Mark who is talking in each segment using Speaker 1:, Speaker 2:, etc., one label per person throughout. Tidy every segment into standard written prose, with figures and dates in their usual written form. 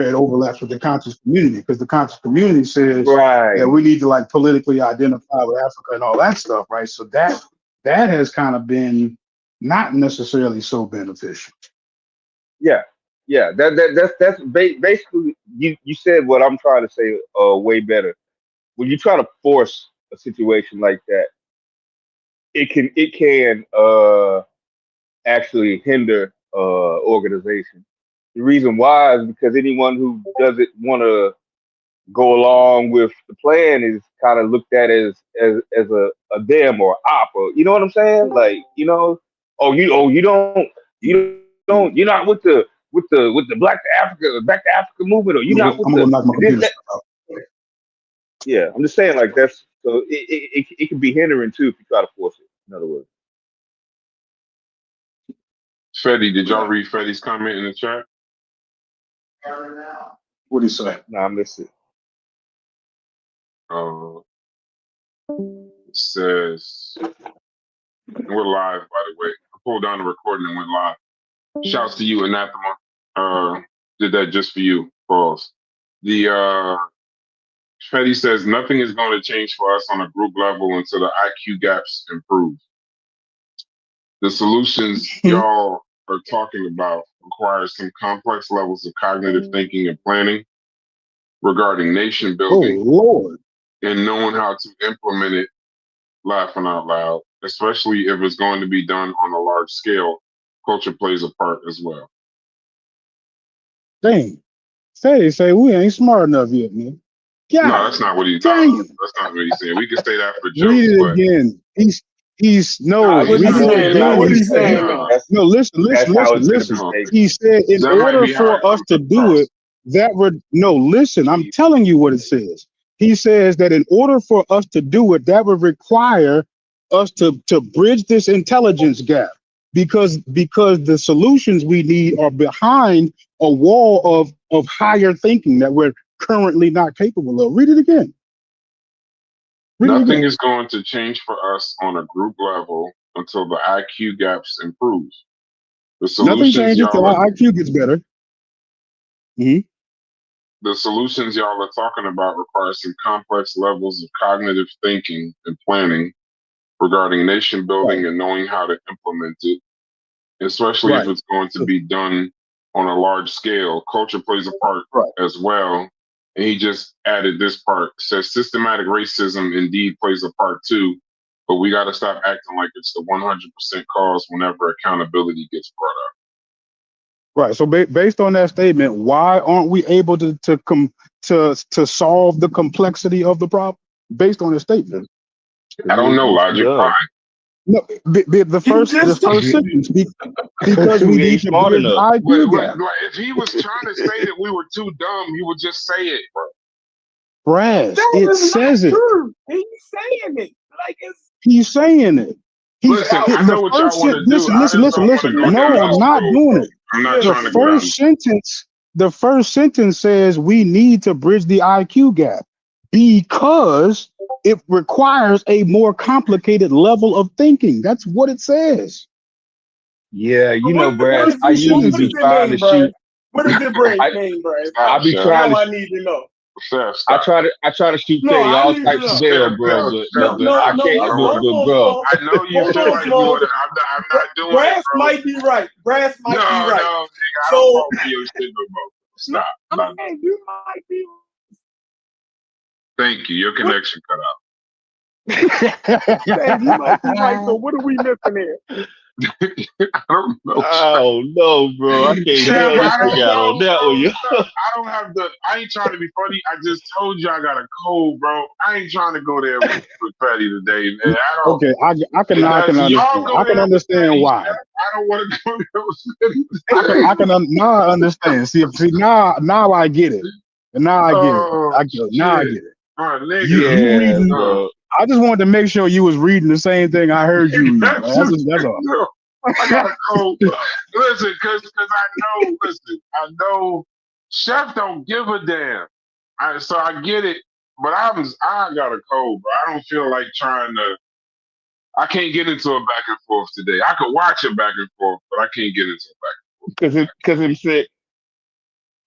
Speaker 1: it overlaps with the conscious community, because the conscious community says that
Speaker 2: Right.
Speaker 1: we need to like politically identify with Africa and all that stuff, right? So that has kind of been not necessarily so beneficial.
Speaker 2: Yeah. Yeah. That's basically you said what I'm trying to say way better. When you try to force a situation like that, it can actually hinder organization. The reason why is because anyone who doesn't want to go along with the plan is kind of looked at as a them or op, or you know what I'm saying? Like, you're not with the Black to Africa movement, or you're not with
Speaker 1: I'm
Speaker 2: the
Speaker 1: gonna go knock my
Speaker 2: this,
Speaker 1: computer
Speaker 2: that.
Speaker 1: stuff out.
Speaker 2: Yeah, I'm just saying like that's so it can be hindering too if you try to force it. In other words,
Speaker 3: Fetty, did y'all read Fetty's comment in the chat?
Speaker 1: What do you say?
Speaker 2: nah, I missed it.
Speaker 3: Uh, it says, we're live, by the way. I pulled down the recording and went live. Shouts to you, Anathema. Did that just for you. Pause. The Fetty says nothing is going to change for us on a group level until the IQ gaps improve. The solutions y'all are talking about require some complex levels of cognitive thinking and planning regarding nation
Speaker 1: Oh
Speaker 3: building
Speaker 1: Lord.
Speaker 3: and knowing how to implement it, laughing out loud, especially if it's going to be done on a large scale. Culture plays a part as well.
Speaker 1: Dang. Say we ain't smart enough yet, man.
Speaker 3: No,
Speaker 1: God
Speaker 3: that's not what he's
Speaker 1: dang it.
Speaker 3: that's not what he's saying. We can say that for
Speaker 1: Read
Speaker 3: jokes,
Speaker 1: it
Speaker 3: but
Speaker 1: again. He's
Speaker 3: nah,
Speaker 1: no,
Speaker 3: he's
Speaker 4: What he
Speaker 1: read
Speaker 3: not
Speaker 1: it
Speaker 4: saying
Speaker 3: saying
Speaker 4: now?
Speaker 3: that.
Speaker 1: again.
Speaker 4: What
Speaker 1: He
Speaker 4: he
Speaker 1: said,
Speaker 4: saying
Speaker 3: Nah,
Speaker 4: now?
Speaker 1: no,
Speaker 2: That's how it's gonna be
Speaker 1: listen.
Speaker 3: no.
Speaker 2: taken.
Speaker 1: He said, in
Speaker 3: That might
Speaker 1: order
Speaker 3: be how
Speaker 1: for
Speaker 3: it
Speaker 1: us
Speaker 3: comes
Speaker 1: to do
Speaker 3: across.
Speaker 1: it, listen, I'm telling you what it says. He says that in order for us to do it, that would require us to bridge this intelligence gap, because the solutions we need are behind a wall of higher thinking that we're currently not capable of. Read it again. Read it
Speaker 3: Nothing
Speaker 1: again.
Speaker 3: is going to change for us on a group level until the IQ gaps improve. The
Speaker 1: Nothing
Speaker 3: solutions
Speaker 1: changes till
Speaker 3: y'all are
Speaker 1: our IQ gets better. Mhm.
Speaker 3: the solutions y'all are talking about require some complex levels of cognitive thinking and planning regarding nation
Speaker 1: Right,
Speaker 3: building and knowing how to implement it, especially if
Speaker 1: right,
Speaker 3: it's going to be done on a large scale. Culture plays a part
Speaker 1: right.
Speaker 3: as well. And he just added this part, says systematic racism indeed plays a part too, but we got to stop acting like it's the 100% cause whenever accountability gets brought up.
Speaker 1: Right. So based on that statement, why aren't we able to solve the complexity of the problem based on the statement?
Speaker 3: I don't know,
Speaker 2: We're too
Speaker 3: Logic. Why?
Speaker 2: dumb.
Speaker 1: No, the
Speaker 4: He
Speaker 1: first
Speaker 4: just
Speaker 1: sentence, because we
Speaker 2: We
Speaker 1: need
Speaker 2: ain't
Speaker 1: to
Speaker 2: smart
Speaker 1: bridge the
Speaker 2: enough.
Speaker 1: IQ gap.
Speaker 3: If he was trying to say that we were too dumb, he would just say it, bro.
Speaker 1: Brass,
Speaker 4: that
Speaker 1: it
Speaker 4: is not
Speaker 1: says it.
Speaker 4: true. He's saying it like it's
Speaker 1: He's saying it.
Speaker 3: Listen, I know what y'all want to do.
Speaker 1: Listen,
Speaker 3: I
Speaker 1: listen,
Speaker 3: just
Speaker 1: listen,
Speaker 3: don't want to
Speaker 1: listen.
Speaker 3: go
Speaker 1: No,
Speaker 3: down
Speaker 1: I'm
Speaker 3: this
Speaker 1: not
Speaker 3: road,
Speaker 1: doing
Speaker 3: bro.
Speaker 1: it.
Speaker 3: I'm not
Speaker 1: The
Speaker 3: trying to go down.
Speaker 1: first sentence says we need to bridge the IQ gap because it requires a more complicated level of thinking. That's what it says.
Speaker 2: Yeah, you know,
Speaker 4: what
Speaker 2: Brad.
Speaker 4: does
Speaker 2: I usually
Speaker 4: what does
Speaker 2: be
Speaker 4: it
Speaker 2: trying to
Speaker 4: mean, Brad?
Speaker 2: shoot.
Speaker 4: What does it
Speaker 2: I
Speaker 4: mean, Brad?
Speaker 3: Stop,
Speaker 2: be
Speaker 3: Chef.
Speaker 2: trying
Speaker 4: Now
Speaker 2: to.
Speaker 4: I need to know.
Speaker 3: Chef,
Speaker 2: I
Speaker 3: stop.
Speaker 2: try to shoot
Speaker 4: No,
Speaker 2: Teddy
Speaker 4: I
Speaker 2: all
Speaker 4: need to
Speaker 2: types of
Speaker 4: know.
Speaker 2: bail,
Speaker 3: Chef,
Speaker 2: bro.
Speaker 3: no,
Speaker 2: But
Speaker 3: Chef,
Speaker 2: I
Speaker 3: stop.
Speaker 4: No.
Speaker 3: I
Speaker 2: can't.
Speaker 3: don't want
Speaker 4: Hold on,
Speaker 2: Bro,
Speaker 4: Smoke.
Speaker 3: I know you
Speaker 4: Hold
Speaker 3: feel
Speaker 4: on,
Speaker 3: like you
Speaker 4: Smoke.
Speaker 3: want to. I'm not doing it,
Speaker 4: Brass
Speaker 3: bro.
Speaker 4: might be right. Brass might be right.
Speaker 3: No, nigga, I don't
Speaker 4: So
Speaker 3: fall for your shit no more.
Speaker 4: no,
Speaker 3: Stop.
Speaker 4: I'm
Speaker 3: Not-
Speaker 4: saying you might be.
Speaker 3: Thank you. Your
Speaker 4: What?
Speaker 3: connection cut out.
Speaker 4: Saying you might be right. So what are we missing here?
Speaker 3: I don't know.
Speaker 2: oh no, bro. I can't
Speaker 3: Chef,
Speaker 2: bail this
Speaker 3: I don't
Speaker 2: thing out
Speaker 3: know,
Speaker 2: on that
Speaker 3: bro.
Speaker 2: one, yo.
Speaker 3: I don't have the. I ain't trying to be funny. I just told you I got a cold, bro. I ain't trying to go there with Patty today, man. I don't.
Speaker 1: Okay, I can
Speaker 3: Y'all
Speaker 1: understand.
Speaker 3: go
Speaker 1: I can
Speaker 3: there with
Speaker 1: understand
Speaker 3: Patty.
Speaker 1: why.
Speaker 3: I don't want to go there with Patty.
Speaker 1: Now I understand. See, now I get it. And now I get it.
Speaker 3: Oh
Speaker 1: Now I
Speaker 3: shit,
Speaker 1: get it.
Speaker 3: my nigga.
Speaker 1: You
Speaker 2: Yeah,
Speaker 1: reading?
Speaker 2: bro.
Speaker 1: I just wanted to make sure you was reading the same thing I heard you read.
Speaker 3: That's
Speaker 1: That's all.
Speaker 3: no, I got a cold. Listen, cause I know. Listen, I know. Chef don't give a damn. So I get it, but I got a cold, bro. I don't feel like trying to. I can't get into a back and forth today. I could watch a back and forth, but I can't get into a back.
Speaker 2: Cause him sick.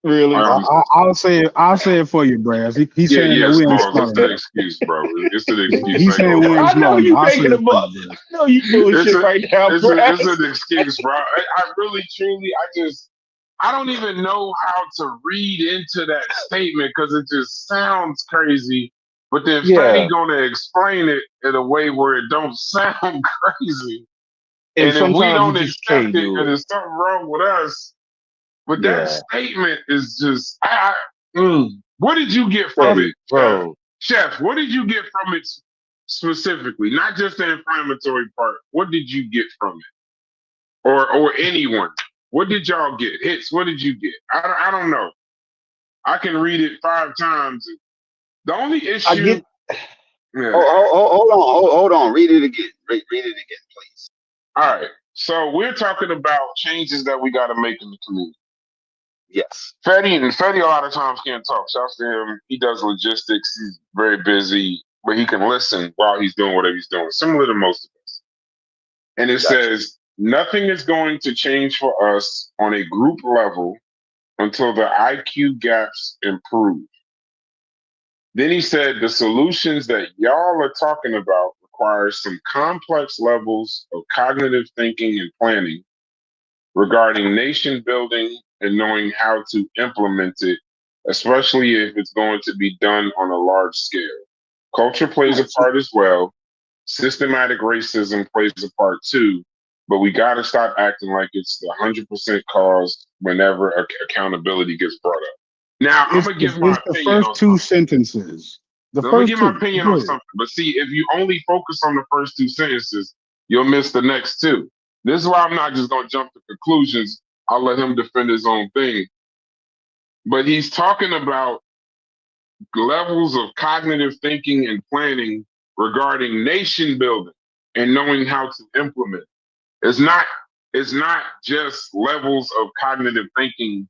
Speaker 1: Really? I'll say it for you, Brass. He's
Speaker 3: Yeah,
Speaker 1: saying
Speaker 3: yeah,
Speaker 1: that we ain't
Speaker 3: Smalls.
Speaker 1: smart
Speaker 3: It's an
Speaker 1: enough.
Speaker 3: excuse, bro. It's an excuse.
Speaker 1: He's
Speaker 3: I ain't
Speaker 1: saying
Speaker 3: gonna
Speaker 1: we
Speaker 3: lie.
Speaker 1: ain't
Speaker 2: I know
Speaker 1: smart
Speaker 2: you
Speaker 1: enough. I'll say
Speaker 2: making
Speaker 1: it
Speaker 2: them
Speaker 1: for
Speaker 2: up.
Speaker 1: you, Brass.
Speaker 2: I know you bullshit right now,
Speaker 3: It's
Speaker 2: Brass.
Speaker 3: an excuse, bro. I really, truly, I don't even know how to read into that statement because it just sounds crazy. But then
Speaker 2: Yeah,
Speaker 3: Fetty gonna explain it in a way where it don't sound crazy.
Speaker 2: and
Speaker 3: And if we
Speaker 2: sometimes you
Speaker 3: don't
Speaker 2: just
Speaker 3: accept
Speaker 2: can't
Speaker 3: it,
Speaker 2: do
Speaker 3: and
Speaker 2: it.
Speaker 3: there's something wrong with us. But that
Speaker 2: Yeah,
Speaker 3: statement is just, what did you get from
Speaker 2: Fetty,
Speaker 3: it, Chef?
Speaker 2: bro.
Speaker 3: Chef, what did you get from it specifically? Not just the inflammatory part. What did you get from it, or anyone? What did y'all get? Hits. What did you get? I don't know. I can read it 5 times. The only
Speaker 2: I
Speaker 3: issue,
Speaker 2: get.
Speaker 3: yeah.
Speaker 5: Hold on. Read it again. Read it again, please.
Speaker 3: All right. So we're talking about changes that we got to make in the community.
Speaker 5: Yes.
Speaker 3: Fetty a lot of times can't talk. Shouts to him. He does logistics. He's very busy, but he can listen while he's doing whatever he's doing, similar to most of us. And it says, nothing is going to change for us on a group level until the IQ gaps improve. Then he said, the solutions that y'all are talking about require some complex levels of cognitive thinking and planning regarding nation building and knowing how to implement it, especially if it's going to be done on a large scale. Culture plays a part as well. Systematic racism plays a part too, but we got to stop acting like it's the 100% cause whenever accountability gets brought up. Now, I'm going to give my
Speaker 1: It's the
Speaker 3: opinion
Speaker 1: first
Speaker 3: on
Speaker 1: two
Speaker 3: something.
Speaker 1: sentences. The
Speaker 3: Let me
Speaker 1: first
Speaker 3: give my
Speaker 1: two.
Speaker 3: opinion
Speaker 1: Go
Speaker 3: on
Speaker 1: ahead.
Speaker 3: something. But see, if you only focus on the first 2 sentences, you'll miss the next 2. This is why I'm not just going to jump to conclusions. I'll let him defend his own thing. But he's talking about levels of cognitive thinking and planning regarding nation building and knowing how to implement. It's not just levels of cognitive thinking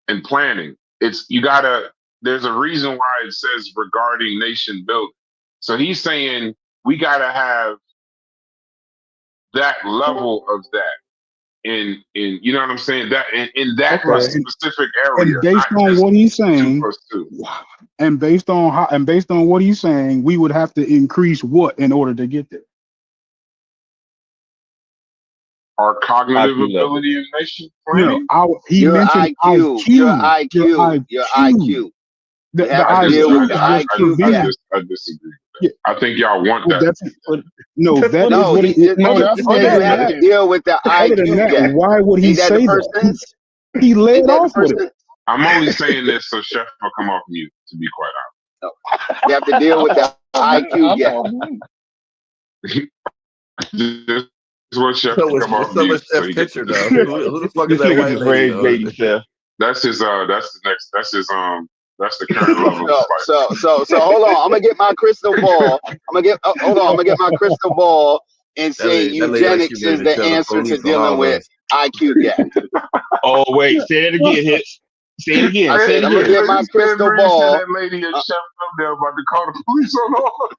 Speaker 3: and planning. There's a reason why it says regarding nation building. So he's saying we gotta have that level of that in you know what I'm saying? That in that specific area,
Speaker 1: And based
Speaker 3: not
Speaker 1: on
Speaker 3: just
Speaker 1: what he's
Speaker 3: 2
Speaker 1: saying,
Speaker 3: plus 2.
Speaker 1: and based on what he's saying, we would have to increase what in order to get there?
Speaker 3: Our cognitive
Speaker 2: IQ level.
Speaker 3: ability in nation
Speaker 1: No,
Speaker 3: planning.
Speaker 1: he
Speaker 5: Your
Speaker 1: mentioned
Speaker 5: IQ. Your IQ. Your IQ.
Speaker 1: The
Speaker 5: You have to
Speaker 3: I
Speaker 5: deal with
Speaker 1: IQ
Speaker 5: the
Speaker 1: is just for
Speaker 5: IQ gap.
Speaker 1: me.
Speaker 3: I disagree.
Speaker 1: Yeah,
Speaker 3: I think y'all want
Speaker 1: well,
Speaker 3: that.
Speaker 1: no, that is
Speaker 5: No,
Speaker 1: what
Speaker 5: he
Speaker 1: he.
Speaker 5: just
Speaker 2: No,
Speaker 1: Other,
Speaker 2: that's
Speaker 5: said
Speaker 1: other
Speaker 5: you
Speaker 1: than
Speaker 5: have
Speaker 2: that.
Speaker 5: to
Speaker 1: that,
Speaker 5: deal with the
Speaker 1: other than
Speaker 5: IQ
Speaker 1: that,
Speaker 5: gap.
Speaker 1: why would he
Speaker 5: Ain't that the
Speaker 1: say
Speaker 5: first
Speaker 1: that?
Speaker 5: sentence?
Speaker 1: He led
Speaker 5: Ain't that the
Speaker 1: off with
Speaker 5: first
Speaker 1: it.
Speaker 5: sentence?
Speaker 3: I'm only saying this so Chef will come off mute, to be quite
Speaker 5: No. You have to deal with the IQ gap.
Speaker 3: honest. This is what Chef
Speaker 6: So
Speaker 3: can
Speaker 6: what's
Speaker 3: come off
Speaker 6: so
Speaker 3: mute
Speaker 6: much
Speaker 3: so
Speaker 6: that
Speaker 3: he gets
Speaker 6: picture
Speaker 3: to
Speaker 6: though?
Speaker 3: discuss.
Speaker 6: Who the fuck is
Speaker 2: This
Speaker 6: that
Speaker 2: nigga
Speaker 6: white
Speaker 2: just
Speaker 6: lady
Speaker 2: rage
Speaker 6: though?
Speaker 2: baiting, Chef.
Speaker 3: That's the current level of spice.
Speaker 5: So hold on. I'm gonna get my crystal ball. Hold on. I'm gonna get my crystal ball and say
Speaker 6: That lady like she
Speaker 5: eugenics
Speaker 6: ready
Speaker 5: is
Speaker 6: to
Speaker 5: the
Speaker 6: tell the
Speaker 5: answer to
Speaker 6: police on
Speaker 5: dealing with
Speaker 6: hallways.
Speaker 5: IQ gap.
Speaker 2: Oh wait, say it again, Hits. Say it again. Say it
Speaker 5: I'm gonna
Speaker 2: again.
Speaker 5: get my crystal ball.
Speaker 3: That lady at Chef Thumbnail about to call the police on all.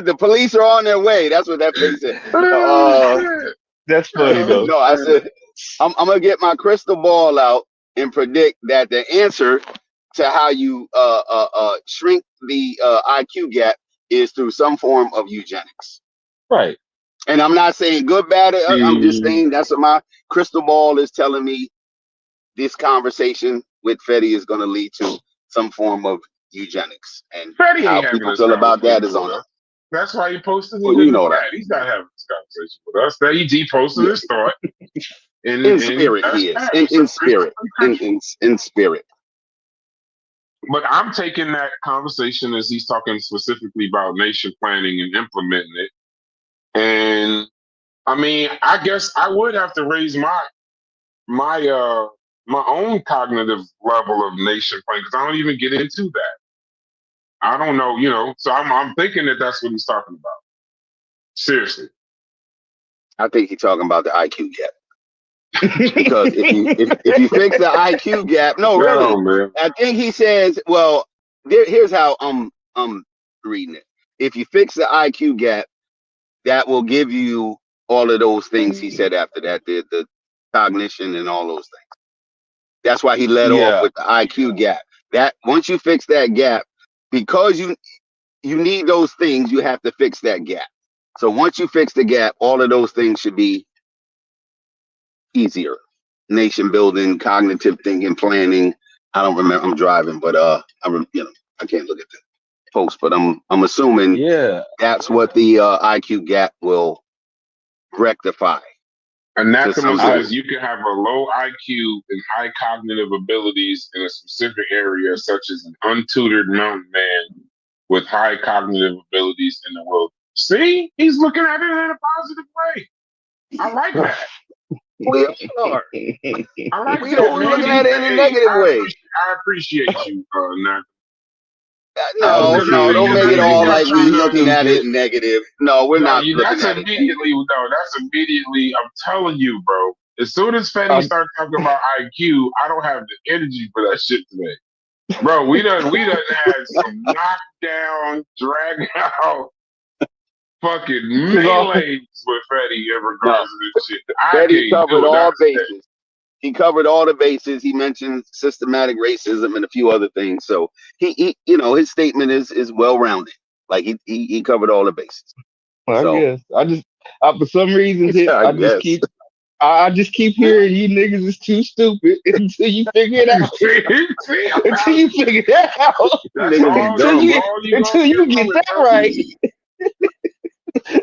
Speaker 5: The police are on their way. That's what that face said.
Speaker 2: That's funny though.
Speaker 5: No, I said I'm gonna get my crystal ball out and predict that the answer to how you shrink the IQ gap is through some form of eugenics.
Speaker 2: Right.
Speaker 5: And I'm not saying good, bad. I'm just saying that's what my crystal ball is telling me. This conversation with Fetty is going to lead to some form of eugenics, and
Speaker 3: Fetty
Speaker 5: how
Speaker 3: ain't having
Speaker 5: people
Speaker 3: this
Speaker 5: feel about that is
Speaker 3: conversation
Speaker 5: on
Speaker 3: with
Speaker 5: them.
Speaker 3: us. That's why he posted it
Speaker 5: Well,
Speaker 3: in
Speaker 5: you
Speaker 3: the
Speaker 5: know
Speaker 3: chat.
Speaker 5: that.
Speaker 3: He's not having this conversation with us. That he posted his thought.
Speaker 5: In spirit, he is. In spirit. In spirit.
Speaker 3: But I'm taking that conversation as he's talking specifically about nation planning and implementing it. And I mean, I guess I would have to raise my own cognitive level of nation planning because I don't even get into that. I don't know, So I'm thinking that that's what he's talking about. Seriously.
Speaker 5: I think he's talking about the IQ gap. Because if you fix the IQ gap, no, really,
Speaker 3: man.
Speaker 5: I think he says, well, here's how I'm reading it. If you fix the IQ gap, that will give you all of those things he said after that. The cognition, and all those things. That's why he led off
Speaker 2: Yeah.
Speaker 5: with the IQ gap. That once you fix that gap, because you need those things, you have to fix that gap. So once you fix the gap, all of those things should be easier. Nation building, cognitive thinking, planning. I don't remember. I'm driving, but I can't look at the post, but I'm assuming that's what the IQ gap will rectify.
Speaker 3: Anathema says you can have a low IQ and high cognitive abilities in a specific area, such as an untutored mountain man with high cognitive abilities in the world. See, he's looking at it in a positive way. I like that.
Speaker 5: We are.
Speaker 3: I like
Speaker 5: We
Speaker 3: that,
Speaker 5: don't
Speaker 3: man.
Speaker 5: looking at it in a negative way.
Speaker 3: I appreciate you, Anathema.
Speaker 5: No, don't make it all like we looking at it negative. No, we're not looking
Speaker 3: that's
Speaker 5: at it.
Speaker 3: That's immediately. I'm telling you, bro. As soon as Fetty starts talking about IQ, I don't have the energy for that shit today, bro. We done had some knockdown, drag out, fucking melees with Fetty in regards to this shit.
Speaker 5: Fetty covered all bases. He covered all the bases. He mentioned systematic racism and a few other things. So he his statement is well rounded. Like he covered all the bases.
Speaker 2: Well, I guess for some reason I just keep hearing you niggas is too stupid until you figure it out. Until you figure it out. Until you get that right.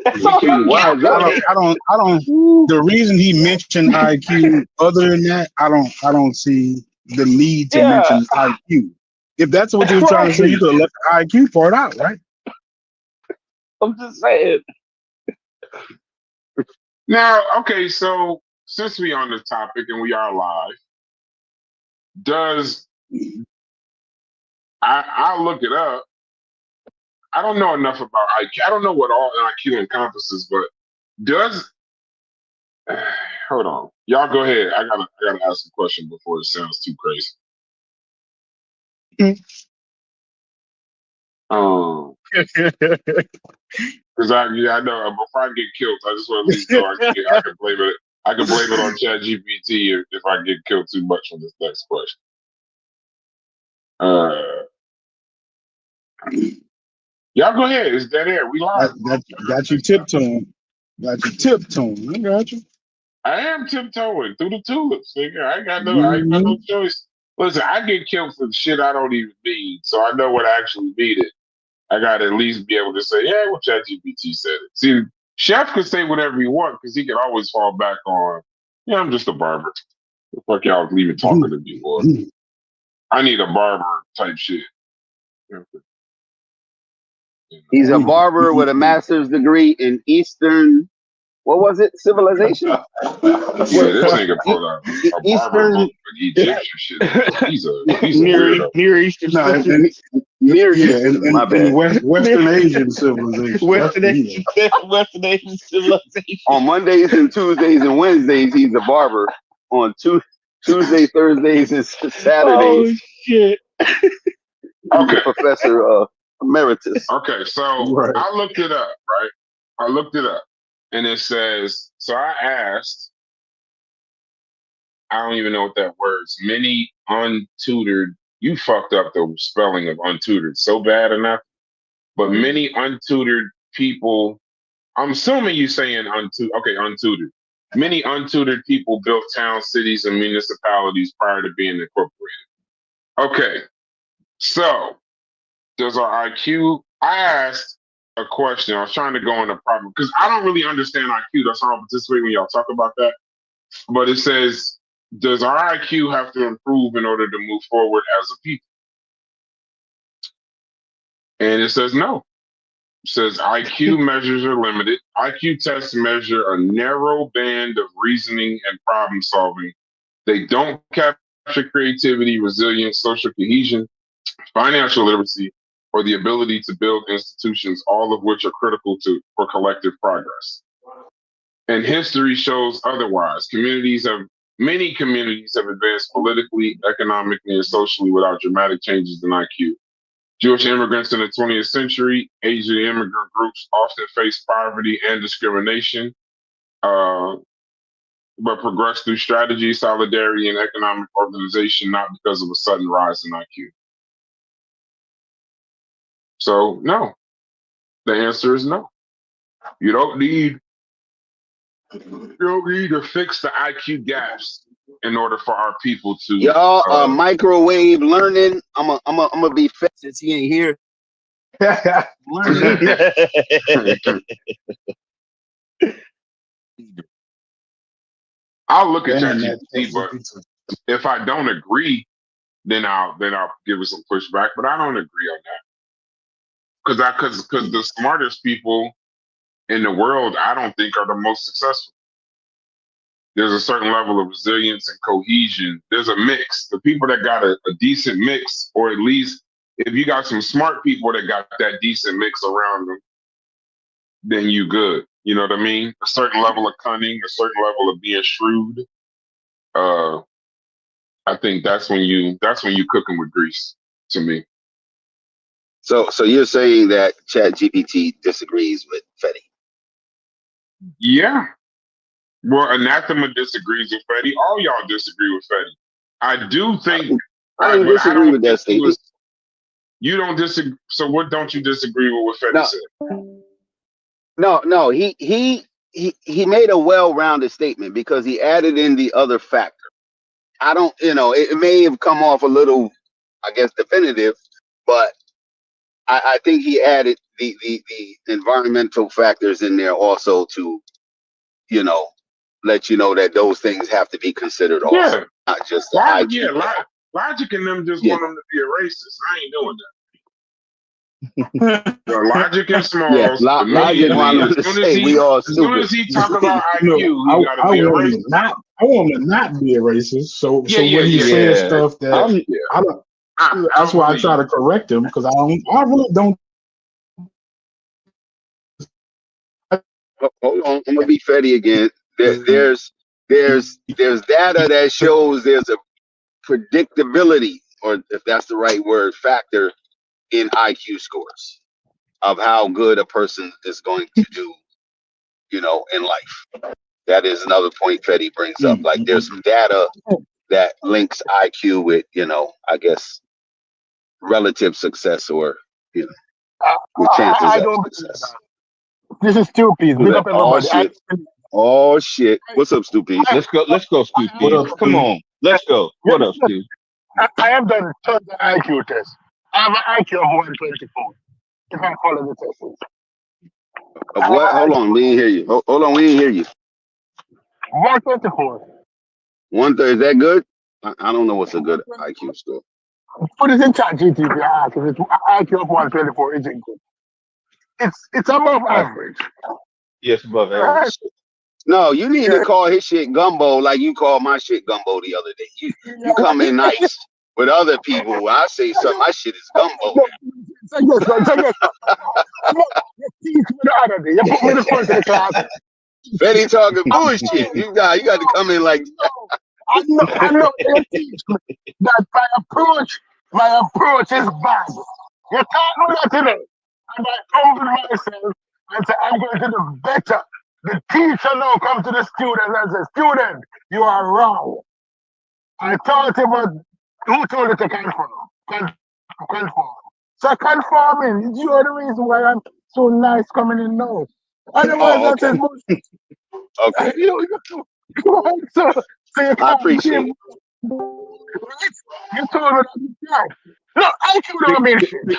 Speaker 2: That's all
Speaker 1: I don't. The reason he mentioned IQ, other than that, I don't see the need to mention IQ. If that's what you were trying to say, you could have left the IQ part out, right?
Speaker 2: I'm just saying.
Speaker 3: Now, okay, so since we on the topic and we are live, I'll look it up. I don't know enough about IQ. I don't know what all IQ encompasses, but hold on. Y'all go ahead. I gotta ask a question before it sounds too crazy. Because I know before I get killed, I just want to leave so I can blame it. I can blame it on ChatGPT if I get killed too much on this next question. Y'all go ahead. It's dead air. We live.
Speaker 1: Got you tiptoeing. I got you.
Speaker 3: I am tiptoeing through the tulips, nigga. I ain't got no choice. Listen, I get killed for the shit I don't even need, so I know what I actually needed. I gotta at least be able to say, yeah, well, ChatGPT said it. See, Chef could say whatever he wants because he can always fall back on, I'm just a barber. The fuck y'all leaving talking to me for? I need a barber type shit.
Speaker 5: He's a barber with a master's degree in Eastern, what was it? Civilization?
Speaker 3: Yeah, this nigga pulled out a barber book with Egyptian shit. He's a
Speaker 1: Near Eastern. Near Eastern. My bad. Western Asian civilization.
Speaker 2: Western Asian civilization.
Speaker 5: On Mondays and Tuesdays and Wednesdays, he's a barber. On Tuesdays, Thursdays, and Saturdays.
Speaker 2: Oh shit.
Speaker 3: Okay.
Speaker 5: Professor Emeritus.
Speaker 3: Okay, so
Speaker 1: right.
Speaker 3: I looked it up, right? I looked it up. And it says, so I asked, I don't even know what that word's, many untutored, you fucked up the spelling of untutored so bad enough, but many untutored people, I'm assuming you saying untutored. Many untutored people built towns, cities, and municipalities prior to being incorporated. Okay, so does our IQ, I asked a question. I was trying to go in the problem because I don't really understand IQ. That's why I don't participate when y'all talk about that. But it says, does our IQ have to improve in order to move forward as a people? And it says no. It says IQ measures are limited. IQ tests measure a narrow band of reasoning and problem solving. They don't capture creativity, resilience, social cohesion, financial literacy, or the ability to build institutions, all of which are critical for collective progress. And history shows otherwise. Many communities have advanced politically, economically, and socially without dramatic changes in IQ. Jewish immigrants in the 20th century, Asian immigrant groups often faced poverty and discrimination. but progress through strategy, solidarity, and economic organization, not because of a sudden rise in IQ. So, no. The answer is no. You don't need to fix the IQ gaps in order for our people to.
Speaker 5: Y'all microwave learning. I'm gonna be fed since he ain't here.
Speaker 3: I'll look at
Speaker 1: Damn,
Speaker 3: ChatGPT, but if I don't agree, then I'll give it some pushback. But I don't agree on that because the smartest people in the world, I don't think, are the most successful. There's a certain level of resilience and cohesion. There's a mix. The people that got a decent mix, or at least if you got some smart people that got that decent mix around them, then you good. You know what I mean? A certain level of cunning, a certain level of being shrewd. I think that's when you cooking with grease, to me.
Speaker 5: So you're saying that ChatGPT disagrees with Fetty?
Speaker 3: Yeah. Well, Anathema disagrees with Fetty. All y'all disagree with Fetty. I do think.
Speaker 5: I don't disagree with that statement.
Speaker 3: You don't disagree. So what don't you disagree with what Fetty said?
Speaker 5: No. He made a well-rounded statement because he added in the other factor. I don't, it may have come off a little, I guess, definitive, but I think he added the environmental factors in there also to, let you know that those things have to be considered also, not just the IQ.
Speaker 3: Logic and them just want them to be a racist. I ain't doing that. Logic and Smalls.
Speaker 5: Logic want to say we all stupid.
Speaker 3: As soon as he talk about IQ, he gotta be a racist.
Speaker 1: I want him to not be a racist. So when he says stuff that that's why I try to correct him, because I really don't.
Speaker 5: Hold on, I'm gonna be Fetty again. There's data that shows there's a predictability, or if that's the right word, factor in IQ scores of how good a person is going to do, in life. That is another point Fetty brings up. Like there's some data that links IQ with, I guess, relative success or, with chances of success.
Speaker 4: This is Stu Peas. Big up everybody.
Speaker 5: Oh shit. What's up, Stu Peas?
Speaker 2: Let's go, Stu Peas. Come on. Let's go. What up, Stu?
Speaker 4: I have done tons of IQ tests. I have an IQ of 124. If I follow the test.
Speaker 5: Of what? Hold on, we didn't hear you. Hold on, we didn't hear you.
Speaker 4: 124.
Speaker 5: 130, is that good? I don't know what's a good IQ score.
Speaker 4: Put it in ChatGPT. If it's IQ of 124, is it good? It's above average.
Speaker 2: Yes, above average.
Speaker 5: No, you need to call his shit gumbo like you called my shit gumbo the other day. You come in nice with other people. I say something, my shit is gumbo.
Speaker 4: So yes. You put me in the front of the class.
Speaker 5: Fetty talking bullshit. You got to come in like that.
Speaker 4: I know they teach me that my approach is bad. You can't do that today. And I humble myself and say, I'm going to do better. The teacher now come to the student and says, student, you are wrong. I told him, who told you to conform? So conforming, you are the reason why I'm so nice coming in now. Otherwise, that's bullshit.
Speaker 5: Okay.
Speaker 4: So you
Speaker 5: I appreciate it.
Speaker 4: You told me that. Look, I don't mean shit.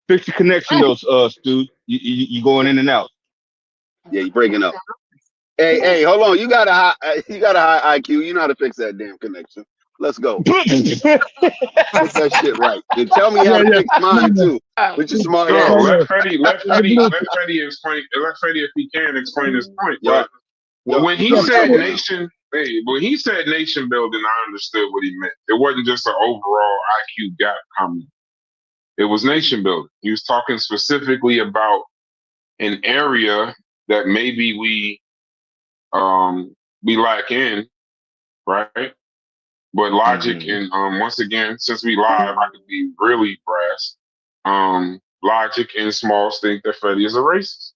Speaker 2: Fix the connection, though, Stu. You going in and out.
Speaker 5: Yeah, you breaking up. Hey, hold on. You got a high IQ. You know how to fix that damn connection. Let's go. Get that shit right. And tell me how to fix mine too. With your smart ass.
Speaker 3: Let Fetty explain. Let Fetty, if he can, explain his point.
Speaker 5: Yeah.
Speaker 3: But when he said nation building, I understood what he meant. It wasn't just an overall IQ gap comment. It was nation building. He was talking specifically about an area that maybe we lack in, right? But logic and once again, since we live, I could be really brass. Logic and Smalls think that Fetty is a racist.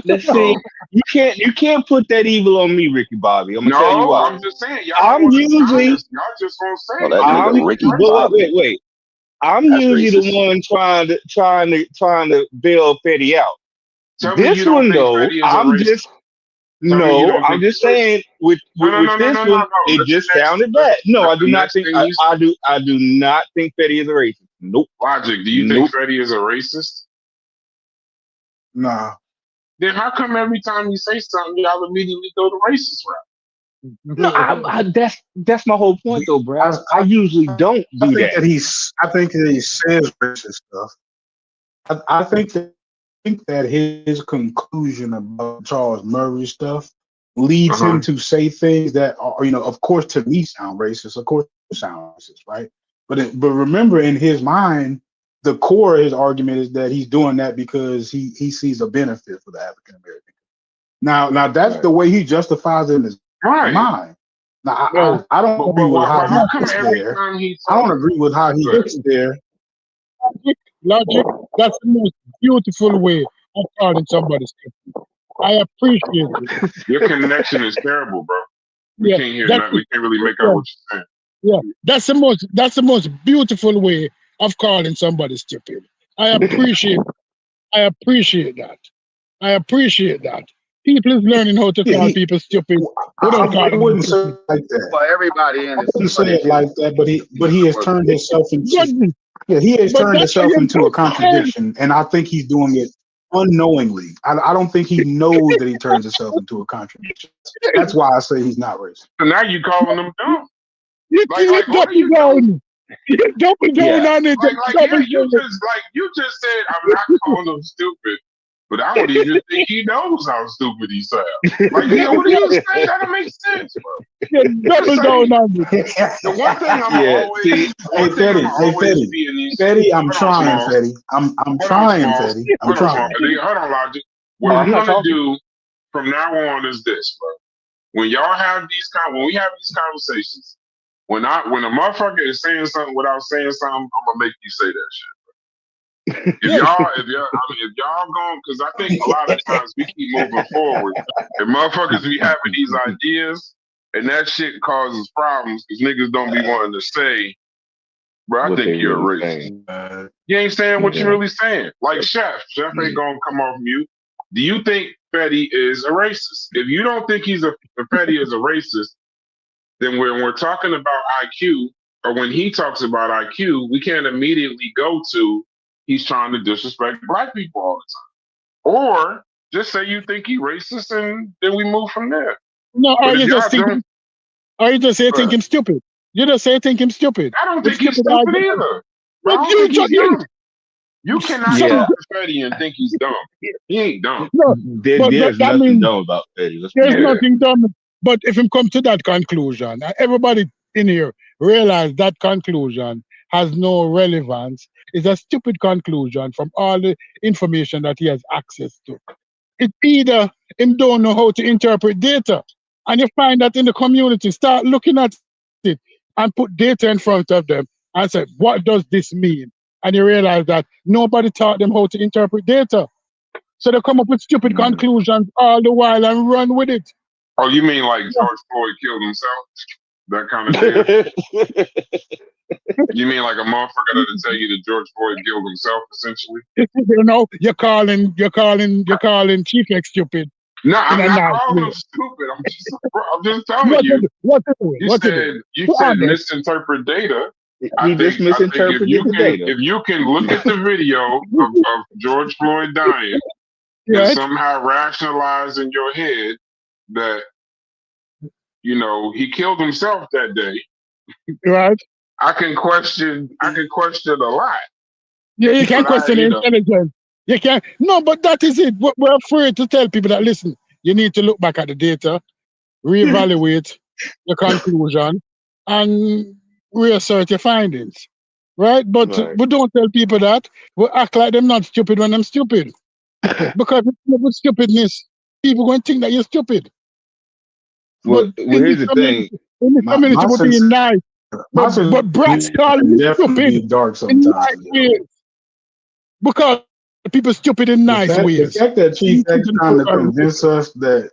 Speaker 2: Let's see. You can't put that evil on me, Ricky Bobby. I'm gonna tell you
Speaker 3: No,
Speaker 2: why.
Speaker 3: I'm just saying, y'all
Speaker 2: I'm
Speaker 3: don't want to be
Speaker 2: usually
Speaker 3: honest. Y'all just won't say
Speaker 5: Oh,
Speaker 3: it.
Speaker 5: that
Speaker 3: Y'all
Speaker 2: I'm
Speaker 5: nigga
Speaker 3: don't
Speaker 5: Ricky
Speaker 3: want to
Speaker 5: Bobby.
Speaker 2: wait. I'm
Speaker 5: That's
Speaker 2: usually the
Speaker 5: racist.
Speaker 2: one trying to bail Fetty out.
Speaker 3: tell me you
Speaker 2: This
Speaker 3: don't
Speaker 2: one
Speaker 3: think
Speaker 2: though,
Speaker 3: Freddie is a racist. Tell me you don't
Speaker 2: I'm
Speaker 3: think
Speaker 2: just
Speaker 3: he's racist.
Speaker 2: saying with this
Speaker 3: No.
Speaker 2: one, it
Speaker 3: Listen
Speaker 2: just
Speaker 3: next.
Speaker 2: sounded bad. No, I
Speaker 3: The
Speaker 2: do not
Speaker 3: next
Speaker 2: think
Speaker 3: thing you
Speaker 2: I do not think Fetty is a racist. Nope.
Speaker 3: Logic. Do you think
Speaker 2: Nope.
Speaker 3: Freddie is a racist?
Speaker 1: Nah.
Speaker 3: Then how come every time you say something, y'all immediately go to racist route?
Speaker 2: No, that's my whole point though,
Speaker 1: I,
Speaker 2: Brad. I usually don't
Speaker 1: I
Speaker 2: do
Speaker 1: think
Speaker 2: that.
Speaker 1: that I think that he says racist stuff. I think that his conclusion about Charles Murray stuff leads him to say things that are, of course, to me sound racist. Of course, sound racist, right? But remember, in his mind, the core of his argument is that he's doing that because he sees a benefit for the African American. Now that's the way he justifies it in his
Speaker 3: Right.
Speaker 1: mind. Now
Speaker 4: No,
Speaker 1: I don't agree with how
Speaker 3: But
Speaker 1: he
Speaker 3: how come
Speaker 1: gets
Speaker 3: every
Speaker 1: there.
Speaker 3: time he
Speaker 1: I don't
Speaker 3: talks,
Speaker 1: agree with how he gets there.
Speaker 4: logic. That's the most beautiful way of calling somebody stupid. I appreciate it.
Speaker 3: your connection is terrible, bro. We
Speaker 4: Yeah,
Speaker 3: can't hear
Speaker 4: that's
Speaker 3: nothing. We can't really make out what you're saying.
Speaker 4: yeah. That's the most beautiful way of calling somebody stupid. I appreciate that. I appreciate that. People is learning how to
Speaker 1: Yeah,
Speaker 4: call people stupid without
Speaker 1: I
Speaker 4: calling them
Speaker 1: wouldn't say
Speaker 4: stupid.
Speaker 1: it like that.
Speaker 5: Well, everybody in
Speaker 1: I
Speaker 5: is
Speaker 1: wouldn't say
Speaker 5: somebody
Speaker 1: it like that, but he has turned himself
Speaker 4: But,
Speaker 1: into he has
Speaker 4: but
Speaker 1: turned
Speaker 4: that's how
Speaker 1: himself
Speaker 4: you
Speaker 1: into a
Speaker 4: do it.
Speaker 1: contradiction, and I think he's doing it unknowingly. I don't think he knows that he turns himself into a contradiction. That's why I say he's not racist.
Speaker 3: So now you calling them dumb.
Speaker 4: You
Speaker 3: Like what are
Speaker 4: double
Speaker 3: you doing?
Speaker 4: down. You double down
Speaker 2: Yeah.
Speaker 4: on it.
Speaker 3: Yeah, you just said I'm not calling them stupid, but I don't even think he knows how stupid he sounds. Like, yeah, what are you saying? That don't make sense, bro.
Speaker 4: You double down on it.
Speaker 3: The one thing I'm
Speaker 2: Yeah.
Speaker 3: always,
Speaker 2: See,
Speaker 1: Hey Fetty,
Speaker 3: be in these.
Speaker 1: Fetty, I'm
Speaker 3: Hold on,
Speaker 1: trying,
Speaker 3: Smalls.
Speaker 1: Fetty. I'm
Speaker 3: Hold on,
Speaker 1: trying,
Speaker 3: Smalls.
Speaker 1: Fetty. I'm
Speaker 3: Hold on, Smalls.
Speaker 1: trying.
Speaker 3: Hold on, Logic. What
Speaker 2: I'm
Speaker 3: we're
Speaker 2: not
Speaker 3: gonna
Speaker 2: talking.
Speaker 3: do from now on is this, bro. When we have these conversations, when a motherfucker is saying something without saying something, I'm gonna make you say that shit. If y'all going, because I think a lot of times we keep moving forward, and motherfuckers be having these ideas, and that shit causes problems because niggas don't be wanting to say, bro, I
Speaker 2: What
Speaker 3: think
Speaker 2: they
Speaker 3: you're a
Speaker 2: really
Speaker 3: racist.
Speaker 2: saying.
Speaker 3: You ain't saying what you're
Speaker 2: Yeah.
Speaker 3: really saying. Like Chef ain't gonna come off mute. Do you think Fetty is a racist? If you don't think Fetty is a racist, then when we're talking about IQ, or when he talks about IQ, we can't immediately go to he's trying to disrespect black people all the time. Or just say you think he's racist and then we move from there.
Speaker 4: No,
Speaker 3: But
Speaker 4: or
Speaker 3: if
Speaker 4: you
Speaker 3: y'all
Speaker 4: just think,
Speaker 3: don't,
Speaker 4: or you just say
Speaker 3: Bruh,
Speaker 4: think him stupid. You just say think him stupid.
Speaker 3: I don't
Speaker 4: With
Speaker 3: think he's
Speaker 4: stupid
Speaker 3: stupid
Speaker 4: argument.
Speaker 3: either.
Speaker 4: But
Speaker 3: I don't
Speaker 4: you
Speaker 3: think he's
Speaker 4: just
Speaker 3: dumb. You cannot
Speaker 2: Yeah.
Speaker 3: talk to Fetty and think he's dumb. He ain't dumb.
Speaker 4: no, but
Speaker 2: There's
Speaker 4: that
Speaker 2: nothing
Speaker 4: means
Speaker 2: dumb about Fetty. Let's be
Speaker 4: there's
Speaker 2: honest.
Speaker 4: nothing dumb. But if him come to that conclusion, and everybody in here realize that conclusion has no relevance, it's a stupid conclusion from all the information that he has access to. It's either him don't know how to interpret data, and you find that in the community, start looking at it and put data in front of them and say, what does this mean? And you realize that nobody taught them how to interpret data. So they come up with stupid conclusions all the while and run with it.
Speaker 3: Oh, you mean like George Floyd killed himself? That kind of data? You mean like a motherfucker that'll tell you that George Floyd killed himself, essentially?
Speaker 4: You know, you're calling Chief X stupid.
Speaker 3: No, I'm
Speaker 4: In a
Speaker 3: not
Speaker 4: nice
Speaker 3: calling
Speaker 4: way.
Speaker 3: him stupid. I'm just telling you. You said misinterpret data.
Speaker 2: He just misinterpreted the data.
Speaker 3: If you can look at the video of George Floyd dying and
Speaker 4: Right?
Speaker 3: somehow rationalize in your head that he killed himself that day,
Speaker 4: Right?
Speaker 3: I can question a lot.
Speaker 4: Yeah, you can
Speaker 3: But
Speaker 4: question intelligence. You can no, but that is it. We're afraid to tell people that listen, you need to look back at the data, reevaluate the conclusion, and reassert your findings. Right? But we don't tell people that. We act like they're not stupid when they're stupid. Because with stupidness, people going to think that you're stupid.
Speaker 2: Well, here's the thing.
Speaker 4: In the community, we're being nice. But brats call you stupid
Speaker 1: dark
Speaker 4: in
Speaker 1: sometimes.
Speaker 4: nice ways. Because People stupid in nice
Speaker 1: The
Speaker 4: ways.
Speaker 1: fact that Chief
Speaker 4: You
Speaker 1: X
Speaker 4: keep
Speaker 1: trying to
Speaker 4: them-
Speaker 1: convince us that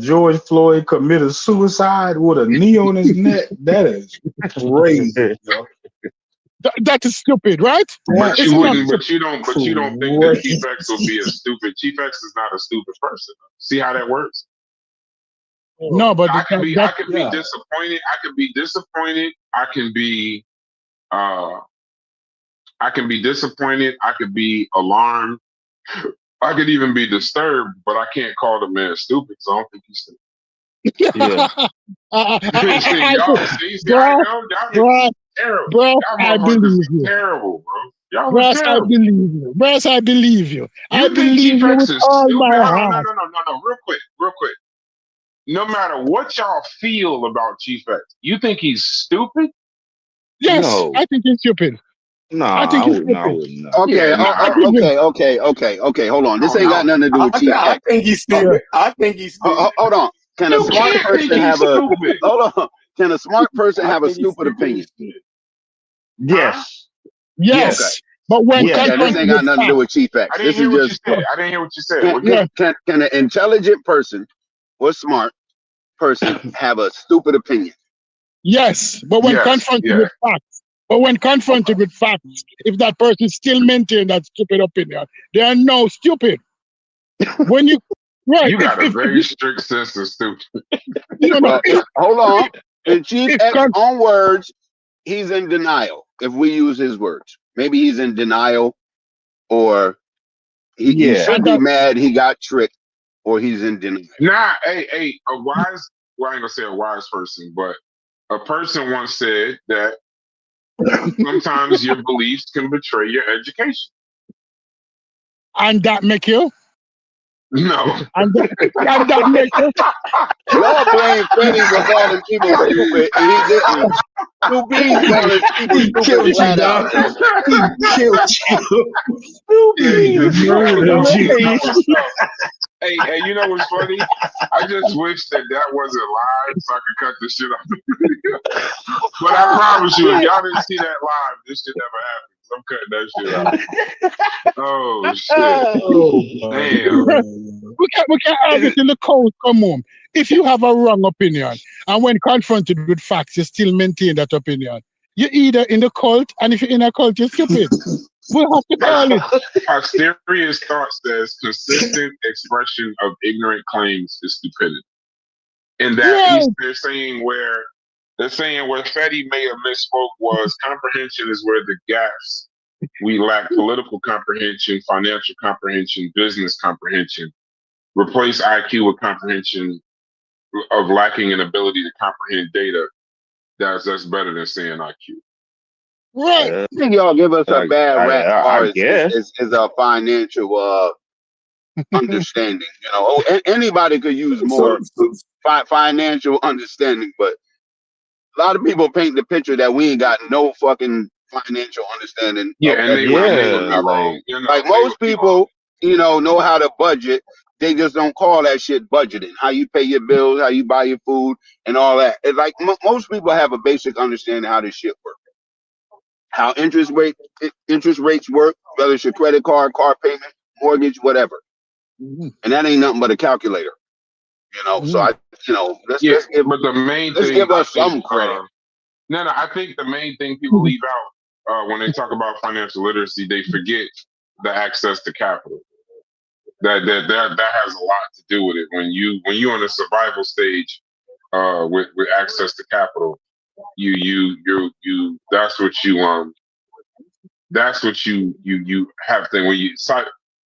Speaker 1: George Floyd committed suicide with a knee on his neck, that is crazy, yo.
Speaker 4: That is stupid, right?
Speaker 3: But
Speaker 4: It's
Speaker 3: you
Speaker 4: not
Speaker 3: wouldn't. But you don't think that Chief
Speaker 1: Crazy.
Speaker 3: X will be a stupid. Chief X is not a stupid person. See how that works?
Speaker 4: no, but
Speaker 3: I can be. I can be
Speaker 1: yeah.
Speaker 3: disappointed. I can be disappointed. I can be. I can be disappointed. I could be alarmed. I could even be disturbed. But I can't call the man stupid because I don't think he's stupid.
Speaker 6: Yeah.
Speaker 3: See, y'all, see
Speaker 4: Bro,
Speaker 3: how I know? Y'all
Speaker 4: bro,
Speaker 3: niggas terrible.
Speaker 4: bro,
Speaker 3: Y'all
Speaker 4: I
Speaker 3: motherfuckers
Speaker 4: believe you.
Speaker 3: terrible, bro. Y'all are
Speaker 4: Bros, I
Speaker 3: terrible.
Speaker 4: believe you. Bros, I believe you. I
Speaker 3: You think
Speaker 4: believe
Speaker 3: Chief
Speaker 4: you
Speaker 3: X
Speaker 4: with
Speaker 3: is
Speaker 4: all
Speaker 3: stupid?
Speaker 4: my
Speaker 3: Hold on,
Speaker 4: heart.
Speaker 3: no. Real quick. No matter what y'all feel about Chief X, you think he's stupid?
Speaker 4: Yes,
Speaker 6: No.
Speaker 4: I think he's stupid.
Speaker 6: Nah,
Speaker 4: I think
Speaker 6: I
Speaker 4: he's
Speaker 6: wouldn't. I
Speaker 4: stupid.
Speaker 6: wouldn't know.
Speaker 5: Okay,
Speaker 3: Yeah, nah.
Speaker 5: okay. Hold on. This
Speaker 3: Oh,
Speaker 5: ain't
Speaker 3: no.
Speaker 5: got nothing to do with Chief
Speaker 6: I
Speaker 5: X.
Speaker 6: think he's stupid. I think he's stupid.
Speaker 5: Hold on. Can a
Speaker 3: You
Speaker 5: smart
Speaker 3: can't think
Speaker 5: person
Speaker 3: he's
Speaker 5: have a
Speaker 3: stupid.
Speaker 5: hold on? Can a smart person
Speaker 6: I
Speaker 5: have a
Speaker 6: think he's
Speaker 5: stupid opinion?
Speaker 6: Yes.
Speaker 4: Yes.
Speaker 5: Okay.
Speaker 4: But when
Speaker 6: Yeah.
Speaker 5: Okay, this
Speaker 4: confronted
Speaker 5: ain't got
Speaker 4: with
Speaker 5: nothing to do
Speaker 4: facts,
Speaker 5: with Chief X.
Speaker 3: I didn't
Speaker 5: This
Speaker 3: hear
Speaker 5: is
Speaker 3: what you
Speaker 5: just
Speaker 3: said. I didn't hear what you said.
Speaker 5: can,
Speaker 3: What
Speaker 4: yeah,
Speaker 5: can an intelligent person or smart person have a stupid opinion?
Speaker 4: yes. But when
Speaker 3: Yes,
Speaker 4: confronted
Speaker 3: yeah.
Speaker 4: with facts, with facts, if that person still maintain that stupid opinion, they are now stupid. When you right,
Speaker 3: You got a
Speaker 4: if
Speaker 3: very strict sense of stupid.
Speaker 4: no,
Speaker 5: Well, hold on. In Chief
Speaker 4: if
Speaker 5: X's own words, he's in denial. If we use his words, maybe he's in denial, or he
Speaker 6: Yeah.
Speaker 5: should be mad he got tricked, or he's in denial.
Speaker 3: Nah, hey, a wise, well, I ain't gonna say a wise person, but a person once said that sometimes your beliefs can betray your education.
Speaker 4: and that make you
Speaker 3: No.
Speaker 4: and that make you
Speaker 5: Y'all blame Freddie for calling people stupid, and he didn't. Stu B's calling people
Speaker 6: He
Speaker 5: stupid
Speaker 6: killed you,
Speaker 5: flat
Speaker 6: dog.
Speaker 5: out.
Speaker 6: He killed you.
Speaker 3: Yeah, he just
Speaker 1: Murdered you.
Speaker 3: Hey, you know what's funny? I just wish that wasn't live so I could cut this shit off. But I promise you, if y'all didn't see that live, this shit never happened. I'm cutting that shit out. Oh shit! Damn.
Speaker 4: we can argue till the cows come home. If you have a wrong opinion and when confronted with facts, you still maintain that opinion, you're either in the cult, and if you're in a cult, you're stupid. We'll have to call it.
Speaker 3: A serious thought says consistent expression of ignorant claims is stupidity. And that they're saying where Fetty may have misspoke was comprehension is where the gaps we lack political comprehension, financial comprehension, business comprehension. Replace IQ with comprehension of lacking an ability to comprehend data. That's better than saying IQ.
Speaker 4: Right.
Speaker 5: I think y'all give us a bad rap as far as our financial understanding. You know, anybody could use more financial understanding, but a lot of people paint the picture that we ain't got no fucking financial understanding.
Speaker 3: Yeah, and they would be wrong. You know,
Speaker 5: like most people, know how to budget. They just don't call that shit budgeting. How you pay your bills, how you buy your food, and all that. It's like most people have a basic understanding how this shit works. How interest rates work, whether it's your credit card, car payment, mortgage, whatever. And that ain't nothing but a calculator. So let's give
Speaker 3: but the main
Speaker 5: let's
Speaker 3: thing
Speaker 5: give us some credit.
Speaker 3: No, I think the main thing people leave out when they talk about financial literacy, they forget the access to capital. That has a lot to do with it. When you're in a survival stage, with access to capital, you that's what you have to when you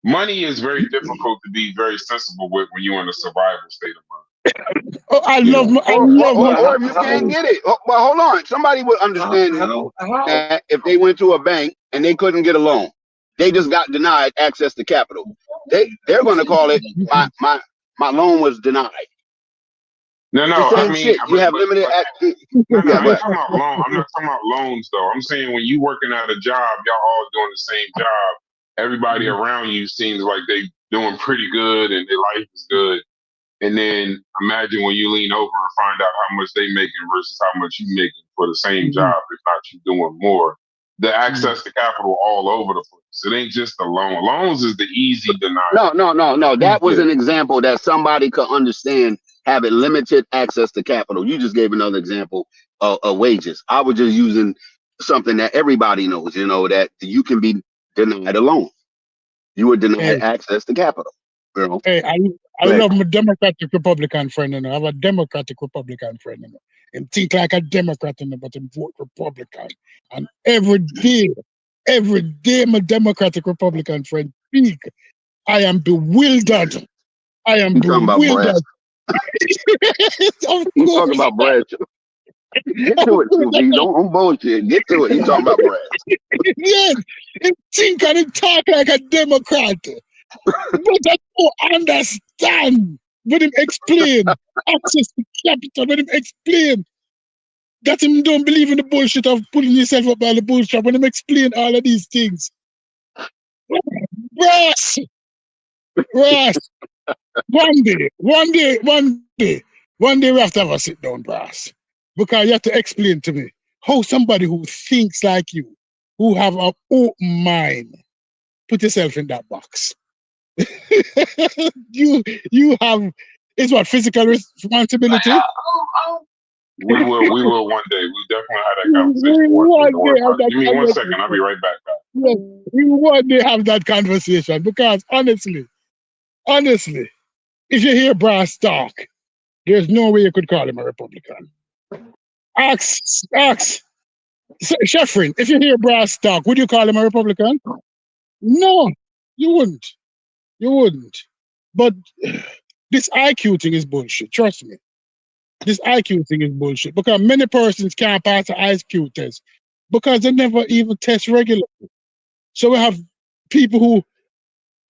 Speaker 3: money is very difficult to be very sensible with when you're in a survival state of mind.
Speaker 4: Oh, I love
Speaker 5: or if you can't get it. Well, hold on. Somebody would understand that if they went to a bank and they couldn't get a loan, they just got denied access to capital. They're going to call it my loan was denied.
Speaker 3: No,
Speaker 5: I mean, you have limited access.
Speaker 3: I'm not talking about loans. I'm not talking about loans though. I'm saying when you working at a job, y'all all doing the same job. Everybody around you seems like they doing pretty good and their life is good. And then imagine when you lean over and find out how much they making versus how much you making for the same job, if not you doing more. the access to capital all over the place. It ain't just the loan. Loans is the easy denial.
Speaker 5: No. That was
Speaker 3: Yeah.
Speaker 5: an example that somebody could understand having limited access to capital. You just gave another example of wages. I was just using something that everybody knows, that you can be denied a loan. You were denied
Speaker 4: Hey,
Speaker 5: access to capital.
Speaker 4: hey, I
Speaker 5: Go ahead.
Speaker 4: love my Democratic Republican friend. I have a Democratic Republican friend. Him think like a Democrat, but him vote Republican. And every day, my Democratic Republican friend speak. I am bewildered. I am
Speaker 5: You talking about Brad?
Speaker 4: bewildered. Of
Speaker 5: You talking
Speaker 4: course,
Speaker 5: about Brad? Get
Speaker 4: of
Speaker 5: to it,
Speaker 4: course.
Speaker 5: Sufi. Don't bullshit. Get to it. You talking about Brad?
Speaker 4: Yes, him think and him talk like a Democrat. But I don't understand. When him explain access to capital, when him explain that him don't believe in the bullshit of pulling yourself up by the bullshit, when him explain all of these things. Brass! One day we have to have a sit down, Brass. Because you have to explain to me how somebody who thinks like you, who have an open mind, put yourself in that box. you have, it's what, physical responsibility?
Speaker 3: We will one day. We definitely had that conversation. Give me 1 second. I'll be right back.
Speaker 4: Yes, we one day have that conversation because honestly, if you hear Brass talk, there's no way you could call him a Republican. Ask Sheffrin, if you hear Brass talk, would you call him a Republican? No, you wouldn't. But this IQ thing is bullshit. Trust me. This IQ thing is bullshit because many persons can't pass the IQ test because they never even test regularly. So we have people who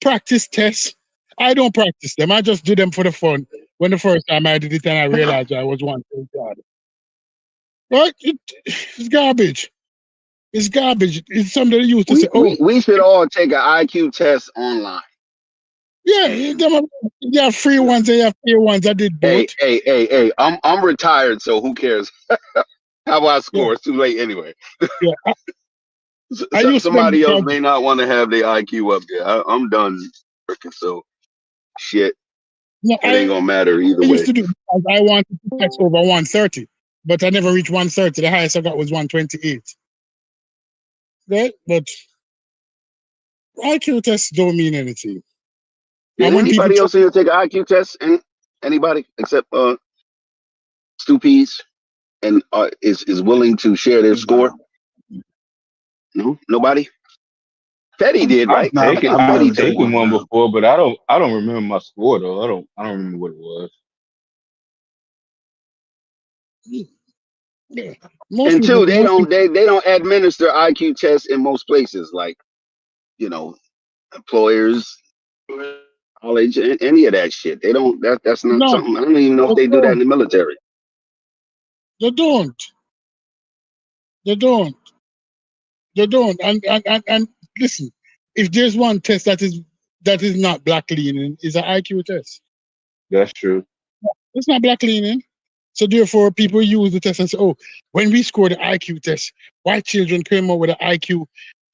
Speaker 4: practice tests. I don't practice them. I just do them for the fun. When the first time I did it and I realized I was one thing God. Right? It's garbage. It's garbage. It's something they used to say,
Speaker 5: We should all take an IQ test online.
Speaker 4: Yeah, there are free ones, they have free ones. I did both.
Speaker 5: Hey. I'm retired, so who cares? How about I score?
Speaker 4: Yeah.
Speaker 5: It's too late anyway.
Speaker 4: Yeah.
Speaker 5: Somebody else may not want to have their IQ up there. I'm done working, so shit.
Speaker 4: No,
Speaker 5: it ain't gonna matter either way.
Speaker 4: I used to do because I wanted to test over 130, but I never reached 130. The highest I got was 128. Right? But IQ tests don't mean anything.
Speaker 5: Did anybody else here take an IQ test? Anybody except Stu Peas and is willing to share their score? No, nobody. Fetty did, right?
Speaker 2: I've taken one before, but I don't remember my score though. I don't remember what it was.
Speaker 4: Yeah.
Speaker 5: And two, they don't administer IQ tests in most places, like employers, college, any of that shit. They don't. That's not something. I don't even know if they do that in the military.
Speaker 4: They don't. And listen, if there's one test that is not black leaning, is an IQ test.
Speaker 2: That's true.
Speaker 4: It's not black leaning. So therefore, people use the test and say, "Oh, when we scored the IQ test, white children came up with an IQ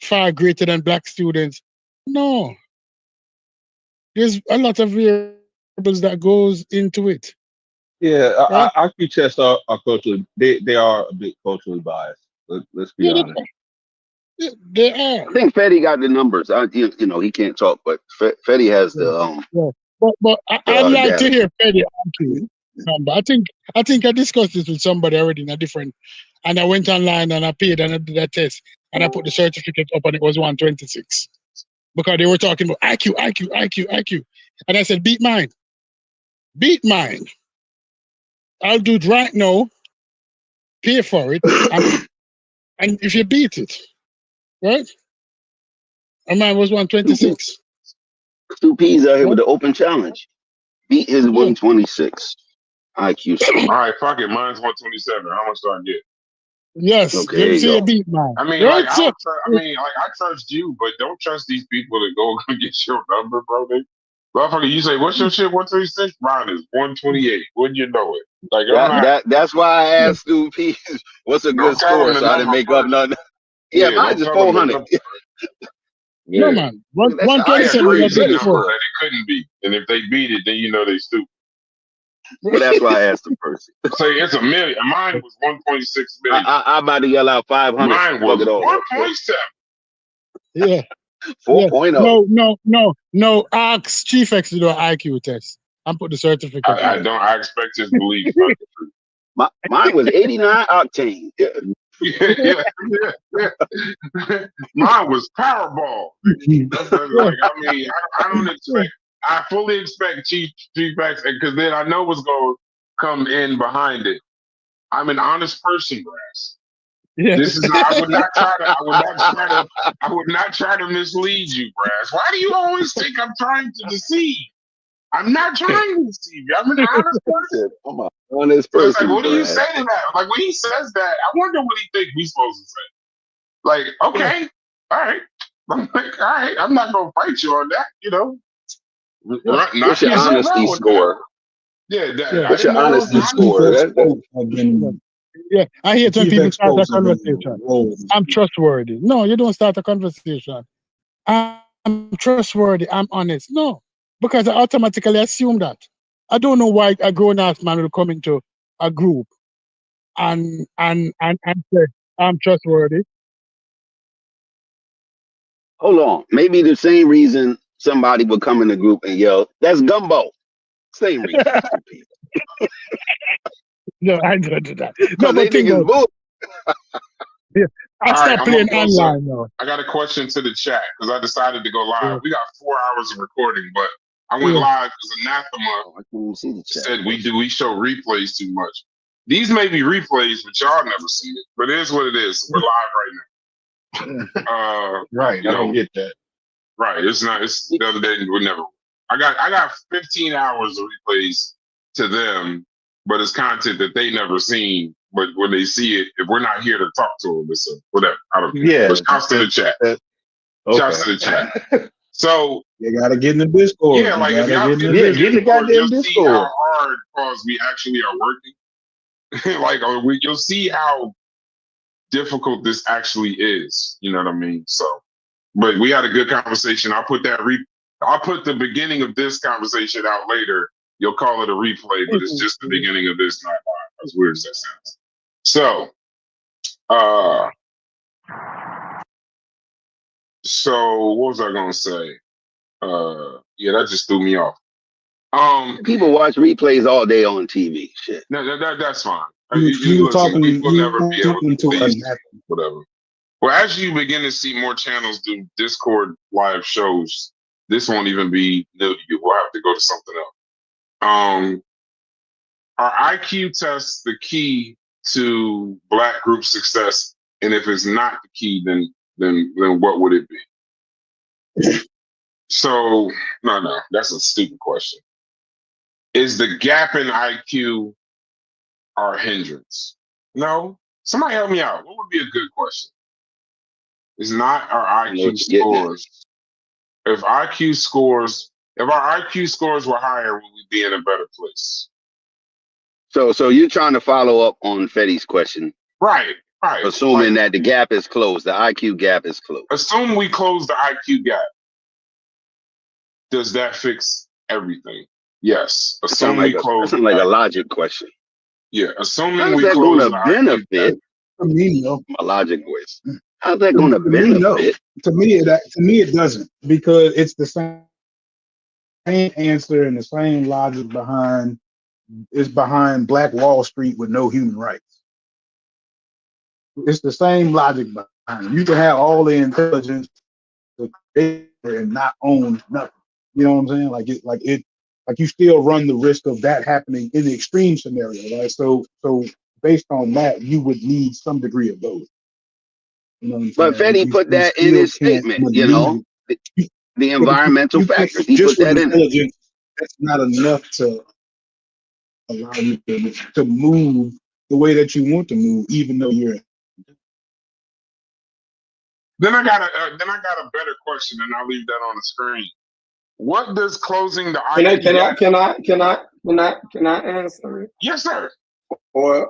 Speaker 4: far greater than black students." No, there's a lot of variables that goes into it.
Speaker 2: Yeah, right? IQ tests are culturally. They are a bit culturally biased. Let's be honest.
Speaker 4: They are.
Speaker 5: I think Fetty got the numbers. He can't talk, but Fetty has the
Speaker 4: But I'd like to hear Fetty IQ number. I think I discussed this with somebody already in a different, and I went online and I paid and I did that test and I put the certificate up and it was 126 because they were talking about IQ, and I said beat mine. I'll do it right now. Pay for it, and if you beat it, right? And mine was 126.
Speaker 5: 2 P's out here with the open challenge. Beat his 126 IQ.
Speaker 3: All right, fuck it. Mine's 127. How much do I get?
Speaker 4: Yes.
Speaker 5: Okay.
Speaker 4: You beat mine.
Speaker 3: I mean, right? I trust you, but don't trust these people to go get your number, bro. Motherfucker, you say, what's your shit? 126? Mine is 128. Wouldn't you know it? Like
Speaker 5: that's why I asked Stu P, what's a good score? So I didn't make up nothing. Yeah,
Speaker 3: Yeah,
Speaker 5: mine
Speaker 3: don't
Speaker 5: is
Speaker 3: tell them
Speaker 5: 400.
Speaker 1: No,
Speaker 2: Yeah.
Speaker 1: man.
Speaker 5: That's
Speaker 1: One
Speaker 5: the
Speaker 1: twenty
Speaker 3: Yeah,
Speaker 5: highest
Speaker 1: seven.
Speaker 5: score you
Speaker 3: crazy
Speaker 5: get.
Speaker 3: number
Speaker 1: 34.
Speaker 3: that it couldn't be. And if they beat it, then you know they stupid.
Speaker 5: Well, that's why I asked the person.
Speaker 3: Say it's a million. Mine was 1.6 million.
Speaker 5: I'm about to yell out 500.
Speaker 3: Mine
Speaker 5: Fuck
Speaker 3: was
Speaker 5: it all.
Speaker 3: 1.7.
Speaker 1: Yeah.
Speaker 5: 4.0.
Speaker 1: No. Ask Chief X to do an IQ test and put the certificate
Speaker 3: I
Speaker 1: in.
Speaker 3: don't. I expect his belief not the truth.
Speaker 5: Mine was 89 octane. Yeah.
Speaker 3: Yeah. Mine was Powerball. That's like, I mean, I don't expect. I fully expect Chief X, because then I know what's going to come in behind it. I'm an honest person, Brass.
Speaker 1: Yeah.
Speaker 3: This is. I would not try to mislead you, Brass. Why do you always think I'm trying to deceive? I'm not trying to deceive you. I'm an honest person.
Speaker 5: I'm an honest
Speaker 3: So it's
Speaker 5: person.
Speaker 3: like, what do you
Speaker 5: Brad.
Speaker 3: say to that? Like when he says that, I wonder what he think we supposed to say. Like, okay, all right. I'm like, all right, I'm not gonna fight you on that, you know. Knock
Speaker 5: What's your
Speaker 3: yourself
Speaker 5: honesty
Speaker 3: out with
Speaker 5: score?
Speaker 3: that. Yeah,
Speaker 1: Yeah.
Speaker 3: I
Speaker 5: What's
Speaker 3: didn't
Speaker 5: your
Speaker 3: know it was
Speaker 5: honesty score?
Speaker 1: Have been, yeah. I hate when
Speaker 6: Chief
Speaker 1: people start a
Speaker 6: Exposed have been
Speaker 1: conversation.
Speaker 6: rolled.
Speaker 1: I'm trustworthy. No, you don't start a conversation. I'm trustworthy. I'm honest. No, because I automatically assume that. I don't know why a grown ass man will come into a group and say I'm trustworthy.
Speaker 5: Hold on. Maybe the same reason somebody would come in the group and yell, "That's gumbo." Same reason.
Speaker 1: No, I don't do that. No,
Speaker 5: Because they
Speaker 1: but think
Speaker 5: think it's
Speaker 1: about
Speaker 5: bull.
Speaker 1: it. I
Speaker 3: All right,
Speaker 1: stopped
Speaker 3: I'm gonna
Speaker 1: playing
Speaker 3: close up.
Speaker 1: online now.
Speaker 3: I got a question to the chat because I decided to go live.
Speaker 1: Yeah.
Speaker 3: We got 4 hours of recording, but I went
Speaker 1: Yeah.
Speaker 3: live because Anathema
Speaker 5: I can't even see the chat.
Speaker 3: said we show replays too much. These may be replays, but y'all never seen it. But it is what it is. We're live right now.
Speaker 6: Right.
Speaker 3: You
Speaker 6: I don't
Speaker 3: know,
Speaker 6: get that.
Speaker 3: right. It's not. It's the other day. We never. I got 15 hours of replays to them, but it's content that they never seen. But when they see it, if we're not here to talk to them, it's whatever. I don't care.
Speaker 6: Yeah.
Speaker 3: But shouts to the chat. Shouts to the chat. So
Speaker 6: You gotta get in the Discord.
Speaker 3: yeah, like
Speaker 6: you
Speaker 3: if
Speaker 6: gotta
Speaker 3: y'all
Speaker 6: get
Speaker 3: get
Speaker 6: in
Speaker 3: in
Speaker 6: the
Speaker 3: the
Speaker 6: goddamn
Speaker 3: you'll see
Speaker 6: Discord.
Speaker 3: how hard cause we actually are working. Like you'll see how difficult this actually is. You know what I mean? So, but we had a good conversation. I'll put the beginning of this conversation out later. You'll call it a replay, but it's just the beginning of this, not live. As weird as that sounds. So, what was I gonna say? Yeah, that just threw me off.
Speaker 5: People watch replays all day on TV. Shit.
Speaker 3: No, that's fine.
Speaker 6: You were
Speaker 3: Listen,
Speaker 6: talking.
Speaker 3: we'll
Speaker 6: You
Speaker 3: never
Speaker 6: were
Speaker 3: be able
Speaker 6: talking
Speaker 3: to
Speaker 6: to
Speaker 3: please
Speaker 6: Anathema.
Speaker 3: whatever. Well, as you begin to see more channels do Discord live shows, this won't even be new to you. We'll have to go to something else. Are IQ tests the key to Black group success? And if it's not the key, then what would it be? So no, that's a stupid question. Is the gap in IQ our hindrance? No. Somebody help me out. What would be a good question? It's not our IQ scores. If our IQ scores were higher, would we be in a better place?
Speaker 5: So you're trying to follow up on Fetty's question,
Speaker 3: Right.
Speaker 5: assuming that the gap is closed, the IQ gap is closed.
Speaker 3: Assume we close the IQ gap. Does that fix everything? Yes. Assume we close.
Speaker 5: That's like a logic question.
Speaker 3: Yeah. Assuming
Speaker 5: How's
Speaker 3: we
Speaker 5: that
Speaker 3: close
Speaker 5: going
Speaker 3: the
Speaker 5: to
Speaker 3: IQ gap.
Speaker 5: benefit?
Speaker 6: To me, no.
Speaker 5: My logic voice. How's that going to
Speaker 6: To me, no.
Speaker 5: benefit?
Speaker 6: To me, it doesn't, because it's the same answer and the same logic behind Black Wall Street with no human rights. It's the same logic behind it. You can have all the intelligence and not own nothing. You know what I'm saying? Like you still run the risk of that happening in the extreme scenario, right? So based on that, you would need some degree of both. You know what I'm
Speaker 5: But
Speaker 6: saying?
Speaker 5: Fetty put that in his statement, you know, the environmental factors. He put that in it.
Speaker 6: That's not enough to allow you to move the way that you want to move, even though you're.
Speaker 3: Then I got a better question, and I'll leave that on the screen. What does closing the IQ gap?
Speaker 7: Can I answer it?
Speaker 3: Yes, sir.
Speaker 4: or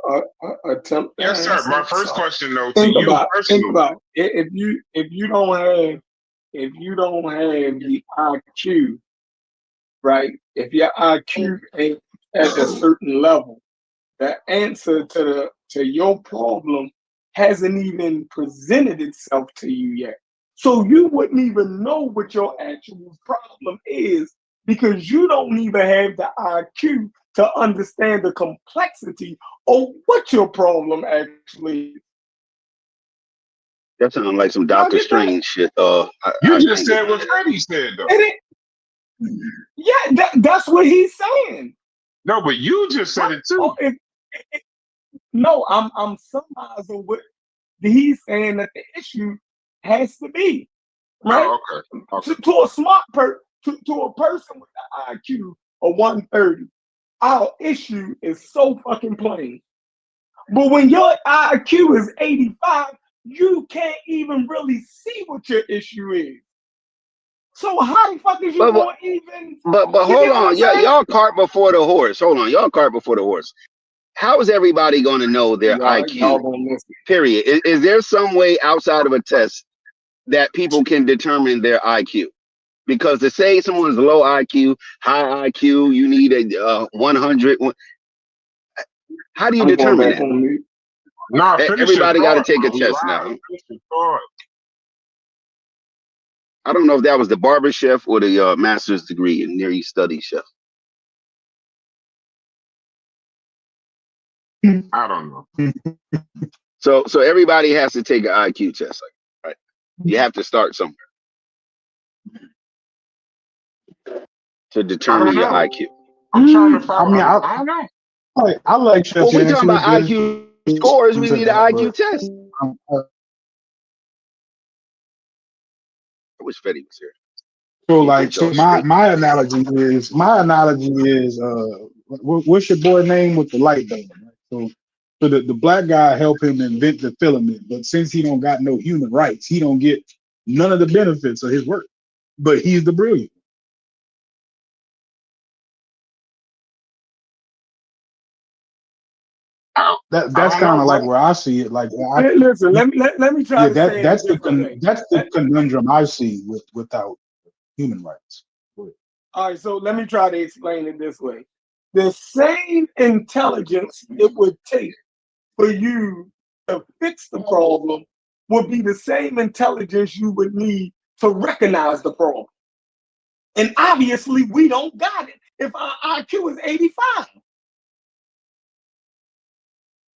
Speaker 4: attempt to
Speaker 3: Yes, sir. My
Speaker 4: answer.
Speaker 3: first
Speaker 4: So
Speaker 3: question though to
Speaker 4: think
Speaker 3: you
Speaker 4: about
Speaker 3: personally.
Speaker 4: if you don't have the IQ, right? If your IQ ain't at a certain level, the answer to your problem hasn't even presented itself to you yet. So you wouldn't even know what your actual problem is because you don't even have the IQ to understand the complexity of what your problem actually is.
Speaker 5: That sounds like some
Speaker 4: Y'all
Speaker 5: Doctor
Speaker 4: get that?
Speaker 5: Strange shit.
Speaker 3: You
Speaker 5: I
Speaker 3: just
Speaker 5: can't
Speaker 3: said
Speaker 5: get
Speaker 3: what
Speaker 5: that.
Speaker 3: Freddie said though.
Speaker 4: It ain't, yeah, that's what he's saying.
Speaker 3: No, but you just said it too.
Speaker 4: No, I'm summarizing what he's saying that the issue has to be, right?
Speaker 3: Oh, okay.
Speaker 4: To a smart to a person with an IQ of 130, our issue is so fucking plain. But when your IQ is 85, you can't even really see what your issue is. So how the fuck is you
Speaker 5: But
Speaker 4: going to even?
Speaker 5: but
Speaker 4: You
Speaker 5: hold
Speaker 4: get what I'm
Speaker 5: on,
Speaker 4: saying?
Speaker 5: y'all cart before the horse. Hold on, y'all cart before the horse. How is everybody going to know their
Speaker 4: Y'all
Speaker 5: IQ?
Speaker 4: gonna miss it.
Speaker 5: Period. Is there some way outside of a test that people can determine their IQ? Because to say someone's low IQ, high IQ, you need a 100. How do you
Speaker 4: I'm going
Speaker 5: determine
Speaker 4: back
Speaker 5: that?
Speaker 4: on mute.
Speaker 3: Nah, finish your
Speaker 5: Everybody got to
Speaker 3: thought,
Speaker 5: take a
Speaker 3: bro. We
Speaker 5: test
Speaker 3: live.
Speaker 5: now.
Speaker 3: Finish your thought.
Speaker 5: I don't know if that was the barber chef or the master's degree in Near East Studies chef.
Speaker 3: I don't know.
Speaker 5: So everybody has to take an IQ test, right? You have to start somewhere to
Speaker 3: I
Speaker 5: determine
Speaker 3: don't
Speaker 5: your
Speaker 3: know.
Speaker 5: IQ.
Speaker 3: I'm trying to
Speaker 6: I
Speaker 3: follow.
Speaker 6: mean,
Speaker 3: I don't know.
Speaker 6: I like Chef
Speaker 5: Well, we
Speaker 6: Yancey.
Speaker 5: talking about IQ scores. We
Speaker 6: into
Speaker 5: need an
Speaker 6: that,
Speaker 5: IQ
Speaker 6: but
Speaker 5: test.
Speaker 6: I
Speaker 5: I wish Fetty was here.
Speaker 6: so
Speaker 5: He
Speaker 6: like
Speaker 5: get
Speaker 6: so
Speaker 5: y'all straight.
Speaker 6: my analogy is what's your boy name with the light bulb? Right? So the black guy helped him invent the filament, but since he don't got no human rights, he don't get none of the benefits of his work. But he's the brilliant. That's
Speaker 3: I don't
Speaker 6: kind
Speaker 3: know,
Speaker 6: of like
Speaker 3: bro.
Speaker 6: where I see it. Like
Speaker 4: Hey, listen, let me try
Speaker 6: yeah,
Speaker 4: to say it a
Speaker 6: that's
Speaker 4: different way.
Speaker 6: that's the conundrum I see without human rights.
Speaker 4: All right, so let me try to explain it this way. The same intelligence it would take for you to fix the problem would be the same intelligence you would need to recognize the problem. And obviously, we don't got it if our IQ is 85.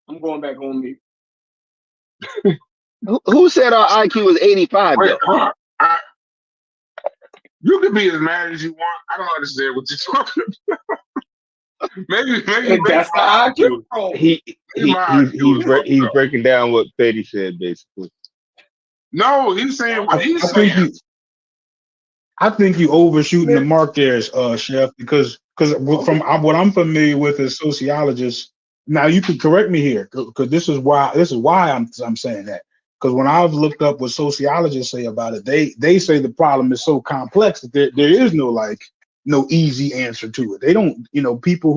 Speaker 4: I'm going back on mute.
Speaker 5: Who said our IQ was 85
Speaker 3: Wait,
Speaker 5: though?
Speaker 3: hold on. You can be as mad as you want. I don't understand what you're talking about. maybe
Speaker 4: And that's the
Speaker 3: my
Speaker 4: IQ
Speaker 3: IQ.
Speaker 4: problem.
Speaker 3: Maybe my IQ is fucked
Speaker 2: He's
Speaker 3: up.
Speaker 2: breaking down what Petty said basically.
Speaker 3: No, he's saying what
Speaker 6: I
Speaker 3: he's
Speaker 6: think
Speaker 3: saying.
Speaker 6: I think you overshooting the mark there, Chef, because from what I'm familiar with as sociologists. Now you can correct me here, because this is why I'm saying that. Because when I've looked up what sociologists say about it, they say the problem is so complex that there is no easy answer to it. They don't, people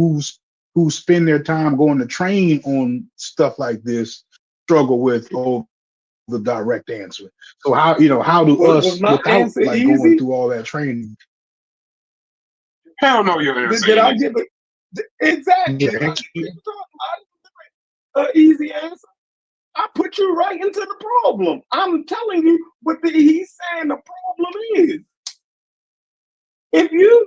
Speaker 6: who spend their time going to train on stuff like this struggle with the direct answer. So how do
Speaker 4: Was
Speaker 6: us
Speaker 4: my
Speaker 6: without
Speaker 4: answer
Speaker 6: like going
Speaker 4: easy?
Speaker 6: through all that training?
Speaker 3: Hell no, your answer
Speaker 4: Did
Speaker 3: ain't
Speaker 4: I
Speaker 3: easy.
Speaker 4: give it? Exactly.
Speaker 6: Yeah,
Speaker 4: An easy answer. I put you right into the problem. I'm telling you what he's saying the problem is. If
Speaker 6: You're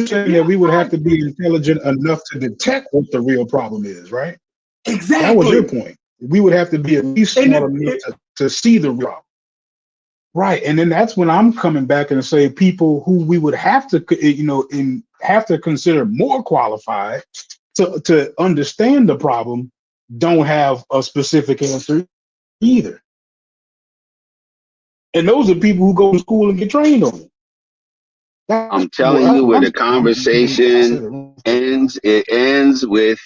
Speaker 6: saying that we would have to be intelligent enough to detect what the real problem is, right?
Speaker 4: exactly.
Speaker 6: That was your point. We would have to be at least smart enough to see the problem. Right. And then that's when I'm coming back and say people who we would have to, have to consider more qualified to understand the problem don't have a specific answer either. And those are people who go to school and get trained on it.
Speaker 5: I'm telling you where the conversation ends. It ends with,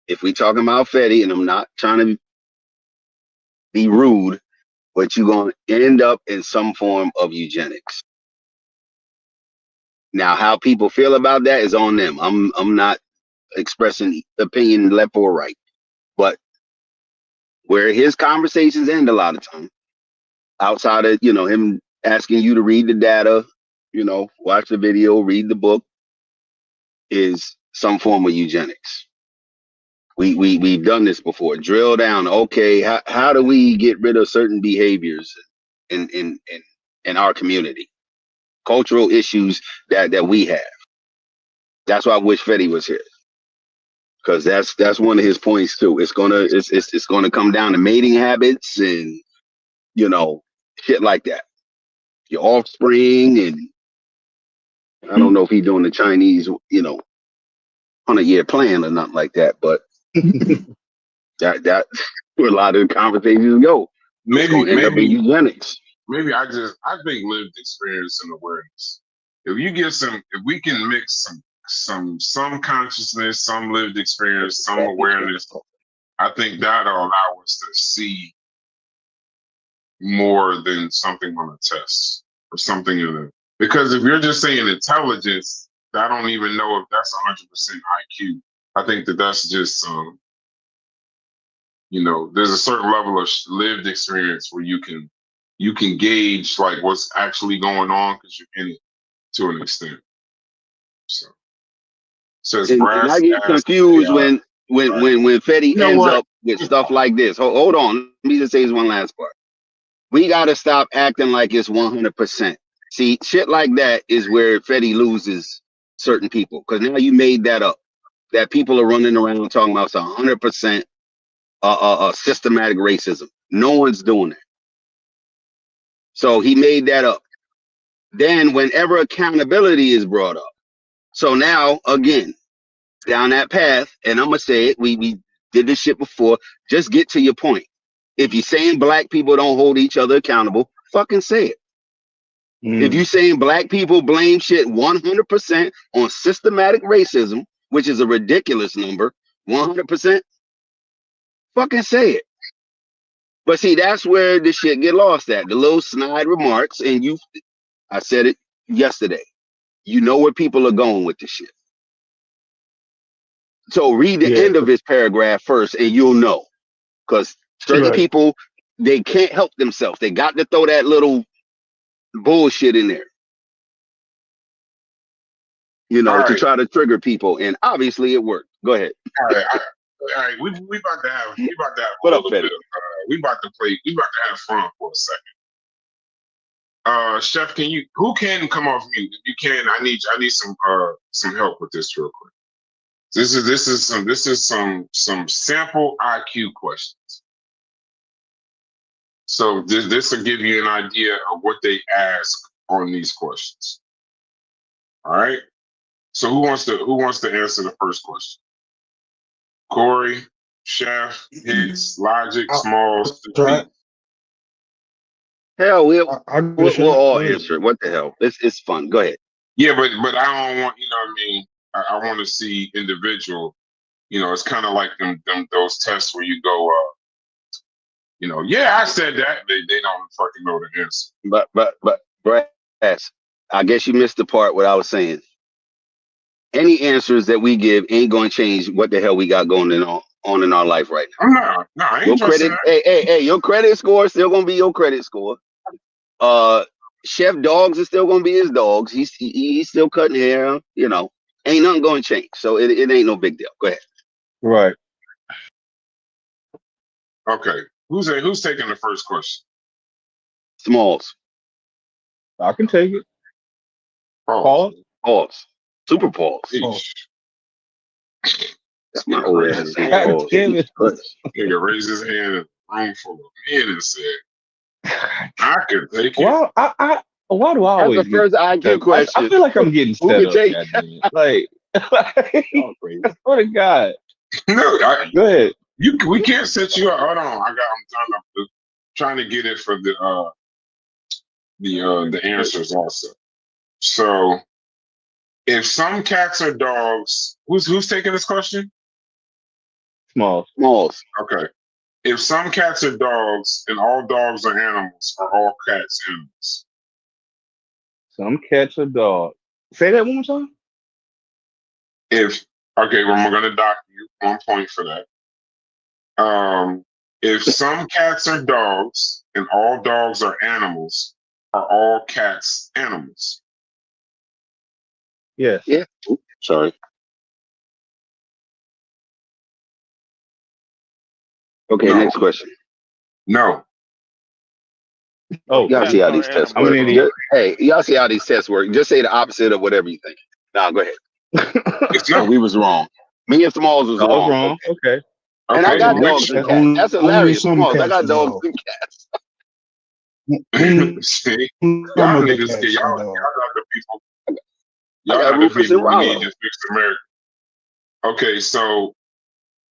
Speaker 5: if we talking about Fetty, and I'm not trying to be rude, but you're going to end up in some form of eugenics. Now, how people feel about that is on them. I'm not expressing opinion left or right. But where his conversations end a lot of time, outside of him asking you to read the data, watch the video, read the book, is some form of eugenics. We've done this before. Drill down. Okay, how do we get rid of certain behaviors in our community? Cultural issues that we have. That's why I wish Fetty was here, because that's one of his points too. It's gonna come down to mating habits and shit like that. Your offspring, and I don't know if he's doing the Chinese 100-year plan or nothing like that, but that where a lot of the conversations go. It's gonna end up in eugenics.
Speaker 3: Maybe I think lived experience and awareness. If we can mix some consciousness, some lived experience, some awareness, I think that'll allow us to see more than something on a test or something because if you're just saying intelligence, I don't even know if that's 100% IQ. I think that's just there's a certain level of lived experience where you can gauge like what's actually going on because you're in it to an extent. So says
Speaker 5: and I get confused when Fetty ends up with stuff like this. Hold on, let me just say this one last part. We got to stop acting like it's 100%. See, shit like that is where Fetty loses certain people, because now you made that up. That people are running around talking about 100% systematic racism. No one's doing it. So he made that up. Then whenever accountability is brought up, so now again down that path, and I'm gonna say it. We did this shit before. Just get to your point. If you're saying black people don't hold each other accountable, fucking say it. If you're saying black people blame shit 100% on systematic racism, which is a ridiculous number, 100%, fucking say it. But see, that's where the shit get lost at. The little snide remarks, and I said it yesterday. You know where people are going with this shit. So read the end of his paragraph first, and you'll know. Because certain people, they can't help themselves. They got to throw that little bullshit in there, to try to trigger people, and obviously it worked. Go ahead.
Speaker 3: All right. We about to have
Speaker 5: what up, Fetty?
Speaker 3: We about to have fun for a second. Chef, who can come off mute? If you can, I need some help with this real quick. This is some sample IQ questions. So this will give you an idea of what they ask on these questions. All right. So who wants to answer the first question? Corey, Chef, Hicks, Logic, Smalls.
Speaker 5: Hell, we'll all answer it. What the hell? It's fun. Go ahead.
Speaker 3: Yeah, but I don't want, what I mean? I want to see individual. It's kind of like those tests where you go, yeah, I said that. They don't fucking know the answer.
Speaker 5: But Brad, I guess you missed the part what I was saying. Any answers that we give ain't going to change what the hell we got going on in our life right
Speaker 3: now. No, I ain't
Speaker 5: your credit. Hey, your credit score is still going to be your credit score. Chef Dogs is still going to be his dogs. He's still cutting hair. Ain't nothing going to change. So it ain't no big deal. Go ahead.
Speaker 2: Right.
Speaker 3: Okay. Who's taking the first question?
Speaker 5: Smalls.
Speaker 2: I can take it.
Speaker 3: Pause.
Speaker 5: Super pause. That's my old ass.
Speaker 2: Damn it.
Speaker 3: Nigga raised his hand in a room full of men and said, I could take it.
Speaker 2: Well, why do I always
Speaker 5: That's the first IQ question?
Speaker 2: I feel like I'm getting set up. Like, what a God.
Speaker 3: No,
Speaker 2: go ahead.
Speaker 3: We can't set you up. Hold on. I'm trying to get it for the answers also. So if some cats are dogs, who's taking this question?
Speaker 2: Smalls.
Speaker 3: Okay. If some cats are dogs and all dogs are animals, are all cats animals?
Speaker 2: Some cats are dogs. Say that one more time.
Speaker 3: If Okay, well, we're gonna dock you 1 point for that. If some cats are dogs and all dogs are animals, are all cats animals?
Speaker 2: Yes.
Speaker 5: Yeah. Oops, sorry. Okay,
Speaker 3: No.
Speaker 5: next question.
Speaker 3: No.
Speaker 2: Oh,
Speaker 5: Y'all see how these
Speaker 4: Cats are
Speaker 5: tests
Speaker 2: I'm
Speaker 5: work.
Speaker 2: an idiot.
Speaker 5: Hey, y'all see how these tests work. Just say the opposite of whatever you think. Now go ahead.
Speaker 3: It's
Speaker 5: No,
Speaker 3: no.
Speaker 5: we was wrong. Me and Smalls was
Speaker 2: I was
Speaker 5: wrong.
Speaker 2: wrong. Okay.
Speaker 5: And I
Speaker 3: Okay,
Speaker 5: got
Speaker 3: which
Speaker 5: dogs and
Speaker 2: That's
Speaker 5: cats. That's
Speaker 6: Only
Speaker 5: hilarious.
Speaker 6: some
Speaker 5: Smalls, I
Speaker 6: cats
Speaker 5: got
Speaker 6: and
Speaker 5: dogs
Speaker 6: dogs.
Speaker 5: and cats.
Speaker 6: Only
Speaker 3: see,
Speaker 6: some
Speaker 3: y'all
Speaker 6: of the
Speaker 3: niggas,
Speaker 6: cats
Speaker 3: y'all
Speaker 6: and dogs.
Speaker 3: not the people.
Speaker 5: I
Speaker 3: Y'all
Speaker 5: got
Speaker 3: not the
Speaker 5: Rufus
Speaker 3: people
Speaker 5: and
Speaker 3: we need
Speaker 5: Rollo.
Speaker 3: to fix America. Okay, so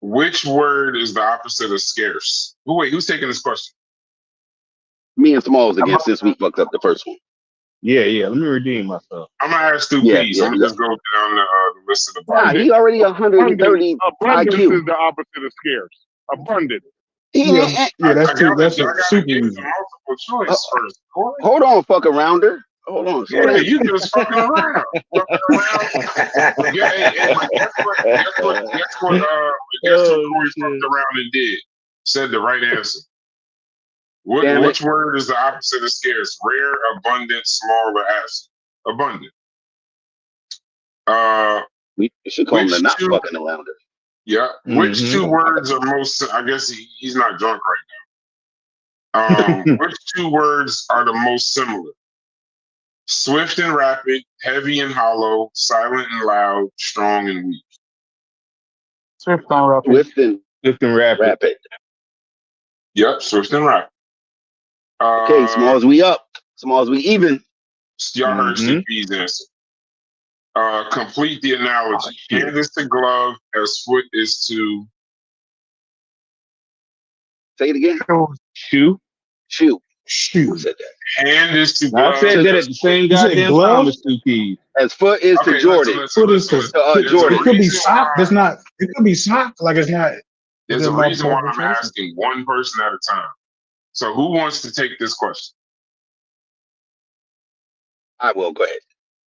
Speaker 3: which word is the opposite of scarce? Wait, who's taking this question?
Speaker 5: Me and Smalls again since we fucked up the first one.
Speaker 2: Yeah. Let me redeem myself.
Speaker 3: I'm gonna ask Stu
Speaker 5: Yeah,
Speaker 3: Pease.
Speaker 5: yeah,
Speaker 3: I'm
Speaker 5: we
Speaker 3: gonna
Speaker 5: got.
Speaker 3: just go down the list of the
Speaker 5: Nah, he already 130
Speaker 4: Abundance
Speaker 5: IQ.
Speaker 4: is the opposite of scarce. Abundant.
Speaker 5: He
Speaker 6: Yeah,
Speaker 5: ain't,
Speaker 6: yeah,
Speaker 3: I gotta
Speaker 6: that's a
Speaker 3: give
Speaker 6: super
Speaker 3: you
Speaker 6: easy.
Speaker 3: the multiple choice first, boy.
Speaker 5: hold on, fuck arounder. Hold on, slow
Speaker 3: Yeah,
Speaker 5: down.
Speaker 3: you just fucking around. Fucking around. Yeah, hey, but guess what? Guess what Corey fucked around and did? Said the right answer.
Speaker 5: Damn
Speaker 3: Which word is the opposite of scarce? Rare, abundant, small, or absent? Abundant.
Speaker 5: We should call him the
Speaker 3: Which
Speaker 5: not
Speaker 3: two?
Speaker 5: fucking arounder.
Speaker 3: Yeah. Which two words are most? I guess he's not drunk right now. Which two words are the most similar? Swift and rapid, heavy and hollow, silent and loud, strong and weak.
Speaker 4: Swift and rapid.
Speaker 5: Swift and
Speaker 2: Swift and rapid.
Speaker 5: rapid.
Speaker 3: Yep, swift and rapid.
Speaker 5: Okay, Smalls, we up. Smalls, we even.
Speaker 3: Y'all heard Stu P's answer. Complete the analogy. Hand is to glove as foot is to.
Speaker 5: Say it again.
Speaker 2: Shoe.
Speaker 5: Shoe. Who
Speaker 6: Shoot.
Speaker 5: said that?
Speaker 3: Hand is to
Speaker 2: I
Speaker 3: glove.
Speaker 2: said that at the same
Speaker 6: You said
Speaker 2: goddamn time
Speaker 6: glove?
Speaker 2: as Stu Pease.
Speaker 5: As foot is to Jordan.
Speaker 6: Foot is to
Speaker 5: Jordan.
Speaker 6: It could be sock. That's not. It could be sock. Like it's not.
Speaker 3: There's a
Speaker 6: not
Speaker 3: reason why
Speaker 6: multiple
Speaker 3: I'm
Speaker 6: choices.
Speaker 3: asking one person at a time. So who wants to take this question?
Speaker 5: I will. Go ahead.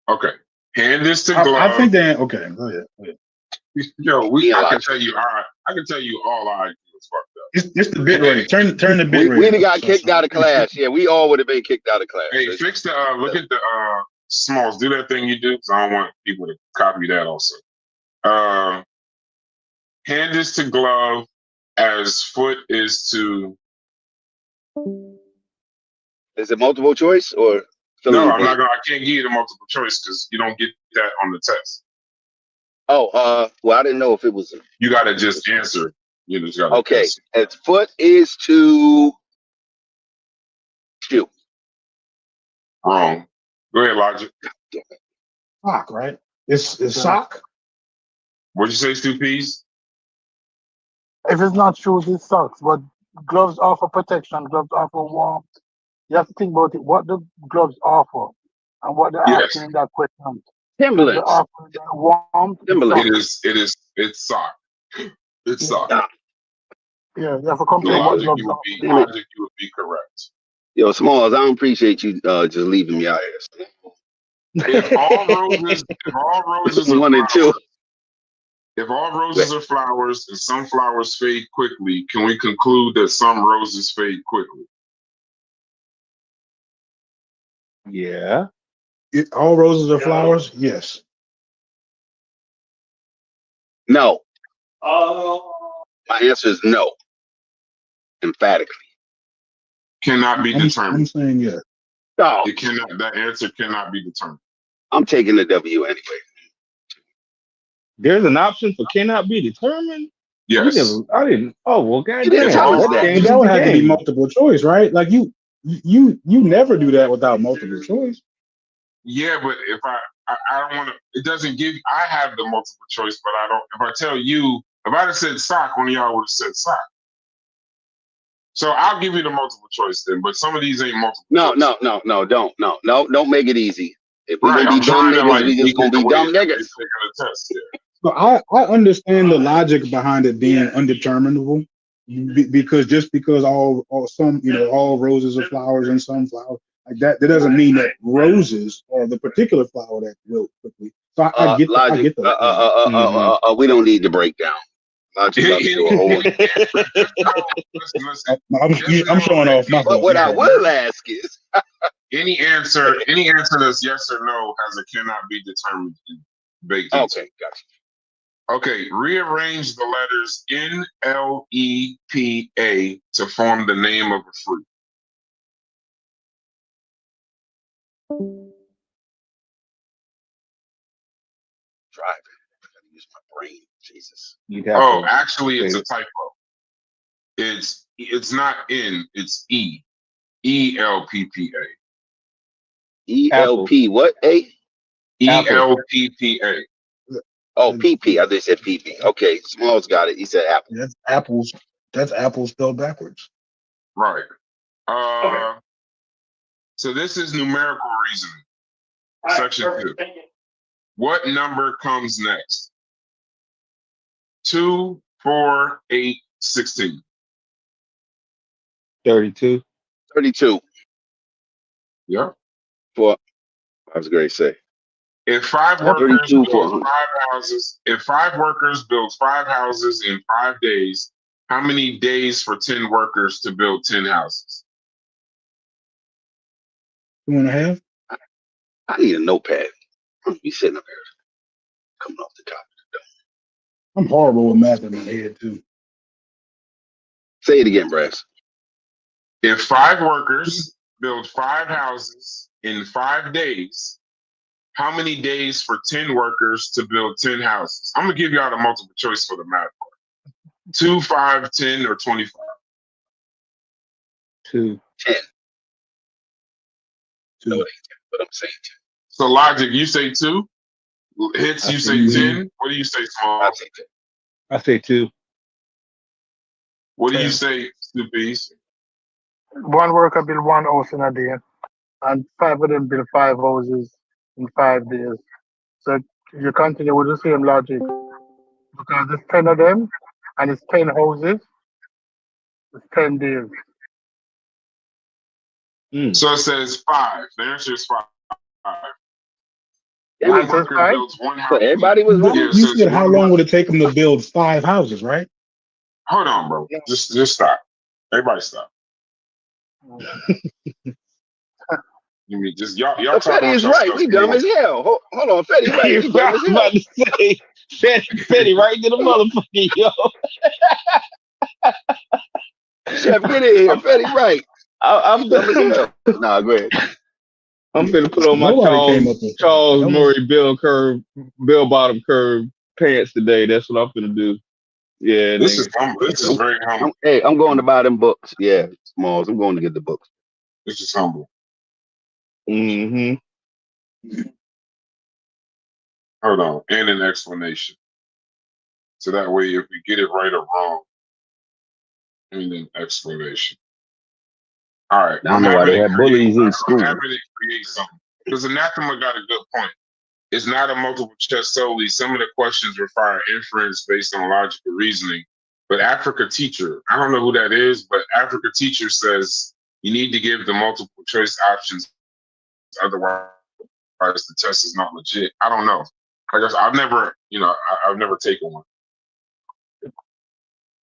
Speaker 3: Okay. Hand is to glove.
Speaker 6: I think that. Okay. Go ahead.
Speaker 3: Yo, I can tell you. I can tell you all I was fucked up.
Speaker 6: It's the bit rate. Turn the bit rate.
Speaker 5: We'd have got kicked out of class. Yeah, we all would have been kicked out of class.
Speaker 3: Hey, fix the look at the Smalls. Do that thing you do, because I don't want people to copy that also. Hand is to glove as foot is to.
Speaker 5: Is it multiple choice or?
Speaker 3: No, I'm not gonna. I can't give you the multiple choice because you don't get that on the test.
Speaker 5: Oh, well, I didn't know if it was.
Speaker 3: You gotta just answer. You just gotta.
Speaker 5: Okay,
Speaker 3: answer.
Speaker 5: as foot is to. Shoe.
Speaker 3: Wrong. Go ahead, Logic.
Speaker 6: Sock, right? It's sock.
Speaker 3: What'd you say, Stu Pease?
Speaker 4: If it's not shoes, it's socks. But gloves offer protection. Gloves offer warmth. You have to think about it. What the gloves offer and what they're asking in that question.
Speaker 5: Timberlands.
Speaker 4: They offer the warmth.
Speaker 5: Timberlands.
Speaker 3: It's sock. It's sock.
Speaker 4: Yeah, you have to compare what gloves offer.
Speaker 3: Logic, you would be correct.
Speaker 5: Yo, Smalls, I don't appreciate you just leaving me out here.
Speaker 3: If all roses are
Speaker 5: 1 and 2.
Speaker 3: If all roses are flowers and some flowers fade quickly, can we conclude that some roses fade quickly?
Speaker 2: Yeah.
Speaker 6: All roses are flowers. Yes.
Speaker 5: No. My answer is no. Emphatically.
Speaker 3: Cannot be determined.
Speaker 6: I'm saying yes.
Speaker 5: No.
Speaker 3: It cannot. That answer cannot be determined.
Speaker 5: I'm taking the W anyway.
Speaker 2: There's an option for cannot be determined.
Speaker 3: Yes.
Speaker 2: I didn't. Oh well,
Speaker 5: You didn't tell us that.
Speaker 6: That would have to be multiple choice, right? Like you never do that without multiple choice.
Speaker 3: Yeah, but if I don't want to. It doesn't give. I have the multiple choice, but I don't. If I tell you, if I'd have said sock, one of y'all would have said sock. So I'll give you the multiple choice then. But some of these ain't multiple.
Speaker 5: No, don't make it easy. If we're gonna
Speaker 3: I'm
Speaker 5: be dumb
Speaker 3: trying to,
Speaker 5: niggas, we just gonna be dumb niggas.
Speaker 6: So I understand the logic behind it being undeterminable, because just because all roses are flowers and some flowers, Like that doesn't mean that roses are the particular flower that wilt quickly. So I get the, I
Speaker 5: Logic.
Speaker 6: get the.
Speaker 5: We don't need to break down. Logic about to do a whole.
Speaker 6: I'm showing off my
Speaker 5: But
Speaker 6: fault.
Speaker 5: what I will ask is,
Speaker 3: any answer that's yes or no has a cannot be determined baked into.
Speaker 5: okay, gotcha.
Speaker 3: Okay, rearrange the letters NLEPA to form the name of a fruit.
Speaker 5: Driving. I gotta use my brain. Jesus.
Speaker 3: Oh, actually, it's a typo. It's not N, it's E. ELPPA.
Speaker 5: ELP. What? A?
Speaker 3: ELPPA.
Speaker 5: Oh, PP. I just said PP. Okay, Smalls got it. He said apple.
Speaker 6: That's apples. That's apples spelled backwards.
Speaker 3: Right. So this is numerical reasoning. Section 2. What number comes next? 2, 4, 8, 16.
Speaker 2: 32.
Speaker 5: 32.
Speaker 3: Yeah.
Speaker 5: For I was going to say.
Speaker 3: If 5 workers
Speaker 5: 32
Speaker 3: build
Speaker 5: for
Speaker 3: 5 houses, if 5 workers build 5 houses in 5 days, how many days for 10 workers to build 10 houses?
Speaker 6: 2.5.
Speaker 5: I need a notepad. You sitting up here coming off the top.
Speaker 6: I'm horrible with math in my head too.
Speaker 5: Say it again, Brass.
Speaker 3: If 5 workers build 5 houses in 5 days, how many days for 10 workers to build 10 houses? I'm gonna give y'all the multiple choice for the math part. 2, 5, 10, or 25.
Speaker 2: 2.
Speaker 5: 10. No, it ain't 10, but I'm saying 10.
Speaker 3: So Logic, you say 2. Hits, you say 10. What do you say, Small?
Speaker 5: I'll say 10.
Speaker 2: I say 2.
Speaker 3: What do you say, Stuppies?
Speaker 4: 1 worker build 1 house in a day, and 5 of them build 5 houses in 5 days. So you continue with the same logic, because it's 10 of them, and it's 10 houses. It's 10 days.
Speaker 3: So it says 5. The answer is 5.
Speaker 5: Yeah,
Speaker 3: One
Speaker 4: Answer is
Speaker 3: worker
Speaker 4: 5?
Speaker 3: builds 1 house.
Speaker 5: so everybody was wrong.
Speaker 3: Yeah,
Speaker 6: You
Speaker 3: so it's
Speaker 6: said how
Speaker 3: 1
Speaker 6: long
Speaker 3: worker.
Speaker 6: would it take them to build 5 houses, right?
Speaker 3: Hold on, bro. Just stop. Everybody stop. You mean just y'all talk
Speaker 5: Fetty
Speaker 3: about
Speaker 5: is
Speaker 3: your
Speaker 5: right.
Speaker 3: stuff.
Speaker 5: We dumb as hell. Hold on, Fetty right. We dumb as hell.
Speaker 2: about to say, Fetty right to the motherfucking yo.
Speaker 5: Chef, get in here. Fetty right.
Speaker 2: I'm
Speaker 5: Dumb as hell. Nah, go ahead.
Speaker 2: I'm finna put on my
Speaker 6: Nobody came up with
Speaker 2: Charles
Speaker 6: that.
Speaker 2: Murray bell bottom curve pants today. That's what I'm finna do. Yeah,
Speaker 3: This
Speaker 2: nigga.
Speaker 3: is humble. This is very humble.
Speaker 5: I'm going to buy them books. Yeah, Smalls. I'm going to get the books.
Speaker 3: This is humble.
Speaker 2: Mm-hmm.
Speaker 3: Hold on. And an explanation. So that way, if we get it right or wrong, and an explanation. All right.
Speaker 5: I don't know why they have bullies in school.
Speaker 3: I'm happy to create something. Because Anathema got a good point. It's not a multiple choice solely. Some of the questions require inference based on logical reasoning. But Africa Teacher, I don't know who that is, but Africa Teacher says you need to give the multiple choice options. Otherwise, the test is not legit. I don't know. I guess I've never taken one.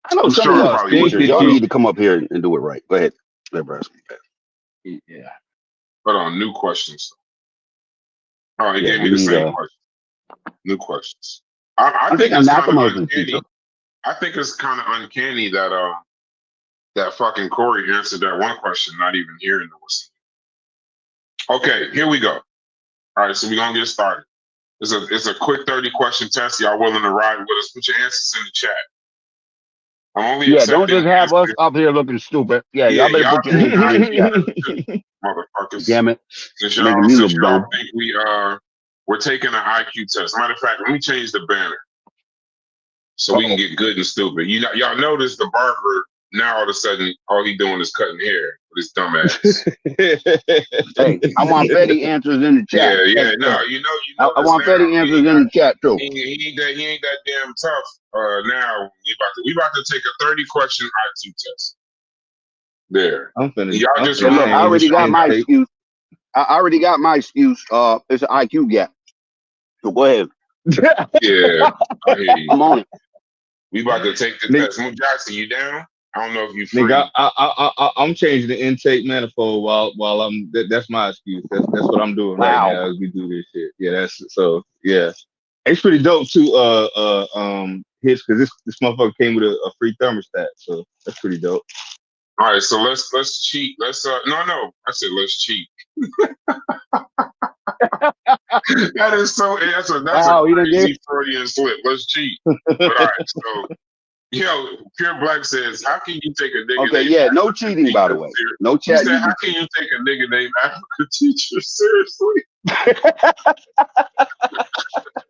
Speaker 5: I know
Speaker 3: I'm
Speaker 5: some
Speaker 3: sure
Speaker 5: of
Speaker 3: I
Speaker 5: y'all
Speaker 3: probably would.
Speaker 5: teachers. Y'all need to come up here and do it right. Go ahead. Let Brass.
Speaker 2: Yeah.
Speaker 3: Hold on, new questions. Oh, it
Speaker 5: Yeah,
Speaker 3: gave me
Speaker 5: we
Speaker 3: the
Speaker 5: need,
Speaker 3: same question. New questions. I think
Speaker 5: think
Speaker 3: it's kind of
Speaker 5: Anathema is a
Speaker 3: uncanny.
Speaker 5: teacher.
Speaker 3: I think it's kind of uncanny that that fucking Corey answered that one question, not even hearing the whistle. Okay, here we go. All right, so we're gonna get started. It's a quick 30-question test. Y'all willing to ride with us? Put your answers in the chat. I'm only
Speaker 5: Yeah, don't
Speaker 3: accepting
Speaker 5: just have us
Speaker 3: answers.
Speaker 5: up here looking stupid. Yeah,
Speaker 3: Yeah,
Speaker 5: y'all better
Speaker 3: y'all
Speaker 5: put your answers in the chat.
Speaker 3: motherfuckers.
Speaker 5: Damn it.
Speaker 3: Since
Speaker 5: Making
Speaker 3: y'all,
Speaker 5: me
Speaker 3: since
Speaker 5: look
Speaker 3: y'all
Speaker 5: dumb.
Speaker 3: think we're taking an IQ test. Matter of fact, let me change the banner so we can get good and stupid. Y'all notice the barber now all of a sudden all he doing is cutting hair with his dumb ass.
Speaker 5: Hey, I want Fetty answers in the chat.
Speaker 3: Yeah. No, you know.
Speaker 5: I want Fetty answers in the chat too.
Speaker 3: He ain't that damn tough. Now we about to take a 30-question IQ test. There.
Speaker 2: I'm finna.
Speaker 3: Y'all
Speaker 2: I'm
Speaker 3: just
Speaker 5: Hey, look, I
Speaker 3: remember
Speaker 5: already got my excuse. I already got my excuse. It's an IQ gap. So go ahead.
Speaker 3: Yeah, I hear you.
Speaker 5: I'm on it.
Speaker 3: We about to take the
Speaker 2: Nigga-
Speaker 3: test. Moon Jackson, you down? I don't know if you free.
Speaker 2: Nigga, I'm changing the intake manifold while I'm. That's my excuse. That's what I'm doing right
Speaker 5: Wow.
Speaker 2: now as we do this shit. Yeah, that's so. Yeah, it's pretty dope too. Hits because this motherfucker came with a free thermostat, so that's pretty dope.
Speaker 3: All right, so let's cheat. Let's no, I said let's cheat. That is so. That's
Speaker 5: Wow,
Speaker 3: a
Speaker 5: you done
Speaker 3: crazy Freudian slip. Let's cheat. But all right, so Pure Black says, how can you take a nigga?
Speaker 5: Okay,
Speaker 3: named
Speaker 5: yeah,
Speaker 3: after
Speaker 5: no
Speaker 3: a
Speaker 5: cheating,
Speaker 3: teacher
Speaker 5: by the way.
Speaker 3: ser-
Speaker 5: No
Speaker 3: He
Speaker 5: chat.
Speaker 3: said, how can you take a nigga named after a teacher seriously?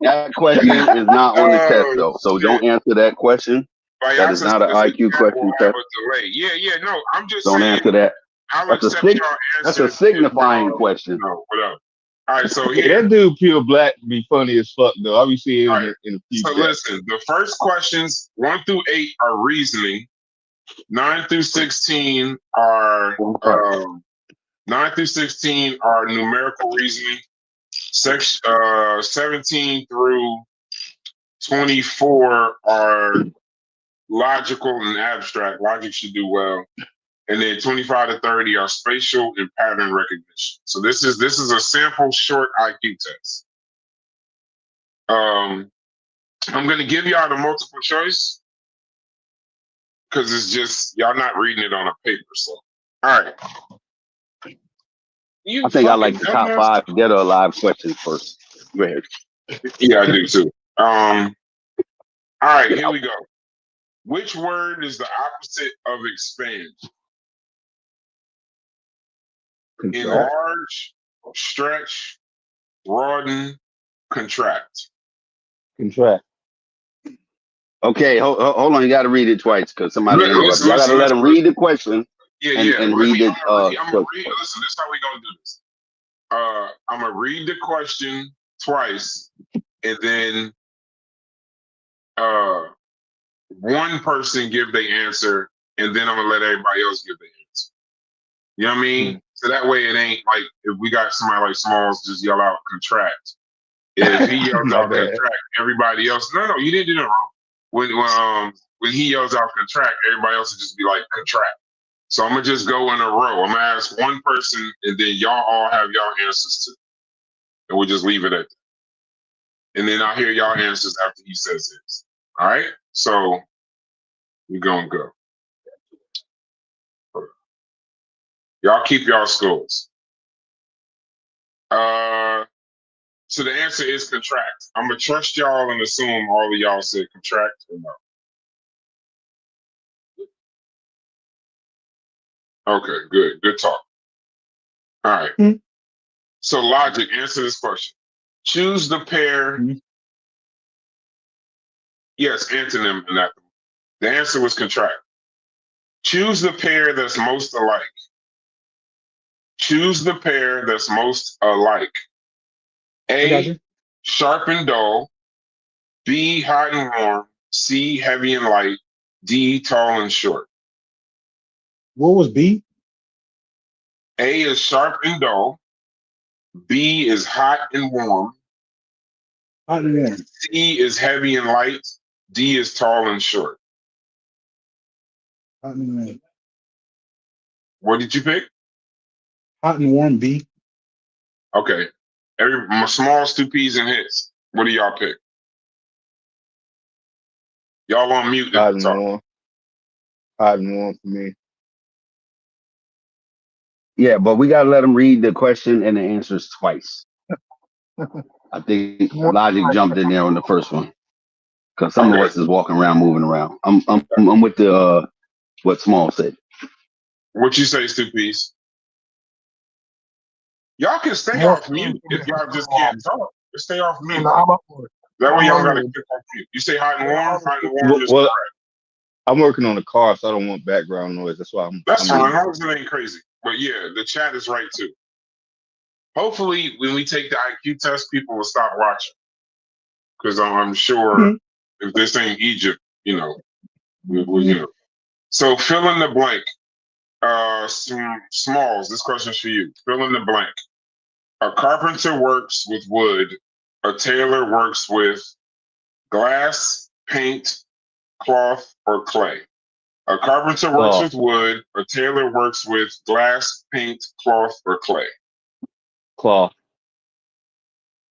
Speaker 5: That question is not on the test, though. So don't answer that question. That is not an IQ question
Speaker 3: Have
Speaker 5: test.
Speaker 3: a delay. Yeah. No, I'm just
Speaker 5: Don't
Speaker 3: saying.
Speaker 5: answer that.
Speaker 3: I'll
Speaker 5: That's a
Speaker 3: accept
Speaker 5: sig-
Speaker 3: your
Speaker 5: That's
Speaker 3: answer.
Speaker 5: a signifying question.
Speaker 3: No, whatever. All right, so
Speaker 2: Yeah,
Speaker 3: here.
Speaker 2: that dude Pure Black be funny as fuck though. I be seeing
Speaker 3: All
Speaker 2: him
Speaker 3: right.
Speaker 2: in a few.
Speaker 3: So listen, the first questions 1 through 8 are reasoning. 9 through 16 are 9 through 16 are numerical reasoning. 17 through 24 are logical and abstract. Logic should do well. And then 25 to 30 are spatial and pattern recognition. So this is a sample short IQ test. I'm gonna give y'all the multiple choice because it's just y'all not reading it on a paper. So all right.
Speaker 5: I think I like the top
Speaker 3: dumbass.
Speaker 5: 5 dead or alive questions first. Go ahead.
Speaker 3: Yeah, I do too. All right, here we go. Which word is the opposite of expand? Enlarge, stretch, broaden, contract.
Speaker 2: Contract.
Speaker 5: Okay, hold on. You got to read it twice because somebody interrupted. Y'all got to let them read the question. And read it.
Speaker 3: Listen, this is how we gonna do this. I'm gonna read the question twice, and then one person give the answer, and then I'm gonna let everybody else give the answer. You know what I mean? So that way it ain't like if we got somebody like Smalls just yell out contract. If he yells
Speaker 2: My
Speaker 3: out
Speaker 2: bad.
Speaker 3: contract, everybody else. No, you didn't do that wrong. When he yells out contract, everybody else will just be like contract. So I'm gonna just go in a row. I'm gonna ask one person, and then y'all all have y'all answers too, and we'll just leave it at that. And then I'll hear y'all answers after he says his. All right. So we're gonna go. Y'all keep y'all scores. So the answer is contract. I'm gonna trust y'all and assume all of y'all said contract or no. Okay, good talk. All right. So logic, answer this question. Choose the pair. Yes, antonym and anathema. The answer was contract. Choose the pair that's most alike. Choose the pair that's most alike. A, sharp and dull. B, hot and warm. C, heavy and light. D, tall and short.
Speaker 6: What was B?
Speaker 3: A is sharp and dull. B is hot and warm.
Speaker 6: Hot and warm.
Speaker 3: C is heavy and light. D is tall and short.
Speaker 6: Hot and warm.
Speaker 3: What did you pick?
Speaker 6: Hot and warm. B.
Speaker 3: Okay. My Smalls, 2 P's and hits. What do y'all pick? Y'all on mute.
Speaker 2: Hot and warm. Hot and warm for me.
Speaker 5: Yeah, but we got to let them read the question and the answers twice. I think Logic jumped in there on the first one because some of us is walking around, moving around. I'm with the what Small said.
Speaker 3: What you say, 2 P's? Y'all can stay off mute if y'all just can't talk. Just stay off mute. That way y'all gotta click off mute. You say hot and warm. Hot and warm is correct.
Speaker 2: I'm working on the car, so I don't want background noise. That's why
Speaker 3: That's fine. As long as it ain't crazy. But yeah, the chat is right too. Hopefully, when we take the IQ test, people will stop watching. Because I'm sure if this ain't Egypt, you know. So fill in the blank. Smalls, this question's for you. Fill in the blank. A carpenter works with wood. A tailor works with glass, paint, cloth, or clay. A carpenter works
Speaker 2: Cloth.
Speaker 3: with wood. A tailor works with glass, paint, cloth, or clay.
Speaker 2: Cloth.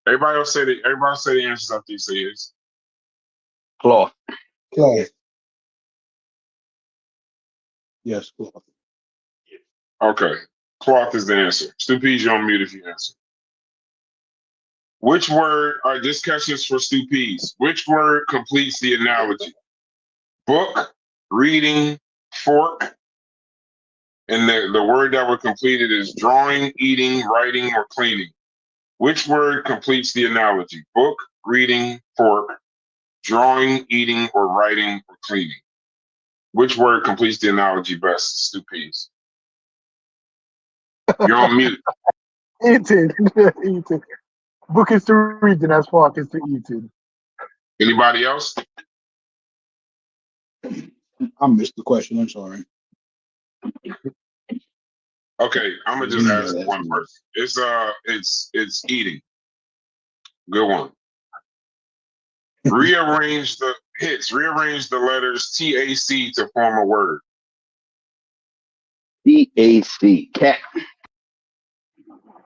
Speaker 3: Everybody else say the answers after you say yes.
Speaker 2: Cloth.
Speaker 6: Cloth. Yes, cloth.
Speaker 3: Okay. Cloth is the answer. Stu Pease, you're on mute if you answer. Which word, all right, this question is for Stu Pease. Which word completes the analogy? Book, reading, fork, and the word that were completed is drawing, eating, writing, or cleaning. Which word completes the analogy? Book, reading, fork, drawing, eating, or writing, or cleaning. Which word completes the analogy best, Stu Pease? You're on mute.
Speaker 4: Eating. Eating. Book is to reading as fork is to eating.
Speaker 3: Anybody else?
Speaker 6: I missed the question. I'm sorry.
Speaker 3: Okay, I'm gonna just ask one person. It's eating. Good one. Rearrange the letters TAC to form a word.
Speaker 5: TAC, cat.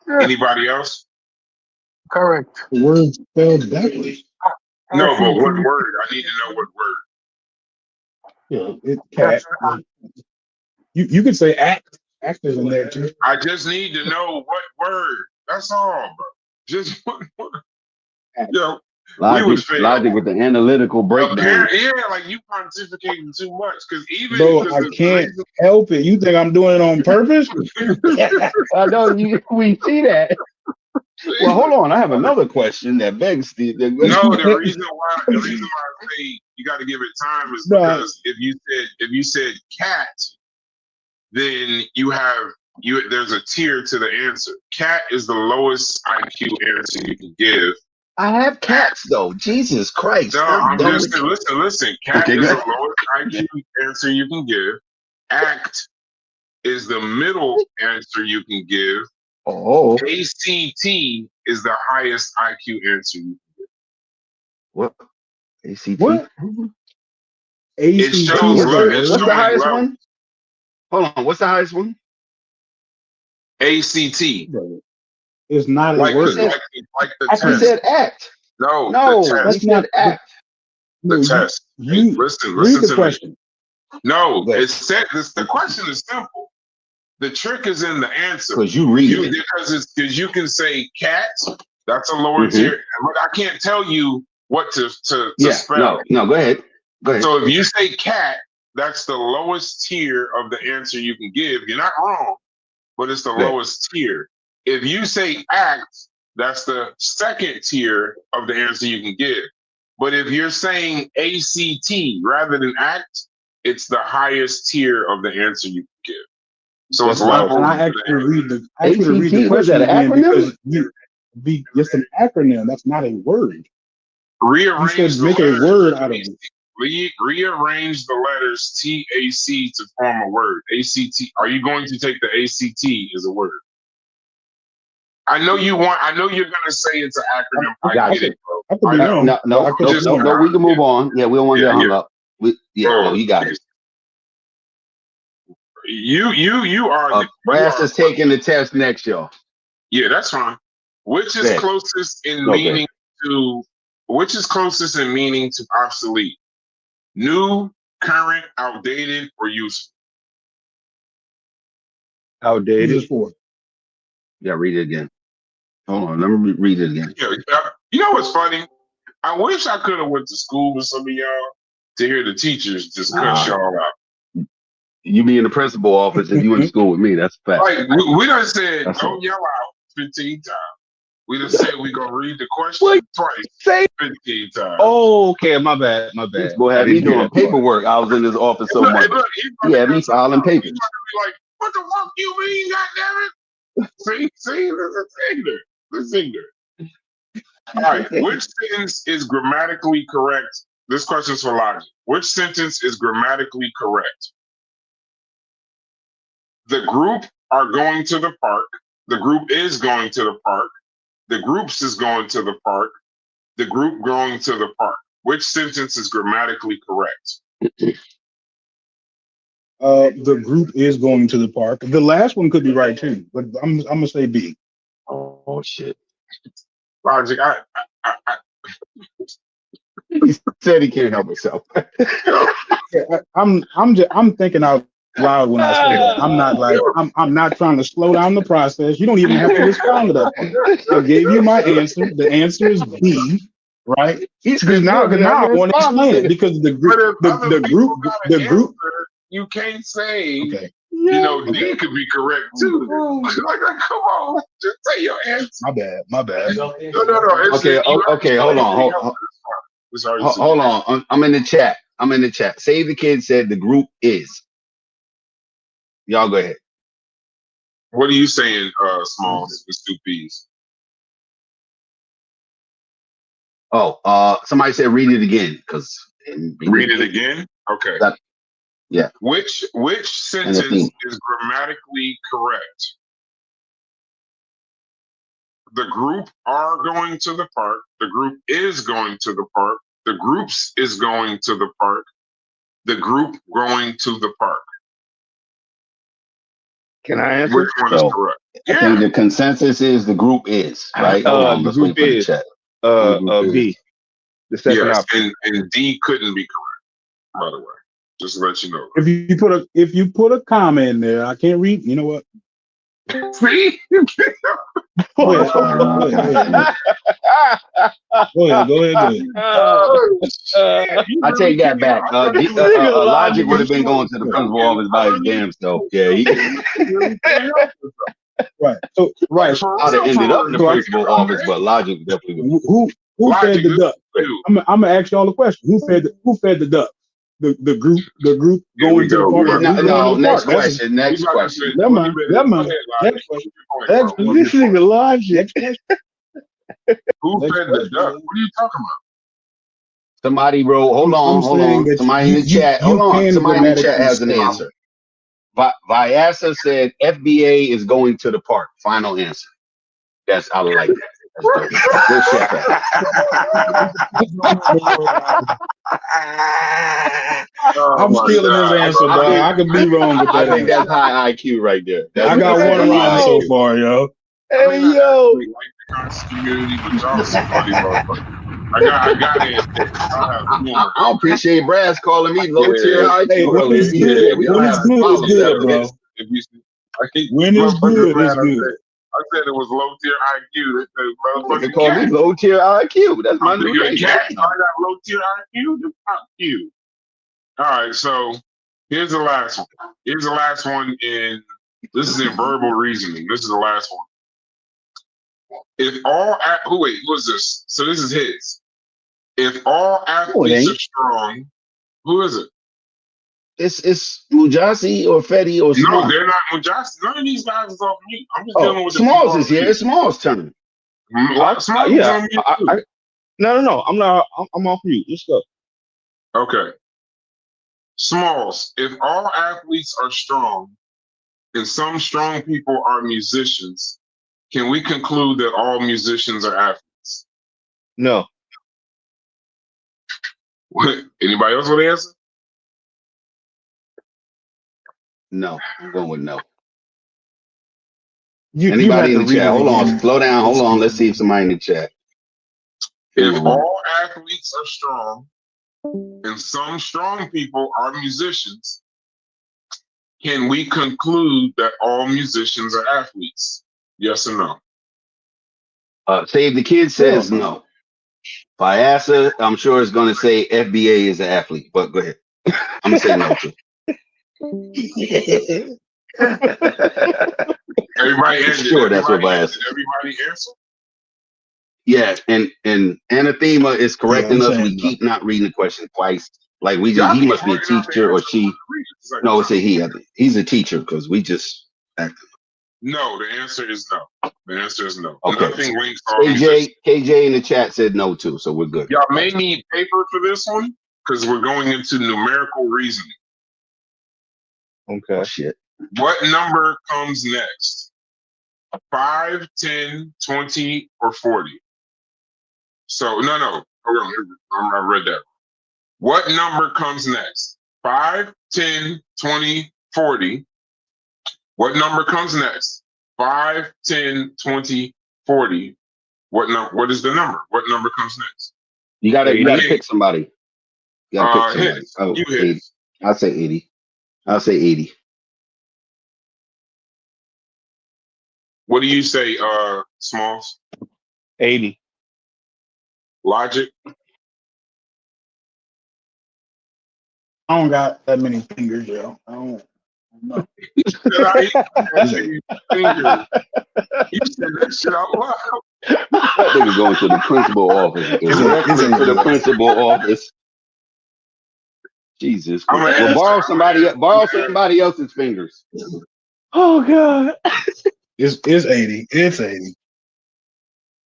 Speaker 3: Anybody else?
Speaker 4: Correct.
Speaker 6: The word spelled backwards.
Speaker 3: No, but what word? I need to know what word.
Speaker 6: Yeah, it cat. You could say act. Act is in there too.
Speaker 3: I just need to know what word. That's all, bro. Just one word. Yo, we would fail.
Speaker 5: Logic with the analytical breakdown.
Speaker 3: Yeah, like you pontificating too much. Because even
Speaker 6: Bro, I can't help it. You think I'm doing it on purpose?
Speaker 5: I know we see that. Well, hold on. I have another question that begs the.
Speaker 3: No, the reason why I say you got to give it time is because if you said cat, then there's a tier to the answer. Cat is the lowest IQ answer you can give.
Speaker 5: I have cats though. Jesus Christ!
Speaker 3: No, I'm just saying. Listen. Cat is the lowest IQ answer you can give. Act is the middle answer you can give.
Speaker 5: Oh.
Speaker 3: ACT is the highest IQ answer you can give.
Speaker 5: What? ACT?
Speaker 6: What?
Speaker 3: It shows
Speaker 5: what's the highest one? Hold on. What's the highest one?
Speaker 3: ACT.
Speaker 6: It's not a
Speaker 3: like
Speaker 6: word.
Speaker 3: Like the
Speaker 5: test. You said act.
Speaker 3: No,
Speaker 5: the test. You said act.
Speaker 3: The test. Listen
Speaker 6: read the
Speaker 3: to
Speaker 6: question.
Speaker 3: Me. No, it said this. The question is simple. The trick is in the answer.
Speaker 5: Because you read it.
Speaker 3: Because you can say cat. That's a lower tier. But I can't tell you what to spell.
Speaker 5: No, go ahead.
Speaker 3: So if you say cat, that's the lowest tier of the answer you can give. You're not wrong, but it's the lowest tier. If you say act, that's the second tier of the answer you can give. But if you're saying ACT rather than act, it's the highest tier of the answer you can give. So it's level.
Speaker 6: And I actually read the question again because it's an acronym. That's not a word.
Speaker 3: Rearrange
Speaker 6: you should make a word out of it.
Speaker 3: Rearrange the letters TAC to form a word. ACT. Are you going to take the ACT as a word? I know you're gonna say it's an acronym. I get it, bro.
Speaker 6: I could be wrong.
Speaker 5: No, we can move on. Yeah, we don't want to get hung up. You got it.
Speaker 3: You are
Speaker 5: Brass is taking the test next, y'all.
Speaker 3: Yeah, that's fine. Which is closest in meaning to obsolete? New, current, outdated, or useful?
Speaker 2: Outdated.
Speaker 5: Yeah, read it again. Hold on, let me read it again.
Speaker 3: You know what's funny? I wish I could have went to school with some of y'all to hear the teachers just cuss y'all out.
Speaker 5: You be in the principal office if you in school with me. That's a fact.
Speaker 3: Like we done said, don't yell out 15 times. We done said we gonna read the question twice, 15 times.
Speaker 2: Oh, okay, my bad.
Speaker 5: Boy, had me doing paperwork. I was in this office so much. He had me filing papers.
Speaker 3: Like, what the fuck you mean, goddammit? See, this ignorant. All right, which sentence is grammatically correct? This question is for logic. Which sentence is grammatically correct? The group are going to the park. The group is going to the park. The groups is going to the park. The group going to the park. Which sentence is grammatically correct?
Speaker 1: The group is going to the park. The last one could be right too, but I'm gonna say B.
Speaker 5: Oh shit.
Speaker 3: Logic. I
Speaker 5: He said he can't help himself.
Speaker 1: Yeah, I'm thinking out loud when I say that. I'm not like I'm not trying to slow down the process. You don't even have to respond to that part. I gave you my answer. The answer is B, right?
Speaker 5: He's
Speaker 1: Because now I want to explain it because the
Speaker 3: But
Speaker 1: group
Speaker 3: if other people got an
Speaker 1: the group.
Speaker 3: answer, you can't say.
Speaker 1: Okay,
Speaker 3: You know, D could be correct too. Like, come on, just say your answer.
Speaker 1: my bad.
Speaker 3: No. It's,
Speaker 5: Okay, okay, hold on. Hold on. I'm in the chat. Save the Kid said the group is. Y'all go ahead.
Speaker 3: What are you saying, Smalls? With two P's.
Speaker 5: Oh, somebody said read it again because
Speaker 3: Read it again. Okay.
Speaker 5: Yeah.
Speaker 3: Which sentence is grammatically correct? The group are going to the park. The group is going to the park. The groups is going to the park. The group going to the park.
Speaker 2: Can I answer?
Speaker 3: Which one is correct?
Speaker 5: I think the consensus is the group is, right?
Speaker 2: The group is B. The second
Speaker 3: Yes,
Speaker 2: option.
Speaker 3: and D couldn't be correct, by the way. Just to let you know.
Speaker 1: If you put a comma in there, I can't read. You know what?
Speaker 3: See?
Speaker 1: Go ahead.
Speaker 5: I take that back. Logic would have been going to the principal office by his damn self. Yeah,
Speaker 1: Right. So
Speaker 5: I'd have ended up in the principal office, but Logic definitely would.
Speaker 1: Who fed the duck? I'm gonna ask y'all a question. Who fed the duck? The group going to the park.
Speaker 5: No, next question. Next question.
Speaker 1: Never mind. Next question.
Speaker 2: This nigga Logic.
Speaker 3: Who fed the duck? What are you talking about?
Speaker 5: Somebody wrote, hold on. Somebody in the chat. Hold on. Somebody in the chat has an answer. Vyasa said FBA is going to the park. Final answer. I like that. Good shit.
Speaker 1: I'm stealing his answer, dog. I could be wrong with that.
Speaker 5: I think that's high IQ right there.
Speaker 1: I got one wrong so far, yo.
Speaker 2: Hey, yo.
Speaker 3: Like the conscious community, but y'all some funny motherfuckers. I got it.
Speaker 5: I appreciate Brass calling me low tier IQ.
Speaker 1: Hey, when it's good, when it's good, it's good, bro. When it's good, it's good.
Speaker 3: I said it was low tier IQ.
Speaker 5: They call me low tier IQ. That's my new name.
Speaker 3: I got low tier IQ. Fuck you. All right, so here's the last one. Here's the last one this is in verbal reasoning. This is the last one. If all wait, what's this? So this is his. If all athletes are strong, who is it?
Speaker 5: It's Mujasi or Fetty or Smalls.
Speaker 3: No, they're not Mujasi. None of these guys is off mute. I'm just dealing with
Speaker 5: Smalls is here. It's Smalls' turn.
Speaker 3: Smalls on mute too.
Speaker 2: No. I'm not. I'm off mute. Let's go.
Speaker 3: Okay. Smalls. If all athletes are strong, and some strong people are musicians, can we conclude that all musicians are athletes?
Speaker 2: No.
Speaker 3: What? Anybody else want to answer?
Speaker 5: No, I'm going with no.
Speaker 1: Anybody
Speaker 5: in the chat? Hold on, slow down. Hold on. Let's see if somebody in the chat.
Speaker 3: If all athletes are strong, and some strong people are musicians, can we conclude that all musicians are athletes? Yes or no?
Speaker 5: Save the Kid says no. Vyasa, I'm sure is going to say FBA is an athlete, but go ahead. I'm going to say no too.
Speaker 3: Everybody answer.
Speaker 5: Sure, that's what Vyasa.
Speaker 3: Everybody answer.
Speaker 5: Yeah, and Anathema is correcting us. We keep not reading the question twice. Like he must be a teacher or she. No, it's a he. He's a teacher because we just acted.
Speaker 3: No, the answer is no. The answer is no.
Speaker 5: Okay.
Speaker 3: Nothing links all
Speaker 5: KJ in the chat said no too, so we're good.
Speaker 3: Y'all may need paper for this one because we're going into numerical reasoning.
Speaker 2: Okay.
Speaker 5: Oh, shit.
Speaker 3: What number comes next? 5, 10, 20, or 40. So no. Hold on. I read that. What number comes next? 5, 10, 20, 40. What number comes next? 5, 10, 20, 40. What is the number? What number comes next?
Speaker 5: You gotta
Speaker 2: 80.
Speaker 5: pick somebody. You gotta pick somebody.
Speaker 3: Hits.
Speaker 5: Oh,
Speaker 3: You
Speaker 5: 80.
Speaker 3: hit.
Speaker 5: I'll say 80. I'll say 80.
Speaker 3: What do you say, Smalls?
Speaker 2: 80.
Speaker 3: Logic?
Speaker 6: I don't got that many fingers, yo. I don't know.
Speaker 3: You said that shit out loud.
Speaker 5: That nigga going to the principal office. Directly to the principal office. Jesus
Speaker 3: I'm
Speaker 5: Christ.
Speaker 3: gonna
Speaker 5: Well,
Speaker 3: ask
Speaker 5: borrow somebody else's fingers.
Speaker 2: Oh God.
Speaker 6: It's 80. It's 80.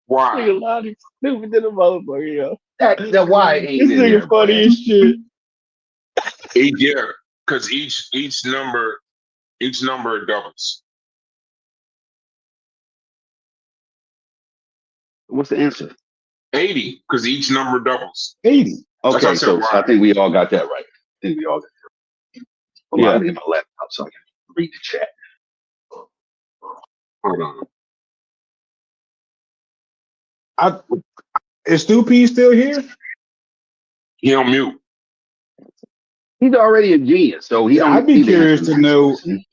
Speaker 3: Why?
Speaker 2: Nigga Lonnie stupid to the motherfucker, yo.
Speaker 5: That why
Speaker 2: This
Speaker 5: ain't in
Speaker 2: nigga
Speaker 5: there.
Speaker 2: funny as shit.
Speaker 3: Yeah, because each number doubles.
Speaker 5: What's the answer?
Speaker 3: 80, because each number doubles.
Speaker 6: 80.
Speaker 3: That's
Speaker 5: Okay,
Speaker 3: what I said,
Speaker 5: so
Speaker 3: why?
Speaker 5: I think we all got that right. I think we all got that right. Hold on,
Speaker 2: Yeah.
Speaker 5: let me get my laptop so I can read the chat.
Speaker 3: Hold on.
Speaker 6: Is Stu P still here?
Speaker 3: He on mute.
Speaker 5: He's already a genius, so he don't
Speaker 6: I'd be
Speaker 5: need to
Speaker 6: curious
Speaker 5: answer
Speaker 6: to know.
Speaker 5: that.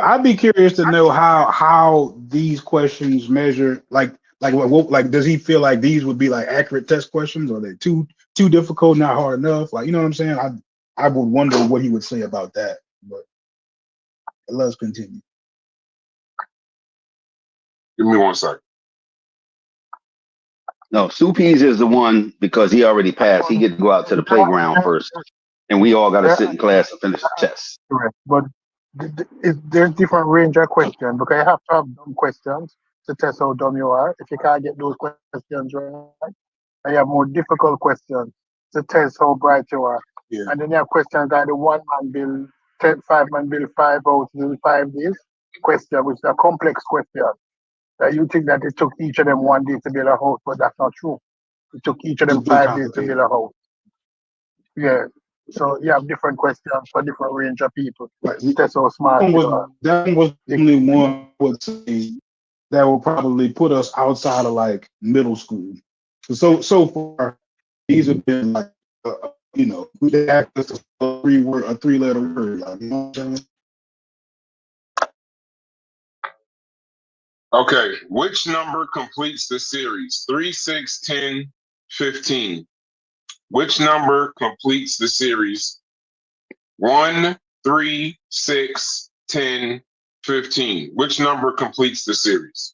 Speaker 6: I'd be curious to know how these questions measure. Like does he feel like these would be like accurate test questions, or are they too difficult, not hard enough? Like, you know what I'm saying? I would wonder what he would say about that. But let's continue.
Speaker 3: Give me 1 second.
Speaker 5: No, Supees is the one because he already passed. He get to go out to the playground first, and we all got to sit in class and finish the test.
Speaker 4: Correct. But there's different range of questions because you have to have dumb questions to test how dumb you are. If you can't get those questions right, and you have more difficult questions to test how bright you are.
Speaker 6: Yeah.
Speaker 4: And then you have questions like the 1-man bill, 5-man bill, 5 votes in 5 days question, which is a complex question. That you think that it took each of them 1 day to build a house, but that's not true. It took each of them
Speaker 6: It's been
Speaker 4: 5 days to build a house. Yeah. So you have different questions for different range of people.
Speaker 6: Right.
Speaker 4: That's how smart you are.
Speaker 6: That was the only one I would say that will probably put us outside of like middle school. So far, these have been like, we access to a 3-letter word. Like, you know what I'm saying?
Speaker 3: Okay, which number completes the series? 3, 6, 10, 15. Which number completes the series? 1, 3, 6, 10, 15. Which number completes the series?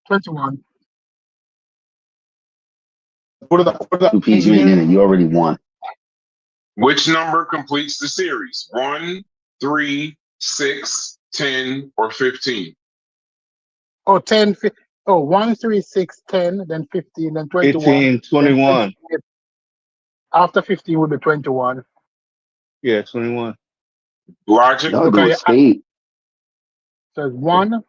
Speaker 4: $21.
Speaker 6: What are the
Speaker 5: Supees, you ain't in it. You already won.
Speaker 3: Which number completes the series? 1, 3, 6, 10, or 15?
Speaker 4: Oh, 10, 1, 3, 6, 10, then 15, then 21.
Speaker 2: 15, 21.
Speaker 4: After 15 would be 21.
Speaker 2: Yeah, 21.
Speaker 3: Logic?
Speaker 5: Y'all doing spade.
Speaker 4: So it's 1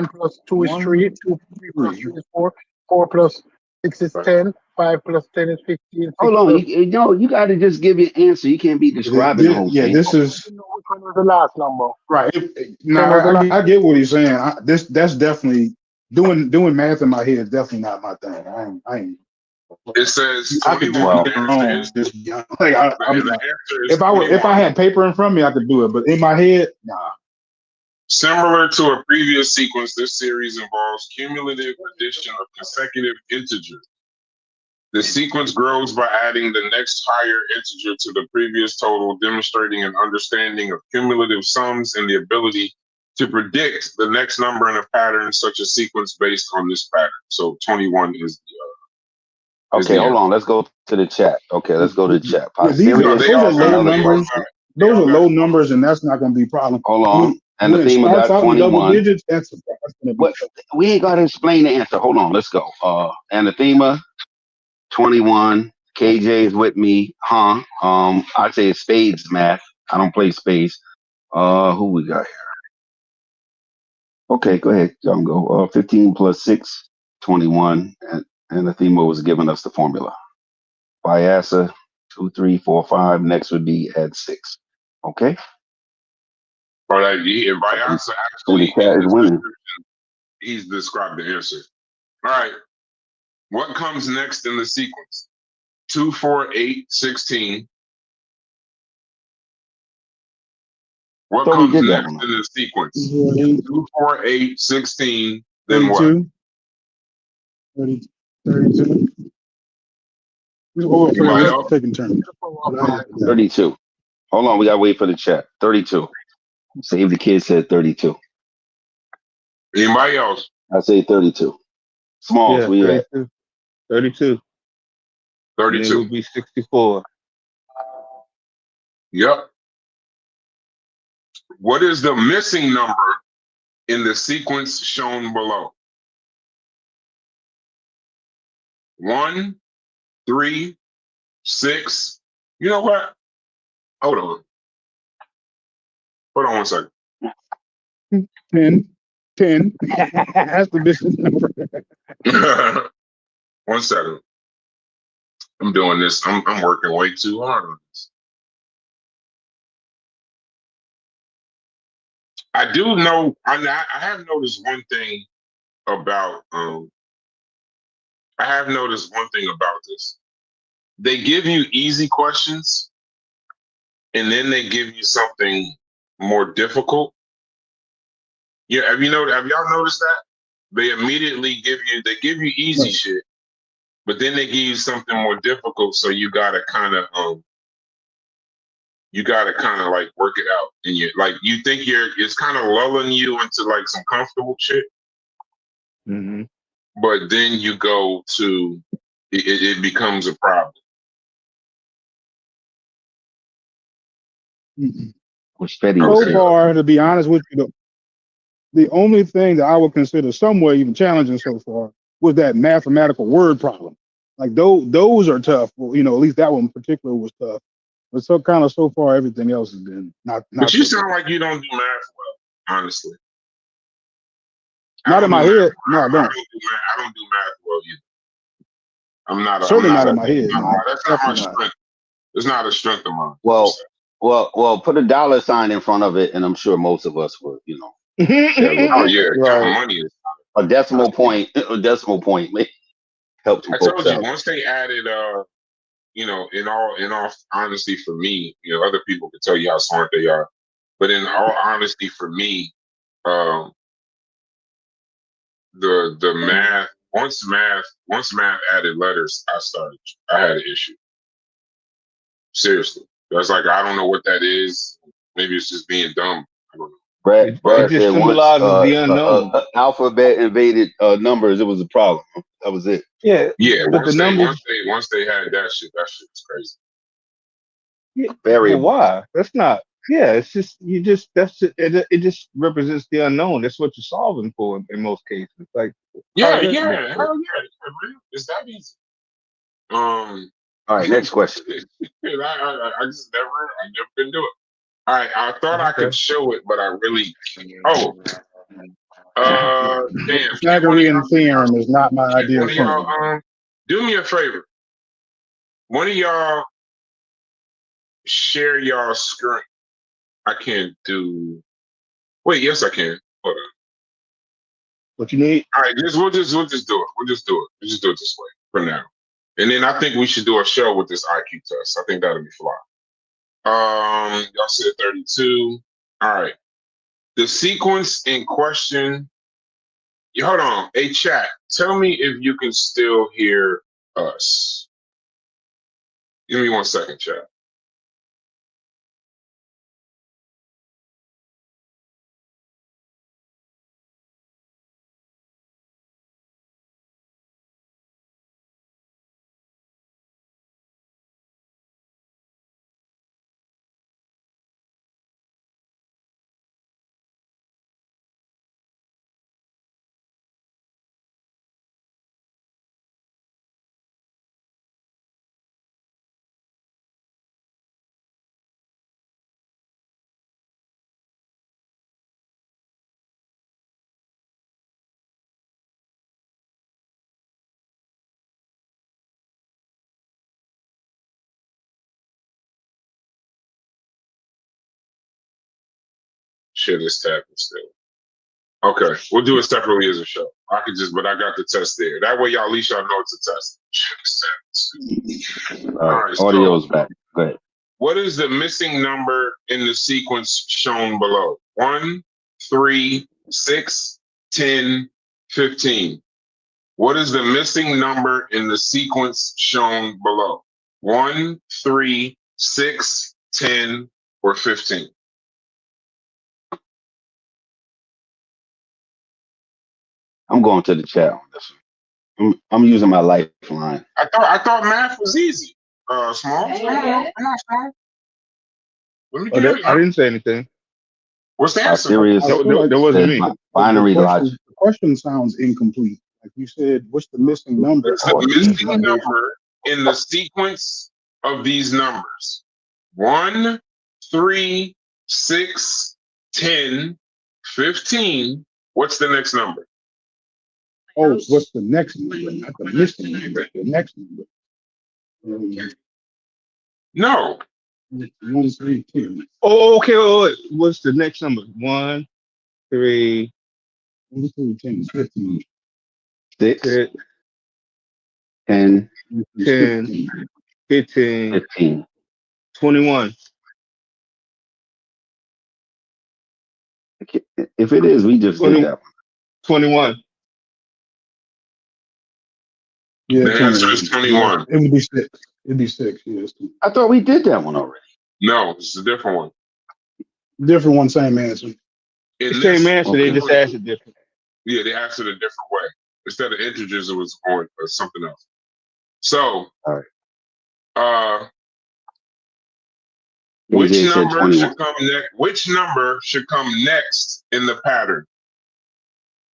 Speaker 4: plus 2 is 3, 3 plus 3 is 4, 4 plus 6 is 10, 5 plus 10 is 15.
Speaker 5: Hold on, you got to just give your answer. You can't be describing the whole thing.
Speaker 6: This is
Speaker 4: You know which one was the last number?
Speaker 6: right. I get what he's saying. That's definitely doing math in my head is definitely not my thing. I ain't.
Speaker 3: It says
Speaker 6: I could
Speaker 3: 21.
Speaker 6: do
Speaker 3: The answer is,
Speaker 6: like
Speaker 3: if
Speaker 6: if I had paper in front of me, I could do it. But in my head, nah.
Speaker 3: Similar to a previous sequence, this series involves cumulative addition of consecutive integers. The sequence grows by adding the next higher integer to the previous total, demonstrating an understanding of cumulative sums and the ability to predict the next number in a pattern, such a sequence based on this pattern. So 21 is the
Speaker 5: Okay, hold on. Let's go to the chat. Okay, let's go to the chat.
Speaker 6: Those are low numbers. Those are low numbers, and that's not going to be a problem.
Speaker 5: Hold on. And the theme got 21.
Speaker 6: Digits, that's
Speaker 5: we ain't got to explain the answer. Hold on. Let's go. And the theme 21. KJ's with me, huh? I say spades math. I don't play space. Who we got here? Okay, go ahead. John, go. 15 plus 6, 21. And Athema was giving us the formula. Vyasa, 2, 3, 4, 5. Next would be add 6. Okay?
Speaker 3: Or that if Vyasa
Speaker 5: So
Speaker 3: actually
Speaker 5: the cat is winning.
Speaker 3: he's described the answer. All right. What comes next in the sequence? 2, 4, 8, 16. What
Speaker 5: So we
Speaker 3: comes
Speaker 5: did that
Speaker 3: next
Speaker 5: one.
Speaker 3: in the sequence? 2, 4, 8, 16. Then what?
Speaker 6: 32, 32. Oh,
Speaker 3: Anybody
Speaker 6: let's
Speaker 3: else?
Speaker 6: take in turn.
Speaker 5: 32. Hold on, we gotta wait for the chat. 32. Save the kid said 32.
Speaker 3: Anybody else?
Speaker 5: I say 32. Smalls,
Speaker 2: Yeah,
Speaker 5: where you at?
Speaker 2: 32. 32. And it
Speaker 3: 32.
Speaker 2: would be 64.
Speaker 3: Yep. What is the missing number in the sequence shown below? 1, 3, 6. You know what? Hold on. Hold on one second.
Speaker 6: 10. 10. That's the business number.
Speaker 3: 1 second. I'm doing this. I'm working way too hard on this. I do know. I have noticed one thing about. I have noticed one thing about this. They give you easy questions, and then they give you something more difficult. Yeah, have y'all noticed that? They immediately give you easy
Speaker 6: Right.
Speaker 3: shit, but then they give you something more difficult, so you gotta kind of like work it out, and you think it's kind of lulling you into like some comfortable shit,
Speaker 2: Mm-hmm.
Speaker 3: but then you go to it becomes a problem.
Speaker 6: Mm-mm.
Speaker 5: Which Fetty
Speaker 6: So
Speaker 5: was
Speaker 3: Okay.
Speaker 5: saying.
Speaker 6: far, to be honest with you, the only thing that I would consider somewhat even challenging so far was that mathematical word problem. Like those are tough. Well, at least that one in particular was tough. But so far everything else has been
Speaker 3: But
Speaker 6: not
Speaker 3: you
Speaker 6: so
Speaker 3: sound
Speaker 6: bad.
Speaker 3: like you don't do math well, honestly. I
Speaker 6: Not in
Speaker 3: don't do
Speaker 6: my
Speaker 3: math.
Speaker 6: head. No, I
Speaker 3: I
Speaker 6: don't.
Speaker 3: don't do math. I don't do math well either. I'm
Speaker 6: Certainly
Speaker 3: not
Speaker 6: not in
Speaker 3: a.
Speaker 6: my head. No,
Speaker 3: That's not my
Speaker 6: definitely not.
Speaker 3: strength. It's not a strength of mine.
Speaker 5: Well, put a dollar sign in front of it, and I'm sure most of us would, share a little
Speaker 3: Oh
Speaker 5: bit.
Speaker 3: yeah, counting
Speaker 2: Right.
Speaker 3: money is.
Speaker 5: A decimal point, may help some
Speaker 3: I
Speaker 5: folks
Speaker 3: told you
Speaker 5: out.
Speaker 3: once they added, in all honesty, for me, other people can tell you how smart they are, but in all honesty, for me, um, the math once math added letters, I had an issue. Seriously, that's like I don't know what that is. Maybe it's just being dumb. I don't know.
Speaker 5: Brad,
Speaker 2: It
Speaker 5: Brad
Speaker 2: just
Speaker 5: said once
Speaker 2: symbolizes the unknown.
Speaker 5: alphabet invaded numbers, it was a problem. That was it.
Speaker 2: Yeah,
Speaker 3: Yeah,
Speaker 2: but the numbers.
Speaker 3: once they had that shit was crazy.
Speaker 2: Yeah, but
Speaker 5: Variable.
Speaker 2: why? That's not. Yeah, it's just it just represents the unknown. That's what you're solving for in most cases. Like, how
Speaker 3: Yeah,
Speaker 2: does that
Speaker 3: yeah,
Speaker 2: make
Speaker 3: hell
Speaker 2: sense?
Speaker 3: yeah, man. It's that easy.
Speaker 5: All right, next question.
Speaker 3: I just I never been do it. All right, I thought I could
Speaker 2: Okay.
Speaker 3: show it, but I really. Oh, damn! Can one of
Speaker 6: Pythagorean theorem is not my ideal
Speaker 3: y'all
Speaker 6: formula.
Speaker 3: do me a favor? One of y'all share y'all screen. I can't do. Wait, yes, I can. Hold on.
Speaker 2: What you need?
Speaker 3: All right, we'll just do it. We'll just do it. We'll just do it this way for now. And then I think we should do a show with this IQ test. I think that'll be fly. Y'all said 32. All right. The sequence in question. Hold on. Hey, chat. Tell me if you can still hear us. Give me 1 second, chat. share this tab instead. Okay, we'll do it separately as a show. But I got the test there. That way, y'all at least y'all know it's a test. Share this tab.
Speaker 5: All right,
Speaker 3: so
Speaker 5: audio's back. Go ahead.
Speaker 3: what is the missing number in the sequence shown below? 1, 3, 6, 10, 15. What is the missing number in the sequence shown below? 1, 3, 6, 10, or 15?
Speaker 5: I'm going to the chat on this one. I'm using my lifeline.
Speaker 3: I thought math was easy. Small. Come on, Small. Let me
Speaker 2: Oh,
Speaker 3: get it.
Speaker 2: I didn't say anything.
Speaker 3: What's the
Speaker 5: How
Speaker 3: answer?
Speaker 5: serious?
Speaker 6: I feel like
Speaker 2: That wasn't me.
Speaker 5: Binary
Speaker 6: the
Speaker 5: logic.
Speaker 6: question sounds incomplete. Like you said, what's the missing number?
Speaker 3: What's the missing number in the sequence of these numbers? 1, 3, 6, 10, 15. What's the next number?
Speaker 6: Oh, what's the next number? Not the missing number. The next number.
Speaker 3: No.
Speaker 6: 1, 3, 10.
Speaker 2: Oh, okay. Wait. What's the next number? 1, 3,
Speaker 6: 1, 3, 10, 15.
Speaker 5: 6,
Speaker 2: 10,
Speaker 5: 10,
Speaker 2: 10, 15,
Speaker 5: 15.
Speaker 2: 21.
Speaker 5: If it is, we just did that one.
Speaker 2: 21.
Speaker 6: Yeah,
Speaker 3: The answer is 21.
Speaker 6: It would be 6. It'd be 6. Yes.
Speaker 5: I thought we did that one already.
Speaker 3: No, it's a different one.
Speaker 6: Different one, same answer.
Speaker 3: In
Speaker 2: The
Speaker 3: this-
Speaker 2: same answer. They
Speaker 5: okay.
Speaker 2: just asked it different.
Speaker 3: Yeah, they asked it a different way. Instead of integers, it was going or something else. So,
Speaker 5: All right.
Speaker 3: Which
Speaker 5: AJ said
Speaker 3: number
Speaker 5: 21.
Speaker 3: should come next? Which number should come next in the pattern?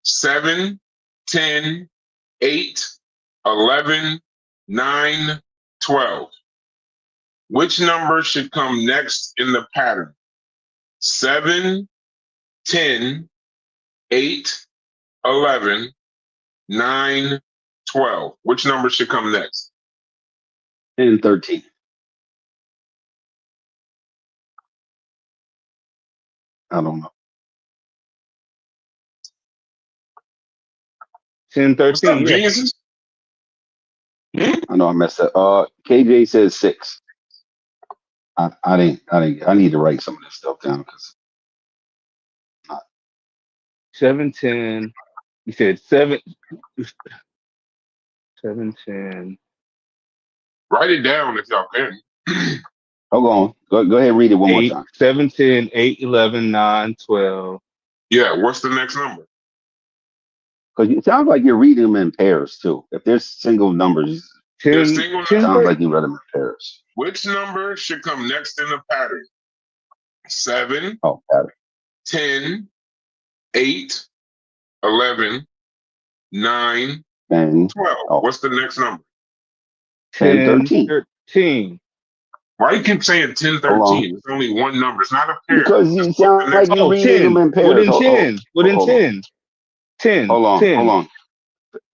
Speaker 3: 7, 10, 8, 11, 9, 12. Which number should come next in the pattern? 7, 10, 8, 11, 9, 12. Which number should come next?
Speaker 5: 10, 13. I don't know.
Speaker 2: 10,
Speaker 3: What's up,
Speaker 2: 13. Yeah.
Speaker 3: geniuses?
Speaker 5: I know I messed up. KJ says 6. I need to write some of this stuff down because
Speaker 2: 7, 10. You said 7, 7, 10.
Speaker 3: Write it down if y'all can.
Speaker 5: hold on. Go ahead and read it one more
Speaker 2: 8,
Speaker 5: time.
Speaker 2: 7, 10, 8, 11, 9, 12.
Speaker 3: Yeah, what's the next number?
Speaker 5: Because it sounds like you're reading them in pairs too. If there's single numbers,
Speaker 2: 10,
Speaker 3: There's single
Speaker 2: 10,
Speaker 5: it sounds like you read them in pairs.
Speaker 3: Which number should come next in the pattern? 7,
Speaker 5: Oh, got it.
Speaker 3: 10, 8, 11, 9,
Speaker 5: 10,
Speaker 3: 12.
Speaker 5: Oh.
Speaker 3: What's the next number?
Speaker 5: 10,
Speaker 2: 10,
Speaker 5: 13.
Speaker 2: 13.
Speaker 3: Why you keep saying 10,
Speaker 5: Hold on.
Speaker 3: 13? It's only one number. It's not a pair.
Speaker 5: Because you
Speaker 3: Just
Speaker 5: sound
Speaker 3: put the
Speaker 5: like
Speaker 3: next-
Speaker 5: you're
Speaker 2: Oh,
Speaker 5: reading
Speaker 2: 10.
Speaker 5: them in pairs.
Speaker 2: Within 10. Within
Speaker 5: hold on.
Speaker 2: 10. 10.
Speaker 5: Hold on,
Speaker 2: 10.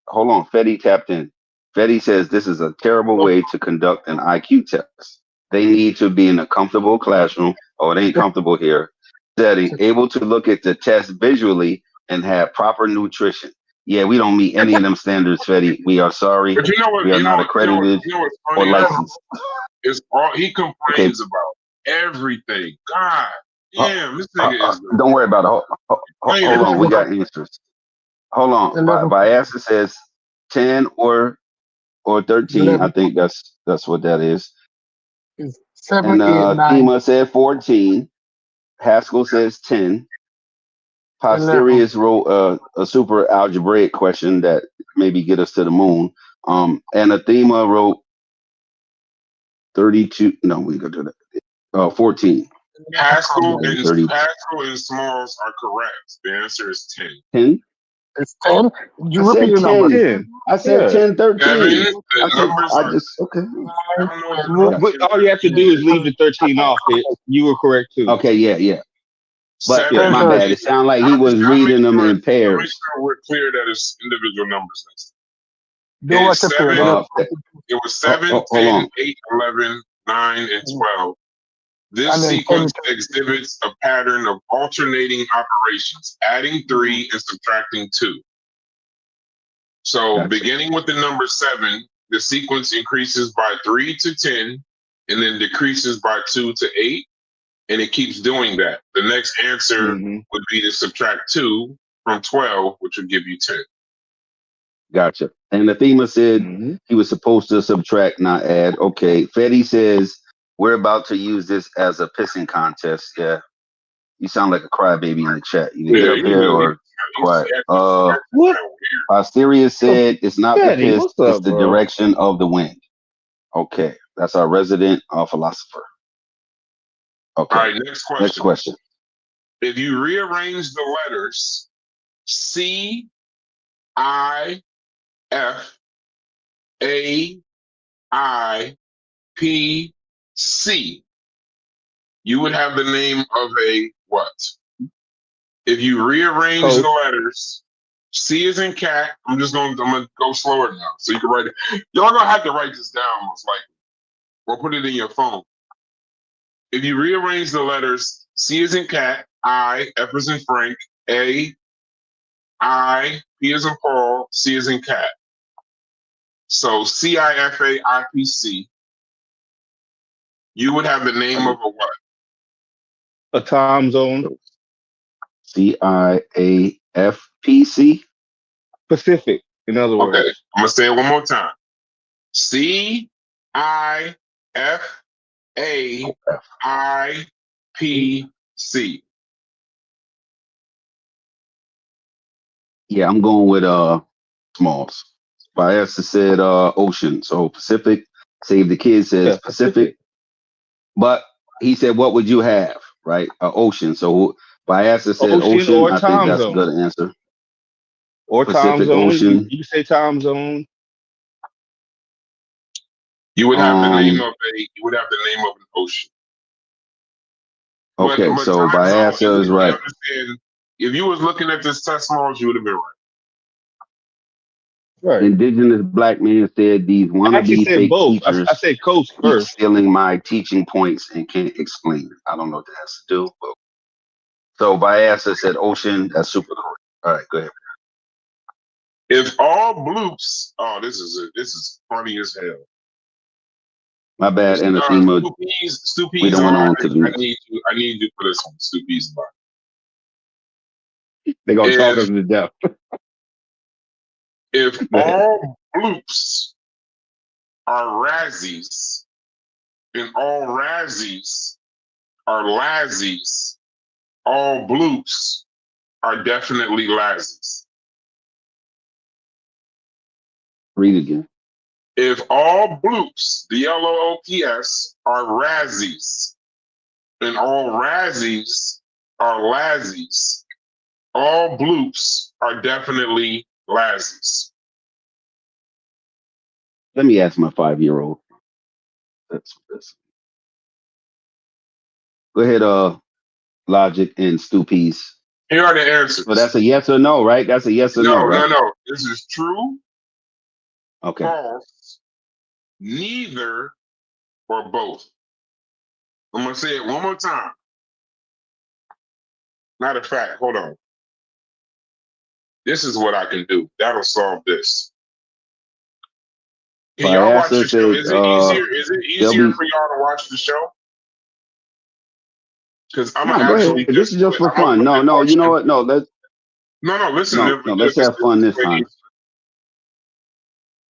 Speaker 5: hold on. Fetty tapped in. Fetty says this is a terrible way to conduct an IQ test. They need to be in a comfortable classroom. Oh, it ain't comfortable here. Setting, able to look at the test visually and have proper nutrition. Yeah, we don't meet any of them standards, Fetty. We are sorry.
Speaker 3: But you know what?
Speaker 5: We are
Speaker 3: You know
Speaker 5: not
Speaker 3: what-
Speaker 5: accredited
Speaker 3: you know what's
Speaker 5: or
Speaker 3: funny?
Speaker 5: licensed.
Speaker 3: It's all he complains about everything. God damn, this nigga is.
Speaker 5: Don't worry about it. Hold on, we got answers. Hold on. Biasa says 10 or 13. I think that's what that is.
Speaker 4: It's 7,
Speaker 5: And
Speaker 4: 8, 9.
Speaker 5: Thema said 14. Haskell says 10. Posterius wrote a super algebraic question that maybe get us to the moon. And Athema wrote 32. No, we go to that. 14.
Speaker 3: Haskell and
Speaker 5: 30.
Speaker 3: Haskell and Smalls are correct. The answer is 10.
Speaker 5: 10.
Speaker 4: It's 10. You
Speaker 5: I said
Speaker 4: repeat the number.
Speaker 2: 10.
Speaker 5: I said
Speaker 2: Yeah.
Speaker 5: 10, 13.
Speaker 3: Seven, the numbers
Speaker 5: I
Speaker 3: are.
Speaker 5: just okay.
Speaker 3: I don't know what
Speaker 2: But all you have to do is leave the 13 off. You were correct too.
Speaker 5: Okay, yeah. But
Speaker 3: Seven,
Speaker 5: my bad. It sounded like he was
Speaker 3: I'll
Speaker 5: reading
Speaker 3: make
Speaker 5: them
Speaker 3: sure-
Speaker 5: in
Speaker 3: I'll
Speaker 5: pairs.
Speaker 3: make sure we're clear that it's individual numbers next.
Speaker 4: Do what you
Speaker 3: Seven.
Speaker 4: feel.
Speaker 3: It was 7,
Speaker 5: hold
Speaker 3: 10,
Speaker 5: on.
Speaker 3: 8, 11, 9, and 12. This
Speaker 4: And then
Speaker 3: sequence
Speaker 4: 10.
Speaker 3: exhibits a pattern of alternating operations, adding 3 and subtracting 2. So
Speaker 5: Gotcha.
Speaker 3: beginning with the number 7, the sequence increases by 3 to 10, and then decreases by 2 to 8, and it keeps doing that. The next answer
Speaker 2: Mm-hmm.
Speaker 3: would be to subtract 2 from 12, which would give you 10.
Speaker 5: Gotcha. And the FEMA said
Speaker 2: Mm-hmm.
Speaker 5: he was supposed to subtract, not add. Okay. Fetty says we're about to use this as a pissing contest. Yeah. You sound like a crybaby in the chat. You can get
Speaker 3: Yeah,
Speaker 5: up here or quiet.
Speaker 2: What?
Speaker 5: Posterior said it's not the
Speaker 2: Fatty,
Speaker 5: piss,
Speaker 2: what's
Speaker 5: it's
Speaker 2: up,
Speaker 5: the
Speaker 2: bro?
Speaker 5: direction of the wind. Okay. That's our resident philosopher. Okay.
Speaker 3: All right, next question.
Speaker 5: Next question.
Speaker 3: If you rearrange the letters C, I, F, A, I, P, C, you would have the name of a what? If you rearrange
Speaker 2: Coach.
Speaker 3: the letters, C is in cat. I'm gonna go slower now, so you can write it. Y'all gonna have to write this down most likely, or put it in your phone. If you rearrange the letters, C is in cat, I, F is in Frank, A, I, P is in Paul, C is in cat. So CIFAIPC, you would have the name of a what?
Speaker 2: A time zone.
Speaker 5: CIAFPC.
Speaker 2: Pacific, in other words.
Speaker 3: Okay, I'm gonna say it one more time. CIFAIPC.
Speaker 5: Yeah, I'm going with Smalls. Biasa said ocean. So Pacific. Save the Kid says
Speaker 2: Yeah,
Speaker 5: Pacific. But he said, what would you have? Right? Ocean. So Biasa said
Speaker 2: Ocean
Speaker 5: ocean.
Speaker 2: or
Speaker 5: I think
Speaker 2: time
Speaker 5: that's a
Speaker 2: zone.
Speaker 5: good answer.
Speaker 2: Or time
Speaker 5: Pacific
Speaker 2: zone.
Speaker 5: Ocean.
Speaker 2: You can say time zone.
Speaker 3: You would have the name of an ocean.
Speaker 5: Okay,
Speaker 3: but
Speaker 5: so
Speaker 3: time zone,
Speaker 5: Biasa is
Speaker 3: you
Speaker 5: right.
Speaker 3: understand, if you was looking at this test laws, you would have been right.
Speaker 2: Right.
Speaker 5: Indigenous black man said these
Speaker 2: I actually
Speaker 5: wannabe
Speaker 2: said
Speaker 5: fake
Speaker 2: both.
Speaker 5: teachers
Speaker 2: I said coach
Speaker 5: keep
Speaker 2: first.
Speaker 5: stealing my teaching points and can't explain it. I don't know what that has to do. But so Biasa said ocean. That's super correct. All right, go ahead.
Speaker 3: If all bloops, this is funny as hell.
Speaker 5: My bad, Anathema.
Speaker 3: Stupies
Speaker 5: We don't went on to the
Speaker 3: I
Speaker 5: next.
Speaker 3: need you for this one. Stupies live.
Speaker 2: They're gonna talk
Speaker 3: If-
Speaker 2: us to death.
Speaker 3: If
Speaker 2: Go ahead.
Speaker 3: all bloops are Razzies and all Razzies are Lazzies, all bloops are definitely Lazzies.
Speaker 5: Read again.
Speaker 3: If all bloops, the LOOPS, are Razzies and all Razzies are Lazzies, all bloops are definitely Lazzies.
Speaker 5: Let me ask my 5-year-old. That's. Go ahead, Logic and Stupies.
Speaker 3: Here are the answers.
Speaker 5: So that's a yes or no, right? That's a yes or no, right?
Speaker 3: No. This is true,
Speaker 5: Okay.
Speaker 3: false, neither, or both. I'm going to say it one more time. Matter of fact, hold on. This is what I can do. That'll solve this. Can y'all watch the show? Is it easier? Is it easier for y'all to watch the show? Because I'm
Speaker 5: No, go ahead. This is just for fun. No. You know what? No, let's.
Speaker 3: No. Listen.
Speaker 5: No. Let's have fun this time.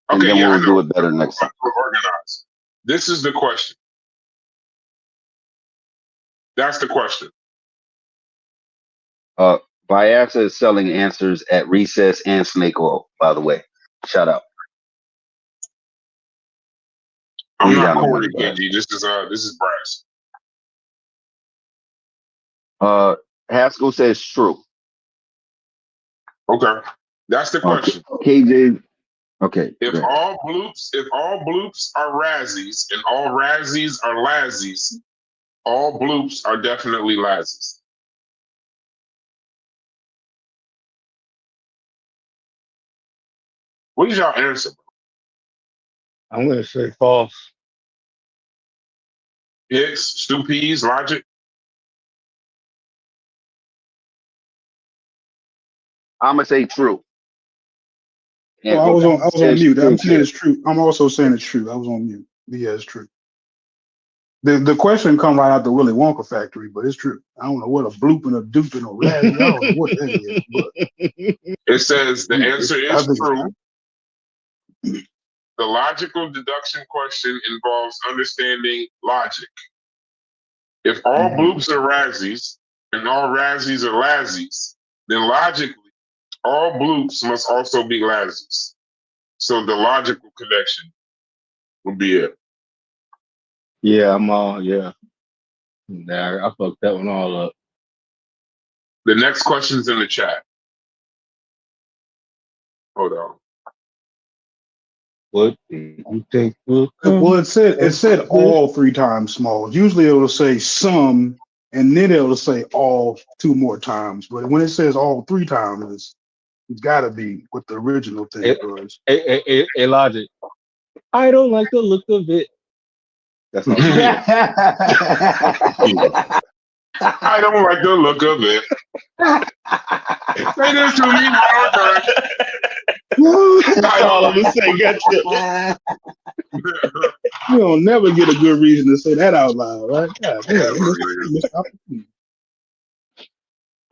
Speaker 5: And
Speaker 3: Okay,
Speaker 5: then
Speaker 3: yeah,
Speaker 5: we'll
Speaker 3: I know.
Speaker 5: do it better next time.
Speaker 3: We're organized. This is the question. That's the question.
Speaker 5: Biasa is selling answers at Recess and Snake Oil, by the way. Shout out.
Speaker 3: I'm
Speaker 5: We ain't
Speaker 3: not
Speaker 5: got no
Speaker 3: Corey,
Speaker 5: money,
Speaker 3: KG. This is
Speaker 5: Brass.
Speaker 3: Brass.
Speaker 5: Haskell says true.
Speaker 3: Okay. That's the question.
Speaker 5: KJ. Okay.
Speaker 3: If all bloops are Razzies and all Razzies are Lazzies, all bloops are definitely Lazzies. What is y'all answer?
Speaker 2: I'm gonna say false.
Speaker 3: Hicks, Stu Pease, Logic.
Speaker 5: I'm gonna say true.
Speaker 6: Oh,
Speaker 5: And
Speaker 6: I was on
Speaker 5: it's
Speaker 6: mute. I'm saying
Speaker 5: true.
Speaker 6: it's true. I'm also saying it's true. I was on mute. But yeah, it's true. The question come right out the Willy Wonka factory, but it's true. I don't know what a bloop and a dupe and a razzie. I don't know what that is, but
Speaker 3: It says the answer
Speaker 6: I
Speaker 3: is
Speaker 6: think it's
Speaker 3: true. The logical deduction question involves understanding logic. If all bloops are razzies and all razzies are lazzies, then logically, all bloops must also be lazzies. So the logical connection would be it.
Speaker 2: Yeah, I'm all yeah. Nah, I fucked that one all up.
Speaker 3: The next question's in the chat. Hold on.
Speaker 2: What do you think will
Speaker 6: well,
Speaker 2: come?
Speaker 6: it said all 3 times small. Usually it will say some, and then it'll say all 2 more times. But when it says all 3 times, it's got to be what the original thing was.
Speaker 2: A Logic. I don't like the look of it. That's all.
Speaker 3: I don't like the look of it. Say this to me one more time.
Speaker 2: That's all I'm gonna say. Gotcha.
Speaker 6: You don't never get a good reason to say that out loud, right? God damn, missed opportunity.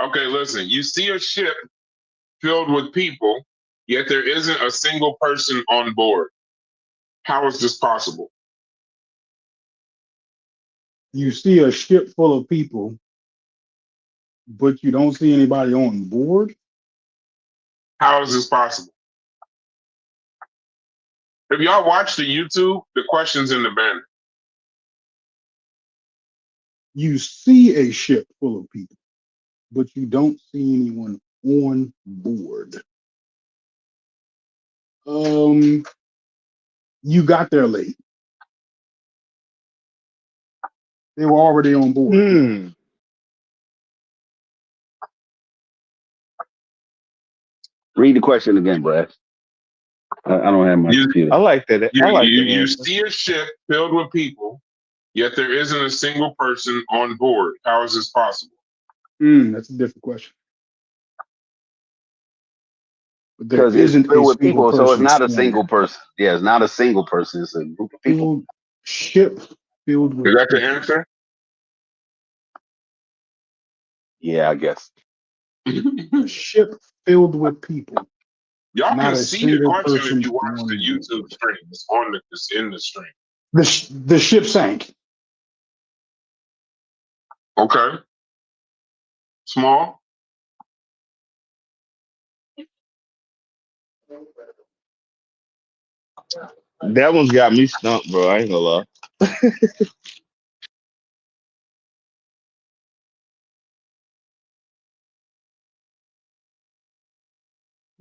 Speaker 3: Okay, listen. You see a ship filled with people, yet there isn't a single person on board. How is this possible?
Speaker 6: You see a ship full of people, but you don't see anybody on board.
Speaker 3: How is this possible? If y'all watch the YouTube, the question's in the banner.
Speaker 6: You see a ship full of people, but you don't see anyone on board. You got there late. They were already on board.
Speaker 5: Read the question again, Brad. I don't have my computer.
Speaker 2: I like that.
Speaker 3: You see a ship filled with people, yet there isn't a single person on board. How is this possible?
Speaker 6: That's a different question. But there
Speaker 5: Because it's
Speaker 6: isn't
Speaker 5: filled
Speaker 6: a
Speaker 5: with
Speaker 6: single
Speaker 5: people, so it's
Speaker 6: person
Speaker 5: not a
Speaker 6: on
Speaker 5: single
Speaker 6: it.
Speaker 5: person. Yeah, it's not a single person. It's a group of people.
Speaker 6: Ship filled with
Speaker 3: Is that
Speaker 6: people.
Speaker 3: the answer?
Speaker 5: Yeah, I guess.
Speaker 6: A ship filled with people.
Speaker 3: Y'all
Speaker 6: Not
Speaker 3: can
Speaker 6: a
Speaker 3: see the
Speaker 6: single
Speaker 3: question
Speaker 6: person
Speaker 3: if you watch
Speaker 6: on
Speaker 3: the YouTube stream. It's in the stream.
Speaker 6: The ship sank.
Speaker 3: Okay. Small.
Speaker 2: That one's got me stumped, bro. I ain't gonna lie.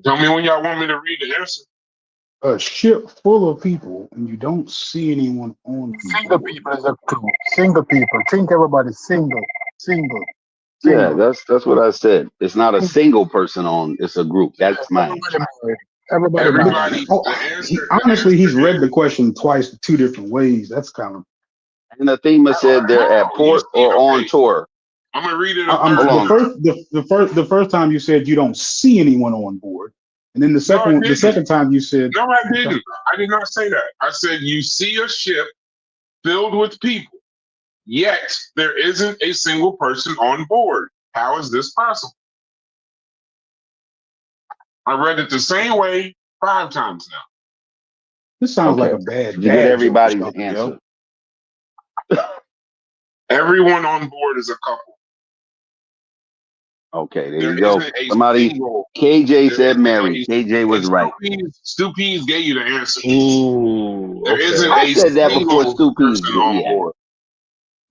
Speaker 3: Tell me when y'all want me to read the answer.
Speaker 6: A ship full of people, and you don't see anyone on
Speaker 4: Single
Speaker 6: board.
Speaker 4: people is a two. Single people. Think everybody single.
Speaker 5: Yeah, that's what I said. It's not a single person on. It's a group. That's mine.
Speaker 3: Everybody.
Speaker 6: Honestly, he's read the question twice, 2 different ways. That's kind of.
Speaker 5: And the theme said they're at port or on tour.
Speaker 3: I'm gonna read it.
Speaker 6: The first time you said you don't see anyone on board, and then the second time you said
Speaker 3: no, I didn't. I did not say that. I said you see a ship filled with people, yet there isn't a single person on board. How is this possible? I read it the same way 5 times now.
Speaker 6: This sounds like a bad.
Speaker 5: You get everybody's answer.
Speaker 3: Everyone on board is a couple.
Speaker 5: Okay, there you go. Somebody, KJ said married. KJ was right.
Speaker 3: Stu Pease gave you the answer.
Speaker 2: Ooh,
Speaker 3: there isn't
Speaker 5: I
Speaker 3: a
Speaker 5: said that before
Speaker 3: single
Speaker 5: Stu Pease
Speaker 3: person on board.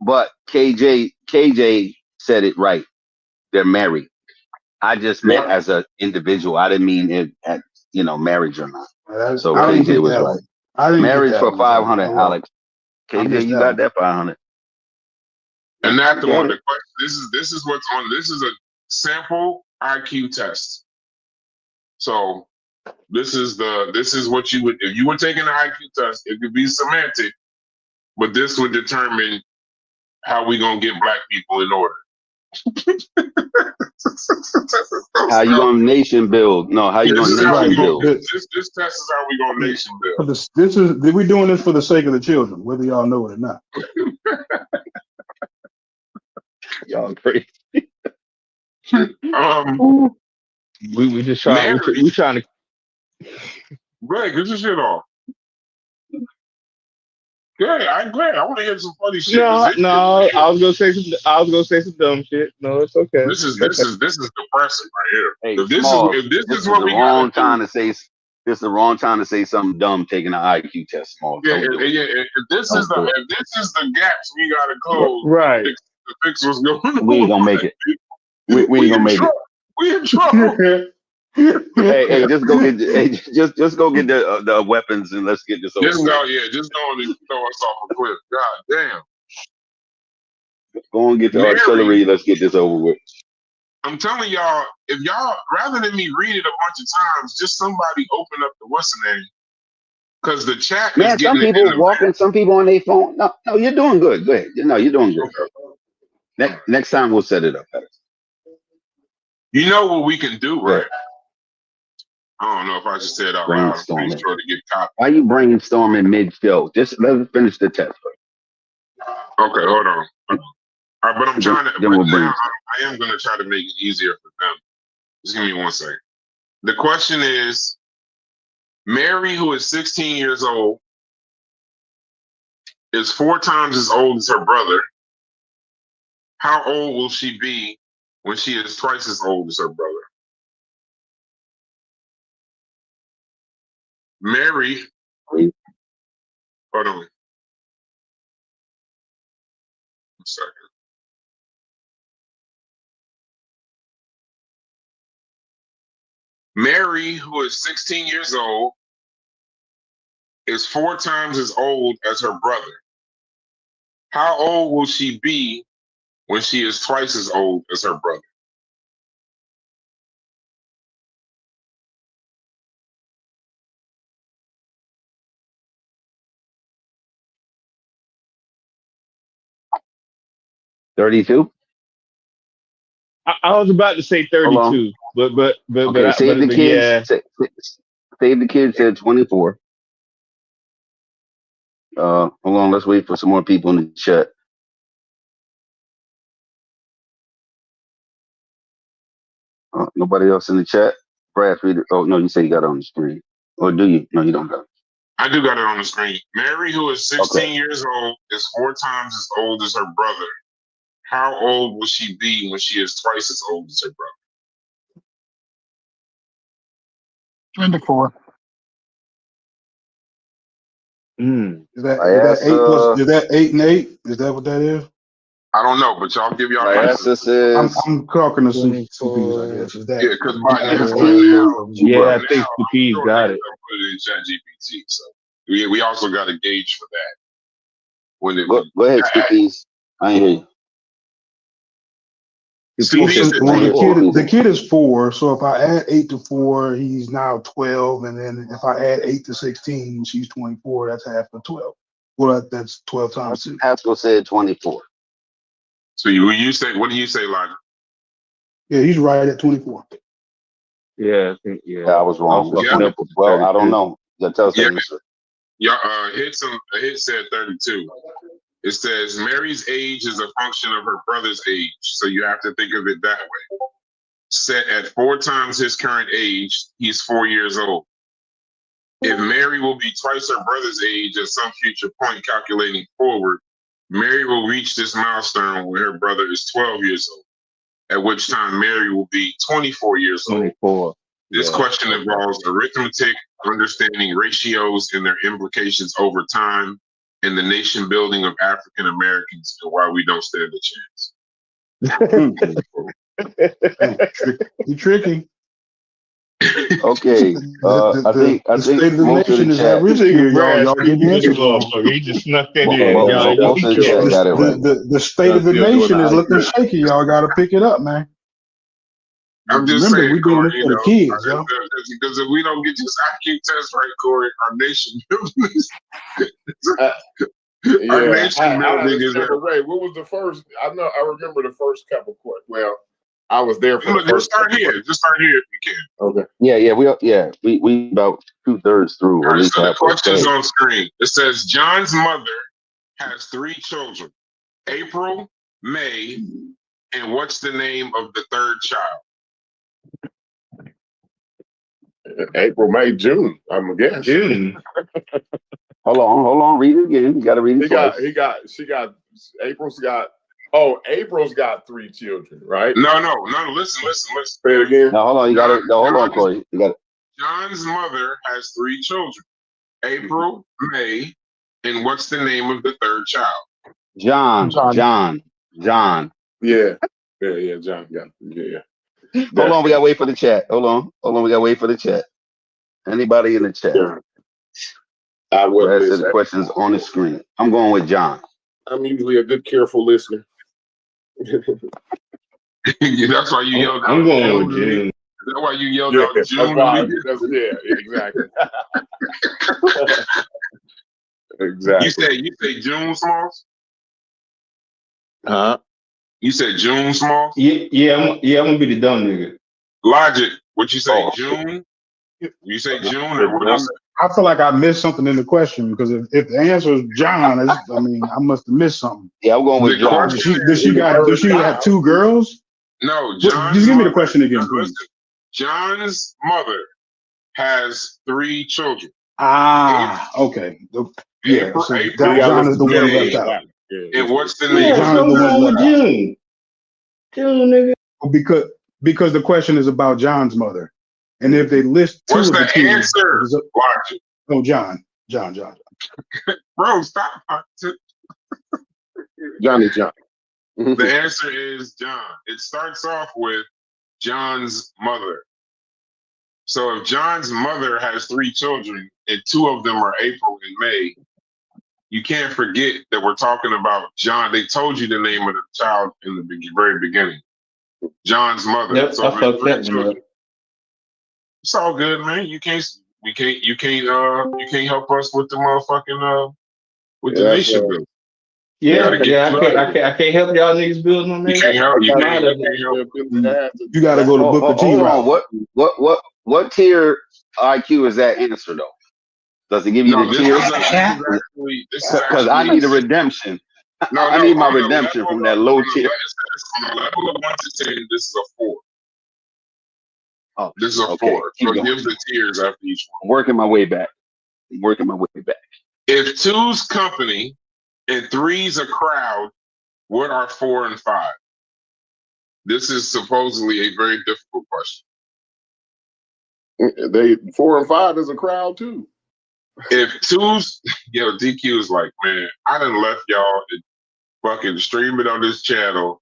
Speaker 5: But KJ said it right. They're married. I just meant as an individual. I didn't mean it at marriage or not. So KJ was right. Marriage for 500, Alex. KJ, you got that 500.
Speaker 3: And that's the one. The question. This is what's on. This is a sample IQ test. So this is what you would if you were taking an IQ test. It could be semantic, but this would determine how we gonna get black people in order.
Speaker 5: How you gonna nation build? No, how you
Speaker 3: This
Speaker 5: gonna
Speaker 3: is how we
Speaker 5: nation
Speaker 3: gonna
Speaker 5: build?
Speaker 3: this test is how we gonna nation build.
Speaker 6: This is we're doing this for the sake of the children, whether y'all know it or not.
Speaker 2: Y'all crazy. We just trying.
Speaker 3: Mary,
Speaker 2: We trying to.
Speaker 3: Greg, get your shit off. Good, I'm glad. I want to hear some funny shit.
Speaker 2: No. I was gonna say some dumb shit. No, it's okay.
Speaker 3: This is depressing right here.
Speaker 5: Hey,
Speaker 3: If this
Speaker 5: Smalls,
Speaker 3: is
Speaker 5: this is
Speaker 3: what
Speaker 5: the
Speaker 3: we
Speaker 5: wrong
Speaker 3: gotta
Speaker 5: time
Speaker 3: do.
Speaker 5: to say. This is the wrong time to say something dumb. Taking an IQ test, Smalls.
Speaker 3: Yeah,
Speaker 5: Don't do it.
Speaker 3: if this
Speaker 5: Don't
Speaker 3: is
Speaker 5: do it.
Speaker 3: the gaps we gotta close
Speaker 2: Right.
Speaker 3: to fix what's going on.
Speaker 5: We ain't gonna make it. We ain't gonna make it.
Speaker 3: We in trouble.
Speaker 5: Hey, just go get. Hey, just go get the weapons and let's get this over.
Speaker 3: Just
Speaker 5: with.
Speaker 3: go, just go and throw us off a cliff. God damn.
Speaker 5: Go and get the
Speaker 3: Mary.
Speaker 5: artillery. Let's get this over with.
Speaker 3: I'm telling y'all, if y'all rather than me read it a bunch of times, just somebody open up the what's the name? Because the chat
Speaker 5: Man,
Speaker 3: is
Speaker 5: some
Speaker 3: getting
Speaker 5: people walking, some people on their phone. No, you're doing good. Go ahead. No, you're doing good. Next time we'll set it up better.
Speaker 3: You know what we can do, right?
Speaker 5: Yeah.
Speaker 3: I don't know if I should say it out loud. I'm pretty sure to get caught.
Speaker 5: Why you brainstorming mid-show? Just let us finish the test first.
Speaker 3: Okay, hold on. But I'm trying to.
Speaker 5: Then we'll
Speaker 3: now I am going to try to make it easier for them. Just give me 1 second. The question is, Mary, who is 16 years old, is 4 times as old as her brother. How old will she be when she is twice as old as her brother? Mary, hold on. 1 second. Mary, who is 16 years old, is 4 times as old as her brother. How old will she be when she is twice as old as her brother?
Speaker 5: $32.
Speaker 2: I was about to say 32, but
Speaker 5: Okay, save the kids.
Speaker 2: Yeah.
Speaker 5: Save the kids at 24. Hold on, let's wait for some more people in the chat. Nobody else in the chat? Brad, read it. Oh no, you say you got it on the screen. Or do you? No, you don't got it.
Speaker 3: I do got it on the screen. Mary, who is 16 years old, is 4 times as old as her brother. How old will she be when she is twice as old as her brother?
Speaker 4: 24.
Speaker 6: Is that 8 and 8? Is that what that is?
Speaker 3: I don't know, but y'all give y'all
Speaker 5: My
Speaker 3: answer.
Speaker 5: answer says
Speaker 6: I'm talking to some CPs, I guess. Is that?
Speaker 3: Yeah, because by now,
Speaker 5: 16.
Speaker 2: I think the P's got it.
Speaker 3: Put it in ChatGPT. So we also got a gauge for that. When it,
Speaker 5: Go ahead, Skippies. I ain't hear you.
Speaker 6: The kid is 4, so if I add 8 to 4, he's now 12, and then if I add 8 to 16, she's 24. That's half of 12. Well, that's 12 times 2.
Speaker 5: Haskell said 24.
Speaker 3: So you say, what do you say, Lodge?
Speaker 6: Yeah, he's right at 24.
Speaker 2: Yeah,
Speaker 5: I was wrong. Well, I don't know. That tells you.
Speaker 3: Hit said 32. It says Mary's age is a function of her brother's age, so you have to think of it that way. Set at 4 times his current age, he's 4 years old. If Mary will be twice her brother's age at some future point calculating forward, Mary will reach this milestone when her brother is 12 years old, at which time Mary will be 24 years old.
Speaker 2: 24.
Speaker 3: This question involves arithmetic, understanding ratios and their implications over time, and the nation building of African Americans and why we don't stand a
Speaker 6: chance. You're tricky.
Speaker 5: Okay. I think
Speaker 6: state of the
Speaker 5: most of
Speaker 6: nation
Speaker 5: the
Speaker 6: is
Speaker 5: chat.
Speaker 6: at risk here, y'all getting answers wrong.
Speaker 2: He just snuck that in.
Speaker 5: Most of the chat got it right.
Speaker 6: The state of the nation is looking shaky. Y'all got to pick it up, man.
Speaker 3: I'm just
Speaker 6: Remember,
Speaker 3: saying,
Speaker 6: we're doing
Speaker 3: Corey,
Speaker 6: this for the kids, yo.
Speaker 3: because if we don't get this IQ test right, Corey, our nation Our
Speaker 7: Yeah,
Speaker 3: nation
Speaker 7: I
Speaker 3: building is
Speaker 7: understand. But wait, what was the first? I remember the first couple questions. Well, I was there for the
Speaker 3: Just
Speaker 7: first.
Speaker 3: start here. Just start here if you can.
Speaker 7: Okay.
Speaker 5: We about 2/3 through,
Speaker 3: All
Speaker 5: or at
Speaker 3: right,
Speaker 5: least
Speaker 3: so the
Speaker 5: halfway.
Speaker 3: question's on screen. It says John's mother has 3 children: April, May, and what's the name of the third child?
Speaker 7: April, May, June. I'm guessing.
Speaker 6: June.
Speaker 5: Hold on. Read it again. You got to read it twice.
Speaker 7: April's got 3 children, right?
Speaker 3: No. Listen.
Speaker 7: Say it again.
Speaker 5: No, hold on. You got it. No, hold on, Corey. You got it.
Speaker 3: John's mother has 3 children: April, May, and what's the name of the third child?
Speaker 5: John.
Speaker 7: Yeah.
Speaker 5: John.
Speaker 7: Yeah.
Speaker 5: Hold on. We got to wait for the chat. Hold on. We got to wait for the chat. Anybody in the chat?
Speaker 7: Yeah. I
Speaker 5: The
Speaker 7: would
Speaker 5: rest of the questions on the screen. I'm going with John.
Speaker 7: I'm usually a good, careful listener.
Speaker 3: That's why you yelled out.
Speaker 6: I'm going with June.
Speaker 3: Is that why you yelled
Speaker 7: Yeah,
Speaker 3: out
Speaker 7: that's
Speaker 3: June?
Speaker 7: why. Exactly. Exactly.
Speaker 3: You say June, Smalls?
Speaker 7: Huh?
Speaker 3: You said June, Smalls?
Speaker 6: Yeah, I'm gonna be the dumb nigga.
Speaker 3: Logic. What you say?
Speaker 5: Oh.
Speaker 3: June? You say June or what else?
Speaker 1: I feel like I missed something in the question because if the answer is John, I must have missed something.
Speaker 5: Yeah, I'm going with
Speaker 3: The
Speaker 5: John.
Speaker 3: question
Speaker 1: Does she have 2 girls?
Speaker 3: No, John's
Speaker 1: Just give me the
Speaker 3: mother-
Speaker 1: question again,
Speaker 3: listen,
Speaker 1: please.
Speaker 3: John's mother has 3 children.
Speaker 1: Okay. Yeah,
Speaker 3: April,
Speaker 1: so
Speaker 3: April,
Speaker 1: John is the one
Speaker 3: May,
Speaker 1: left out.
Speaker 3: and what's the name?
Speaker 1: John is the one left out.
Speaker 6: June, nigga.
Speaker 1: Because the question is about John's mother, and if they list 2
Speaker 3: What's
Speaker 1: of the
Speaker 3: the
Speaker 1: kids,
Speaker 3: answer? Logic.
Speaker 1: oh, John.
Speaker 3: Bro, stop.
Speaker 7: Johnny John.
Speaker 3: The answer is John. It starts off with John's mother. So if John's mother has 3 children and 2 of them are April and May, you can't forget that we're talking about John. They told you the name of the child in the very beginning. John's mother.
Speaker 6: Yep,
Speaker 3: So
Speaker 6: I
Speaker 3: if
Speaker 6: fucked
Speaker 3: it's 3
Speaker 6: that one
Speaker 3: children,
Speaker 6: up.
Speaker 3: it's all good, man. You can't help us with the motherfucking with the nation bill.
Speaker 6: Yeah,
Speaker 3: gotta get
Speaker 6: I can't help y'all niggas build no
Speaker 3: You
Speaker 6: nation.
Speaker 3: can't help. You
Speaker 6: I'm
Speaker 3: can't
Speaker 6: out of it.
Speaker 3: help.
Speaker 1: You got to go to Booker T
Speaker 5: Hold
Speaker 1: route.
Speaker 5: on. What tier IQ is that answer though? Does it give you
Speaker 3: No,
Speaker 5: the
Speaker 3: this
Speaker 5: tier?
Speaker 3: is actually
Speaker 5: Because I need a redemption. I need my redemption from that low tier.
Speaker 3: On a level of 1 to 10, this is a 4.
Speaker 5: Oh,
Speaker 3: This is a
Speaker 5: okay.
Speaker 3: 4.
Speaker 5: Keep
Speaker 3: So
Speaker 5: going.
Speaker 3: give the tiers after each one.
Speaker 5: I'm working my way back.
Speaker 3: If 2's company and 3's a crowd, what are 4 and 5? This is supposedly a very difficult question.
Speaker 7: 4 and 5 is a crowd too.
Speaker 3: If 2's, DQ is like, man, I done left y'all and fucking stream it on this channel.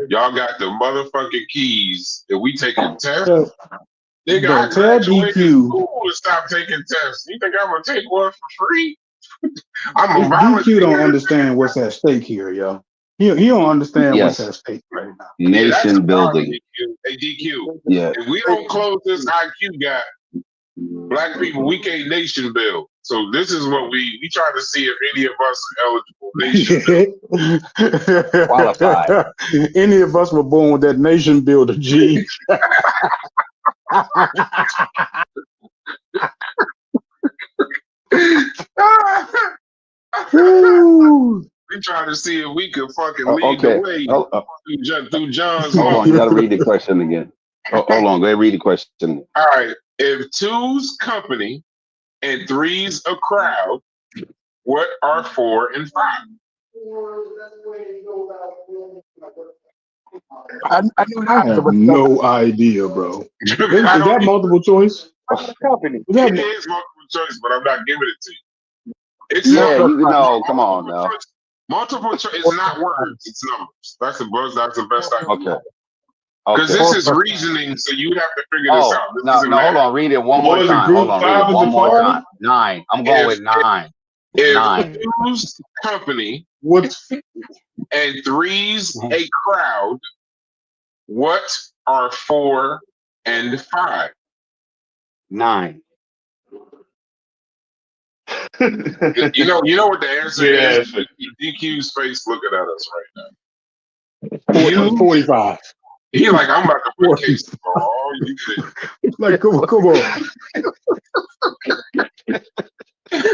Speaker 3: Y'all got the motherfucking keys and we taking tests. Nigga, I
Speaker 1: Tell
Speaker 3: graduated
Speaker 1: DQ.
Speaker 3: school and stop taking tests. You think I'm gonna take one for free? I'm a
Speaker 1: DQ
Speaker 3: volunteer.
Speaker 1: don't understand what's at stake here, yo. He don't understand what's
Speaker 5: Yes.
Speaker 1: at stake right now.
Speaker 5: Nation building.
Speaker 3: Hey, DQ.
Speaker 5: Yeah.
Speaker 3: If we don't close this IQ gap, black people, we can't nation build. So this is what we try to see if any of us are eligible nation build.
Speaker 5: Qualified.
Speaker 1: Any of us were born with that nation builder gene.
Speaker 3: We try to see if we can fucking lead
Speaker 5: Okay.
Speaker 3: the way through John's
Speaker 5: Hold on.
Speaker 3: mother.
Speaker 5: You got to read the question again. Hold on. Go ahead. Read the question.
Speaker 3: All right. If 2's company and 3's a crowd, what are 4 and 5?
Speaker 4: I knew
Speaker 1: I
Speaker 4: that
Speaker 1: have
Speaker 4: was
Speaker 1: no idea, bro. Is that multiple choice?
Speaker 4: company.
Speaker 1: Is that-
Speaker 3: It is multiple choice, but I'm not giving it to you. It's
Speaker 5: Yeah,
Speaker 3: not.
Speaker 5: you know. Come on now.
Speaker 3: Multiple choice is not words; it's numbers. That's the best I can.
Speaker 5: Okay.
Speaker 3: Because
Speaker 5: Okay.
Speaker 3: this is reasoning, so you have to figure this out. This
Speaker 5: no,
Speaker 3: isn't
Speaker 5: no, hold
Speaker 3: math.
Speaker 5: on. Read it one
Speaker 1: What
Speaker 5: more
Speaker 1: is it,
Speaker 5: time.
Speaker 1: group
Speaker 5: Hold on. Read
Speaker 1: five
Speaker 5: it
Speaker 1: is
Speaker 5: one
Speaker 1: the
Speaker 5: more
Speaker 1: party?
Speaker 5: time. 9. I'm going with 9.
Speaker 3: If
Speaker 5: 9.
Speaker 3: 2's company
Speaker 1: What's
Speaker 3: and 3's a crowd, what are 4 and 5?
Speaker 5: 9.
Speaker 3: You know what the answer
Speaker 2: Yeah,
Speaker 3: is? DQ's face looking at us right now. You,
Speaker 6: 45.
Speaker 3: he like, I'm about to put case for all you think.
Speaker 6: Like, come on.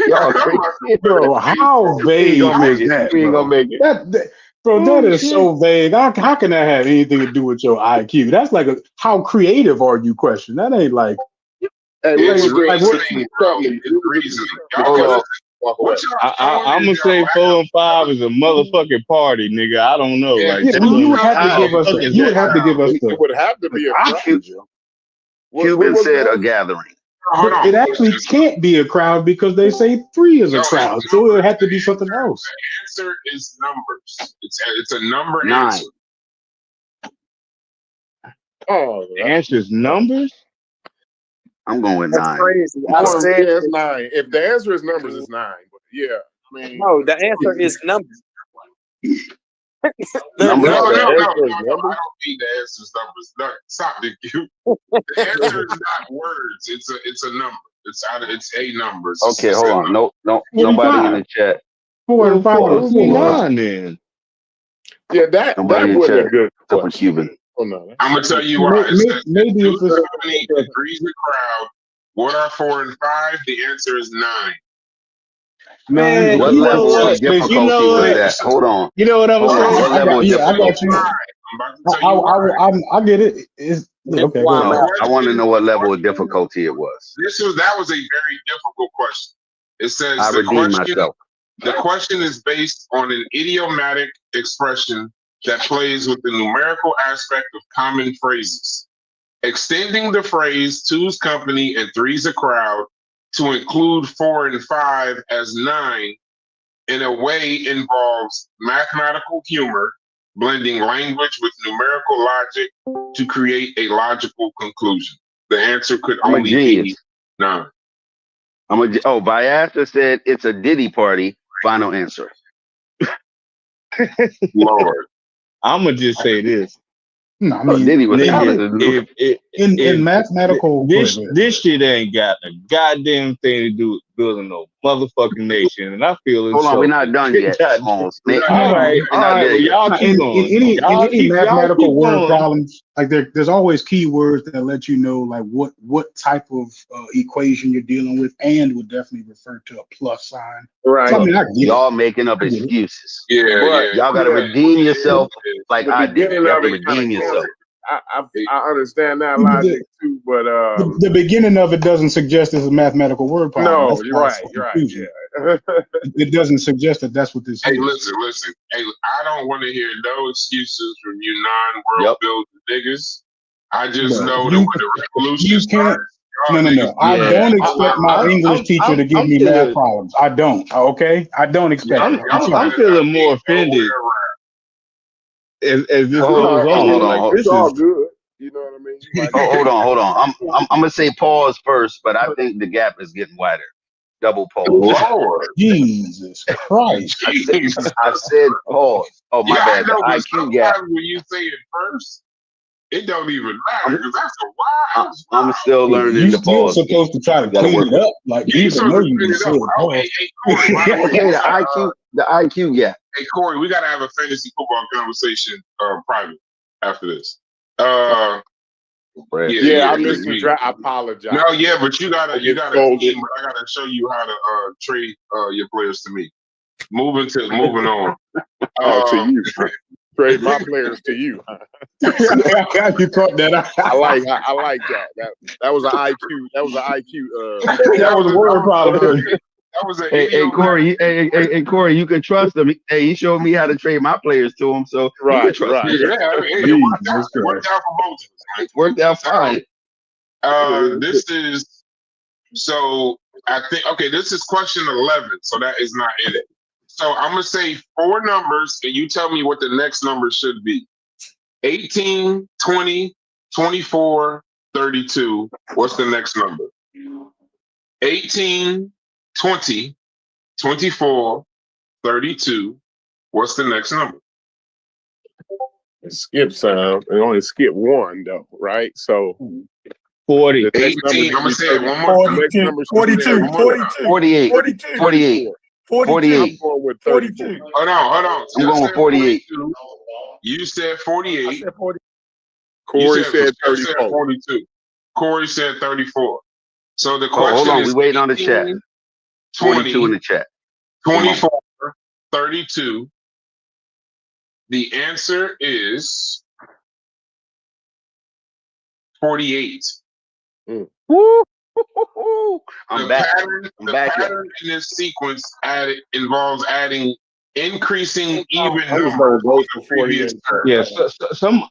Speaker 5: Y'all crazy.
Speaker 6: Bro, how
Speaker 5: He
Speaker 6: vague
Speaker 5: ain't gonna make
Speaker 6: is
Speaker 5: it.
Speaker 6: that,
Speaker 5: He ain't
Speaker 6: bro?
Speaker 5: gonna make it.
Speaker 6: Bro, that is so vague. How can that have anything to do with your IQ? That's like how creative are you question. That ain't like,
Speaker 7: Hey, we
Speaker 3: It's
Speaker 7: was
Speaker 6: like what?
Speaker 3: reasoning, bro. It's reasoning. Y'all
Speaker 5: Hold on.
Speaker 7: walk away.
Speaker 3: what y'all
Speaker 2: I'm
Speaker 3: showing
Speaker 2: gonna
Speaker 3: is
Speaker 2: say
Speaker 3: y'all lack
Speaker 2: 4
Speaker 3: of
Speaker 2: and 5 is a motherfucking party, nigga. I don't know.
Speaker 3: Yeah,
Speaker 2: Like,
Speaker 6: Yeah,
Speaker 2: that
Speaker 6: you would
Speaker 2: don't-
Speaker 6: have to
Speaker 5: How?
Speaker 6: give us.
Speaker 2: fuck is
Speaker 6: You would
Speaker 2: that?
Speaker 6: have to give us
Speaker 7: It
Speaker 6: the.
Speaker 7: would have to be a
Speaker 6: I
Speaker 7: crowd.
Speaker 6: can.
Speaker 5: Cuban
Speaker 7: was
Speaker 5: said
Speaker 7: that?
Speaker 5: a gathering.
Speaker 3: Hold
Speaker 6: But
Speaker 3: on.
Speaker 6: it actually can't be a crowd because they say 3 is a
Speaker 3: No,
Speaker 6: crowd,
Speaker 3: it's
Speaker 6: so it
Speaker 3: numbers.
Speaker 6: had to be something else.
Speaker 3: The answer is numbers. It's a number
Speaker 5: 9.
Speaker 3: answer.
Speaker 7: Oh,
Speaker 2: The answer is numbers.
Speaker 5: I'm going with
Speaker 8: That's
Speaker 5: 9.
Speaker 8: crazy. I
Speaker 7: yeah,
Speaker 8: said
Speaker 7: it's 9. If the answer is numbers, it's 9. But yeah, I mean,
Speaker 8: no. The answer is numbers.
Speaker 5: Numbers?
Speaker 3: No,
Speaker 7: the
Speaker 3: no, no,
Speaker 7: answer
Speaker 3: no,
Speaker 7: is
Speaker 3: no. I
Speaker 7: numbers.
Speaker 3: don't need the answer's numbers. No, stop, DQ. The answer is not words. It's a number. It's a number.
Speaker 5: Okay,
Speaker 3: It's
Speaker 5: hold
Speaker 3: a
Speaker 5: on.
Speaker 3: number.
Speaker 5: Nobody in the chat.
Speaker 6: 4 and 5.
Speaker 2: What would be
Speaker 6: 4.
Speaker 2: 9 then?
Speaker 7: Yeah, that
Speaker 5: Nobody in the
Speaker 7: wasn't a
Speaker 5: chat
Speaker 7: good
Speaker 5: except for
Speaker 7: question.
Speaker 5: Cuban.
Speaker 7: Oh no,
Speaker 3: I'm gonna tell you why. It says
Speaker 6: Maybe
Speaker 3: two
Speaker 6: if it's
Speaker 3: company agrees the crowd. What are 4 and 5? The answer is 9.
Speaker 2: Man,
Speaker 5: What
Speaker 2: you know
Speaker 5: level
Speaker 2: what?
Speaker 5: of difficulty
Speaker 2: You know
Speaker 5: was
Speaker 2: what?
Speaker 5: that? Hold on.
Speaker 2: You know what I'm
Speaker 5: Hold
Speaker 2: gonna
Speaker 5: on.
Speaker 2: say?
Speaker 5: What level of
Speaker 6: I got
Speaker 5: difficulty?
Speaker 6: you.
Speaker 3: I'm about to tell you why.
Speaker 6: I get it. Okay, go
Speaker 5: No,
Speaker 6: ahead.
Speaker 5: I want to know what level of difficulty it was.
Speaker 3: That was a very difficult question. It says
Speaker 5: I redeemed myself.
Speaker 3: the question is based on an idiomatic expression that plays with the numerical aspect of common phrases. Extending the phrase two's company and three's a crowd to include 4 and 5 as 9 in a way involves mathematical humor, blending language with numerical logic to create a logical conclusion. The answer could
Speaker 5: I'm a
Speaker 3: only
Speaker 5: genius.
Speaker 3: be 9.
Speaker 5: Biasa said it's a Diddy party. Final answer.
Speaker 3: Lord.
Speaker 2: I'm gonna just say this.
Speaker 6: No, I mean,
Speaker 5: Diddy was
Speaker 2: Nigga,
Speaker 6: in mathematical.
Speaker 2: this shit ain't got a goddamn thing to do with building no motherfucking nation, and I feel
Speaker 5: Hold on, we're
Speaker 2: insulted.
Speaker 5: not done yet.
Speaker 2: God,
Speaker 5: Holmes.
Speaker 2: all right,
Speaker 5: We're not there
Speaker 2: well,
Speaker 5: yet.
Speaker 2: y'all keep
Speaker 6: In
Speaker 2: going.
Speaker 6: any
Speaker 2: Y'all
Speaker 6: mathematical
Speaker 2: keep
Speaker 6: word
Speaker 2: going.
Speaker 6: problems, like there's always keywords that let you know like what type of equation you're dealing with, and would definitely refer to a plus sign.
Speaker 7: right.
Speaker 6: So, I mean, I get it.
Speaker 5: Y'all making up excuses.
Speaker 3: Yeah.
Speaker 5: Y'all got to redeem yourself like
Speaker 7: The
Speaker 5: I did.
Speaker 7: beginning
Speaker 5: You have
Speaker 7: of
Speaker 5: to
Speaker 7: it kinda
Speaker 5: redeem yourself.
Speaker 7: I understand that logic too, but
Speaker 6: The beginning of it doesn't suggest it's a mathematical word problem.
Speaker 7: no,
Speaker 6: That's
Speaker 7: you're
Speaker 6: why
Speaker 7: right.
Speaker 6: it's
Speaker 7: You're right.
Speaker 6: confusing.
Speaker 7: Yeah.
Speaker 6: It doesn't suggest that that's what this
Speaker 3: Hey,
Speaker 6: is.
Speaker 3: listen. Hey, I don't want to hear no excuses from you non-world building niggas. I just
Speaker 6: Bro,
Speaker 3: know that
Speaker 6: you
Speaker 3: when the revolution
Speaker 6: you can't.
Speaker 3: starts,
Speaker 6: No. I don't expect my English teacher to give me math problems. I don't. Okay, I don't expect it.
Speaker 2: I'm feeling more offended as this goes on.
Speaker 5: Hold on.
Speaker 2: Like
Speaker 7: It's
Speaker 2: this
Speaker 7: all
Speaker 2: is
Speaker 7: good. You know what I mean? Like,
Speaker 5: Hold on. I'm gonna say pause first, but I think the gap is getting wider. Double pause.
Speaker 3: Lord.
Speaker 6: Jesus Christ.
Speaker 5: I said pause. Oh my bad.
Speaker 3: I know,
Speaker 5: The
Speaker 3: but
Speaker 5: IQ gap.
Speaker 3: sometimes when you say it first, it don't even matter because that's a wild.
Speaker 5: I'm still learning
Speaker 6: You
Speaker 5: the
Speaker 6: still
Speaker 5: pause.
Speaker 6: supposed to try to
Speaker 5: Gotta
Speaker 6: clean
Speaker 5: work
Speaker 6: it up. Like
Speaker 3: You
Speaker 6: people know
Speaker 3: supposed to
Speaker 6: you
Speaker 3: clean
Speaker 6: just
Speaker 3: it
Speaker 6: said
Speaker 3: up. Oh,
Speaker 6: pause.
Speaker 3: hey, Corey, by the way,
Speaker 5: Okay, the IQ gap.
Speaker 3: hey, Corey, we got to have a fantasy football conversation private after this.
Speaker 7: yeah, I missed the draft. I apologize.
Speaker 3: No, yeah, but you gotta
Speaker 7: get
Speaker 3: but
Speaker 7: scolded.
Speaker 3: I gotta show you how to trade your players to me. Moving on.
Speaker 7: To you. Trade my players to you.
Speaker 6: You caught that.
Speaker 7: I like that. That was an IQ. That was an IQ.
Speaker 6: That was a word problem.
Speaker 3: That was a
Speaker 5: Hey, Corey. Hey, Corey. You can trust him. Hey, he showed me how to trade my players to him, so you can trust him.
Speaker 3: Yeah, it worked out for both of us.
Speaker 5: It worked out fine.
Speaker 3: This is so. I think this is question 11, so that is not in it. So I'm gonna say 4 numbers, and you tell me what the next number should be. 18, 20, 24, 32. What's the next number? 18, 20, 24, 32. What's the next number?
Speaker 7: Skip sound. It only skip 1 though, right? So
Speaker 2: 40.
Speaker 7: The next number
Speaker 3: 18. I'm
Speaker 7: should
Speaker 3: gonna
Speaker 7: be
Speaker 3: say it
Speaker 7: 30.
Speaker 3: one more time.
Speaker 7: The next
Speaker 8: 42,
Speaker 7: number should be
Speaker 8: 42,
Speaker 7: 32.
Speaker 8: 42,
Speaker 5: 48.
Speaker 8: 42,
Speaker 5: 48.
Speaker 7: I'm
Speaker 8: 42,
Speaker 5: 48.
Speaker 7: going with 34.
Speaker 8: 42.
Speaker 3: Hold on.
Speaker 5: I'm
Speaker 3: Jeff
Speaker 5: going with
Speaker 3: said
Speaker 5: 48.
Speaker 3: 42. You said
Speaker 8: I
Speaker 3: 48.
Speaker 8: said 40.
Speaker 7: Corey said
Speaker 3: Jeff said
Speaker 7: 34.
Speaker 3: 42. Corey said 34. So the
Speaker 5: Oh, hold
Speaker 3: question
Speaker 5: on. We
Speaker 3: is
Speaker 5: waiting on the chat.
Speaker 3: 18,
Speaker 5: 42 in
Speaker 3: 20,
Speaker 5: the chat.
Speaker 3: 24, 32. The answer is 48.
Speaker 5: Woo! I'm
Speaker 3: The
Speaker 5: back.
Speaker 3: pattern,
Speaker 5: I'm back, y'all.
Speaker 3: pattern in this sequence involves adding increasing even
Speaker 7: I was
Speaker 3: numbers
Speaker 7: gonna go
Speaker 3: with
Speaker 7: for
Speaker 3: the previous
Speaker 7: 48.
Speaker 3: term.
Speaker 2: Yes,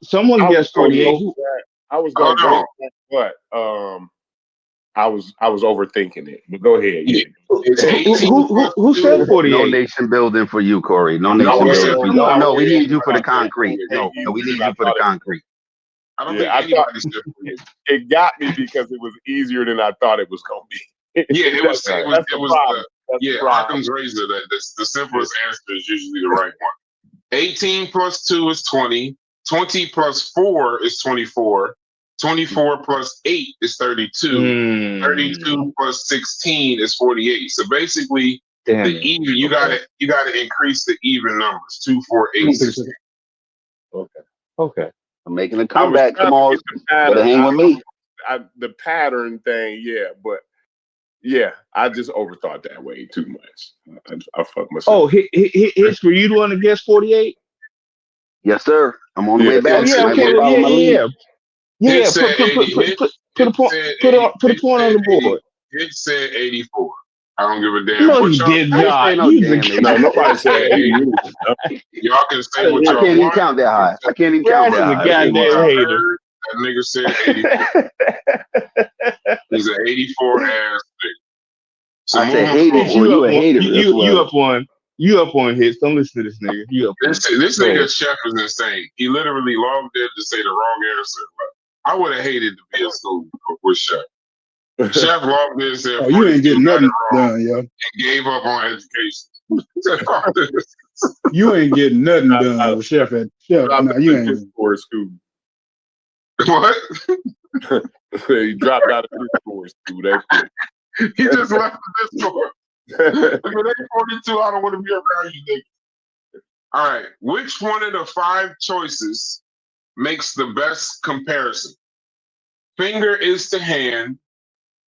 Speaker 2: someone
Speaker 7: I was
Speaker 2: guessed
Speaker 7: gonna
Speaker 2: 48.
Speaker 7: go for that. I was gonna
Speaker 3: Hold
Speaker 7: go
Speaker 3: on.
Speaker 7: for that, but I was overthinking it. But go ahead. Yeah.
Speaker 3: It's 18 plus
Speaker 2: Who
Speaker 3: 2
Speaker 2: said
Speaker 3: is
Speaker 2: 48?
Speaker 5: No nation building for you, Corey. No
Speaker 3: No,
Speaker 5: nation
Speaker 3: we
Speaker 7: No,
Speaker 3: said
Speaker 5: building for you.
Speaker 7: no,
Speaker 5: No,
Speaker 7: I
Speaker 5: we
Speaker 7: was
Speaker 5: need you for the
Speaker 7: I said
Speaker 5: concrete.
Speaker 7: 48
Speaker 5: No, we need
Speaker 7: I
Speaker 5: you for the
Speaker 7: thought it-
Speaker 5: concrete.
Speaker 3: I don't
Speaker 7: Yeah, I
Speaker 3: think
Speaker 7: thought-
Speaker 3: anybody said 48.
Speaker 7: It got me because it was easier than I thought it was gonna be.
Speaker 3: Yeah, it was.
Speaker 7: That's
Speaker 3: It
Speaker 7: the
Speaker 3: was.
Speaker 7: problem. That's the
Speaker 3: Yeah,
Speaker 7: problem.
Speaker 3: Occam's razor. That the simplest answer is usually the right one. 18 plus 2 is 20. 20 plus 4 is 24. 24 plus 8 is 32. 32 plus 16 is 48. So basically,
Speaker 2: Damn
Speaker 3: the
Speaker 2: it.
Speaker 3: even you gotta increase the even numbers. 2, 4, 8, 16.
Speaker 2: Okay.
Speaker 5: I'm making a
Speaker 7: I was
Speaker 5: comeback.
Speaker 7: trying
Speaker 5: Come
Speaker 7: to
Speaker 5: on.
Speaker 7: get the pattern.
Speaker 5: Better hang with me.
Speaker 7: The pattern thing, yeah, but yeah, I just overthought that way too much. I fucked myself.
Speaker 2: Oh, his for you to want to guess 48?
Speaker 5: Yes, sir. I'm on the
Speaker 7: Yeah.
Speaker 5: way
Speaker 2: Oh
Speaker 5: back.
Speaker 2: yeah,
Speaker 5: Might
Speaker 2: okay,
Speaker 5: wanna follow my lead.
Speaker 2: yeah.
Speaker 3: Hit said 80.
Speaker 2: Put a point. Put a point on the board.
Speaker 3: Hit said 84. I don't give a damn.
Speaker 2: No,
Speaker 3: What
Speaker 2: you
Speaker 3: y'all
Speaker 2: did
Speaker 5: I ain't
Speaker 2: not.
Speaker 5: saying no
Speaker 2: You
Speaker 5: damn
Speaker 2: the-
Speaker 5: it.
Speaker 7: No, nobody said
Speaker 3: Hey,
Speaker 7: 80.
Speaker 3: Y'all can say what
Speaker 5: I
Speaker 3: y'all
Speaker 5: can't even
Speaker 3: want.
Speaker 5: count that high. I can't even count
Speaker 2: Brad
Speaker 5: that
Speaker 2: is a
Speaker 5: high.
Speaker 2: goddamn
Speaker 3: Y'all
Speaker 2: hater.
Speaker 3: heard that nigga said 84. He's an 84 ass nigga. So
Speaker 5: I said
Speaker 3: moving
Speaker 5: hater,
Speaker 3: forward,
Speaker 5: boy. You a hater. That's what.
Speaker 2: You up on hits. Don't listen to this nigga. You up on
Speaker 3: this
Speaker 2: Go
Speaker 3: nigga
Speaker 2: ahead.
Speaker 3: Chef is insane. He literally logged in to say the wrong answer. I would have hated to be in school with Chef. Chef logged in and said,
Speaker 6: Oh, you ain't
Speaker 3: 42
Speaker 6: getting
Speaker 3: got it
Speaker 6: nothing
Speaker 3: wrong
Speaker 6: done, yo.
Speaker 3: and gave up on education.
Speaker 6: You ain't getting nothing done with Chef at Chef.
Speaker 7: Dropped
Speaker 6: No,
Speaker 7: out
Speaker 6: you
Speaker 7: of
Speaker 6: ain't.
Speaker 7: his core school.
Speaker 3: What?
Speaker 7: He dropped out of his core school. That's it.
Speaker 3: He just left the Discord. If it ain't 42, I don't want to be around you niggas. All right. Which one of the 5 choices makes the best comparison? Finger is to hand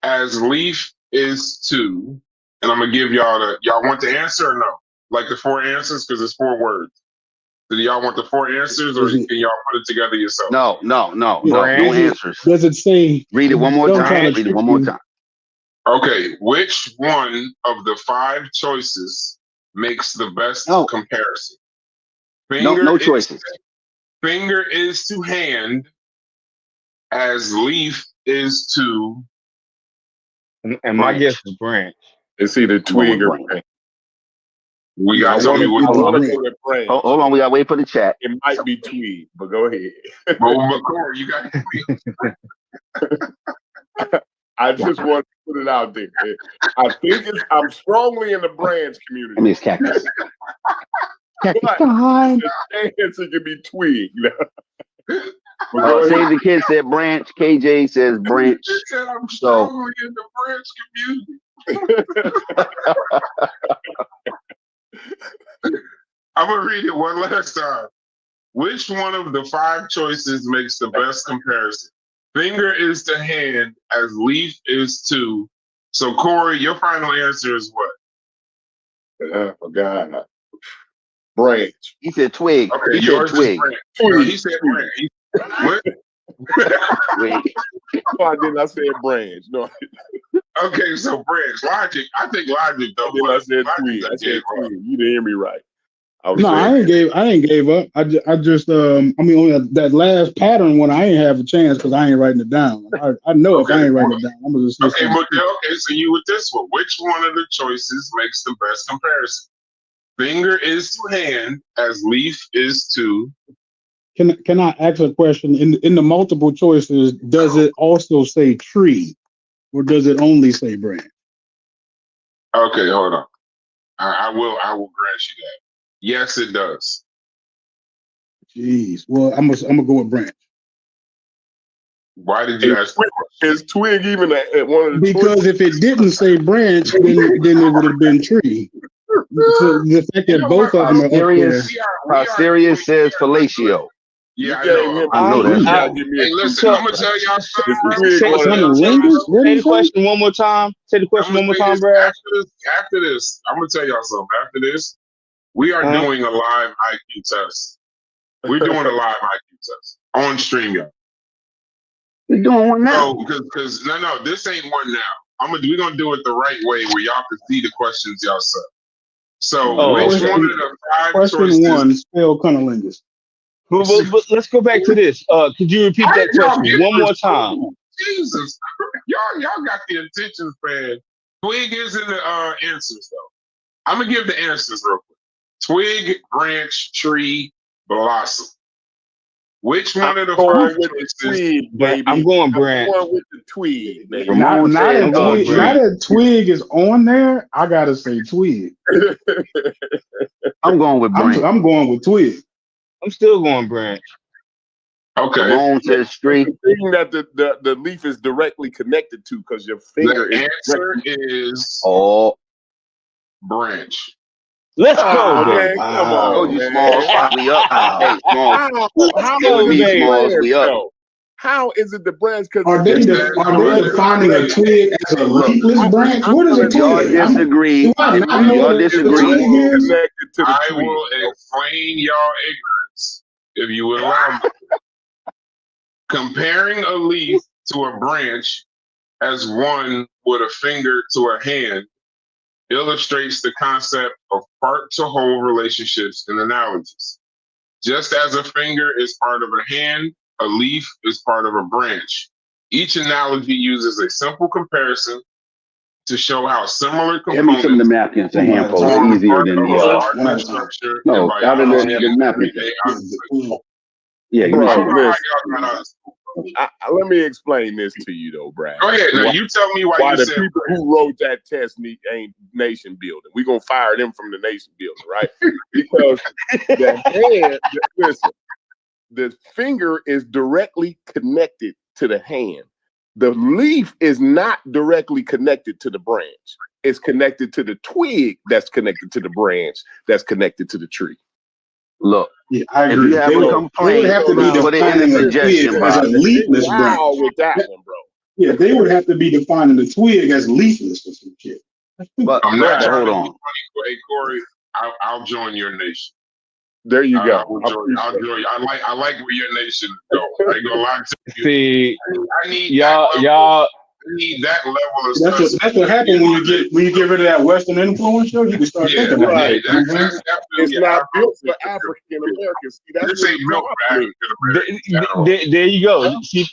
Speaker 3: as leaf is to, and I'm gonna give y'all want the answer or no? Like the 4 answers, because it's 4 words. Do y'all want the 4 answers or
Speaker 6: Is it-
Speaker 3: can y'all put it together yourself?
Speaker 5: No. No
Speaker 2: Brand.
Speaker 5: answers.
Speaker 6: Does it say?
Speaker 5: Read it one more
Speaker 6: Don't
Speaker 5: time.
Speaker 6: try to
Speaker 5: Read it
Speaker 6: trick
Speaker 5: one more
Speaker 6: you.
Speaker 5: time.
Speaker 3: Okay, which one of the 5 choices makes the best
Speaker 5: No.
Speaker 3: comparison?
Speaker 5: No choices.
Speaker 3: Finger is to hand as leaf is to.
Speaker 2: And my guess is branch.
Speaker 7: It's either twig or
Speaker 5: Brain.
Speaker 7: branch.
Speaker 3: We
Speaker 6: Yeah,
Speaker 3: got
Speaker 6: I
Speaker 3: to tell me
Speaker 6: wanna-
Speaker 3: which
Speaker 6: I
Speaker 7: I
Speaker 3: one.
Speaker 7: want
Speaker 6: wanna-
Speaker 7: to go with branch.
Speaker 5: Hold on. We got to wait for the chat.
Speaker 7: It might be twig, but go ahead.
Speaker 3: Well, Corey, you got
Speaker 7: I just want to put it out there. I think I'm strongly in the branch
Speaker 5: I
Speaker 7: community.
Speaker 5: mean, it's cactus.
Speaker 7: But
Speaker 6: Fine.
Speaker 7: the chance it could be twig. But go ahead.
Speaker 5: Save the Kid said branch. KJ says branch.
Speaker 3: He said I'm
Speaker 5: So-
Speaker 3: strongly in the branch community. I'm gonna read it one last time. Which one of the 5 choices makes the best comparison? Finger is to hand as leaf is to. So Corey, your final answer is what?
Speaker 7: Oh, God. Branch.
Speaker 5: He said twig.
Speaker 3: Okay,
Speaker 5: He said
Speaker 3: yours is
Speaker 5: twig.
Speaker 3: branch. No, he said branch. What?
Speaker 5: Twig.
Speaker 7: No, I didn't. I said branch. No,
Speaker 3: Okay, so branch. Logic. I think logic though.
Speaker 7: I said
Speaker 3: Logic
Speaker 7: twig. I
Speaker 3: just
Speaker 7: said
Speaker 3: gave up.
Speaker 7: twig. You didn't hear me right. I was
Speaker 6: No,
Speaker 7: saying
Speaker 6: I ain't gave up. I just I mean, on that last pattern one, I ain't have a chance because I ain't writing it down. I know if I
Speaker 3: Okay,
Speaker 6: ain't writing
Speaker 3: well,
Speaker 6: it down, I'm gonna just say
Speaker 3: Okay,
Speaker 6: something.
Speaker 3: okay, so you with this one. Which one of the choices makes the best comparison? Finger is to hand as leaf is to.
Speaker 6: Can I ask a question? In the multiple choices, does it also say tree, or does it only say branch?
Speaker 3: Okay, hold on. I will grant you that. Yes, it does.
Speaker 6: Jeez. Well, I'm gonna go with branch.
Speaker 3: Why did you ask that question?
Speaker 7: Is twig even at one of the
Speaker 1: Because if it didn't say branch, then it would have been tree. So the fact that both of them are up there.
Speaker 5: Posterior says fellatio.
Speaker 3: Yeah, I
Speaker 7: You
Speaker 3: know.
Speaker 7: gave him-
Speaker 5: I know that.
Speaker 7: you gotta
Speaker 5: shit.
Speaker 7: give me a
Speaker 3: Hey, listen,
Speaker 2: So-
Speaker 3: I'm gonna tell y'all something,
Speaker 7: It's
Speaker 3: bro.
Speaker 7: twig one of them.
Speaker 1: Cunnilingus? What
Speaker 2: Say
Speaker 1: did
Speaker 2: the
Speaker 1: you say?
Speaker 2: question one more time. Say the question one more time, Brad.
Speaker 3: After this, I'm gonna tell y'all something. After this, we are
Speaker 2: Huh?
Speaker 3: doing a live IQ test. We're doing a live IQ test on StreamYard.
Speaker 5: We doing one now.
Speaker 3: So, because no, this ain't one now. We're gonna do it the right way where y'all can see the questions yourself. So,
Speaker 2: Oh,
Speaker 3: which
Speaker 2: okay.
Speaker 3: one of the 5
Speaker 1: Question
Speaker 3: choices?
Speaker 1: one, spell cunnilingus.
Speaker 2: But let's go back to this. Could you repeat that question one more time?
Speaker 3: Jesus, y'all got the attention span. Twig is in the answers though. I'm gonna give the answers real quick. Twig, branch, tree, blossom. Which one of the
Speaker 7: Going
Speaker 3: 5
Speaker 7: with the
Speaker 3: choices?
Speaker 7: twig, baby.
Speaker 2: I'm going
Speaker 7: I'm
Speaker 2: branch.
Speaker 7: going with the twig, baby.
Speaker 5: Ramon
Speaker 1: Now
Speaker 5: said
Speaker 1: that
Speaker 2: going
Speaker 1: twig,
Speaker 2: branch.
Speaker 1: now that twig is on there, I gotta say twig.
Speaker 5: I'm going with branch.
Speaker 1: I'm going with twig.
Speaker 2: I'm still going branch.
Speaker 3: Okay.
Speaker 5: Ramon says tree.
Speaker 7: The thing that the leaf is directly connected to, because your finger
Speaker 3: The
Speaker 7: is
Speaker 3: answer is
Speaker 5: Oh,
Speaker 3: branch.
Speaker 2: Let's
Speaker 7: Oh,
Speaker 2: go,
Speaker 7: man,
Speaker 2: baby.
Speaker 7: come
Speaker 5: I
Speaker 7: on,
Speaker 5: told you,
Speaker 7: man.
Speaker 5: Smalls. We up. Hey, Smalls.
Speaker 7: How
Speaker 5: Give
Speaker 7: is
Speaker 5: me
Speaker 7: it the
Speaker 5: Smalls.
Speaker 7: branch,
Speaker 5: We up.
Speaker 7: though? How is it the branch?
Speaker 1: Are they defining a twig as a leafless branch? What is a
Speaker 5: Y'all
Speaker 1: twig?
Speaker 5: disagree.
Speaker 1: Do I not know
Speaker 5: Y'all
Speaker 1: what a
Speaker 5: disagree.
Speaker 1: twig is?
Speaker 7: Connected to the
Speaker 3: I
Speaker 7: twig.
Speaker 3: will explain y'all ignorance if you would allow me. Comparing a leaf to a branch as one with a finger to a hand illustrates the concept of part to whole relationships and analogies. Just as a finger is part of a hand, a leaf is part of a branch. Each analogy uses a simple comparison to show how similar
Speaker 5: Give me some of the
Speaker 3: components
Speaker 5: napkins. A handful
Speaker 3: form
Speaker 5: is easier
Speaker 3: part
Speaker 5: than
Speaker 3: of
Speaker 5: the
Speaker 3: our
Speaker 5: other.
Speaker 3: larger structure
Speaker 5: No,
Speaker 3: in
Speaker 5: out of
Speaker 3: biology
Speaker 5: the
Speaker 3: and
Speaker 5: napkins.
Speaker 3: everyday observation.
Speaker 5: Yeah, give me
Speaker 7: Bro,
Speaker 3: I don't
Speaker 5: some.
Speaker 3: know how
Speaker 7: listen.
Speaker 3: y'all got out of school.
Speaker 7: Let me explain this to you, though, Brad.
Speaker 3: Go ahead. Now
Speaker 7: Why,
Speaker 3: you tell me why
Speaker 7: why
Speaker 3: you
Speaker 7: the
Speaker 3: said
Speaker 7: people who wrote that test ain't nation building? We're going to fire them from the nation building, right? Because the hand, listen, the finger is directly connected to the hand. The leaf is not directly connected to the branch. It's connected to the twig that's connected to the branch that's connected to the tree.
Speaker 5: Look,
Speaker 1: Yeah, I
Speaker 5: if
Speaker 1: agree.
Speaker 5: you have
Speaker 1: They
Speaker 5: a
Speaker 1: would
Speaker 5: complaint,
Speaker 1: have to be
Speaker 5: put it in
Speaker 1: defining
Speaker 5: the
Speaker 1: a
Speaker 5: suggestion
Speaker 1: twig as a
Speaker 5: box.
Speaker 1: leafless branch.
Speaker 7: Wow with that one, bro.
Speaker 1: Yeah, they would have to be defining the twig as leafless or some shit.
Speaker 5: But
Speaker 3: I'm not
Speaker 7: Right.
Speaker 3: trying
Speaker 5: hold
Speaker 3: to be
Speaker 5: on.
Speaker 3: funny. Hey, Corey, I'll join your nation.
Speaker 7: There you go.
Speaker 3: I'll join. I like where your nation is going. I ain't gonna lie to you.
Speaker 2: See,
Speaker 3: I need
Speaker 2: y'all,
Speaker 3: that level.
Speaker 2: y'all.
Speaker 3: I need that level of
Speaker 1: That's what happened when you get rid of that Western influence. You can start
Speaker 3: Yeah,
Speaker 1: thinking like
Speaker 7: right.
Speaker 1: that.
Speaker 3: that's
Speaker 7: It's
Speaker 3: definitely
Speaker 7: not built for African Americans. See, that's
Speaker 3: This
Speaker 7: what
Speaker 3: ain't
Speaker 7: the
Speaker 3: built for
Speaker 7: problem
Speaker 3: African
Speaker 7: is.
Speaker 3: Americans.
Speaker 2: There you go. You see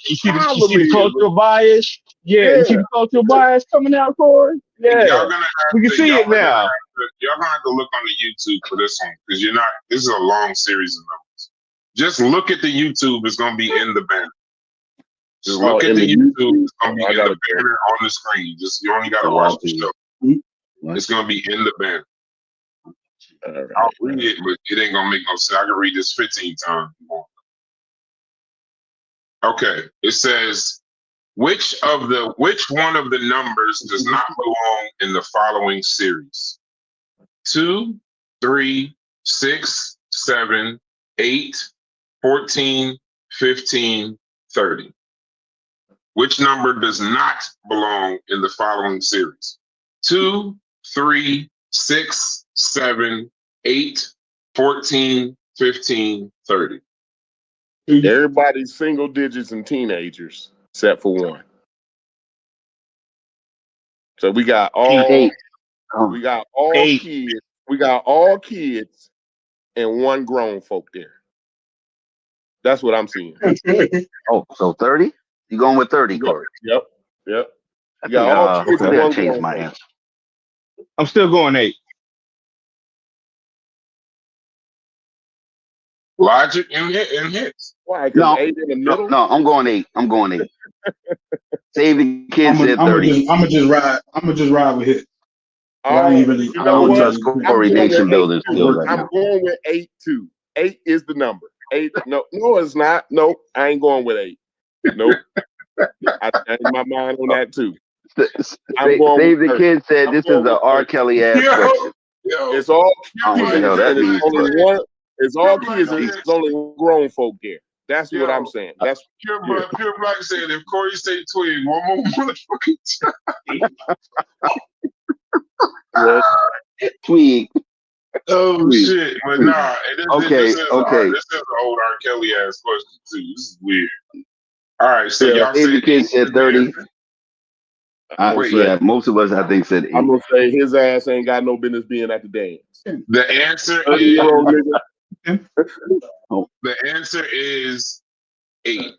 Speaker 2: the cultural bias? Yeah, you see the cultural bias coming out, Corey? Yeah.
Speaker 3: Y'all gonna have
Speaker 2: We can
Speaker 3: to,
Speaker 2: see
Speaker 3: y'all
Speaker 2: it
Speaker 3: are gonna
Speaker 2: now.
Speaker 3: have to- y'all gonna have to look on the YouTube for this one because you're not. This is a long series of numbers. Just look at the YouTube. It's gonna be in the banner. Just look at the YouTube. It's gonna be in the banner on the screen. Just you only gotta watch the show. It's gonna be in the banner. I'll read it, but it ain't gonna make no sense. I can read this 15 times. Okay, it says which one of the numbers does not belong in the following series? 2, 3, 6, 7, 8, 14, 15, 30. Which number does not belong in the following series? 2, 3, 6, 7, 8, 14, 15, 30.
Speaker 7: Everybody's single digits and teenagers, except for one. So we got all
Speaker 5: Eight.
Speaker 7: kids. We got all kids and one grown folk there. That's what I'm seeing.
Speaker 5: Oh, so 30? You going with 30, Corey?
Speaker 7: Yep.
Speaker 5: I think I gotta change my answer.
Speaker 2: I'm still going 8.
Speaker 3: Logic and hits.
Speaker 7: Why?
Speaker 5: No,
Speaker 7: 8 in the middle?
Speaker 5: no, I'm going 8. I'm going 8. Save the kids at 30.
Speaker 1: I'm gonna just ride with it. I
Speaker 7: You
Speaker 5: I
Speaker 7: know
Speaker 5: don't
Speaker 7: what?
Speaker 5: trust Corey Nation building skills right
Speaker 7: I'm
Speaker 5: now.
Speaker 7: going with 8 too. 8 is the number. 8. No, it's not. No, I ain't going with 8. Nope. I changed my mind on that too.
Speaker 5: Save the Kid said this is an R. Kelly ass
Speaker 3: Yo,
Speaker 5: question.
Speaker 3: yo,
Speaker 7: It's all
Speaker 5: I don't know what the hell that
Speaker 7: and it's
Speaker 5: means,
Speaker 7: only
Speaker 5: but
Speaker 7: one. It's all kids and it's only grown folk here. That's what I'm saying. That's
Speaker 3: Pure Black said if Corey say twig one more motherfucking time.
Speaker 5: tweak.
Speaker 3: Oh
Speaker 5: Tweak.
Speaker 3: shit! But nah,
Speaker 5: Okay,
Speaker 3: this is
Speaker 5: okay.
Speaker 3: This is an old R. Kelly ass question too. This is weird. All right, so y'all
Speaker 5: Save the
Speaker 3: said
Speaker 5: Kid said 30.
Speaker 3: Wait,
Speaker 5: Yeah, most of us I think said 8.
Speaker 7: I'm gonna say his ass ain't got no business being at the dance.
Speaker 3: the answer
Speaker 7: 30-year-old
Speaker 3: is
Speaker 7: nigga.
Speaker 3: the answer is 8.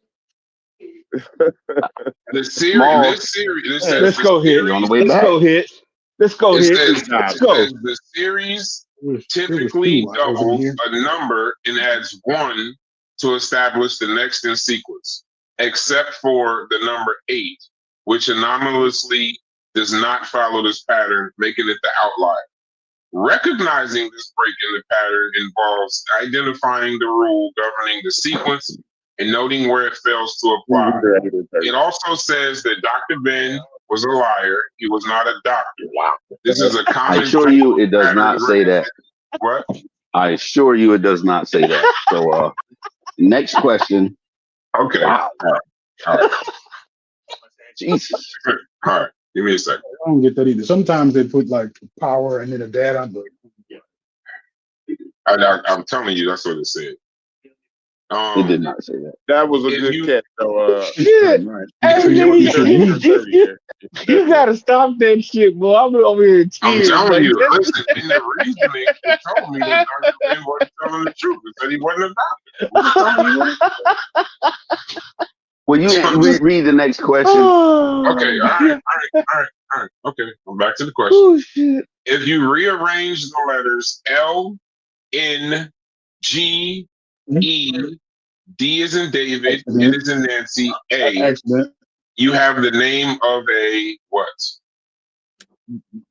Speaker 3: The series.
Speaker 5: Small.
Speaker 3: This series. This says
Speaker 1: Let's
Speaker 3: the
Speaker 1: go hit.
Speaker 3: series-
Speaker 5: On the way
Speaker 1: Let's
Speaker 5: back.
Speaker 1: go hit. Let's go
Speaker 3: It
Speaker 1: hit.
Speaker 3: says,
Speaker 1: Let's
Speaker 3: it
Speaker 1: go.
Speaker 3: says the series
Speaker 6: There was
Speaker 3: typically
Speaker 6: two while I was in
Speaker 3: doubles
Speaker 6: here.
Speaker 3: a number and adds 1 to establish the next in sequence, except for the number 8, which anomalously does not follow this pattern, making it the outlier. Recognizing this break in the pattern involves identifying the rule governing the sequence and noting where it fails to apply. It also says that Dr. Ben was a liar. He was not a doctor. Wow. This is a common.
Speaker 5: I assure you it does not say that.
Speaker 3: What?
Speaker 5: I assure you it does not say that. So next question.
Speaker 3: Okay.
Speaker 5: Wow.
Speaker 3: All right.
Speaker 5: Jesus.
Speaker 3: All right. Give me a second.
Speaker 6: I don't get that either. Sometimes they put like power and then a data, but
Speaker 3: I'm telling you, that's what it said.
Speaker 5: It did not say that.
Speaker 7: That was a
Speaker 3: If
Speaker 7: good
Speaker 3: you-
Speaker 7: catch, though.
Speaker 1: Shit.
Speaker 6: right.
Speaker 1: Hey,
Speaker 7: You
Speaker 1: you gotta stop that shit, boy. I'm over here in
Speaker 3: I'm
Speaker 1: tears.
Speaker 3: telling
Speaker 1: like,
Speaker 3: you,
Speaker 1: this-
Speaker 3: listen, in the reasoning, it told me that Dr. Ben wasn't telling the truth. It said he wasn't a doctor. It was telling you what-
Speaker 5: Will you read the next question?
Speaker 3: Okay, all right. Okay, I'm back to the question.
Speaker 1: Oh shit.
Speaker 3: If you rearrange the letters L, N, G, E, D is in David, N is in Nancy, A,
Speaker 6: Accident.
Speaker 3: you have the name of a what?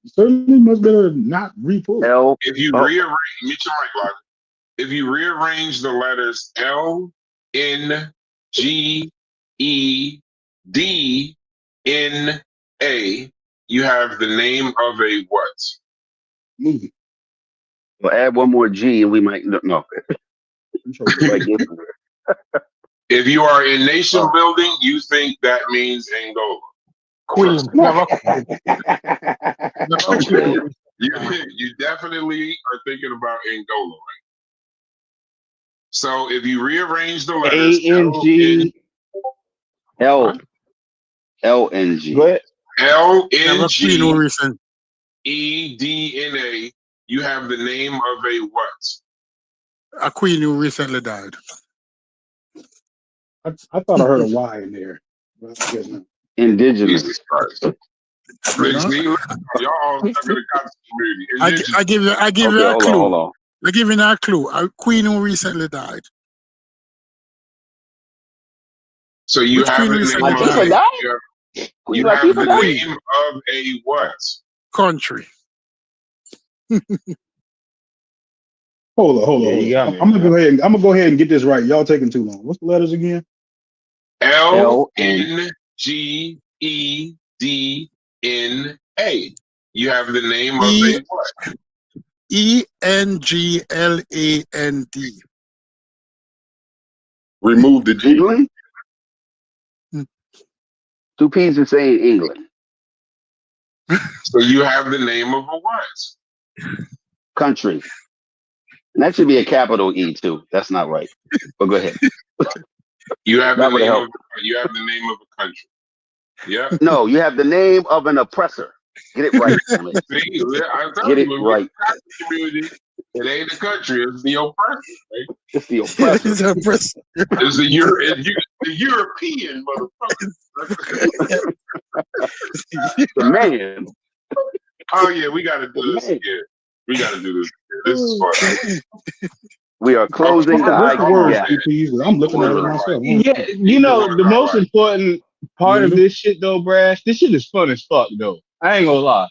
Speaker 6: Certainly much better not re-pull.
Speaker 5: L.
Speaker 3: If you rearrange, meet your mic, Roger. If you rearrange the letters L, N, G, E, D, N, A, you have the name of a what?
Speaker 6: Movie.
Speaker 5: We'll add one more G and we might no.
Speaker 6: I'm sure you like it.
Speaker 3: If you are in nation building, you think that means Angola.
Speaker 4: Queen. Never Queen.
Speaker 3: You definitely are thinking about Angola, right? So if you rearrange the letters
Speaker 1: A-N-G.
Speaker 5: L. L-N-G.
Speaker 1: Go ahead.
Speaker 3: L
Speaker 4: Never
Speaker 3: N
Speaker 4: Queen who
Speaker 3: G
Speaker 4: recent.
Speaker 3: E D N A, you have the name of a what?
Speaker 4: A queen who recently died.
Speaker 6: I thought I heard a Y in there. But I guess not.
Speaker 5: Indigenous.
Speaker 3: Jesus Christ. See, y'all stuck in the Coptic community.
Speaker 4: I give you
Speaker 5: Okay,
Speaker 4: a clue.
Speaker 5: hold on.
Speaker 4: I give you a clue. A queen who recently died.
Speaker 3: So you
Speaker 4: Which
Speaker 3: have
Speaker 4: queen
Speaker 3: the
Speaker 4: recently
Speaker 3: name of
Speaker 4: died?
Speaker 3: you have the name of a what?
Speaker 4: Country.
Speaker 6: Hold on.
Speaker 1: Yeah, you got me.
Speaker 6: I'm gonna go ahead and get this right. Y'all taking too long. What's the letters again?
Speaker 3: L N G E D N A. You have the name of a what?
Speaker 4: ENGLAND.
Speaker 7: Remove the G.
Speaker 5: England? Two P's are saying England.
Speaker 3: So you have the name of a what?
Speaker 5: Country. And that should be a capital E too. That's not right. But go ahead.
Speaker 3: You have
Speaker 5: That
Speaker 3: the
Speaker 5: would
Speaker 3: name
Speaker 5: help.
Speaker 3: of you have the name of a country. Yeah.
Speaker 5: No, you have the name of an oppressor. Get it right. Emmett.
Speaker 3: See, I'm telling
Speaker 5: Get it
Speaker 3: you, when
Speaker 5: right.
Speaker 3: we got the community, it ain't the country, it's the oppressor, right?
Speaker 5: It's the oppressor.
Speaker 3: It's the European motherfucker.
Speaker 5: The man.
Speaker 3: Oh yeah, we gotta do this again. We gotta do this again. This is fun.
Speaker 5: We are closing the
Speaker 6: What's the
Speaker 5: IQ
Speaker 6: word,
Speaker 5: gap.
Speaker 6: CPs? I'm looking at it myself.
Speaker 1: Yeah, you know, the most important part of this shit though, Brash, this shit is fun as fuck though. I ain't gonna lie.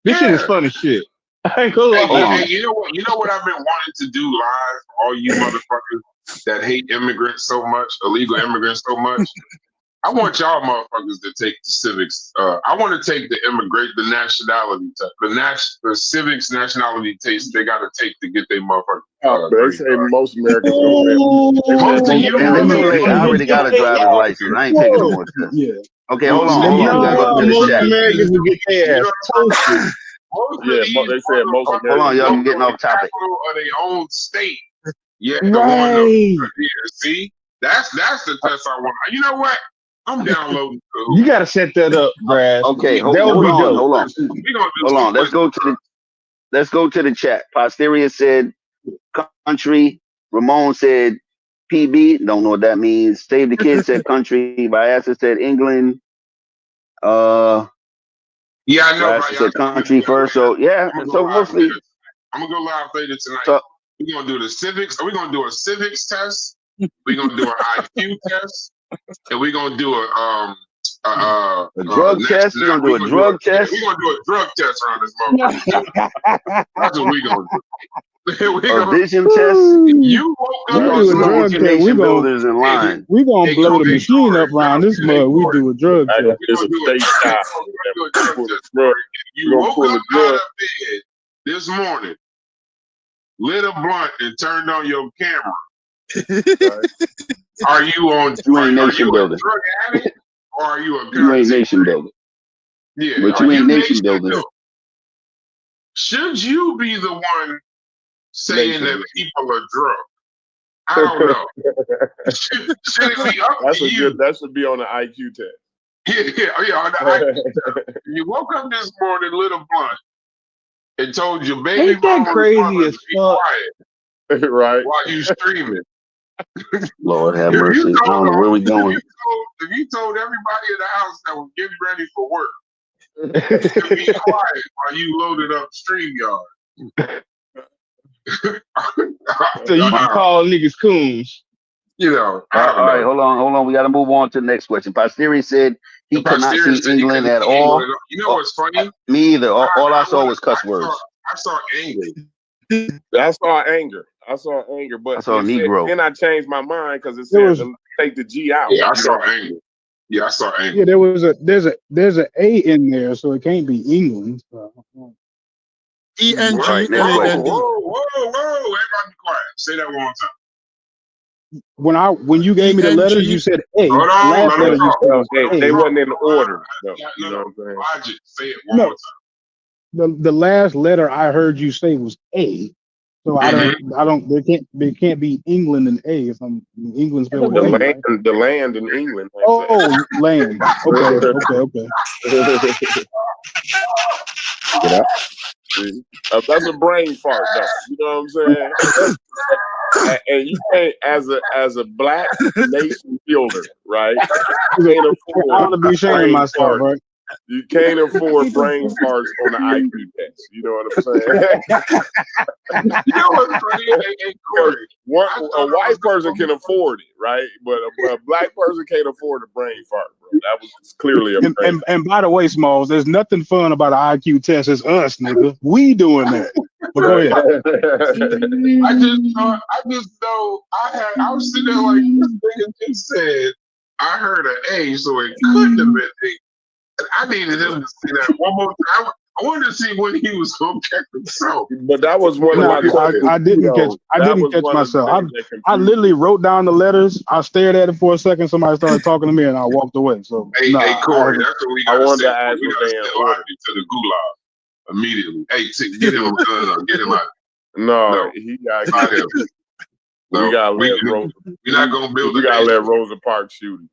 Speaker 1: This shit is fun as shit. I ain't gonna lie.
Speaker 3: Hey, you know what I've been wanting to do live for all you motherfuckers that hate immigrants so much, illegal immigrants so much? I want y'all motherfuckers to take the civics. I want to take the nationality test. The civics nationality test they got to take to get their motherfuckers.
Speaker 7: They say most Americans don't
Speaker 3: Most of you
Speaker 5: And let me lay, I already got a driver's license. I ain't taking no more tests.
Speaker 6: Yeah.
Speaker 5: Okay, hold on. We gotta go to the
Speaker 2: most
Speaker 5: chat.
Speaker 2: Americans will get their ass toasted.
Speaker 7: they said most
Speaker 5: Hold on, y'all. I'm getting off topic.
Speaker 3: Capital of their own state. Yeah,
Speaker 2: Right.
Speaker 3: See, that's the test I want. You know what? I'm downloading.
Speaker 2: You gotta set that up, Brad.
Speaker 5: Okay,
Speaker 2: That would be dope.
Speaker 5: hold on.
Speaker 3: We gonna do
Speaker 5: Hold on. Let's go to the chat. Posterior said country. Ramon said PB. Don't know what that means. Save the Kid said country. Biasa said England.
Speaker 3: Yeah, I know.
Speaker 5: Biasa said country first. So yeah. So mostly.
Speaker 3: I'm gonna go live later tonight.
Speaker 5: So,
Speaker 3: We're gonna do the civics. Are we gonna do a civics test? We're gonna do an IQ test, and we're gonna do a
Speaker 5: drug test. We're gonna do a drug test.
Speaker 3: We're gonna do a drug test around this motherfucker. That's what we're gonna do.
Speaker 5: A vision test.
Speaker 3: You woke
Speaker 6: We
Speaker 3: up
Speaker 6: do a
Speaker 3: on
Speaker 6: drug
Speaker 3: some
Speaker 6: test. We gonna
Speaker 5: builders in line.
Speaker 6: we gonna
Speaker 3: Hey,
Speaker 6: blow the
Speaker 3: Corey,
Speaker 6: machine up
Speaker 3: Corey,
Speaker 6: around this mug. We do a drug
Speaker 7: Hey,
Speaker 6: test.
Speaker 7: it's a state style.
Speaker 3: You woke up out of bed this morning, lit a blunt, and turned on your camera. Are you on?
Speaker 5: You ain't nation building.
Speaker 3: A drug addict, or are you a
Speaker 5: You ain't nation building.
Speaker 3: Yeah,
Speaker 5: But
Speaker 3: are
Speaker 5: you ain't nation building.
Speaker 3: building? Should you be the one saying
Speaker 7: Nation
Speaker 3: that
Speaker 7: building.
Speaker 3: people are drunk? I don't know. should it be up
Speaker 7: That's
Speaker 3: to
Speaker 7: a
Speaker 3: you?
Speaker 7: good. That should be on the IQ test.
Speaker 3: Yeah. On the IQ. You woke up this morning, lit a blunt, and told your baby
Speaker 2: Ain't that
Speaker 3: mama
Speaker 2: crazy
Speaker 3: mother
Speaker 2: as
Speaker 3: to be
Speaker 2: fuck?
Speaker 3: quiet
Speaker 7: Right.
Speaker 3: while you streaming.
Speaker 5: Lord have
Speaker 3: If
Speaker 5: mercy.
Speaker 3: you
Speaker 5: I don't know where we going.
Speaker 3: If you told everybody in the house that was getting ready for work to be quiet while you loaded up StreamYard.
Speaker 2: So you can call niggas coons.
Speaker 3: You know,
Speaker 5: All right, hold on. We got to move on to the next question. Posterior said he could not see England at all.
Speaker 3: You know what's funny?
Speaker 5: Me either. All I saw was cuss words.
Speaker 3: I saw anger.
Speaker 7: I saw anger. But
Speaker 5: I saw
Speaker 7: it said-
Speaker 5: Negro.
Speaker 7: Then I changed my mind because it
Speaker 6: There
Speaker 7: said
Speaker 6: was-
Speaker 7: take the G out.
Speaker 3: Yeah, I saw anger. Yeah, I saw anger.
Speaker 6: Yeah, there's a A in there, so it can't be England. So.
Speaker 5: Right, next
Speaker 3: Whoa,
Speaker 5: question.
Speaker 3: everybody be quiet. Say that one more time.
Speaker 6: When you gave me the letters, you said A.
Speaker 3: Hold on,
Speaker 6: Last
Speaker 3: let me
Speaker 6: letter you
Speaker 3: talk.
Speaker 6: said was
Speaker 7: They
Speaker 6: A.
Speaker 7: wasn't in order. Though,
Speaker 3: No,
Speaker 7: you know what I'm saying?
Speaker 3: Logic. Say it one
Speaker 6: No.
Speaker 3: more time.
Speaker 6: The last letter I heard you say was A. So I don't. There can't be England and A if I'm England spelled
Speaker 7: The
Speaker 6: with A.
Speaker 7: land,
Speaker 6: Right?
Speaker 7: the land in England.
Speaker 6: Oh, land. Okay.
Speaker 7: Get up. That's a brain fart, though. You know what I'm saying? And you can't, as a black nation builder, right? You can't
Speaker 6: I
Speaker 7: afford
Speaker 6: want to be ashamed of
Speaker 7: brain
Speaker 6: myself,
Speaker 7: farts.
Speaker 6: right?
Speaker 7: You can't afford brain farts on the IQ test. You know what I'm saying?
Speaker 3: You know what's funny? Hey, Corey.
Speaker 7: A white person can afford it, right? But a black person can't afford a brain fart, bro. That was clearly a brain.
Speaker 6: And by the way, Smalls, there's nothing fun about an IQ test. It's us, nigga. We doing that. But go ahead.
Speaker 3: I just know I was sitting there like this nigga just said I heard an A, so it couldn't have been A. And I needed him to say that one more time. I wanted to see when he was gonna catch himself.
Speaker 7: But that was one of my questions.
Speaker 6: I didn't catch myself. I literally wrote down the letters. I stared at it for a second. Somebody started talking to me, and I walked away. So,
Speaker 3: Hey, Corey, that's what we
Speaker 7: I
Speaker 3: got
Speaker 7: wanted
Speaker 3: to
Speaker 7: to ask
Speaker 3: We
Speaker 7: what
Speaker 3: got to
Speaker 7: they
Speaker 3: send
Speaker 7: ordered.
Speaker 3: Lottie to the gulag immediately. Hey, get him out.
Speaker 7: No, he got
Speaker 3: Not him.
Speaker 7: we gotta let
Speaker 3: We're
Speaker 7: Rosa.
Speaker 3: not gonna build
Speaker 7: We
Speaker 3: a
Speaker 7: gotta
Speaker 3: nation.
Speaker 7: let Rosa Parks shoot him.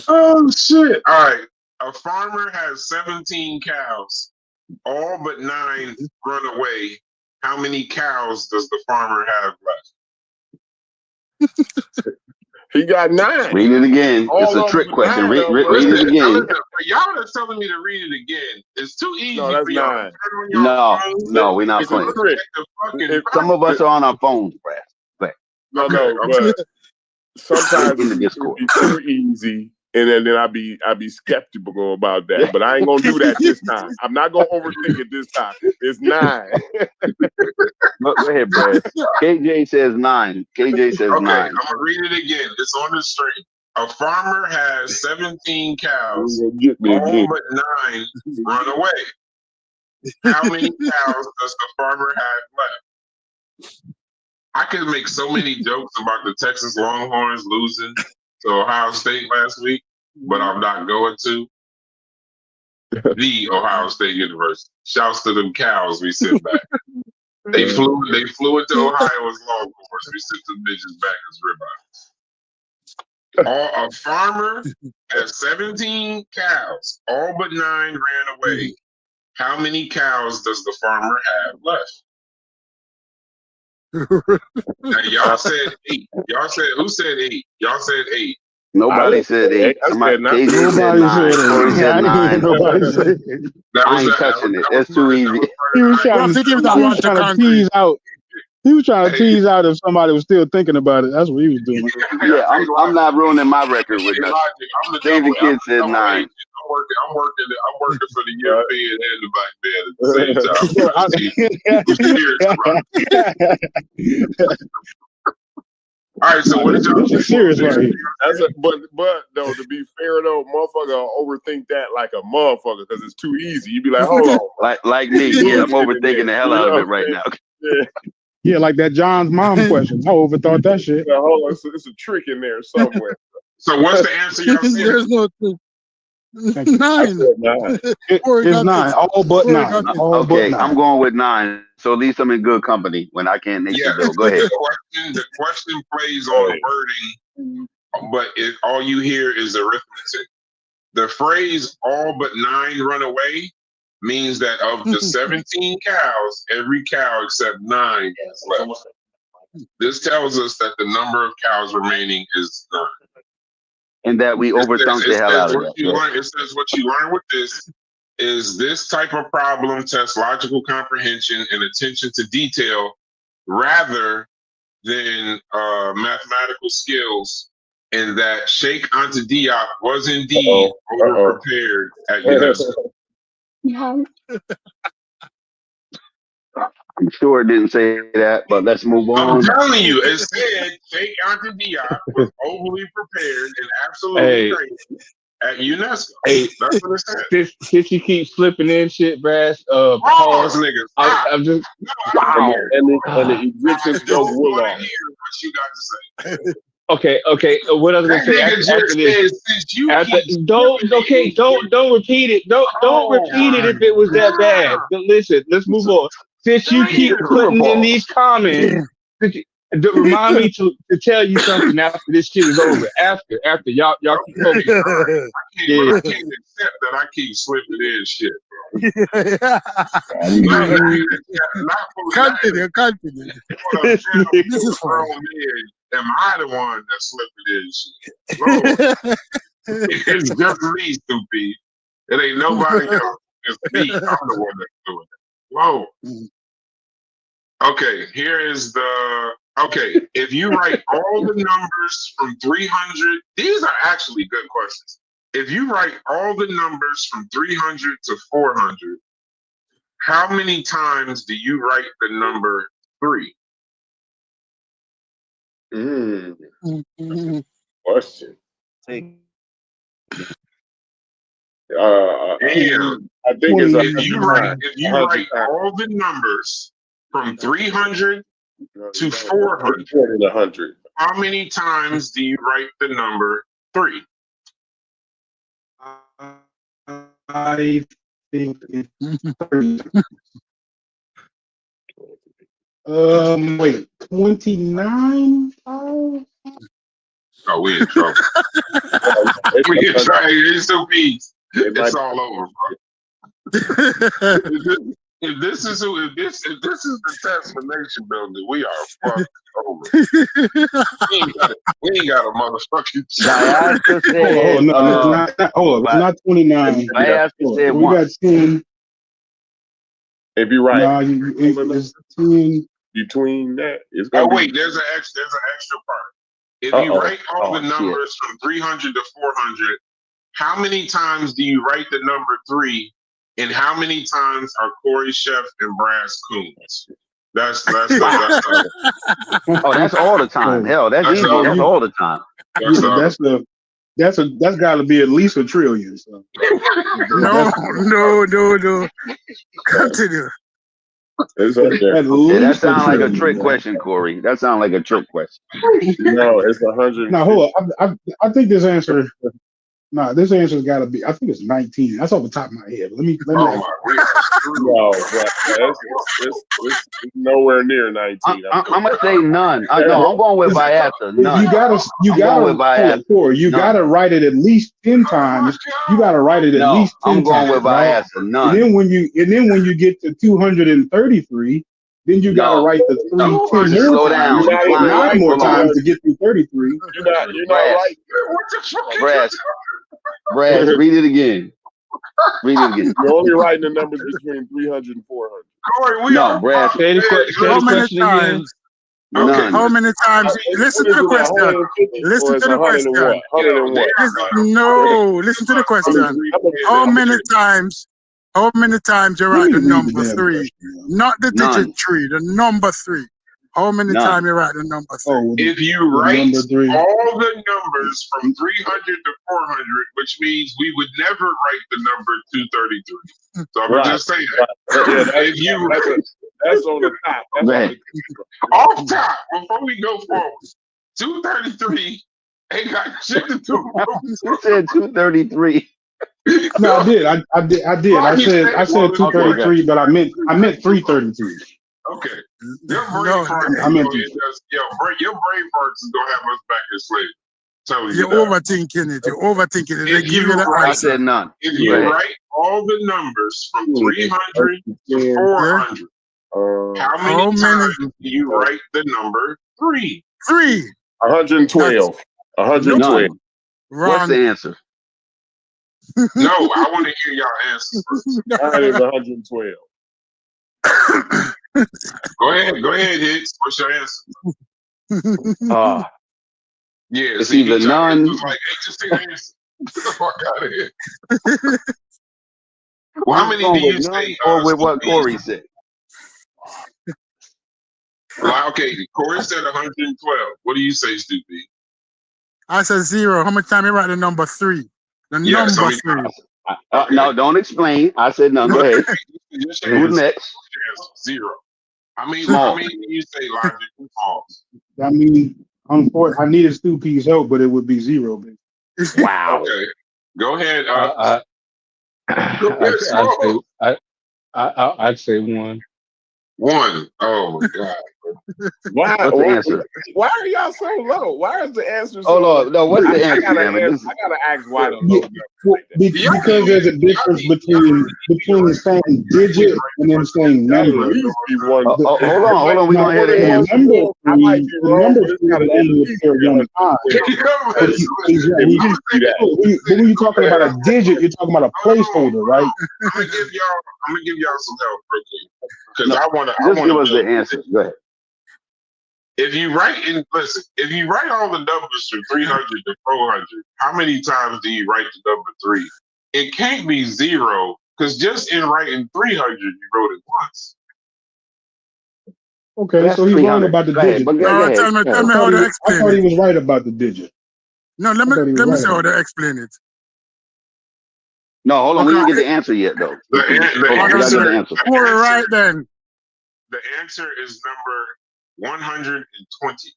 Speaker 3: Oh shit! All right, a farmer has 17 cows. All but 9 run away. How many cows does the farmer have left?
Speaker 7: He got 9.
Speaker 5: Read it again.
Speaker 7: All
Speaker 5: It's a
Speaker 7: of
Speaker 5: trick
Speaker 7: them
Speaker 5: question.
Speaker 7: nine,
Speaker 5: Read
Speaker 7: though,
Speaker 5: it again.
Speaker 3: For y'all that's telling me to read it again, it's too easy
Speaker 7: No, that's
Speaker 3: for y'all
Speaker 7: 9.
Speaker 3: to turn on your phone.
Speaker 5: No, we're not
Speaker 7: It's a
Speaker 5: playing.
Speaker 7: trick.
Speaker 5: Some of us are on our phones, Brad.
Speaker 7: No,
Speaker 3: Okay.
Speaker 7: but sometimes
Speaker 5: In the
Speaker 7: it
Speaker 5: Discord.
Speaker 7: be too easy, and then I be skeptical about that. But I ain't gonna do that this time. I'm not gonna overthink it this time. It's 9.
Speaker 5: Go ahead, Brad. KJ says 9. KJ says
Speaker 3: Okay,
Speaker 5: 9.
Speaker 3: I'm gonna read it again. It's on the screen. A farmer has 17 cows,
Speaker 7: Get me
Speaker 3: all
Speaker 7: again.
Speaker 3: but 9 run away. How many cows does the farmer have left? I could make so many jokes about the Texas Longhorns losing to Ohio State last week, but I'm not going to. The Ohio State University. Shouts to them cows we sent back. They flew into Ohio as Longhorns. We sent them bitches back as ribeyes. A farmer has 17 cows. All but 9 ran away. How many cows does the farmer have left? Now, y'all said 8. Y'all said, who said 8? Y'all said 8.
Speaker 5: Nobody said 8.
Speaker 7: I said 9.
Speaker 5: KJ said
Speaker 1: Nobody
Speaker 5: 9.
Speaker 1: said
Speaker 5: Corey
Speaker 1: it.
Speaker 5: said
Speaker 1: I didn't hear
Speaker 5: 9.
Speaker 1: nobody say it.
Speaker 3: That
Speaker 5: I
Speaker 3: was
Speaker 5: ain't
Speaker 3: that
Speaker 5: touching
Speaker 3: was-
Speaker 5: it.
Speaker 3: that
Speaker 5: That's
Speaker 3: was
Speaker 5: too
Speaker 3: part-
Speaker 5: easy.
Speaker 3: that was part
Speaker 1: He
Speaker 3: of
Speaker 1: was
Speaker 3: the-
Speaker 1: trying
Speaker 4: Well,
Speaker 1: to,
Speaker 4: to give
Speaker 1: he
Speaker 4: that
Speaker 1: was
Speaker 4: one to
Speaker 1: trying to
Speaker 4: concrete.
Speaker 1: tease out. He was trying to
Speaker 3: Hey.
Speaker 1: tease out if somebody was still thinking about it. That's what he was doing.
Speaker 5: Yeah, I'm not ruining my record with
Speaker 3: Hey,
Speaker 5: nothing.
Speaker 3: Logic, I'm the
Speaker 5: David
Speaker 3: double-
Speaker 5: Kidd
Speaker 3: I'm
Speaker 5: said
Speaker 3: double
Speaker 5: 9.
Speaker 3: agent. I'm working for the European and the black man at the same time.
Speaker 1: Bro,
Speaker 3: Who's serious about it? All right, so what did y'all
Speaker 1: This is
Speaker 3: say?
Speaker 1: serious right here.
Speaker 7: But though, to be fair though, motherfucker will overthink that like a motherfucker because it's too easy. You be like, hold on.
Speaker 5: Like me. Yeah, I'm overthinking the hell out of it right now.
Speaker 1: Yeah, like that John's mom question. I overthought that shit.
Speaker 7: Yeah, hold on. It's a trick in there somewhere.
Speaker 3: So what's the answer y'all said?
Speaker 4: There's no two.
Speaker 1: Thank you.
Speaker 4: 9.
Speaker 1: It's 9. All but
Speaker 4: Corey
Speaker 1: 9.
Speaker 4: got
Speaker 1: All but
Speaker 5: Okay,
Speaker 1: 9.
Speaker 5: I'm going with 9. So at least I'm in good company when I can't make
Speaker 3: Yeah,
Speaker 5: the bill. Go ahead.
Speaker 3: The question plays on the wording, but all you hear is arithmetic. The phrase "all but 9 run away" means that of the 17 cows, every cow except 9 is left. This tells us that the number of cows remaining is 9.
Speaker 5: And that we overthunk the hell out of
Speaker 3: It
Speaker 5: that.
Speaker 3: says what you learn with this is this type of problem tests logical comprehension and attention to detail rather than mathematical skills, and that Sheikh Anta Diop was indeed over-prepared at UNESCO.
Speaker 5: I'm sure it didn't say that, but let's move
Speaker 3: I'm
Speaker 5: on.
Speaker 3: telling you, it said Sheikh Anta Diop was overly prepared and absolutely crazy at UNESCO.
Speaker 2: Hey,
Speaker 3: That's what it said.
Speaker 2: since you keep slipping in shit, Brass,
Speaker 3: Pause,
Speaker 2: pause.
Speaker 3: niggas. Stop.
Speaker 2: I'm just
Speaker 3: No, I don't care.
Speaker 7: And the Egyptians
Speaker 3: I
Speaker 7: go
Speaker 3: don't
Speaker 7: wool
Speaker 3: want
Speaker 7: off.
Speaker 3: to hear what you got to say.
Speaker 2: okay. What I was gonna
Speaker 3: That
Speaker 2: say
Speaker 3: nigga
Speaker 2: after
Speaker 3: just
Speaker 2: this.
Speaker 3: said, since you
Speaker 2: After,
Speaker 3: keep
Speaker 2: don't repeat it. Don't
Speaker 3: Oh,
Speaker 2: repeat it if it was that bad. But listen, let's move on. Since you keep putting in these comments, remind me to tell you something after this shit is over. After y'all keep focusing.
Speaker 3: I can't accept that I keep slipping in shit.
Speaker 4: Continue.
Speaker 3: This is grown men. Am I the one that's slipping in shit? Lord, it's just me, stupid. It ain't nobody else. It's me. I'm the one that's doing it. Whoa. Okay, here is the. Okay, if you write all the numbers from 300, these are actually good questions. If you write all the numbers from 300 to 400, how many times do you write the number 3?
Speaker 7: Question.
Speaker 3: And
Speaker 7: I think it's
Speaker 3: if you write
Speaker 7: 100
Speaker 3: all the numbers from 300 to 400,
Speaker 7: 100.
Speaker 3: how many times do you write the number 3?
Speaker 1: I think it's 30. Wait, 29?
Speaker 3: Oh, we in trouble. We in trouble. It's so peace. It's all over, bro. If this is the test for nation building, we are fucked over. We ain't got a motherfucking
Speaker 5: Diaspora said,
Speaker 1: it's not 29.
Speaker 5: Diaspora said
Speaker 1: We
Speaker 5: 1.
Speaker 1: got 10.
Speaker 7: If you write
Speaker 1: It's 10.
Speaker 7: between that, it's
Speaker 3: Oh
Speaker 7: gonna
Speaker 3: wait, there's an extra part. If you write all the numbers from 300 to 400, how many times do you write the number 3? And how many times are Corey Chef and Brass Coons? That's
Speaker 5: Oh, that's all the time. Hell, that's
Speaker 3: That's
Speaker 5: easy.
Speaker 3: all.
Speaker 5: That's all the time.
Speaker 3: that's
Speaker 1: That's got to be at least a trillion. So
Speaker 4: No. Continue.
Speaker 7: It's up there.
Speaker 1: at
Speaker 5: Yeah, that
Speaker 1: least a
Speaker 5: sounds like a
Speaker 1: trillion.
Speaker 5: trick
Speaker 1: bro.
Speaker 5: question, Corey. That sounds like a trick question.
Speaker 7: No, it's 100.
Speaker 1: Now hold on. I think this answer. No, this answer's got to be. I think it's 19. That's off the top of my head. Let me.
Speaker 3: Oh my, we are screwed.
Speaker 7: No, but it's nowhere near 19.
Speaker 5: I'm gonna say none. No, I'm going with Viatta. None.
Speaker 1: You gotta
Speaker 5: I'm going with Viatta.
Speaker 1: You
Speaker 5: None.
Speaker 1: gotta write it at least 10 times. You gotta write it at
Speaker 5: No,
Speaker 1: least 10
Speaker 5: I'm going
Speaker 1: times.
Speaker 5: with
Speaker 1: right?
Speaker 5: Viatta. None.
Speaker 1: And then when you get to 233, then you gotta
Speaker 5: No.
Speaker 1: write the
Speaker 5: No,
Speaker 1: 10
Speaker 5: just
Speaker 1: more
Speaker 5: slow down.
Speaker 1: times,
Speaker 7: You're not
Speaker 1: 9 more
Speaker 5: Hold on.
Speaker 1: times to get through 33.
Speaker 7: You're not
Speaker 5: Brass.
Speaker 7: right.
Speaker 3: What the fuck is
Speaker 5: Brass. Brad, read it again. Read it again.
Speaker 7: You're only writing the numbers between 300 and 400.
Speaker 3: Corey, we
Speaker 5: No,
Speaker 3: are
Speaker 5: Brad.
Speaker 8: Say the
Speaker 4: How many
Speaker 8: question again.
Speaker 4: times?
Speaker 3: Okay.
Speaker 4: How many times? Listen to the question. Listen to the question.
Speaker 7: 101.
Speaker 4: No, listen to the question. How many times? How many times you write the number 3? Not the digit
Speaker 5: None.
Speaker 4: 3, the number 3. How many
Speaker 5: None.
Speaker 4: times you write the number 3?
Speaker 1: Oh,
Speaker 3: If you
Speaker 1: the
Speaker 3: write
Speaker 1: number 3.
Speaker 3: all the numbers from 300 to 400, which means we would never write the number 233. So I'm
Speaker 7: Right.
Speaker 3: just saying that. If you
Speaker 7: That's on the top. That's
Speaker 5: Right.
Speaker 7: on the
Speaker 3: off top, before we go forward, 233 ain't got shit to do with
Speaker 5: Who said 233?
Speaker 1: No, I did. I did. I said 233, but I meant 333.
Speaker 3: Okay. Your brain
Speaker 4: No,
Speaker 3: farts
Speaker 1: I meant
Speaker 3: your brain farts is gonna have us back in slavery. Telling you
Speaker 4: you're
Speaker 3: that.
Speaker 4: overthinking it. You're overthinking it. They
Speaker 3: If
Speaker 4: give you
Speaker 3: you
Speaker 4: the
Speaker 3: write-
Speaker 5: I
Speaker 4: answer.
Speaker 5: said none.
Speaker 3: If you
Speaker 5: Right.
Speaker 3: write all the numbers from 300 to 400, how many
Speaker 4: How many?
Speaker 3: times do you write the number 3?
Speaker 4: 3.
Speaker 7: 112. 112.
Speaker 5: None. What's
Speaker 4: Wrong.
Speaker 5: the answer?
Speaker 3: No, I want to hear y'all answers first.
Speaker 7: Mine is 112.
Speaker 3: Go ahead, Hicks. What's your answer? Yeah,
Speaker 5: It's
Speaker 3: see,
Speaker 5: either
Speaker 3: each other
Speaker 5: none-
Speaker 3: was like, hey, just say the answer. Get the fuck out of here. Well, how many
Speaker 5: I'm
Speaker 3: do
Speaker 5: going
Speaker 3: you
Speaker 5: with
Speaker 3: say?
Speaker 5: none or with what
Speaker 3: Snoopy?
Speaker 5: Corey said?
Speaker 3: Well, okay, Corey said 112. What do you say, Snoopy?
Speaker 4: I said 0. How much time you write the number 3? The
Speaker 3: Yeah, so
Speaker 4: number
Speaker 3: many
Speaker 4: 3.
Speaker 3: times.
Speaker 5: No, don't explain. I said none. Go ahead.
Speaker 3: Just your
Speaker 5: Who's
Speaker 3: answer.
Speaker 5: next?
Speaker 3: Your answer. 0. How many
Speaker 5: Small.
Speaker 3: do you say, Logic? False.
Speaker 1: I mean, I needed Stu P's help, but it would be 0. Baby.
Speaker 5: Wow.
Speaker 3: Okay. Go ahead.
Speaker 8: I'd say 1.
Speaker 3: 1. Oh, my God.
Speaker 7: Why?
Speaker 5: What's the answer?
Speaker 7: Why are y'all so low? Why is the answer so
Speaker 5: Oh
Speaker 7: low?
Speaker 5: no, what's the
Speaker 7: I
Speaker 5: answer,
Speaker 7: gotta
Speaker 5: damn it?
Speaker 7: ask,
Speaker 5: This is-
Speaker 7: I gotta ask why the low
Speaker 1: Yeah.
Speaker 7: number
Speaker 1: Well,
Speaker 7: like that.
Speaker 1: because there's a difference between saying digit and then saying
Speaker 7: That would
Speaker 1: number.
Speaker 7: at least be one.
Speaker 5: hold on. We're
Speaker 1: Now,
Speaker 5: gonna hear the
Speaker 1: the
Speaker 5: answer.
Speaker 1: number
Speaker 7: I might
Speaker 1: 3,
Speaker 7: be
Speaker 1: the
Speaker 7: wrong,
Speaker 1: number
Speaker 7: but it's
Speaker 1: 3
Speaker 7: gotta
Speaker 1: will
Speaker 7: at
Speaker 1: only
Speaker 7: least
Speaker 1: appear
Speaker 7: be
Speaker 1: one time.
Speaker 7: At least be that.
Speaker 1: But when you're talking about a digit, you're talking about a placeholder, right?
Speaker 3: I'm gonna give y'all some help real quick because
Speaker 5: No,
Speaker 3: I want
Speaker 5: Just give us
Speaker 3: to.
Speaker 5: the answer. Go ahead.
Speaker 3: If you write all the numbers from 300 to 400, how many times do you write the number 3? It can't be 0 because just in writing 300, you wrote it once.
Speaker 1: Okay,
Speaker 5: That's
Speaker 1: so he's wrong
Speaker 5: 300.
Speaker 1: about the
Speaker 5: Go ahead,
Speaker 1: digit.
Speaker 5: but go
Speaker 4: No,
Speaker 5: ahead.
Speaker 4: tell me
Speaker 1: I
Speaker 4: how
Speaker 1: thought
Speaker 4: to
Speaker 1: he
Speaker 4: explain it.
Speaker 1: was right about the digit.
Speaker 4: No, let
Speaker 1: I thought he was
Speaker 4: me
Speaker 1: right
Speaker 4: see how
Speaker 1: about
Speaker 4: to explain it.
Speaker 5: No, hold on. We
Speaker 4: Okay.
Speaker 5: didn't get the answer yet, though.
Speaker 3: The
Speaker 5: Hold on, we
Speaker 3: answer-
Speaker 5: gotta get the answer.
Speaker 4: Corey, right then.
Speaker 3: The answer is number 120.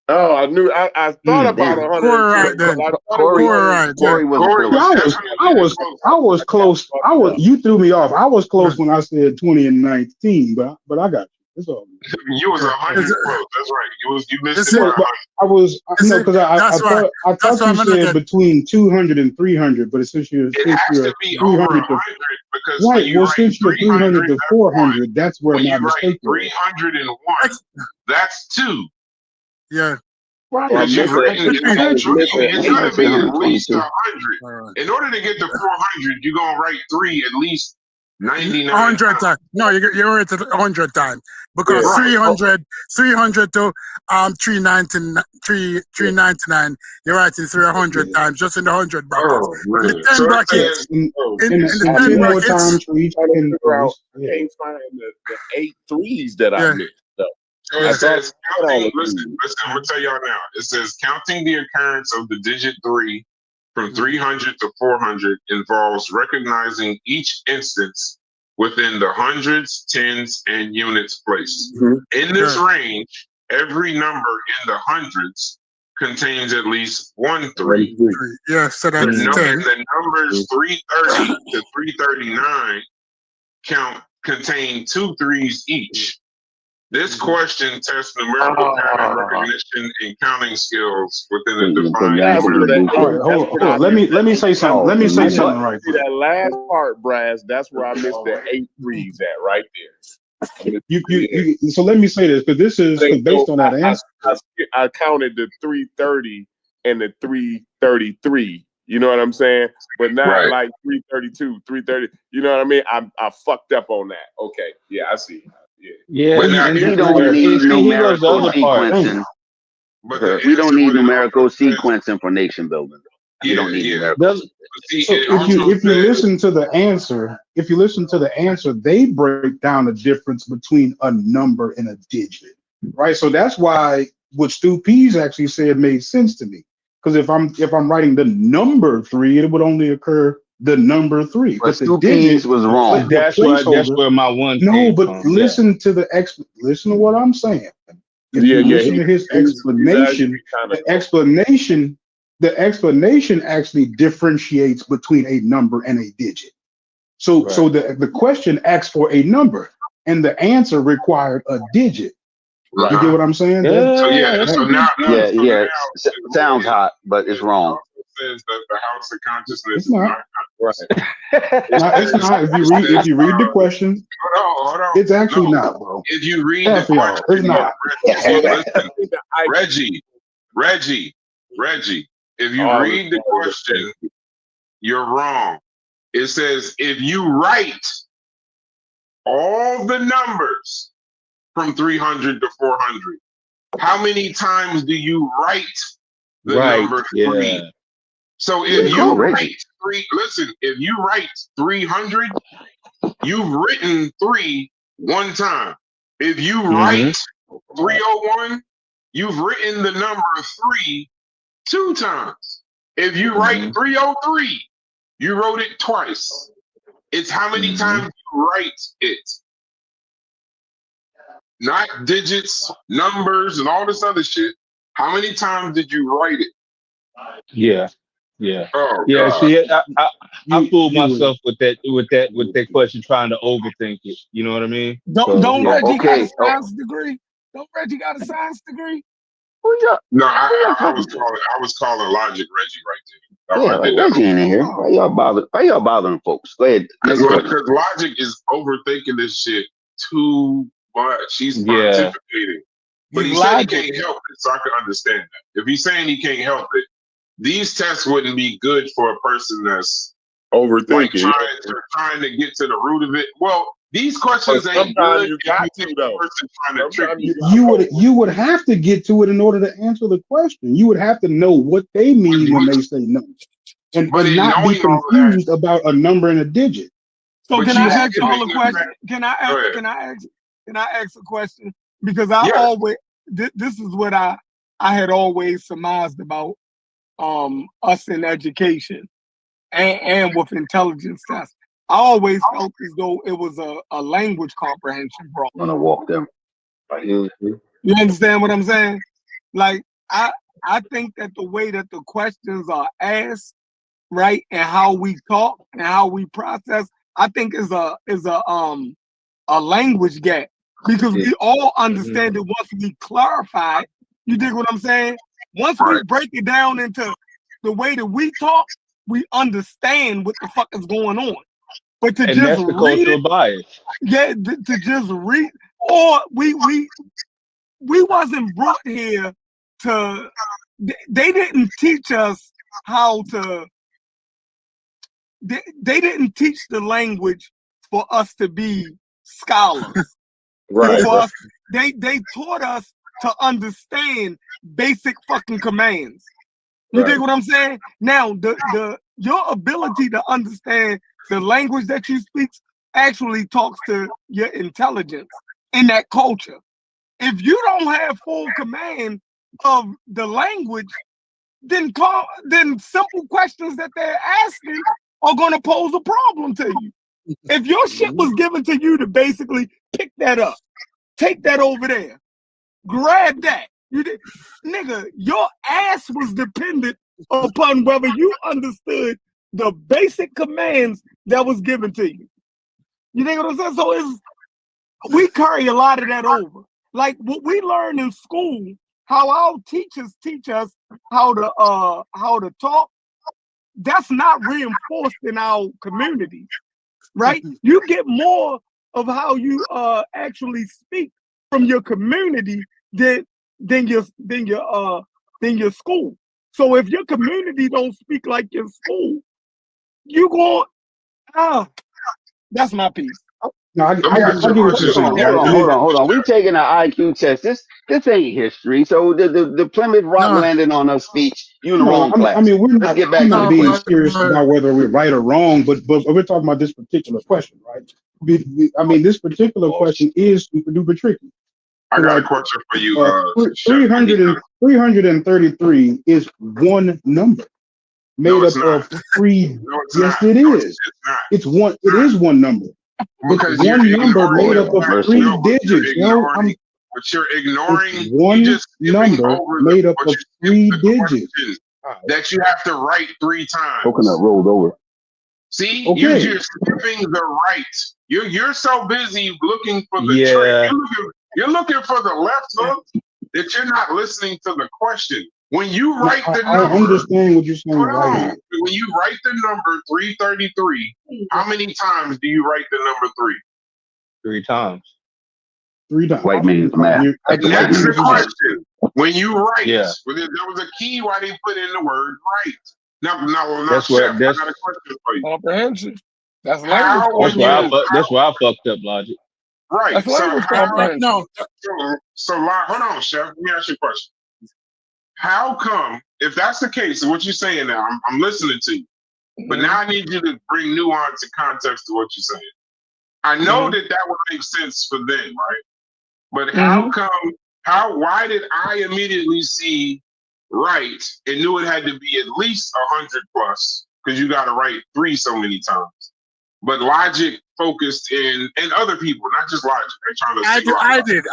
Speaker 7: Oh, I knew. I thought about
Speaker 5: damn.
Speaker 7: 112.
Speaker 4: Corey, right then.
Speaker 7: but I thought it
Speaker 5: Corey,
Speaker 7: was
Speaker 4: right.
Speaker 5: Corey was
Speaker 3: Corey
Speaker 5: close.
Speaker 1: I was close. You threw me off. I was close when I said 20 and 19, but I got you. It's all good.
Speaker 3: You was 100
Speaker 4: Is it-
Speaker 3: close. That's right. You missed
Speaker 4: Is
Speaker 3: it
Speaker 4: it-
Speaker 3: by 100.
Speaker 1: I was no, because I
Speaker 4: That's why-
Speaker 1: thought
Speaker 4: that's
Speaker 1: you
Speaker 4: why I'm gonna
Speaker 1: said
Speaker 4: get-
Speaker 1: between 200 and 300, but since you're
Speaker 3: It has to be over
Speaker 1: 300 to
Speaker 3: 100 because when
Speaker 1: right,
Speaker 3: you
Speaker 1: well
Speaker 3: write
Speaker 1: since you're 300 to
Speaker 3: that's
Speaker 1: 400, that's where
Speaker 3: when
Speaker 1: my
Speaker 3: you write
Speaker 1: mistake was.
Speaker 3: 301, that's 2.
Speaker 4: Yeah.
Speaker 7: Well,
Speaker 3: Because you're
Speaker 7: listen,
Speaker 3: writing
Speaker 7: I was missing-
Speaker 3: it's going to be at least
Speaker 5: 122.
Speaker 3: 100. In order to get to 400, you're going to write 3 at least 99
Speaker 4: 100
Speaker 3: times.
Speaker 4: times. No, you're at 100 times because
Speaker 7: Yeah.
Speaker 4: 300 to 399. You're right, in 300 times just in the 100 brackets.
Speaker 3: Oh
Speaker 4: In the
Speaker 3: man.
Speaker 4: 10
Speaker 3: So it
Speaker 4: brackets,
Speaker 3: says,
Speaker 6: And,
Speaker 3: oh,
Speaker 4: in
Speaker 6: and,
Speaker 4: the
Speaker 6: and
Speaker 4: 10
Speaker 6: 10 more
Speaker 4: brackets,
Speaker 6: times for each.
Speaker 7: Trying to
Speaker 6: And
Speaker 7: figure out, I
Speaker 6: yeah.
Speaker 7: can't find the 8 threes that I
Speaker 4: yeah.
Speaker 7: missed. So
Speaker 3: so
Speaker 7: I
Speaker 3: it
Speaker 7: thought
Speaker 3: says
Speaker 7: I had all
Speaker 3: counting.
Speaker 7: the
Speaker 3: Listen,
Speaker 7: threes.
Speaker 3: I'm gonna tell y'all now. It says counting the occurrence of the digit 3 from 300 to 400 involves recognizing each instance within the hundreds, tens, and units place.
Speaker 7: Mhm.
Speaker 3: In this
Speaker 4: Yeah.
Speaker 3: range, every number in the hundreds contains at least one 3.
Speaker 7: 1 3.
Speaker 4: Yeah, so
Speaker 3: The,
Speaker 4: that's 10.
Speaker 3: the numbers 330 to 339 contain 2 3s each. This question tests numerical pattern recognition and counting skills within a defined
Speaker 7: That's where
Speaker 3: numeric.
Speaker 7: that
Speaker 6: All right, hold on. Let me say something. Let me say something right
Speaker 7: See
Speaker 6: quick.
Speaker 7: that last part, Brass. That's where I missed the 8 threes at right there. I missed
Speaker 6: You so let me say this, because this is
Speaker 7: So
Speaker 6: based on that answer.
Speaker 7: I counted the 330 and the 333. You know what I'm saying? But not
Speaker 3: Right.
Speaker 7: like 332, 330. You know what I mean? I fucked up on that. Okay. Yeah, I see. Yeah.
Speaker 2: Yeah,
Speaker 3: But now,
Speaker 5: We
Speaker 3: here's
Speaker 5: don't
Speaker 3: the-
Speaker 5: need
Speaker 2: see, here goes the
Speaker 5: numerical
Speaker 2: other part.
Speaker 5: sequencing.
Speaker 3: but the
Speaker 5: We don't
Speaker 3: answer,
Speaker 5: need
Speaker 3: what it
Speaker 5: numerical
Speaker 3: also says-
Speaker 5: sequencing for nation building. We don't need numerical.
Speaker 2: Does
Speaker 3: But see,
Speaker 6: So
Speaker 3: it
Speaker 6: if you
Speaker 3: also says,
Speaker 6: listen to the answer, they break down the difference between a number and a digit, right? So that's why what Stu Pease actually said made sense to me. Because if I'm writing the number 3, it would only occur the number 3.
Speaker 5: But
Speaker 6: the
Speaker 5: Stu
Speaker 6: digit,
Speaker 5: Pease was wrong.
Speaker 6: but
Speaker 2: that's
Speaker 6: placeholder.
Speaker 2: where my one
Speaker 6: No,
Speaker 2: came
Speaker 6: but
Speaker 2: from.
Speaker 6: listen to listen to what I'm saying. If
Speaker 7: Yeah,
Speaker 6: you
Speaker 7: yeah,
Speaker 6: listen to his explanation, the explanation actually differentiates between a number and a digit. So the question asks for a number and the answer required a digit.
Speaker 7: Right.
Speaker 6: You get what I'm saying?
Speaker 3: so yeah, so now,
Speaker 5: Yeah. Sounds hot, but it's wrong.
Speaker 3: It also says that the house of consciousness
Speaker 6: It's
Speaker 3: is
Speaker 6: not.
Speaker 3: not.
Speaker 7: Right.
Speaker 6: It's not. If you read the question,
Speaker 3: Hold on.
Speaker 6: it's actually
Speaker 3: No.
Speaker 6: not, bro.
Speaker 3: If you read
Speaker 6: Half
Speaker 3: the
Speaker 6: of y'all,
Speaker 3: question,
Speaker 6: it's not.
Speaker 3: listen, Reggie, if you
Speaker 7: Oh,
Speaker 3: read the question, you're wrong. It says if you write all the numbers from 300 to 400, how many times do you write the number 3?
Speaker 2: Yeah.
Speaker 3: So if
Speaker 5: Cool,
Speaker 3: you
Speaker 5: Reggie.
Speaker 3: write if you write 300, you've written 3 one time. If you write 301, you've written the number 3 2 times. If you write 303, you wrote it twice. It's how many times you write it. Not digits, numbers, and all this other shit. How many times did you write it?
Speaker 2: Yeah.
Speaker 3: Oh,
Speaker 2: Yeah,
Speaker 3: God.
Speaker 2: see, I fooled
Speaker 6: You-
Speaker 2: myself with that question, trying to overthink it. You know what I mean?
Speaker 4: Don't
Speaker 2: yeah.
Speaker 4: Reggie got a
Speaker 5: Okay.
Speaker 4: science degree? Don't Reggie got a science degree?
Speaker 3: No, I was calling Logic Reggie right there.
Speaker 5: Yeah, like Reggie ain't in here. Why y'all bothering folks? Go ahead. Next question.
Speaker 3: Because Logic is overthinking this shit too much. He's
Speaker 2: Yeah.
Speaker 3: pontificating. But he
Speaker 4: He's
Speaker 3: said he
Speaker 4: Logic.
Speaker 3: can't help it, so I can understand that. If he's saying he can't help it, these tests wouldn't be good for a person that's like
Speaker 7: overthinking.
Speaker 3: trying to get to the root of it. Well, these questions
Speaker 7: But
Speaker 3: ain't
Speaker 7: sometimes
Speaker 3: good
Speaker 7: you
Speaker 3: if
Speaker 7: got
Speaker 3: you
Speaker 7: to,
Speaker 3: think
Speaker 7: though.
Speaker 3: the person trying to trick
Speaker 7: Sometimes
Speaker 3: you.
Speaker 6: you would have to get to it in order to answer the question. You would have to know what they mean when they say number, and
Speaker 3: But in
Speaker 6: not be
Speaker 3: knowing all of that-
Speaker 6: confused about a number and a digit.
Speaker 4: So
Speaker 3: But
Speaker 4: can
Speaker 3: you
Speaker 4: I
Speaker 3: have
Speaker 4: ask
Speaker 3: to
Speaker 4: y'all
Speaker 3: make
Speaker 4: a
Speaker 3: the
Speaker 4: question?
Speaker 3: fact-
Speaker 4: Can
Speaker 3: Go ahead.
Speaker 4: I ask a question? Because I
Speaker 3: Yeah.
Speaker 4: always this is what I had always surmised about us in education and with intelligence tests. I always felt as though it was a language comprehension problem.
Speaker 5: I'm gonna walk them.
Speaker 4: You understand what I'm saying? Like I think that the way that the questions are asked, right, and how we talk and how we process, I think is a language gap, because we all understand it once we clarify it. You dig what I'm saying? Once we break it down into the way that we talk, we understand what the fuck is going on. But to
Speaker 2: And
Speaker 4: just
Speaker 2: that's the
Speaker 4: read
Speaker 2: cultural
Speaker 4: it,
Speaker 2: bias.
Speaker 4: yeah, to just read, or we wasn't brought here to. They didn't teach us how to. They didn't teach the language for us to be scholars.
Speaker 7: Right.
Speaker 4: For us, they taught us to understand basic fucking commands. You dig what I'm saying? Now, your ability to understand the language that you speak actually talks to your intelligence in that culture. If you don't have full command of the language, then simple questions that they're asking are going to pose a problem to you. If your shit was given to you to basically pick that up, take that over there, grab that, nigga, your ass was dependent upon whether you understood the basic commands that was given to you. You think what I'm saying? So we carry a lot of that over. Like what we learn in school, how our teachers teach us how to talk, that's not reinforced in our communities, right? You get more of how you actually speak from your community than your school. So if your community don't speak like your school, you going that's my piece.
Speaker 1: No, I
Speaker 3: Let me ask you a
Speaker 1: give you
Speaker 3: question.
Speaker 5: Hold on. We taking an IQ test. This ain't history. So the Plymouth Rock landing on us speech, you in the wrong class.
Speaker 1: I mean, we're
Speaker 5: Let's
Speaker 1: not,
Speaker 5: get back
Speaker 1: I'm
Speaker 5: to
Speaker 1: not
Speaker 5: the
Speaker 1: being
Speaker 5: question.
Speaker 1: serious about whether we're right or wrong, but we're talking about this particular question, right? I mean, this particular question is super duper tricky.
Speaker 3: I got a question for you.
Speaker 1: 333 is one number made up of three.
Speaker 3: No, it's
Speaker 1: Yes,
Speaker 3: not.
Speaker 1: it
Speaker 3: No,
Speaker 1: is.
Speaker 3: it's not.
Speaker 1: It's one. It is one number.
Speaker 3: Because
Speaker 1: It's
Speaker 3: you're
Speaker 1: one number
Speaker 3: ignoring
Speaker 1: made
Speaker 3: the
Speaker 1: up of
Speaker 3: fact-
Speaker 1: three
Speaker 3: no, but you're
Speaker 1: digits. No,
Speaker 3: But you're ignoring.
Speaker 1: it's one
Speaker 3: you just skipping
Speaker 1: number
Speaker 3: over
Speaker 1: made up
Speaker 3: but
Speaker 1: of
Speaker 3: you're
Speaker 1: three
Speaker 3: skipping the
Speaker 1: digits.
Speaker 3: question that you have to write 3 times.
Speaker 5: Coconut rolled over.
Speaker 3: See,
Speaker 1: Okay.
Speaker 3: you're skipping the right. You're so busy looking for the
Speaker 2: Yeah.
Speaker 3: trick. You're looking for the left hook that you're not listening to the question. When you write the
Speaker 1: I
Speaker 3: number,
Speaker 1: understand what you're saying
Speaker 3: hold
Speaker 1: right
Speaker 3: on.
Speaker 1: here.
Speaker 3: When you write the number 333, how many times do you write the number 3?
Speaker 2: 3 times.
Speaker 1: 3 times.
Speaker 5: White man's math.
Speaker 3: That's the question. When you write,
Speaker 2: Yeah.
Speaker 3: there was a key why they put in the word right. Now,
Speaker 2: That's
Speaker 3: Chef,
Speaker 2: what- that's-
Speaker 3: I got a question for you.
Speaker 4: Comprehension. That's
Speaker 3: How
Speaker 4: language
Speaker 3: when you-
Speaker 2: That's why I fucked up, Logic.
Speaker 3: Right.
Speaker 4: That's
Speaker 3: So,
Speaker 4: language
Speaker 3: how,
Speaker 4: comprehension.
Speaker 3: hold on, Chef. Let me ask you a question. How come, if that's the case, what you're saying now, I'm listening to you, but now I need you to bring nuance and context to what you're saying. I know that would make sense for them, right? But how come, why did I immediately see right and knew it had to be at least 100 plus because you got to write 3 so many times? But Logic focused in, and other people, not just Logic. They're trying to
Speaker 8: I did.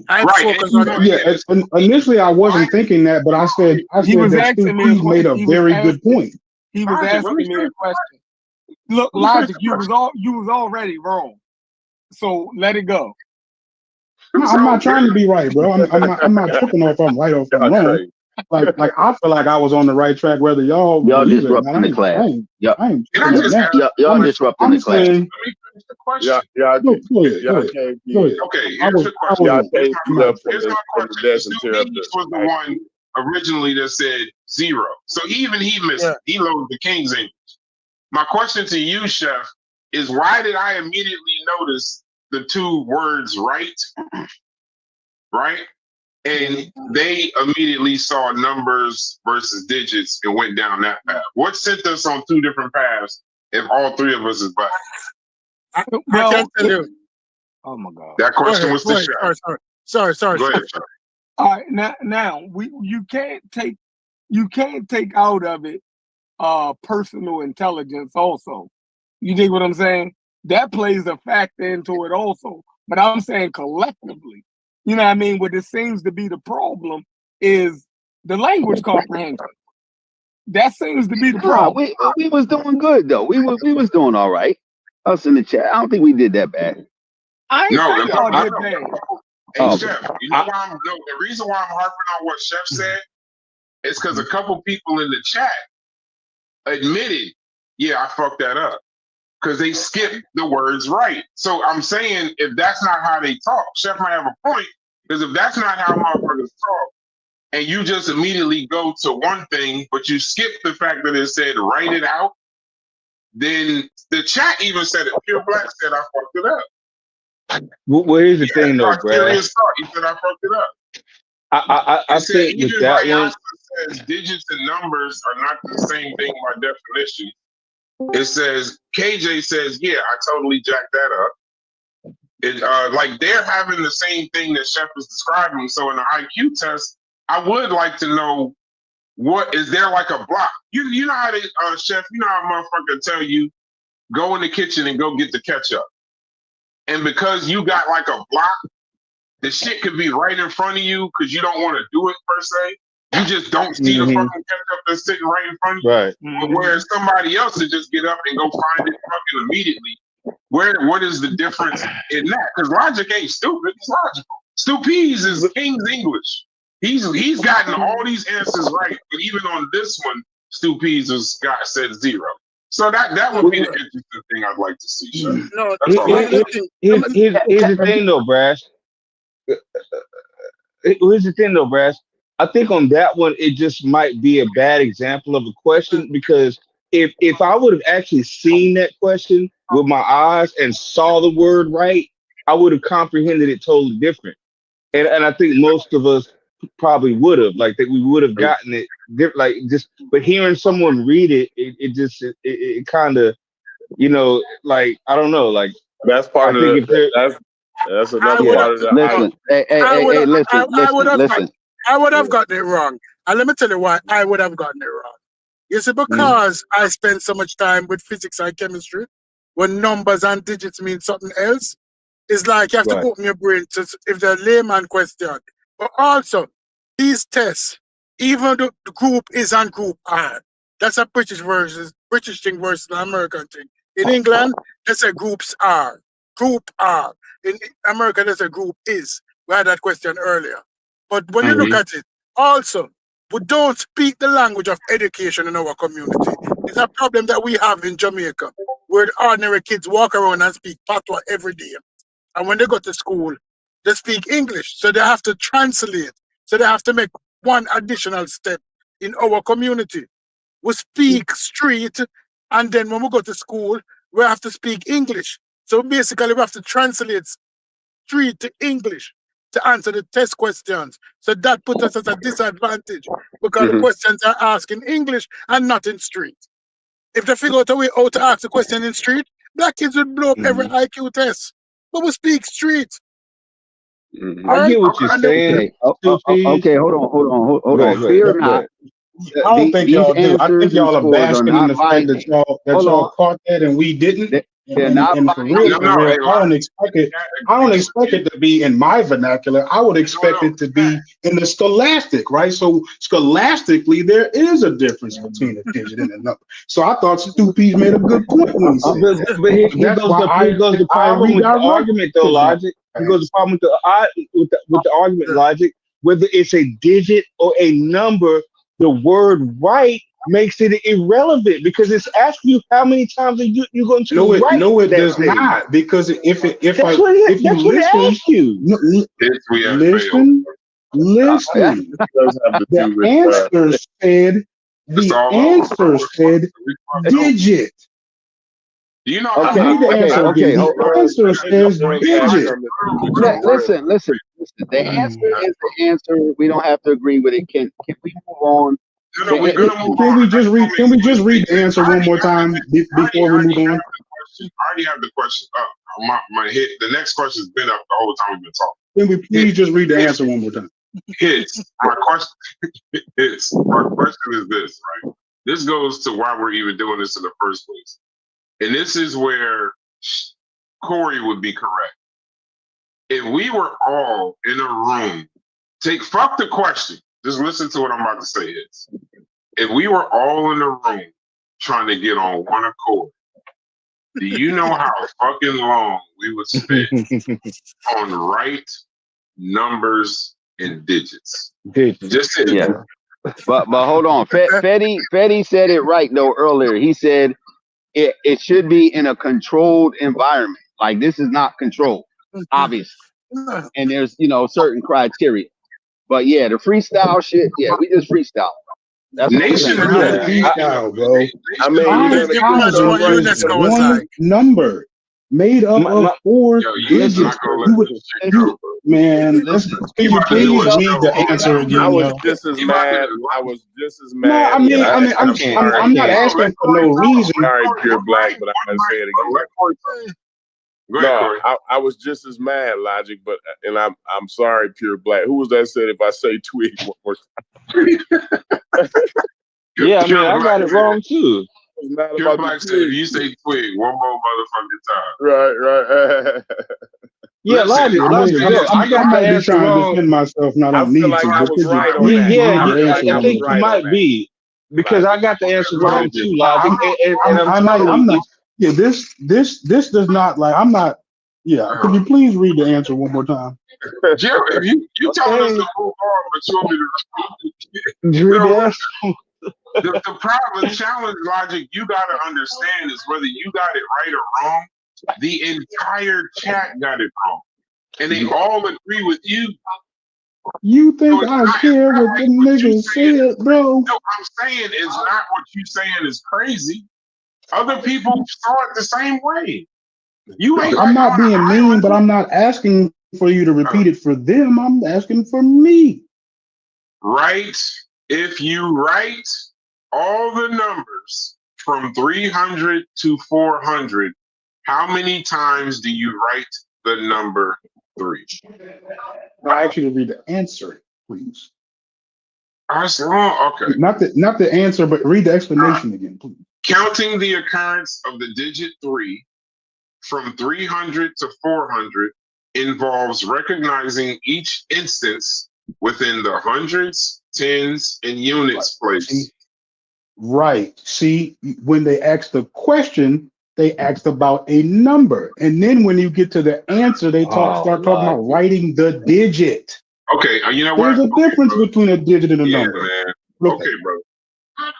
Speaker 8: I
Speaker 3: Right,
Speaker 8: focused
Speaker 3: and
Speaker 8: on
Speaker 3: you
Speaker 8: it.
Speaker 3: know,
Speaker 1: Yeah, initially I wasn't thinking that, but I said
Speaker 4: He was
Speaker 1: that
Speaker 4: asking
Speaker 1: Stu
Speaker 4: me a
Speaker 1: Keys made a
Speaker 4: question. He was
Speaker 1: very
Speaker 4: asking-
Speaker 1: good point.
Speaker 4: He was
Speaker 3: Logic, let
Speaker 4: asking
Speaker 3: me
Speaker 4: me a
Speaker 3: finish.
Speaker 4: question. Look,
Speaker 3: Let me finish
Speaker 4: Logic,
Speaker 3: the
Speaker 4: you was already wrong. So let it go.
Speaker 1: No, I'm not trying to be right, bro. I'm not tripping off if I'm right or if I'm
Speaker 7: Y'all
Speaker 1: wrong.
Speaker 7: crazy.
Speaker 1: Like I feel like I was on the right track, whether y'all believe it or not.
Speaker 5: disrupting the class.
Speaker 1: I ain't
Speaker 3: Can I
Speaker 1: tripping
Speaker 3: just
Speaker 1: on
Speaker 3: ask,
Speaker 1: that.
Speaker 5: Y'all disrupting
Speaker 1: I'm
Speaker 5: the class.
Speaker 1: saying,
Speaker 3: let me finish the question.
Speaker 7: Y'all
Speaker 1: go ahead.
Speaker 7: came in.
Speaker 3: Okay,
Speaker 1: I
Speaker 3: here's
Speaker 1: was-
Speaker 3: the
Speaker 1: I
Speaker 3: question.
Speaker 1: was-
Speaker 7: Y'all came
Speaker 3: Here's my
Speaker 7: from the
Speaker 3: question.
Speaker 7: desk and
Speaker 3: Stu
Speaker 7: tear up
Speaker 3: Keys
Speaker 7: the
Speaker 3: was the one originally that said 0. So even he missed it. He loaded the King's English. My question to you, Chef, is why did I immediately notice the 2 words right? Right? And they immediately saw numbers versus digits and went down that path. What sent us on 2 different paths if all 3 of us is black?
Speaker 8: I can't tell you.
Speaker 4: Oh my God.
Speaker 3: That
Speaker 8: Go
Speaker 3: question
Speaker 8: ahead,
Speaker 3: was
Speaker 8: go
Speaker 3: to
Speaker 8: ahead.
Speaker 3: Chef.
Speaker 8: Sorry.
Speaker 3: Go ahead, Chef.
Speaker 4: All right, now you can't take out of it personal intelligence also. You dig what I'm saying? That plays a factor into it also. But I'm saying collectively, you know what I mean? What it seems to be the problem is the language comprehension. That seems to be the
Speaker 5: Nah,
Speaker 4: problem.
Speaker 5: we was doing good though. We was doing all right. Us in the chat. I don't think we did that bad.
Speaker 4: I ain't
Speaker 3: No,
Speaker 4: saying
Speaker 3: the-
Speaker 4: y'all
Speaker 3: I-
Speaker 4: did bad.
Speaker 3: Hey,
Speaker 5: Oh.
Speaker 3: Chef, you know why the reason why I'm harping on what Chef said is because a couple people in the chat admitted, yeah, I fucked that up. Because they skipped the words right. So I'm saying if that's not how they talk, Chef might have a point. Because if that's not how motherfuckers talk, and you just immediately go to one thing, but you skip the fact that it said write it out, then the chat even said it. Pure Black said I fucked it up.
Speaker 2: Well, here's the thing, though,
Speaker 3: Serious
Speaker 2: Brad.
Speaker 3: thought. He said I fucked it up.
Speaker 2: I
Speaker 3: It said
Speaker 2: think with
Speaker 3: even
Speaker 2: that one,
Speaker 3: Vyasa says digits and numbers are not the same thing by definition. It says KJ says, yeah, I totally jacked that up. It like they're having the same thing that Chef is describing. So in the IQ test, I would like to know what is there like a block. You know how they Chef, you know how a motherfucker tell you go in the kitchen and go get the ketchup. And because you got like a block, the shit could be right in front of you because you don't want to do it per se. You just don't see the fucking ketchup that's sitting right in front of you.
Speaker 2: right?
Speaker 3: But whereas somebody else would just get up and go find it fucking immediately. What is the difference in that? Because logic ain't stupid, it's logical. Stupidez is King's English. He's gotten all these answers right, but even on this one, Stupidez said 0. So that would be the interesting thing I'd like to see. Sir.
Speaker 8: No,
Speaker 3: That's all.
Speaker 2: Here's the thing, though, Brass. Here's the thing, though, Brass. I think on that one, it just might be a bad example of a question because if I would have actually seen that question with my eyes and saw the word right, I would have comprehended it totally different. And I think most of us probably would have, like that we would have gotten it like just. But hearing someone read it kind of, you know, like I don't know, like
Speaker 7: That's part
Speaker 2: I
Speaker 7: of
Speaker 2: think
Speaker 7: the, that's another
Speaker 8: would-
Speaker 7: part of the
Speaker 5: Listen, listen.
Speaker 8: I would have gotten it wrong. And let me tell you why I would have gotten it wrong. You see, because I spent so much time with physics and chemistry, when numbers and digits mean something else, it's like you have to open your brain to if they're layman question. But also, these tests, even though the group is on group R, that's a British thing versus an American thing. In England, that's a groups R. Group R. In America, that's a group is. We had that question earlier. But when you look at it, also, we don't speak the language of education in our community. It's a problem that we have in Jamaica, where the ordinary kids walk around and speak patois every day. And when they go to school, they speak English. So they have to translate. So they have to make one additional step in our community. We speak street, and then when we go to school, we have to speak English. So basically, we have to translate street to English to answer the test questions. So that puts us at a disadvantage because the questions are asked in English and not in street. If they figure out a way how to ask the question in street, black kids would blow up every IQ test. But we speak street.
Speaker 2: I get what you're saying.
Speaker 5: Okay, hold on. Fear not.
Speaker 6: I don't think y'all do. I think y'all are basking in the fact that y'all caught that and we didn't. And for real, I don't expect it to be in my vernacular. I would expect it to be in the scholastic, right? So scholastically, there is a difference between a digit and a number. So I thought Stupidez made a good point when he said that.
Speaker 2: But here goes the problem with the argument, though, Logic. Here goes the problem with the argument, Logic. Whether it's a digit or a number, the word right makes it irrelevant because it's asking you how many times you're going to write.
Speaker 6: No, it does not. Because if you listen, the answer said digit.
Speaker 3: Do you know?
Speaker 5: Okay.
Speaker 6: The answer says digit.
Speaker 5: Listen. The answer is the answer. We don't have to agree with it. Can we move on?
Speaker 3: No, we're gonna move
Speaker 6: Can
Speaker 3: on.
Speaker 6: we just read the answer one more time before we move on?
Speaker 3: I already have the question up. My hit. The next question's been up the whole time we've been talking.
Speaker 6: Can we please just read the answer one more time?
Speaker 3: My question is this, right? This goes to why we're even doing this in the first place. And this is where Corey would be correct. If we were all in a room, fuck the question. Just listen to what I'm about to say is. If we were all in a room trying to get on one accord, do you know how fucking long we would spend on right numbers and digits? Just it.
Speaker 5: Yeah. But hold on. Fetty said it right though earlier. He said it should be in a controlled environment. Like this is not controlled, obviously. And there's certain criteria. But yeah, the freestyle shit, we just freestyle.
Speaker 9: That's what I'm
Speaker 3: Nation
Speaker 9: saying.
Speaker 1: Not
Speaker 3: is
Speaker 1: freestyle, bro.
Speaker 7: I mean, you're gonna
Speaker 8: Pretty
Speaker 7: get
Speaker 8: much
Speaker 7: some
Speaker 8: what
Speaker 7: questions.
Speaker 8: UNESCO was
Speaker 1: One
Speaker 8: like.
Speaker 1: number made up
Speaker 2: My-
Speaker 1: of
Speaker 2: my-
Speaker 1: 4
Speaker 3: Yo, you just
Speaker 1: digits.
Speaker 3: not gonna
Speaker 1: You
Speaker 3: let
Speaker 1: would,
Speaker 3: this shit
Speaker 1: you,
Speaker 3: go, bro.
Speaker 1: man,
Speaker 9: Listen,
Speaker 1: can
Speaker 3: You
Speaker 1: you
Speaker 3: about to do
Speaker 1: please
Speaker 3: a
Speaker 1: read
Speaker 3: show
Speaker 1: the
Speaker 3: on
Speaker 1: answer
Speaker 3: that.
Speaker 1: again,
Speaker 7: I was
Speaker 1: yo?
Speaker 7: just as
Speaker 3: You about
Speaker 7: mad.
Speaker 3: to
Speaker 7: I was just as
Speaker 1: No,
Speaker 7: mad.
Speaker 1: I mean,
Speaker 7: when
Speaker 1: I'm
Speaker 2: I can't.
Speaker 1: I'm
Speaker 2: I
Speaker 1: not
Speaker 2: can't.
Speaker 1: asking for no reason.
Speaker 7: Sorry, Pure Black, but I gotta say it again.
Speaker 3: Let Corey talk. Go ahead,
Speaker 7: No,
Speaker 3: Corey.
Speaker 7: I was just as mad, Logic, but and I'm sorry, Pure Black. Who was that said if I say twig one more time?
Speaker 2: Yeah, I mean,
Speaker 3: Pure
Speaker 2: I got
Speaker 3: Black
Speaker 2: it
Speaker 3: said-
Speaker 2: wrong too.
Speaker 7: I was mad
Speaker 3: Pure
Speaker 7: about
Speaker 3: Black
Speaker 7: the
Speaker 3: said, if
Speaker 7: twig.
Speaker 3: you say twig one more motherfucking time.
Speaker 7: Right.
Speaker 2: Yeah,
Speaker 3: Listen,
Speaker 2: Logic.
Speaker 3: I'm
Speaker 2: Logic.
Speaker 3: saying
Speaker 2: Look,
Speaker 3: this,
Speaker 2: I
Speaker 1: I
Speaker 2: got the
Speaker 1: might be
Speaker 2: answer
Speaker 1: trying to
Speaker 2: wrong.
Speaker 1: defend myself, and I
Speaker 7: I
Speaker 1: don't
Speaker 7: feel
Speaker 1: need
Speaker 7: like
Speaker 1: to.
Speaker 7: I
Speaker 1: But
Speaker 7: was
Speaker 1: could you
Speaker 7: right on
Speaker 1: please
Speaker 7: that.
Speaker 2: Yeah,
Speaker 1: read
Speaker 7: I
Speaker 1: the
Speaker 7: feel
Speaker 2: I
Speaker 7: like
Speaker 1: answer
Speaker 7: I
Speaker 1: one
Speaker 7: was
Speaker 2: think
Speaker 1: more
Speaker 2: you
Speaker 7: right
Speaker 1: time?
Speaker 7: on
Speaker 2: might
Speaker 7: that.
Speaker 2: be because I got the answer wrong
Speaker 3: Logic.
Speaker 2: too, Logic. And I'm
Speaker 1: I might.
Speaker 2: telling
Speaker 1: I'm
Speaker 2: you,
Speaker 1: not. Yeah, this does not like. I'm not. Yeah, could you please read the answer one more time?
Speaker 3: Joe, if you telling us
Speaker 2: okay,
Speaker 3: to move on, but you want me to
Speaker 2: just read the
Speaker 3: no,
Speaker 2: answer.
Speaker 3: the problem, the challenge, Logic, you gotta understand is whether you got it right or wrong, the entire chat got it wrong. And they all agree with you.
Speaker 1: You
Speaker 3: So
Speaker 1: think
Speaker 3: it's
Speaker 1: I
Speaker 3: not,
Speaker 1: care what
Speaker 3: like
Speaker 1: the
Speaker 3: what you
Speaker 1: niggas
Speaker 3: saying.
Speaker 1: said, bro?
Speaker 3: No, I'm saying is not what you saying is crazy. Other people saw it the same way. You ain't
Speaker 1: I'm
Speaker 3: like
Speaker 1: not
Speaker 3: on an
Speaker 1: being mean,
Speaker 3: island.
Speaker 1: but I'm not asking for you to repeat it for them. I'm asking for me.
Speaker 3: Right? If you write all the numbers from 300 to 400, how many times do you write the number 3?
Speaker 1: I ask you to read the answer, please.
Speaker 3: That's long. Okay.
Speaker 1: Not the answer, but read the explanation again, please.
Speaker 3: Counting the occurrence of the digit 3 from 300 to 400 involves recognizing each instance within the hundreds, tens, and units place.
Speaker 1: Right. See, when they ask the question, they asked about a number, and then when you get to the answer, they start talking about writing the digit.
Speaker 3: Okay, you know what?
Speaker 1: There's a difference between a digit and a
Speaker 3: Yeah,
Speaker 1: number.
Speaker 3: man.
Speaker 1: Look,
Speaker 3: Okay, bro.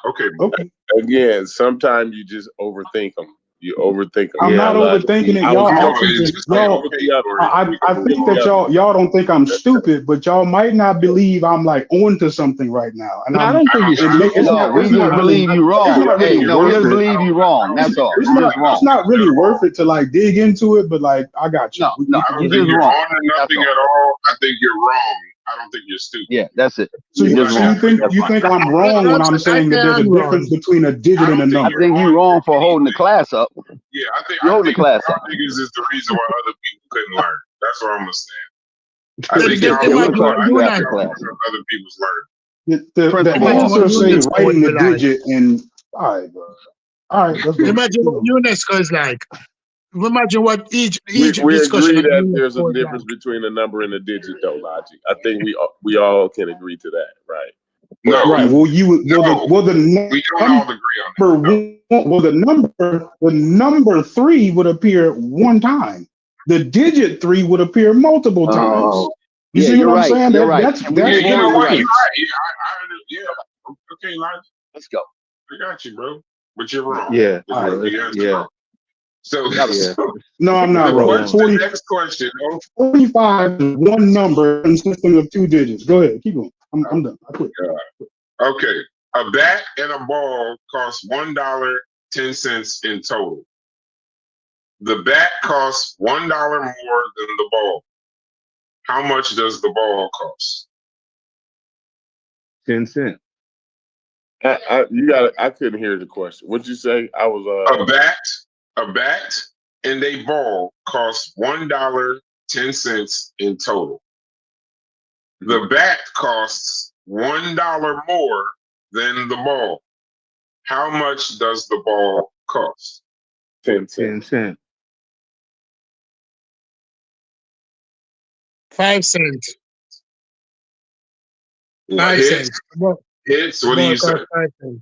Speaker 3: Okay, bro.
Speaker 1: okay.
Speaker 7: Again, sometimes you just overthink them. You overthink them.
Speaker 1: I'm not
Speaker 2: Logic.
Speaker 1: overthinking it.
Speaker 7: I
Speaker 1: Y'all
Speaker 7: was
Speaker 3: No,
Speaker 1: actually
Speaker 3: it's
Speaker 1: just
Speaker 3: just
Speaker 1: y'all.
Speaker 3: okay, Corey.
Speaker 1: I think that y'all don't think I'm stupid, but y'all might not believe I'm like onto something right now. And
Speaker 2: No, I
Speaker 1: I'm.
Speaker 2: don't think you're
Speaker 1: It
Speaker 2: stupid.
Speaker 1: it's
Speaker 9: No,
Speaker 1: not.
Speaker 9: we
Speaker 1: It's
Speaker 9: just
Speaker 1: not really.
Speaker 9: believe you
Speaker 1: It's
Speaker 9: wrong.
Speaker 1: not
Speaker 9: Hey,
Speaker 1: really
Speaker 9: no, we
Speaker 1: worth
Speaker 9: just
Speaker 1: it.
Speaker 9: believe you wrong. That's all.
Speaker 1: It's
Speaker 9: You
Speaker 1: not.
Speaker 9: just wrong.
Speaker 1: It's not really worth it to like dig into it. But like, I got you.
Speaker 9: No,
Speaker 1: We
Speaker 9: no,
Speaker 1: can
Speaker 3: I
Speaker 9: you
Speaker 3: don't
Speaker 1: do
Speaker 3: think
Speaker 9: just
Speaker 1: it.
Speaker 3: you're
Speaker 9: wrong.
Speaker 3: on or
Speaker 9: That's
Speaker 3: nothing
Speaker 9: all.
Speaker 3: at all. I think you're wrong. I don't think you're stupid.
Speaker 9: Yeah, that's it.
Speaker 1: So
Speaker 9: You
Speaker 1: you,
Speaker 9: just
Speaker 1: so
Speaker 9: wrong.
Speaker 1: you think
Speaker 9: That's
Speaker 1: you
Speaker 9: fine.
Speaker 1: think I'm wrong when I'm saying that there's a difference between a digit
Speaker 3: I
Speaker 1: and a
Speaker 3: don't think
Speaker 9: I
Speaker 1: number?
Speaker 3: you're
Speaker 9: think you
Speaker 3: on
Speaker 9: wrong
Speaker 3: for
Speaker 9: for holding the
Speaker 3: anything.
Speaker 9: class up.
Speaker 3: Yeah, I think
Speaker 9: You holding the class
Speaker 3: y'all
Speaker 9: up.
Speaker 3: niggas is the reason why other people couldn't learn. That's what I'm gonna say. I
Speaker 8: Then-
Speaker 3: think
Speaker 8: then
Speaker 3: y'all
Speaker 9: Yeah, we'll
Speaker 8: imagine
Speaker 9: talk
Speaker 8: what
Speaker 9: to you
Speaker 8: you
Speaker 9: after
Speaker 8: like.
Speaker 9: class.
Speaker 3: other people's learning.
Speaker 1: The
Speaker 9: Principal
Speaker 8: Imagine what
Speaker 1: answer say
Speaker 8: UNESCO would
Speaker 1: writing
Speaker 8: be
Speaker 1: the
Speaker 8: like.
Speaker 1: digit and all right, bro. All right, let's go.
Speaker 8: Imagine what UNESCO is like. Imagine what each
Speaker 7: We
Speaker 8: discussion
Speaker 7: agree
Speaker 8: of
Speaker 7: that there's a
Speaker 8: UNESCO is
Speaker 7: difference
Speaker 8: like.
Speaker 7: between a number and a digit, though, Logic. I think we all can agree to that, right?
Speaker 3: No,
Speaker 1: Right. Well, the
Speaker 3: we don't all agree on that.
Speaker 1: number the number 3 would appear one time. The digit 3 would appear multiple times.
Speaker 9: Oh,
Speaker 1: You
Speaker 9: yeah,
Speaker 1: see
Speaker 9: you're
Speaker 1: what I'm
Speaker 9: right.
Speaker 1: saying?
Speaker 9: You're right.
Speaker 1: That's
Speaker 9: And we
Speaker 3: Yeah,
Speaker 9: just
Speaker 3: you know
Speaker 9: you're
Speaker 3: what?
Speaker 9: right.
Speaker 3: You're right. Yeah. Okay, Lodge.
Speaker 9: Let's go.
Speaker 3: I got you, bro. But you're wrong.
Speaker 2: Yeah.
Speaker 3: All right.
Speaker 2: Yeah.
Speaker 3: So,
Speaker 2: Yeah.
Speaker 1: No, I'm not
Speaker 3: the
Speaker 1: wrong.
Speaker 3: next question.
Speaker 1: 45 is one number consisting of 2 digits. Go ahead, keep going. I'm done. I quit.
Speaker 3: Okay. A bat and a ball cost $1.10 in total. The bat costs $1 more than the ball. How much does the ball cost?
Speaker 2: 10 cents.
Speaker 7: I couldn't hear the question. What'd you say? I was
Speaker 3: A bat and a ball cost $1.10 in total. The bat costs $1 more than the ball. How much does the ball cost?
Speaker 7: 10 cents.
Speaker 2: 10 cents.
Speaker 8: 5 cents.
Speaker 3: What,
Speaker 8: 5
Speaker 3: hits?
Speaker 8: cents.
Speaker 3: Hits? What do you say?
Speaker 8: 5 cents.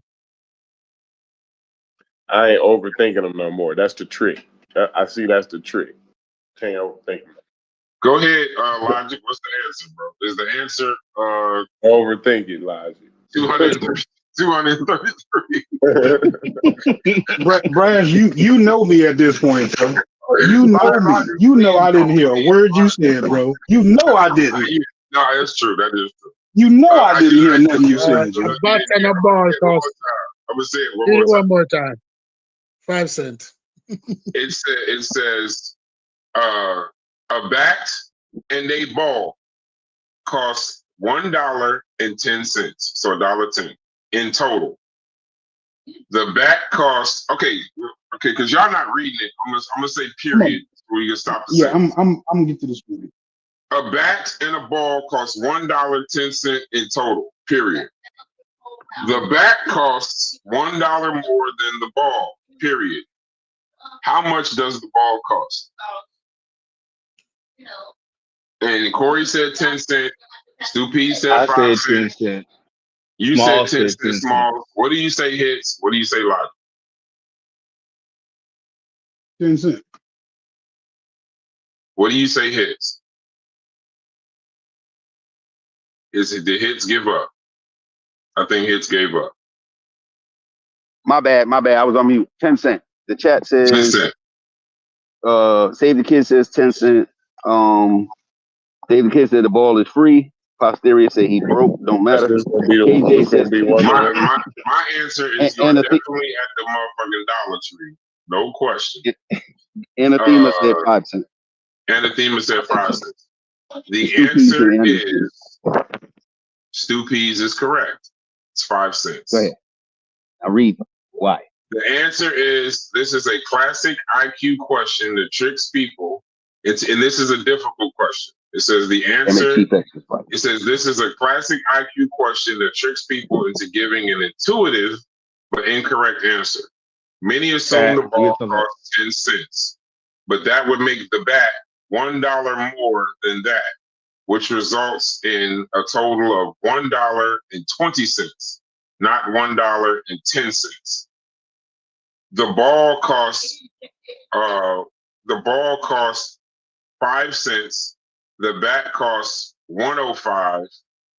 Speaker 7: I ain't overthinking them no more. That's the trick. I see that's the trick. Can't overthink them.
Speaker 3: Go ahead, Logic. What's the answer, bro? Is the answer
Speaker 7: Overthink it, Logic.
Speaker 3: 233?
Speaker 1: Brad, you know me at this point, bro. You know me. You know I didn't hear a word you said, bro. You know I didn't.
Speaker 3: No, that's true. That is true.
Speaker 1: You know I
Speaker 3: I
Speaker 1: didn't hear
Speaker 3: just-
Speaker 1: nothing you
Speaker 8: Uh,
Speaker 1: said,
Speaker 8: a
Speaker 1: Jay.
Speaker 8: bat and a ball
Speaker 3: One more
Speaker 8: cost.
Speaker 3: time. I'm gonna say it
Speaker 8: Read it
Speaker 3: one more
Speaker 8: one
Speaker 3: time.
Speaker 8: more time. 5 cents.
Speaker 3: It says a bat and a ball costs $1.10, so $1.10 in total. The bat costs okay, because y'all not reading it. I'm gonna say period where you can stop the
Speaker 1: Yeah,
Speaker 3: sentence.
Speaker 1: I'm gonna get to this movie.
Speaker 3: A bat and a ball costs $1.10 in total. Period. The bat costs $1 more than the ball. Period. How much does the ball cost? And Corey said 10 cents. Stu P said
Speaker 2: I
Speaker 3: 5
Speaker 2: said 10
Speaker 3: cents.
Speaker 2: cents.
Speaker 3: You
Speaker 2: Small
Speaker 3: said 10
Speaker 2: said 10
Speaker 3: cents small. What do you say hits? What do you say logic?
Speaker 1: 10 cents.
Speaker 3: What do you say hits? Is it the hits give up? I think hits gave up.
Speaker 5: My bad. I was on mute. 10 cent. The chat
Speaker 3: 10
Speaker 5: says,
Speaker 3: cents.
Speaker 5: Save the Kid says 10 cent. Save the Kid said the ball is free. Posterior say he broke. Don't
Speaker 7: That's
Speaker 5: matter.
Speaker 7: just gonna be the
Speaker 5: KJ
Speaker 7: it's gonna
Speaker 5: says
Speaker 7: be
Speaker 5: 10
Speaker 7: one
Speaker 5: cent.
Speaker 7: of them.
Speaker 3: My answer is you're
Speaker 5: And the
Speaker 3: definitely at the motherfucking Dollar Tree. No question.
Speaker 5: Anathema said 5 cents.
Speaker 3: Anathema said 5 cents. The
Speaker 5: Stu P
Speaker 3: answer
Speaker 5: said Anathema.
Speaker 3: is Stu Peas is correct. It's 5 cents.
Speaker 5: Go ahead. I read why.
Speaker 3: The answer is this is a classic IQ question that tricks people. And this is a difficult question. It says the answer. It says this is a classic IQ question that tricks people into giving an intuitive but incorrect answer. Many assume the ball costs 10 cents, but that would make the bat $1 more than that, which results in a total of $1.20, not $1.10. The ball costs 5 cents. The bat costs 105,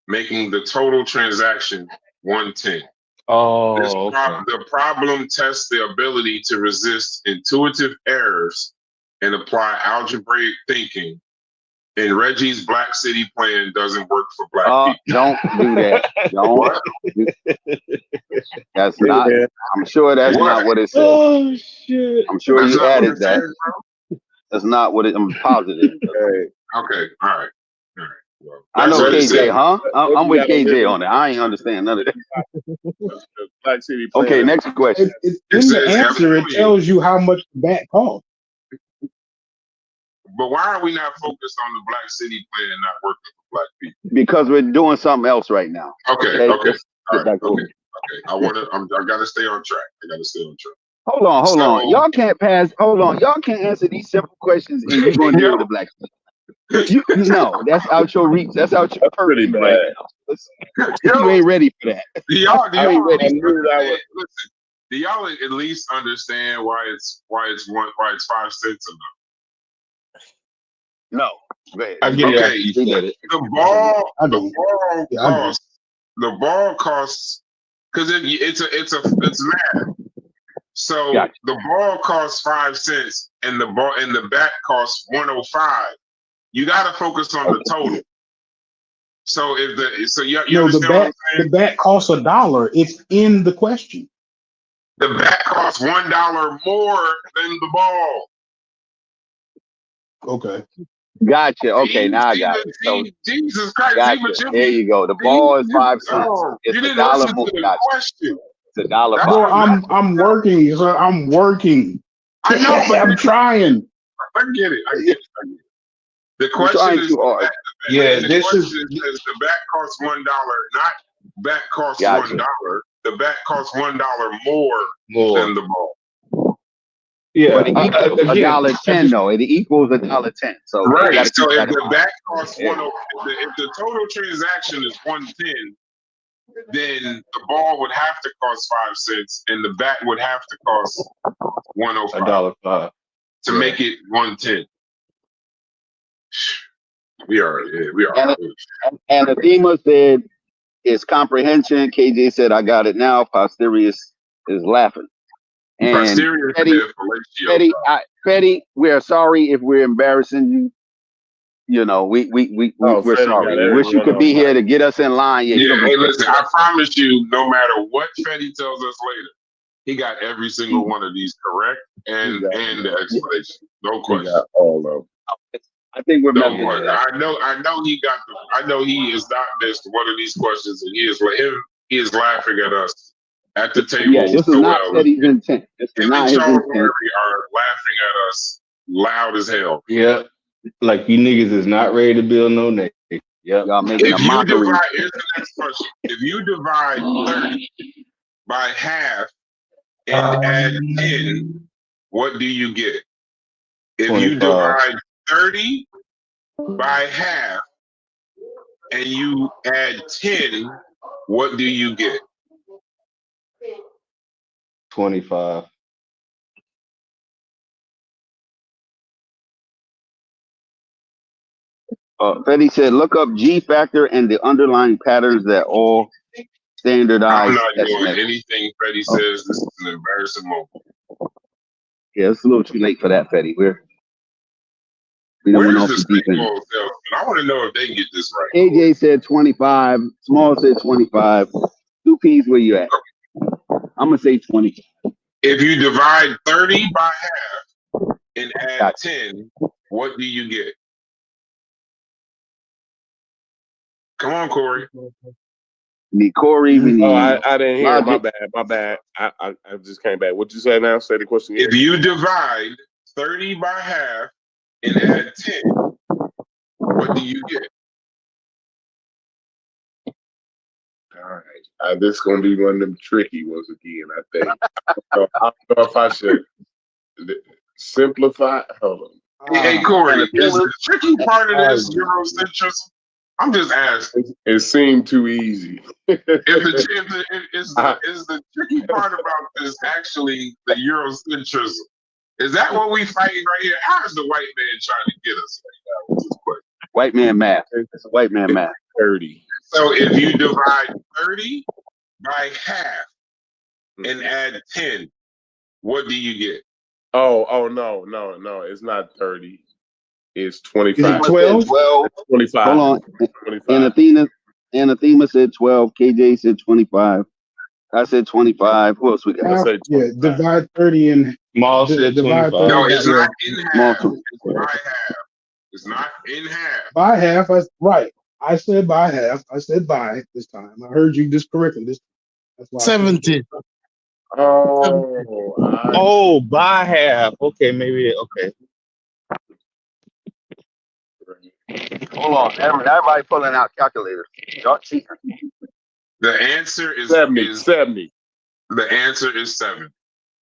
Speaker 3: making the total transaction 110.
Speaker 2: Oh,
Speaker 3: The problem tests the ability to resist intuitive errors and apply algebraic thinking. And Reggie's Black City plan doesn't work for black people.
Speaker 5: Don't do that. Don't. That's not. I'm sure that's not what it says.
Speaker 2: Oh shit!
Speaker 5: I'm sure
Speaker 3: That's
Speaker 5: you
Speaker 3: not what
Speaker 5: added
Speaker 3: it
Speaker 5: that.
Speaker 3: says, bro.
Speaker 5: That's not what it. I'm positive.
Speaker 3: Okay, all right. Well,
Speaker 5: I
Speaker 3: that's
Speaker 5: know
Speaker 3: what it
Speaker 5: KJ,
Speaker 3: said.
Speaker 5: huh? I'm with KJ on it. I ain't understand none of that.
Speaker 7: Black City
Speaker 5: Okay,
Speaker 7: plan.
Speaker 5: next question.
Speaker 1: In the
Speaker 3: says
Speaker 1: answer, it tells you how much the bat costs.
Speaker 3: But why are we not focused on the Black City plan and not working for black people?
Speaker 5: Because we're doing something else right now.
Speaker 3: Okay.
Speaker 5: Let's
Speaker 3: All
Speaker 5: get
Speaker 3: right.
Speaker 5: back over.
Speaker 3: Okay. I gotta stay on track.
Speaker 5: Hold on.
Speaker 3: So-
Speaker 5: Y'all can't pass. Hold on. Y'all can't answer these simple questions and you're going to deal with the black people. No, that's out your reach. That's out your
Speaker 7: Pretty
Speaker 5: purview
Speaker 7: bad.
Speaker 5: right now. You ain't ready for that.
Speaker 3: Do y'all
Speaker 5: I ain't ready.
Speaker 3: listen, do y'all at least understand why it's 5 cents or
Speaker 5: No. Go ahead.
Speaker 2: I get it.
Speaker 3: Okay.
Speaker 2: After you said it.
Speaker 3: not?
Speaker 1: I do. Yeah, I do.
Speaker 3: The ball costs because it's math. So
Speaker 5: Gotcha.
Speaker 3: the ball costs 5 cents and the bat costs 105. You gotta focus on the total. So you
Speaker 1: No,
Speaker 3: understand what I'm saying?
Speaker 1: the bat costs $1. It's in the question.
Speaker 3: The bat costs $1 more than the ball.
Speaker 1: Okay.
Speaker 5: Gotcha. Okay, now I got it. So,
Speaker 3: Jesus Christ,
Speaker 5: gotcha. There you go. The ball is 5 cents. It's
Speaker 3: you
Speaker 5: a
Speaker 3: didn't
Speaker 5: dollar
Speaker 3: listen
Speaker 5: more.
Speaker 3: to the
Speaker 5: Gotcha.
Speaker 3: question.
Speaker 5: It's $1.05.
Speaker 1: Bro, I'm working, sir. I'm working.
Speaker 3: I know, but
Speaker 1: I'm trying.
Speaker 3: I get it. The
Speaker 5: You're
Speaker 3: question
Speaker 5: trying
Speaker 3: is,
Speaker 5: too hard.
Speaker 3: the question is the bat costs $1, not bat costs
Speaker 5: Gotcha.
Speaker 3: $1. The bat costs $1 more than the ball.
Speaker 2: Yeah.
Speaker 5: But it equals
Speaker 2: Again,
Speaker 5: $1.10 though. It equals $1.10. So you
Speaker 3: Right.
Speaker 5: gotta
Speaker 3: So
Speaker 5: keep
Speaker 3: if
Speaker 5: that in
Speaker 3: the
Speaker 5: mind.
Speaker 3: bat costs
Speaker 5: Yeah.
Speaker 3: if the total transaction is 110, then the ball would have to cost 5 cents and the bat would have to cost 105
Speaker 2: $1.05
Speaker 3: to make it 110. We are.
Speaker 5: And Athema said it's comprehension. KJ said I got it now. Posterior is laughing. And
Speaker 3: Posterior
Speaker 5: Fetty, we are sorry if we're embarrassing you. you know, we're
Speaker 7: Fetty
Speaker 5: sorry.
Speaker 7: got
Speaker 5: We wish you
Speaker 7: everyone
Speaker 5: could be
Speaker 7: on
Speaker 5: here
Speaker 7: mic.
Speaker 5: to get us in line. Yeah, he
Speaker 3: Yeah,
Speaker 5: gonna
Speaker 3: hey,
Speaker 5: be
Speaker 3: listen, I promise you, no matter what Fetty tells us later, he got every single one of these correct and
Speaker 7: got
Speaker 3: the explanation. No
Speaker 7: He
Speaker 3: question.
Speaker 7: got all of them.
Speaker 5: I think we're
Speaker 3: Don't
Speaker 5: messing
Speaker 3: worry.
Speaker 5: with that.
Speaker 3: I know he got I know he is not missed one of these questions, and he is laughing at us at the table.
Speaker 5: Yeah, this is
Speaker 3: so
Speaker 5: not
Speaker 3: well.
Speaker 5: Fetty's intent. This is
Speaker 3: Him
Speaker 5: not
Speaker 3: and
Speaker 5: his
Speaker 3: Charles
Speaker 5: intent.
Speaker 3: Barkley are laughing at us loud as hell.
Speaker 2: Yep. Like you niggas is not ready to build no nation. Yep.
Speaker 5: Y'all making a
Speaker 3: If you
Speaker 5: mockery.
Speaker 3: divide, here's the next question. If you divide 30 by half and add 10, what do you get? If you
Speaker 2: 25.
Speaker 3: divide 30 by half and you add 10, what do you get?
Speaker 2: 25.
Speaker 5: Fetty said, look up G factor and the underlying patterns that all
Speaker 3: I'm
Speaker 5: standardized
Speaker 3: not doing
Speaker 5: estimates.
Speaker 3: anything Freddie says. This is an embarrassing moment.
Speaker 5: Yeah, it's a little too late for that, Fetty. We don't went
Speaker 3: Where's
Speaker 5: off
Speaker 3: the
Speaker 5: the deep end.
Speaker 3: baseball salesman? I want to know if they can get this right.
Speaker 5: AJ said 25. Small said 25. 2Ps, where you at? I'm gonna say 20.
Speaker 3: If you divide 30 by half and add
Speaker 5: Gotcha.
Speaker 3: 10, what do you get? Come on, Corey.
Speaker 5: We need Corey. We need.
Speaker 7: Oh, I didn't hear.
Speaker 5: Logic.
Speaker 7: My bad. I just came back. What you say now? Say the question again.
Speaker 3: If you divide 30 by half and add 10, what do you get?
Speaker 7: All right. This is gonna be one of them tricky ones again. I think. I don't know if I should simplify. Hold on.
Speaker 3: Hey, Corey, is the tricky part of this Eurocentrism? I'm just asking.
Speaker 7: It seemed too easy.
Speaker 3: Is the tricky part about this actually the Eurocentrism? Is that what we fighting right here? How is the white man trying to get us right now with this question?
Speaker 5: White man math. It's white man math.
Speaker 7: 30.
Speaker 3: So if you divide 30 by half and add 10, what do you get?
Speaker 7: Oh no. It's not 30. It's
Speaker 1: Is
Speaker 7: 25.
Speaker 1: it 12?
Speaker 7: 25.
Speaker 5: Hold on.
Speaker 7: 25.
Speaker 5: Anathema said 12. KJ said 25. I said 25. Who else we got?
Speaker 7: I say
Speaker 1: Yeah,
Speaker 7: 25.
Speaker 1: divide 30 and
Speaker 2: Small said
Speaker 1: divide
Speaker 2: 25.
Speaker 3: No,
Speaker 1: 30.
Speaker 3: it's not in half.
Speaker 5: Multiple.
Speaker 3: It's by half. It's not in half.
Speaker 1: By half. Right. I said by half. I said by this time. I heard you just correctly. That's why.
Speaker 8: 70.
Speaker 2: Oh, by half. Okay, maybe. Okay.
Speaker 5: Hold on. Everybody pulling out calculators. Y'all cheating.
Speaker 3: The answer is
Speaker 7: 70. 70.
Speaker 3: The answer is 7.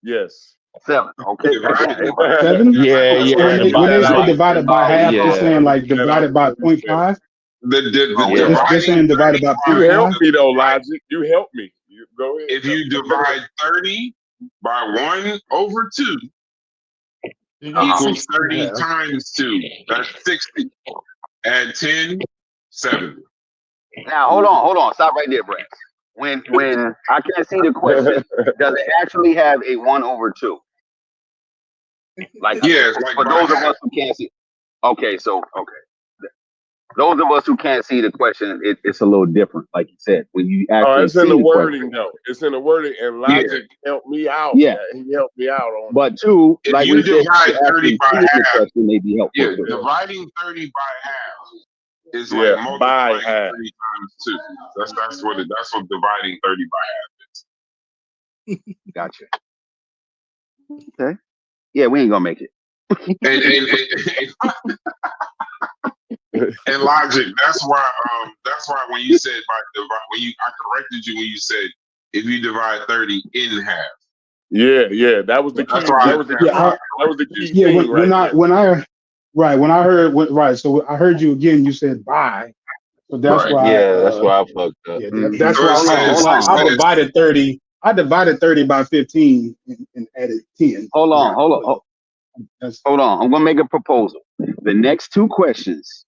Speaker 7: Yes.
Speaker 5: 7. Okay.
Speaker 3: Divided
Speaker 1: 7?
Speaker 2: Yeah.
Speaker 1: So when they say divided by half,
Speaker 2: Yeah.
Speaker 1: they're saying like divided by 0.5. They're saying divided by
Speaker 7: You
Speaker 1: 0.5.
Speaker 7: helped me though, Logic. You helped me. You go ahead.
Speaker 3: If you divide 30 by 1/2 equals 30 times 2. That's 60. Add 10, 70.
Speaker 5: Now hold on. Stop right there, Brad. When I can't see the question, does it actually have a 1/2? Like
Speaker 3: Yeah, it's like
Speaker 5: for
Speaker 3: by
Speaker 5: those of
Speaker 3: half.
Speaker 5: us who can't see. Okay. Those of us who can't see the question, it's a little different. Like you said, when you actually
Speaker 7: it's
Speaker 5: see
Speaker 7: in the
Speaker 5: the
Speaker 7: wording
Speaker 5: question.
Speaker 7: though. It's in the wording, and Logic helped me out.
Speaker 5: Yeah.
Speaker 7: He helped me out on.
Speaker 5: But two,
Speaker 3: If
Speaker 5: like
Speaker 3: you
Speaker 5: we said,
Speaker 3: divide
Speaker 5: to
Speaker 3: 30
Speaker 5: actually
Speaker 3: by
Speaker 5: see the
Speaker 3: half,
Speaker 5: question may be helpful.
Speaker 3: Yeah,
Speaker 5: too.
Speaker 3: dividing 30 by half is
Speaker 7: Yeah,
Speaker 3: like
Speaker 7: by
Speaker 3: multiplying
Speaker 7: half.
Speaker 3: 30 times 2. That's what dividing 30 by half is.
Speaker 5: Gotcha. Okay. Yeah, we ain't gonna make it.
Speaker 3: And Logic, that's why when you said I corrected you when you said if you divide 30 in half.
Speaker 7: Yeah, that was the key.
Speaker 3: That's right.
Speaker 7: That was the key
Speaker 1: Yeah,
Speaker 7: thing
Speaker 1: when I heard so I heard you again. You said by, so that's
Speaker 3: Right.
Speaker 1: why.
Speaker 2: That's why I fucked up.
Speaker 1: Yeah, that's
Speaker 3: So
Speaker 1: why
Speaker 3: it
Speaker 1: I
Speaker 3: says-
Speaker 1: divided 30. I divided 30 by 15 and added 10.
Speaker 5: Hold on.
Speaker 1: That's,
Speaker 5: I'm gonna make a proposal. The next two questions,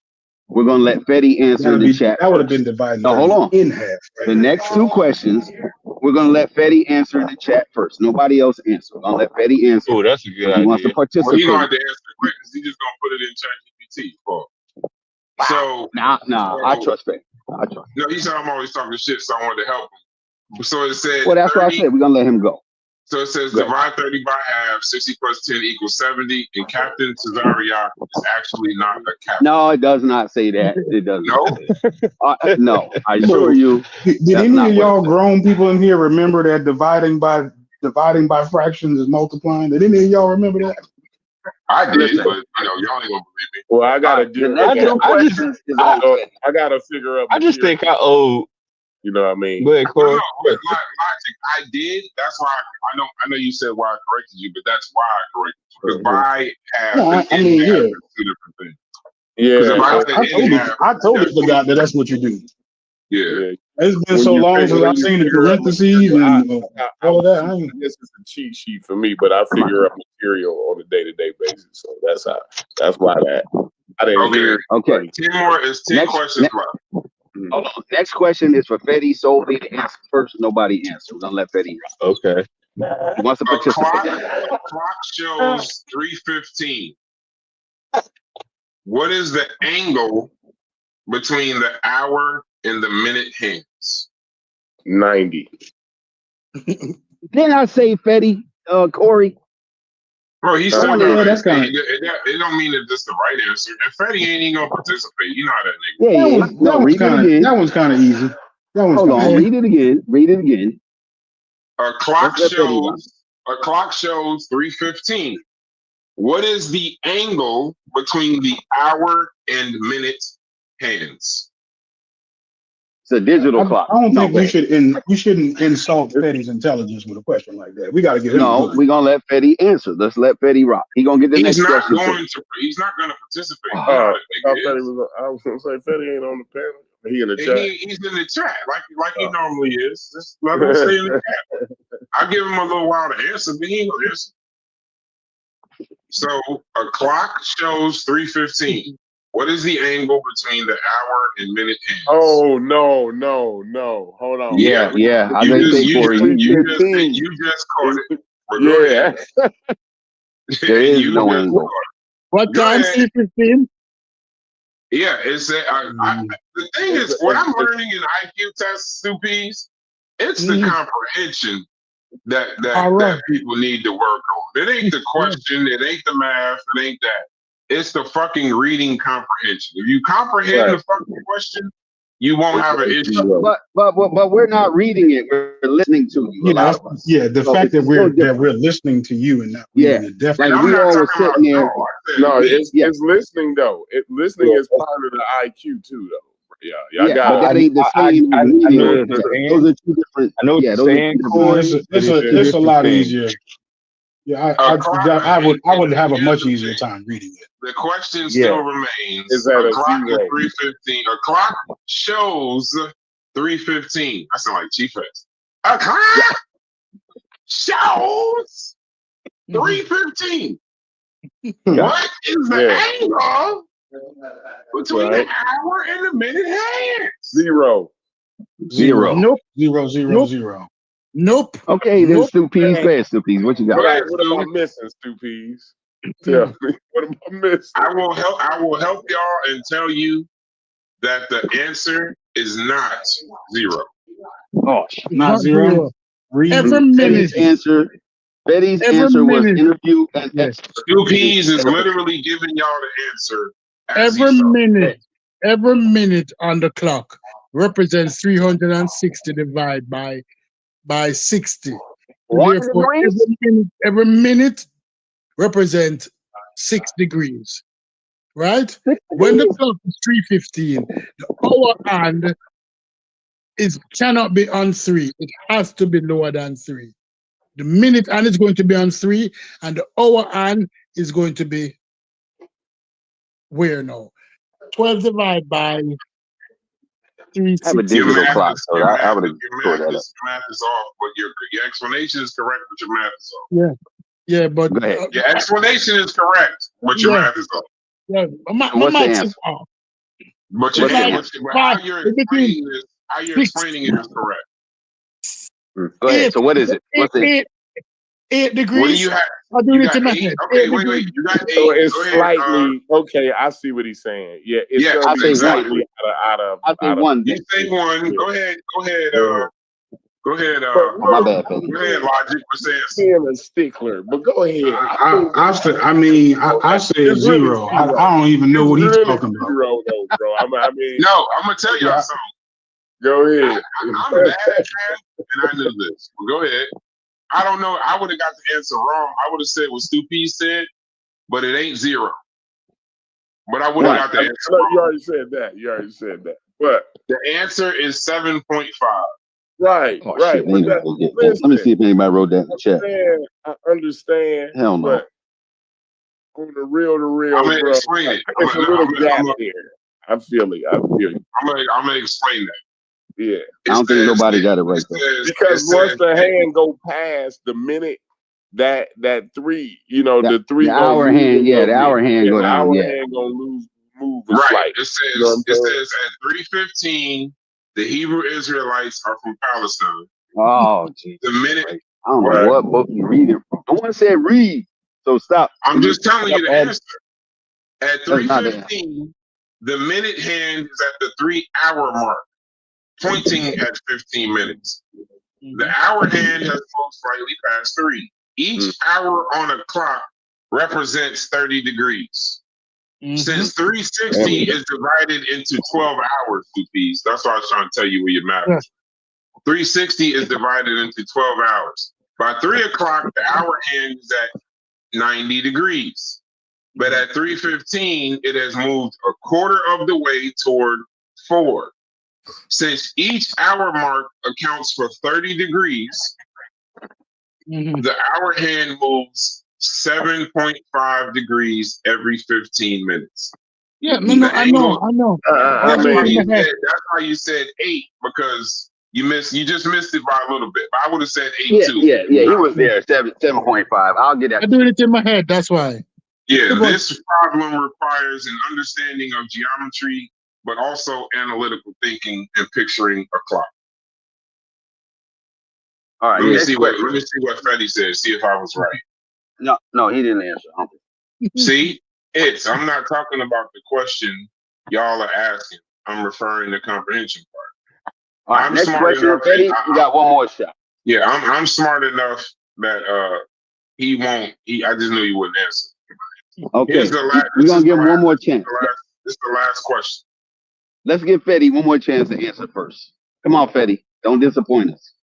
Speaker 5: we're gonna let Fetty answer in the chat.
Speaker 1: that would have been divided.
Speaker 5: No, hold on.
Speaker 1: In half. Right?
Speaker 5: The next two questions, we're gonna let Fetty answer in the chat first. Nobody else answer. We're gonna let Fetty answer.
Speaker 2: Oh, that's a good
Speaker 5: If he wants to
Speaker 2: idea.
Speaker 5: participate.
Speaker 3: Well, he gonna have to answer the questions. He just gonna put it in ChatGPT. So
Speaker 5: Nah, I trust Fetty. I trust.
Speaker 3: no, he said I'm always talking shit, so I wanted to help him. So it said
Speaker 5: Well, that's
Speaker 3: 30.
Speaker 5: why I said we're gonna let him go.
Speaker 3: So it says
Speaker 5: Good.
Speaker 3: divide 30 by half, 60 plus 10 equals 70, and Captain Cesario is actually not a captain.
Speaker 5: No, it does not say that. It doesn't.
Speaker 3: No?
Speaker 5: No, I assure you.
Speaker 1: Did
Speaker 5: That's
Speaker 1: any
Speaker 5: not
Speaker 1: of
Speaker 5: what it
Speaker 1: y'all
Speaker 5: says.
Speaker 1: grown people in here remember that dividing by fractions is multiplying? Did any of y'all remember that?
Speaker 3: I did,
Speaker 5: Listen.
Speaker 3: but y'all ain't gonna believe me.
Speaker 7: Well, I gotta
Speaker 5: The
Speaker 7: do.
Speaker 5: next two questions is on Fetty.
Speaker 7: I gotta figure out.
Speaker 2: I just think I owe.
Speaker 7: You know what I mean?
Speaker 2: Go ahead,
Speaker 3: No,
Speaker 2: Corey.
Speaker 3: with my logic, I did. That's why I know you said why I corrected you, but that's why I corrected you. Because by half
Speaker 1: No,
Speaker 3: and
Speaker 1: I
Speaker 3: in
Speaker 1: mean,
Speaker 3: half
Speaker 1: yeah.
Speaker 3: is two different things.
Speaker 7: Yeah,
Speaker 3: Because if I
Speaker 1: I
Speaker 3: said in half,
Speaker 1: totally forgot that that's what you do.
Speaker 3: yeah.
Speaker 1: It's been
Speaker 7: When
Speaker 1: so
Speaker 7: you
Speaker 1: long
Speaker 7: figure-
Speaker 1: since
Speaker 7: when
Speaker 1: I've
Speaker 7: you
Speaker 1: seen the
Speaker 7: figure out
Speaker 1: parentheses and all of that. I ain't,
Speaker 7: This is a cheat sheet for me, but I figure out material on a day-to-day basis. So that's why that I didn't
Speaker 3: Okay.
Speaker 7: hear.
Speaker 5: Okay.
Speaker 3: 10 more is 10
Speaker 5: Next-
Speaker 3: questions left.
Speaker 5: Hold on. Next question is for Fetty Sophie to answer first. Nobody answer. We're gonna let Fetty.
Speaker 2: Okay.
Speaker 5: He wants to
Speaker 3: A clock
Speaker 5: participate.
Speaker 3: shows 3:15. What is the angle between the hour and the minute hands?
Speaker 7: 90.
Speaker 5: Didn't I say Fetty, Corey?
Speaker 3: Bro, he's
Speaker 5: Come
Speaker 3: still
Speaker 5: on,
Speaker 3: gonna.
Speaker 1: yeah, that's kinda-
Speaker 3: It don't mean that that's the right answer. If Freddie ain't even gonna participate, you know how that nigga.
Speaker 5: Yeah,
Speaker 1: that
Speaker 5: yeah.
Speaker 1: one's,
Speaker 5: No, read it again.
Speaker 1: that one's kind of easy. That one's
Speaker 5: Hold
Speaker 1: kinda
Speaker 5: on,
Speaker 1: easy.
Speaker 5: read it again. Read it again.
Speaker 3: A clock
Speaker 5: Let's let Fetty run.
Speaker 3: shows 3:15. What is the angle between the hour and minute hands?
Speaker 5: It's a digital clock.
Speaker 1: I don't
Speaker 5: No,
Speaker 1: think you shouldn't insult Fetty's intelligence with a question like that. We got to get him.
Speaker 5: No, we're gonna let Fetty answer. Let's let Fetty rock. He gonna get the
Speaker 3: He's
Speaker 5: next
Speaker 3: not
Speaker 5: question.
Speaker 3: He's not gonna participate. You know
Speaker 7: I
Speaker 3: how
Speaker 7: thought
Speaker 3: that nigga
Speaker 7: Fetty
Speaker 3: is.
Speaker 7: I was gonna say Fetty ain't on the panel. He in the chat.
Speaker 3: He's in the chat like he normally is. Just let him stay in the chat. I'll give him a little while to answer, but he ain't gonna answer. So a clock shows 3:15. What is the angle between the hour and minute hands?
Speaker 7: Oh no. Hold on.
Speaker 5: Yeah. I
Speaker 3: You
Speaker 5: think
Speaker 3: just,
Speaker 5: Corey.
Speaker 3: you just caught it. But go
Speaker 7: Yeah.
Speaker 3: ahead.
Speaker 5: There is
Speaker 3: You
Speaker 5: no
Speaker 3: just
Speaker 5: angle.
Speaker 3: caught it.
Speaker 8: What
Speaker 3: Go
Speaker 8: time?
Speaker 3: ahead.
Speaker 8: 3:15.
Speaker 3: Yeah, it's the thing is, what I'm learning in IQ tests, Stupies, it's the comprehension that people need to work on. It ain't the question, it ain't the math, it ain't that. It's the fucking reading comprehension. If you comprehend the fucking question, you won't have an issue.
Speaker 5: But we're not reading it. We're listening to you.
Speaker 1: Yeah,
Speaker 5: A lot of us.
Speaker 1: the
Speaker 5: So
Speaker 1: fact
Speaker 5: it's
Speaker 1: that
Speaker 5: so different.
Speaker 1: we're listening to you and not
Speaker 5: Yeah.
Speaker 1: reading it definitely.
Speaker 5: Like
Speaker 3: I'm
Speaker 5: we
Speaker 3: not
Speaker 5: all were
Speaker 3: talking about
Speaker 5: sitting there.
Speaker 7: No,
Speaker 3: it's
Speaker 5: Yeah.
Speaker 7: it's listening though. Listening is part of the IQ too, though. Yeah, y'all
Speaker 5: Yeah,
Speaker 7: got
Speaker 5: but that
Speaker 7: it.
Speaker 5: ain't the same.
Speaker 2: I
Speaker 5: as
Speaker 2: know
Speaker 5: reading.
Speaker 2: what you're
Speaker 5: Yeah,
Speaker 2: saying.
Speaker 5: those are two different.
Speaker 2: I know what
Speaker 5: Yeah,
Speaker 2: you're
Speaker 5: those are
Speaker 2: saying,
Speaker 5: two
Speaker 2: Corey.
Speaker 5: different.
Speaker 1: It's a lot
Speaker 2: thing.
Speaker 1: easier. Yeah, I would have a much easier time reading it.
Speaker 3: The question still remains:
Speaker 7: Is that a
Speaker 3: clock
Speaker 7: zero?
Speaker 3: is 3:15. A clock shows 3:15. I sound like Chief X. A clock shows 3:15. What is the angle between the hour and the minute hands?
Speaker 7: Zero.
Speaker 8: Nope.
Speaker 1: Zero.
Speaker 8: Nope.
Speaker 5: Okay, then
Speaker 8: Nope.
Speaker 5: Stupies, go ahead, Stupies. What you got?
Speaker 7: What am I missing, Stupies? Tell me. What am I missing?
Speaker 3: I will help y'all and tell you that the answer is not zero.
Speaker 5: Oh,
Speaker 1: Not zero.
Speaker 8: Every minute.
Speaker 5: Betty's
Speaker 8: Every
Speaker 5: answer was
Speaker 8: minute.
Speaker 5: interview and
Speaker 8: Yes.
Speaker 3: Stupies is literally giving y'all the answer. As he
Speaker 8: Every
Speaker 3: saw.
Speaker 8: every minute on the clock represents 360 divided by 60. Therefore, every minute represents 6 degrees. Right? When the clock is 3:15, the hour hand cannot be on 3. It has to be lower than 3. The minute hand is going to be on 3, and the hour hand is going to be where now? 12 divided by 3.
Speaker 5: I have a digital clock, so I would have
Speaker 3: your math is off, but your explanation is correct, but your math is off.
Speaker 8: Yeah, but
Speaker 5: Go ahead.
Speaker 3: Your explanation is correct, but your math is off.
Speaker 8: Yeah, my
Speaker 5: What's the
Speaker 8: math is
Speaker 5: answer?
Speaker 8: off.
Speaker 3: But
Speaker 5: What's the
Speaker 3: how
Speaker 5: answer?
Speaker 3: you're explaining it is correct.
Speaker 5: Go ahead. So what is it? What's it?
Speaker 8: 8
Speaker 3: What do
Speaker 8: degrees.
Speaker 3: you have?
Speaker 8: I'm
Speaker 3: You
Speaker 8: doing it
Speaker 3: got
Speaker 8: in my
Speaker 3: 8.
Speaker 8: head.
Speaker 3: Okay,
Speaker 8: 8
Speaker 3: wait.
Speaker 8: degrees.
Speaker 3: You got 8.
Speaker 7: So it's
Speaker 3: Go ahead.
Speaker 7: slightly okay. I see what he's saying. Yeah, it's
Speaker 3: Yeah,
Speaker 7: gonna
Speaker 5: I
Speaker 7: be
Speaker 5: say
Speaker 3: exactly.
Speaker 7: slightly out
Speaker 5: I say
Speaker 7: of.
Speaker 5: one.
Speaker 3: You
Speaker 5: Then.
Speaker 3: say 1.
Speaker 7: Yeah.
Speaker 3: Go ahead. Go ahead. Go ahead.
Speaker 7: But
Speaker 5: My bad, Fetty.
Speaker 3: Go ahead. Logic. What's the answer?
Speaker 7: being a stickler, but go ahead.
Speaker 6: I said
Speaker 7: It's really
Speaker 6: zero. I
Speaker 7: zero.
Speaker 6: don't even know
Speaker 7: It's
Speaker 6: what he's
Speaker 7: really
Speaker 6: talking about.
Speaker 7: zero, though, bro. I mean,
Speaker 3: No, I'm gonna tell y'all
Speaker 6: Yeah.
Speaker 3: something.
Speaker 7: go ahead.
Speaker 3: I'm bad, man, and I knew this. Well, go ahead. I don't know. I would have got the answer wrong. I would have said what Stu P said, but it ain't 0. But I would have got the answer
Speaker 7: You
Speaker 3: wrong.
Speaker 7: already said that. You already said that. But
Speaker 3: The answer is 7.5.
Speaker 7: right,
Speaker 5: Oh
Speaker 7: right.
Speaker 5: shit!
Speaker 7: But that,
Speaker 5: Let me see if anybody wrote that in the chat.
Speaker 7: I understand.
Speaker 5: Hell no.
Speaker 7: But on the real,
Speaker 3: I'm gonna
Speaker 7: bro,
Speaker 3: explain it.
Speaker 7: it's a little gap here. I feel it. I'm
Speaker 3: gonna explain that.
Speaker 7: Yeah.
Speaker 5: I don't think nobody got it right though.
Speaker 7: Because once the hand go past the minute that 3, the 3
Speaker 5: The hour hand, the hour hand go
Speaker 7: the
Speaker 5: down.
Speaker 7: hour
Speaker 5: Yeah.
Speaker 7: hand gonna move a
Speaker 3: Right.
Speaker 7: slight.
Speaker 3: It says
Speaker 7: You know what I'm saying?
Speaker 3: it says at 3:15, the Hebrew Israelites are from Palestine.
Speaker 5: Oh, geez.
Speaker 3: The minute
Speaker 5: I don't know
Speaker 7: Right.
Speaker 5: what book you reading from. No one said read, so stop.
Speaker 3: I'm just telling you the
Speaker 5: Ed.
Speaker 3: answer. At
Speaker 5: That's not the
Speaker 3: 3:15, the minute hand is at the 3-hour mark, pointing at 15 minutes. The hour hand has moved slightly past 3. Each hour on a clock represents 30 degrees. Since 360 is divided into 12 hours, 2 Ps, that's why I was trying to tell you where your math is. 360 is divided into 12 hours. By 3 o'clock, the hour hand is at 90 degrees. But at 3:15, it has moved a quarter of the way toward 4. Since each hour mark accounts for 30 degrees, the hour hand moves 7.5 degrees every 15 minutes.
Speaker 8: Yeah, no, I know.
Speaker 3: That's why you said 8, because you just missed it by a little bit. But I would have said 8 too.
Speaker 5: Yeah, he was there. 7.5. I'll get that.
Speaker 8: I'm doing it in my head. That's why.
Speaker 3: Yeah, this problem requires an understanding of geometry, but also analytical thinking and picturing a clock.
Speaker 5: All right.
Speaker 3: Let me see what Fetty said. See if I was right.
Speaker 5: No, he didn't answer.
Speaker 3: See, I'm not talking about the question y'all are asking. I'm referring to comprehension part.
Speaker 5: All right.
Speaker 3: I'm
Speaker 5: Next
Speaker 3: smart
Speaker 5: question,
Speaker 3: enough.
Speaker 5: Fetty. We got one more shot.
Speaker 3: Yeah, I'm smart enough that he won't. I just knew he wouldn't answer.
Speaker 5: Okay, we're gonna give him one more chance.
Speaker 3: This is the last question.
Speaker 5: Let's give Fetty one more chance to answer first. Come on, Fetty. Don't disappoint us.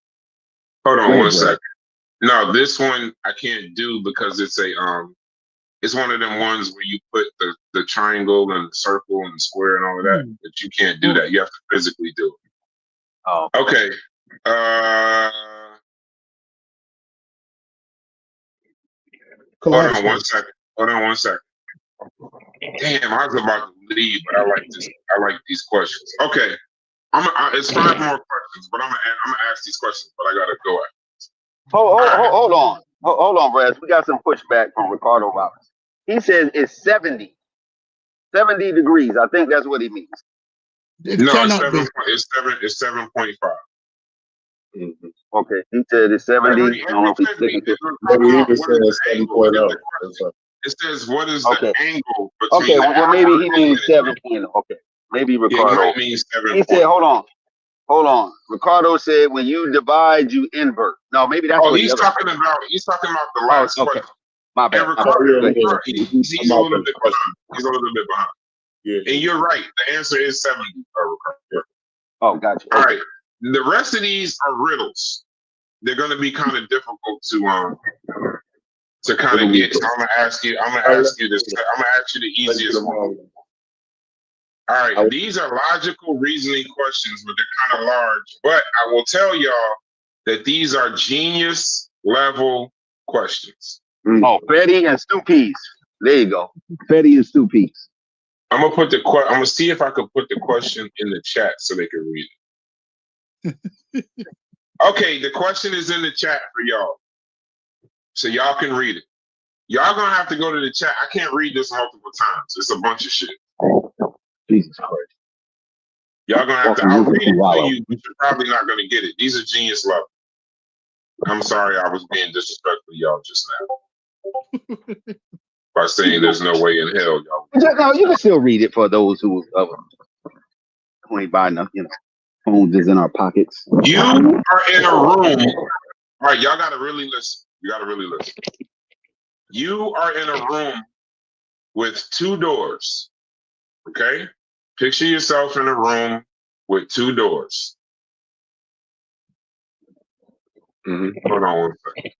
Speaker 3: Hold on one second. No, this one I can't do because it's it's one of them ones where you put the triangle and the circle and the square and all of that. But you can't do that. You have to physically do it.
Speaker 5: Oh.
Speaker 3: Okay. Hold on one second. Damn, I was about to leave, but I like this. I like these questions. Okay, it's 5 more questions, but I'm gonna ask these questions, but I gotta go at.
Speaker 5: Hold on, Brad. We got some pushback from Ricardo Roberts. He says it's 70 degrees. I think that's what he means.
Speaker 3: No, it's 7.5.
Speaker 5: Okay, he said it's 70. I don't know if he's sticking to it.
Speaker 3: It says, what is the angle between
Speaker 5: Okay, well, maybe he means 7.0. Okay, maybe Ricardo.
Speaker 3: Yeah, he means 7.
Speaker 5: He said, hold on. Ricardo said, when you divide, you invert. No, maybe that's what
Speaker 3: he's talking about the last question.
Speaker 5: My bad.
Speaker 3: And Ricardo, he's a little bit behind. Yeah. And you're right. The answer is 70, Ricardo. Yeah.
Speaker 5: Oh, gotcha.
Speaker 3: All right. The rest of these are riddles. They're going to be kind of difficult to kind of get. So I'm gonna ask you this. I'm gonna ask you the easiest one. All right, these are logical reasoning questions, but they're kind of large. But I will tell y'all that these are genius level questions.
Speaker 5: Oh, Fetty and Stu Peas. There you go. Fetty and Stu Peas.
Speaker 3: I'm gonna see if I can put the question in the chat so they can read it. Okay, the question is in the chat for y'all, so y'all can read it. Y'all gonna have to go to the chat. I can't read this multiple times. It's a bunch of shit.
Speaker 5: Jesus Christ.
Speaker 3: Y'all gonna have to. I'll read it to you, but you're probably not gonna get it. These are genius level. I'm sorry, I was being disrespectful to y'all just now by saying there's no way in hell y'all.
Speaker 5: No, you can still read it for those who ain't buying enough, phones is in our pockets.
Speaker 3: You are in a room. All right, y'all gotta really listen. You gotta really listen. You are in a room with 2 doors. Okay? Picture yourself in a room with 2 doors. Hold on one second.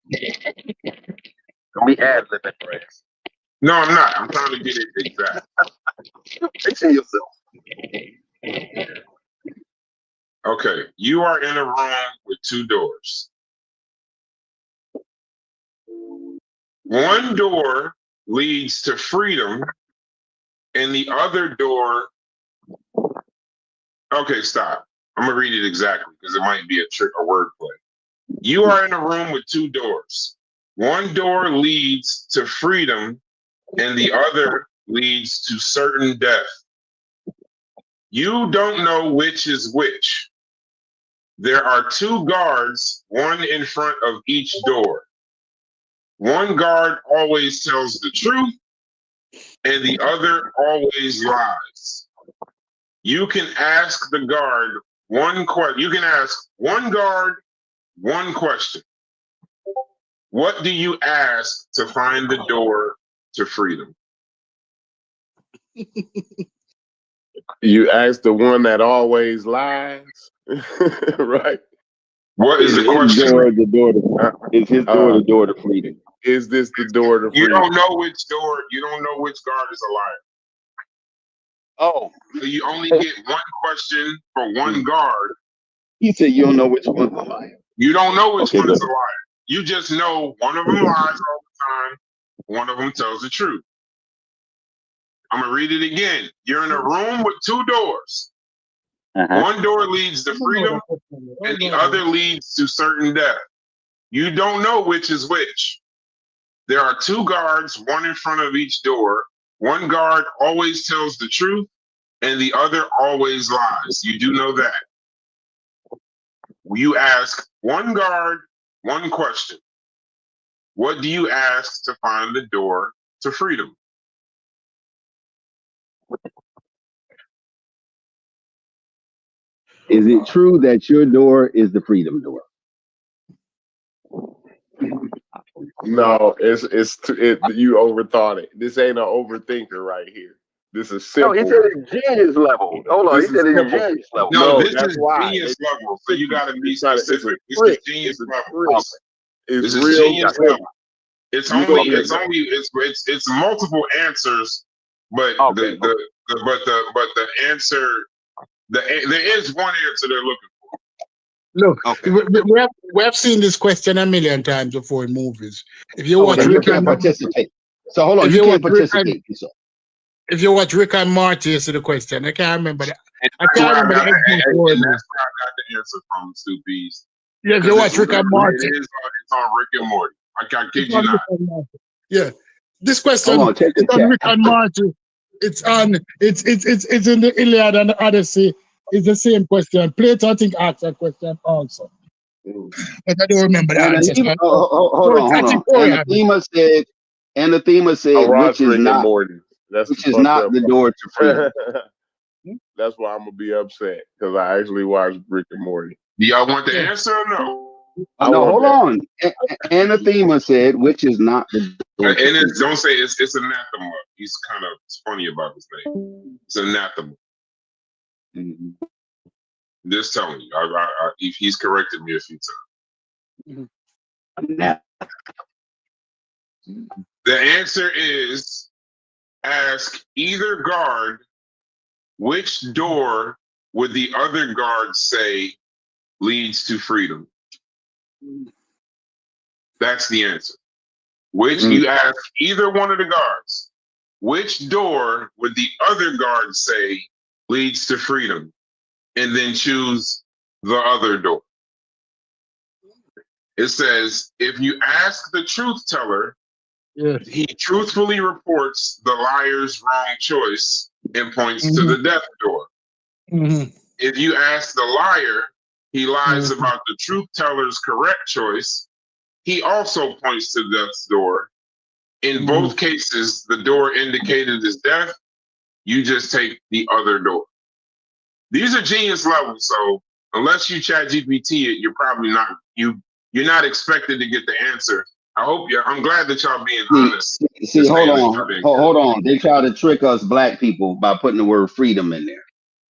Speaker 5: Don't be ad-libbing, Brad.
Speaker 3: No, I'm not. I'm trying to get it exact.
Speaker 5: Picture yourself.
Speaker 3: Okay, you are in a room with 2 doors. One door leads to freedom, and the other door. Okay, stop. I'm gonna read it exactly because it might be a trick or wordplay. You are in a room with 2 doors. One door leads to freedom, and the other leads to certain death. You don't know which is which. There are 2 guards, one in front of each door. One guard always tells the truth, and the other always lies. You can ask the guard one question. You can ask one guard one question. What do you ask to find the door to freedom?
Speaker 7: You ask the one that always lies, right?
Speaker 3: What is the question?
Speaker 5: The door is his door the door to freedom?
Speaker 7: Is this the door to
Speaker 3: You
Speaker 7: freedom?
Speaker 3: don't know which door. You don't know which guard is a liar.
Speaker 5: Oh,
Speaker 3: So you only get one question for one guard.
Speaker 5: he said you don't know which one's a liar.
Speaker 3: You don't know which
Speaker 5: Okay,
Speaker 3: one is
Speaker 5: good.
Speaker 3: a liar. You just know one of them lies all the time. One of them tells the truth. I'm gonna read it again. You're in a room with 2 doors. One door leads to freedom, and the other leads to certain death. You don't know which is which. There are 2 guards, one in front of each door. One guard always tells the truth, and the other always lies. You do know that. You ask one guard one question. What do you ask to find the door to freedom?
Speaker 5: Is it true that your door is the freedom door?
Speaker 7: No, you overthought it. This ain't an overthinker right here. This is simple.
Speaker 5: No, he said it's genius level. Hold on, he said it's genius level.
Speaker 3: No, this
Speaker 7: that's
Speaker 3: is
Speaker 7: why.
Speaker 3: genius level. So you got to be
Speaker 7: It's not- it's a
Speaker 3: specific. This
Speaker 7: trick.
Speaker 3: is genius
Speaker 7: It's a
Speaker 3: level.
Speaker 7: trick. It's
Speaker 3: This is
Speaker 7: real.
Speaker 3: genius level. It's multiple answers, but the answer there is one answer they're looking for.
Speaker 8: Look,
Speaker 5: Okay.
Speaker 8: we have seen this question a million times before in movies. If you watch
Speaker 5: you
Speaker 8: Rick
Speaker 5: can't
Speaker 8: and
Speaker 5: participate. So hold on,
Speaker 8: If
Speaker 5: you
Speaker 8: you
Speaker 5: can't
Speaker 8: want Rick
Speaker 5: participate.
Speaker 8: if you watch Rick and Morty, you see the question. I can't remember that. I can't remember the exact
Speaker 3: And
Speaker 8: word.
Speaker 3: that's where I got the answer from, Stoopies.
Speaker 8: Yeah, if you watch Rick and Morty.
Speaker 3: It's on Rick and Morty. I kid you not.
Speaker 8: Yeah, this question
Speaker 5: Hold on, check the
Speaker 8: is on
Speaker 5: chat.
Speaker 8: Rick and Morty. It's in the Iliad and the Odyssey. It's the same question. Plato, I think, asked that question also. But I don't remember the answer.
Speaker 5: Hold on. Anathema said, which is
Speaker 7: Rick
Speaker 5: not
Speaker 7: and Morty. That's
Speaker 5: which is not the door to freedom.
Speaker 7: That's why I'm gonna be upset because I actually watched Rick and Morty.
Speaker 3: Do y'all want the answer or no?
Speaker 5: No, hold on. Anathema said, which is not the door to freedom.
Speaker 3: Don't say it's anathema. He's kind of funny about his name. It's anathema. Just telling you. He's corrected me a few times. The answer is ask either guard which door would the other guard say leads to freedom. That's the answer. You ask either one of the guards, which door would the other guard say leads to freedom? And then choose the other door. It says, if you ask the truth teller, he truthfully reports the liar's wrong choice and points to the death door. If you ask the liar, he lies about the truth teller's correct choice he also points to death's door. In both cases, the door indicated is death. You just take the other door. These are genius levels, so unless you chat GPT it, you're probably not you're not expected to get the answer. I'm glad that y'all being honest.
Speaker 5: See, hold on. They try to trick us black people by putting the word freedom in there.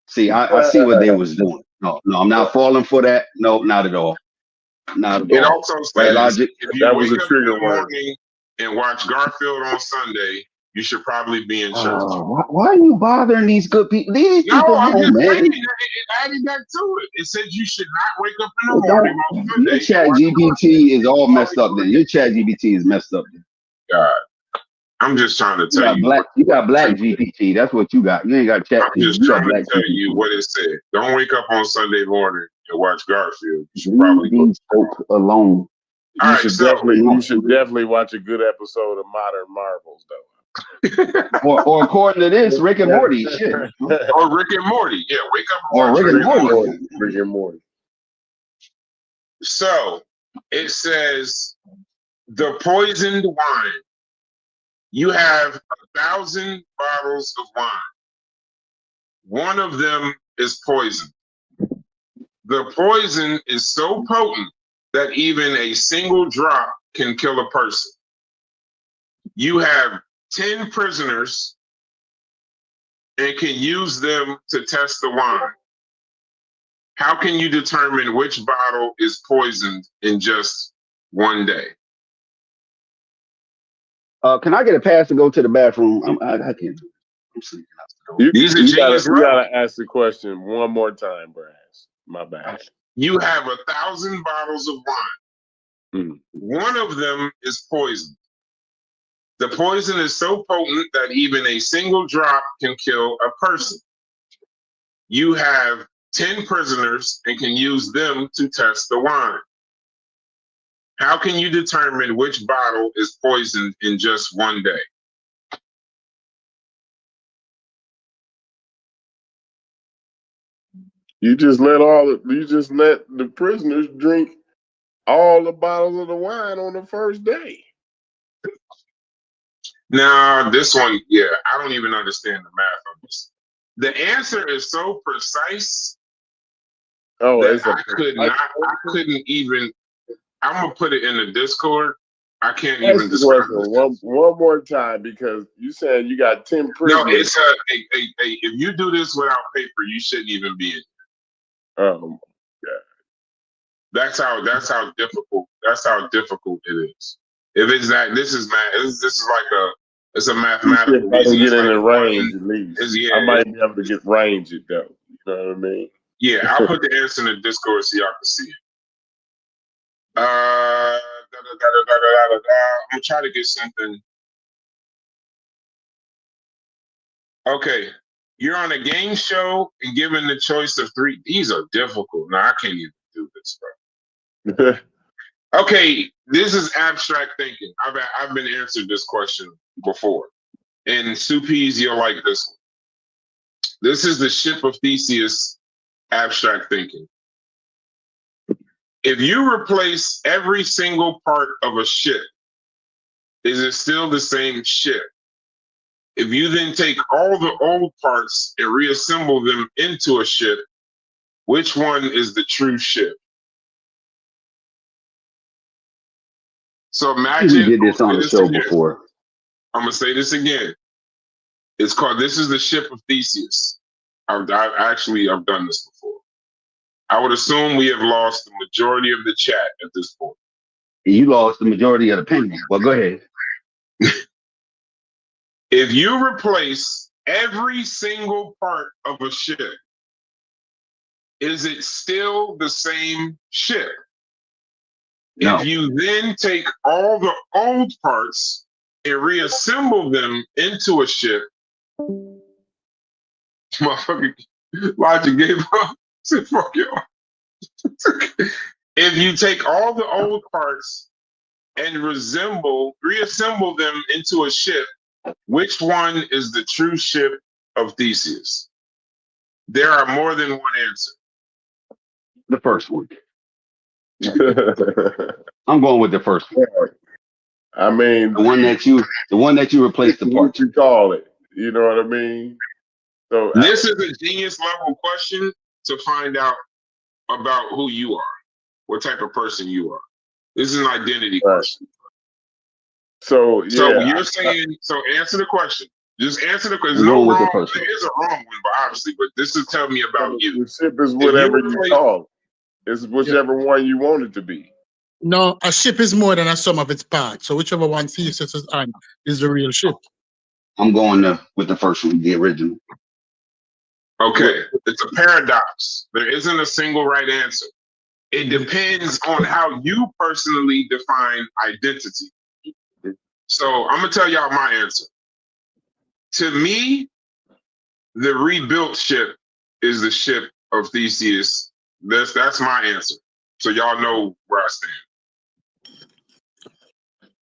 Speaker 5: See, I see what they was doing. No, I'm not falling for that. No, not at all. Not at all.
Speaker 3: It also
Speaker 5: Right,
Speaker 3: says
Speaker 5: logic.
Speaker 3: if you
Speaker 7: That was
Speaker 3: wake
Speaker 7: a
Speaker 3: up in
Speaker 7: trigger
Speaker 3: the
Speaker 7: word.
Speaker 3: morning and watch Garfield on Sunday, you should probably be in church.
Speaker 5: Why are you bothering these good people? These people,
Speaker 3: I'm just
Speaker 5: man.
Speaker 3: saying, it added that to it. It said you should not wake up in the morning on Sunday.
Speaker 5: Your chat GPT is all messed up then. Your chat GPT is messed up then.
Speaker 3: God, I'm just trying to tell you.
Speaker 5: You got black GPT. That's what you got. You ain't got chat.
Speaker 3: I'm just
Speaker 5: You got
Speaker 3: trying to
Speaker 5: black
Speaker 3: tell
Speaker 5: GPT.
Speaker 3: you what it said. Don't wake up on Sunday morning and watch Garfield. You should probably go.
Speaker 5: These folks alone.
Speaker 3: All
Speaker 7: You
Speaker 3: right,
Speaker 7: should
Speaker 3: so
Speaker 7: definitely watch a good episode of Modern Marvels, though.
Speaker 5: or according to this, Rick and Morty. Shit.
Speaker 3: or Rick and Morty. Yeah, wake up and
Speaker 5: Or
Speaker 3: watch
Speaker 5: Rick and Morty.
Speaker 7: Rick and Morty.
Speaker 3: So it says the poisoned wine. You have 1,000 bottles of wine. One of them is poison. The poison is so potent that even a single drop can kill a person. You have 10 prisoners and can use them to test the wine. How can you determine which bottle is poisoned in just one day?
Speaker 5: Can I get a pass to go to the bathroom? I can't. I'm sleeping.
Speaker 3: These are genius
Speaker 7: you gotta ask the question one more time, Brass. My bad.
Speaker 3: You have 1,000 bottles of wine. One of them is poison. The poison is so potent that even a single drop can kill a person. You have 10 prisoners and can use them to test the wine. How can you determine which bottle is poisoned in just one day?
Speaker 7: You just let the prisoners drink all the bottles of the wine on the first day.
Speaker 3: Now, this one, yeah, I don't even understand the math on this. The answer is so precise that I couldn't even. I'm gonna put it in the Discord. I can't even describe it.
Speaker 7: One more time, because you said you got 10 prisoners.
Speaker 3: No, it's if you do this without paper, you shouldn't even be in.
Speaker 7: Yeah.
Speaker 3: That's how difficult it is. If it's that, this is math. This is like it's a mathematical.
Speaker 7: I can get in the range at least.
Speaker 3: Yeah,
Speaker 7: I might be able to get range it though. You know what I mean?
Speaker 3: Yeah, I'll put the answer in the Discord so y'all can see it. I'm gonna try to get something. Okay, you're on a game show and given the choice of 3. These are difficult. No, I can't even do this, bro. Okay, this is abstract thinking. I've been answered this question before, and Supes, you'll like this one. This is the ship of Theseus. Abstract thinking. If you replace every single part of a ship, is it still the same ship? If you then take all the old parts and reassemble them into a ship, which one is the true ship? So imagine.
Speaker 5: We did this on the show before.
Speaker 3: I'm gonna say this again. It's called. This is the ship of Theseus. I've done this before. I would assume we have lost the majority of the chat at this point.
Speaker 5: You lost the majority of the pennies. Well, go ahead.
Speaker 3: If you replace every single part of a ship, is it still the same ship?
Speaker 5: No.
Speaker 3: If you then take all the old parts and reassemble them into a ship, motherfucker, Logic gave up. Said, fuck y'all. If you take all the old parts and reassemble them into a ship, which one is the true ship of Theseus? There are more than one answer.
Speaker 5: The first one. I'm going with the first one.
Speaker 7: I mean,
Speaker 5: The one that you replaced the
Speaker 7: what
Speaker 5: part.
Speaker 7: you call it. You know what I mean? So
Speaker 3: This is a genius level question to find out about who you are, what type of person you are. This is an identity question.
Speaker 7: So yeah,
Speaker 3: So you're saying, so answer the question. Just answer the question.
Speaker 5: I'm
Speaker 3: No
Speaker 5: going with the
Speaker 3: wrong,
Speaker 5: first
Speaker 3: there
Speaker 5: one.
Speaker 3: is a wrong one, but obviously, but this is telling me about you.
Speaker 7: the ship is whatever you
Speaker 3: replace-
Speaker 7: call it. It's whichever one you want it to be.
Speaker 8: No, a ship is more than a sum of its parts. So whichever one Theseus is on is the real ship.
Speaker 5: I'm going with the first one, the original.
Speaker 3: Okay, it's a paradox. There isn't a single right answer. It depends on how you personally define identity. So I'm gonna tell y'all my answer. To me, the rebuilt ship is the ship of Theseus. That's my answer. So y'all know where I stand.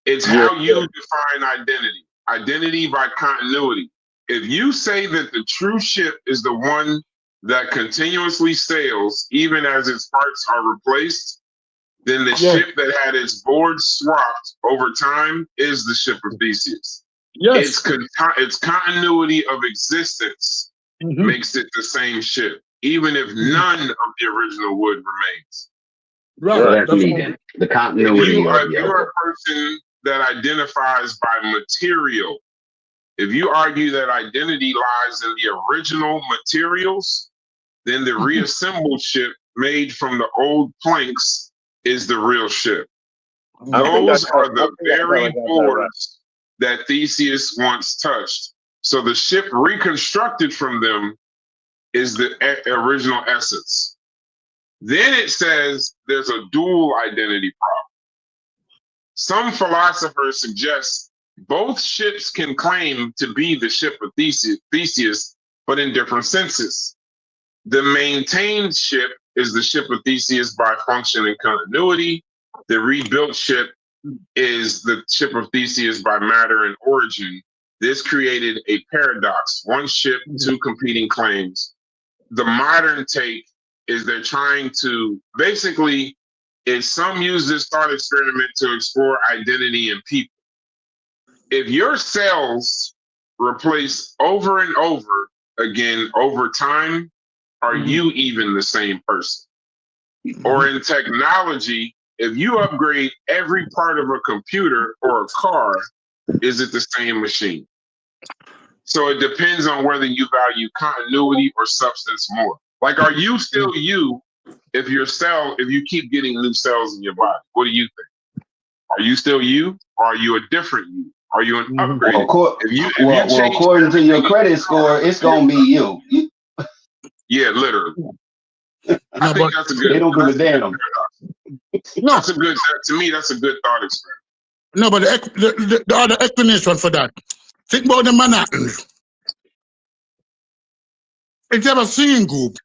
Speaker 3: It's how you define identity. Identity by continuity. If you say that the true ship is the one that continuously sails even as its parts are replaced, then the ship that had its boards swapped over time is the ship of Theseus.
Speaker 8: Yes.
Speaker 3: Its continuity of existence makes it the same ship, even if none of the original wood remains.
Speaker 8: Right.
Speaker 5: So that's me then. The continuity
Speaker 3: If you're a person that identifies by material, if you argue that identity lies in the original materials, then the reassembled ship made from the old planks is the real ship. Those are the very boards that Theseus once touched. So the ship reconstructed from them is the original essence. Then it says there's a dual identity problem. Some philosophers suggest both ships can claim to be the ship of Theseus, but in different senses. The maintained ship is the ship of Theseus by function and continuity. The rebuilt ship is the ship of Theseus by matter and origin. This created a paradox, one ship, two competing claims. The modern take is they're trying to, basically, is some use this thought experiment to explore identity in people. If your cells replace over and over again over time, are you even the same person? Or in technology, if you upgrade every part of a computer or a car, is it the same machine? So it depends on whether you value continuity or substance more. Like, are you still you if you keep getting new cells in your body? What do you think? Are you still you, or are you a different you? Are you an upgrade?
Speaker 5: According to your credit score, it's gonna be you.
Speaker 3: Yeah, literally. I think that's a good.
Speaker 5: They don't give a damn.
Speaker 8: No,
Speaker 3: That's a good. To me, that's a good thought experiment.
Speaker 8: no, but the other explanation for that. Think about the Manhattans. If you have a singing group,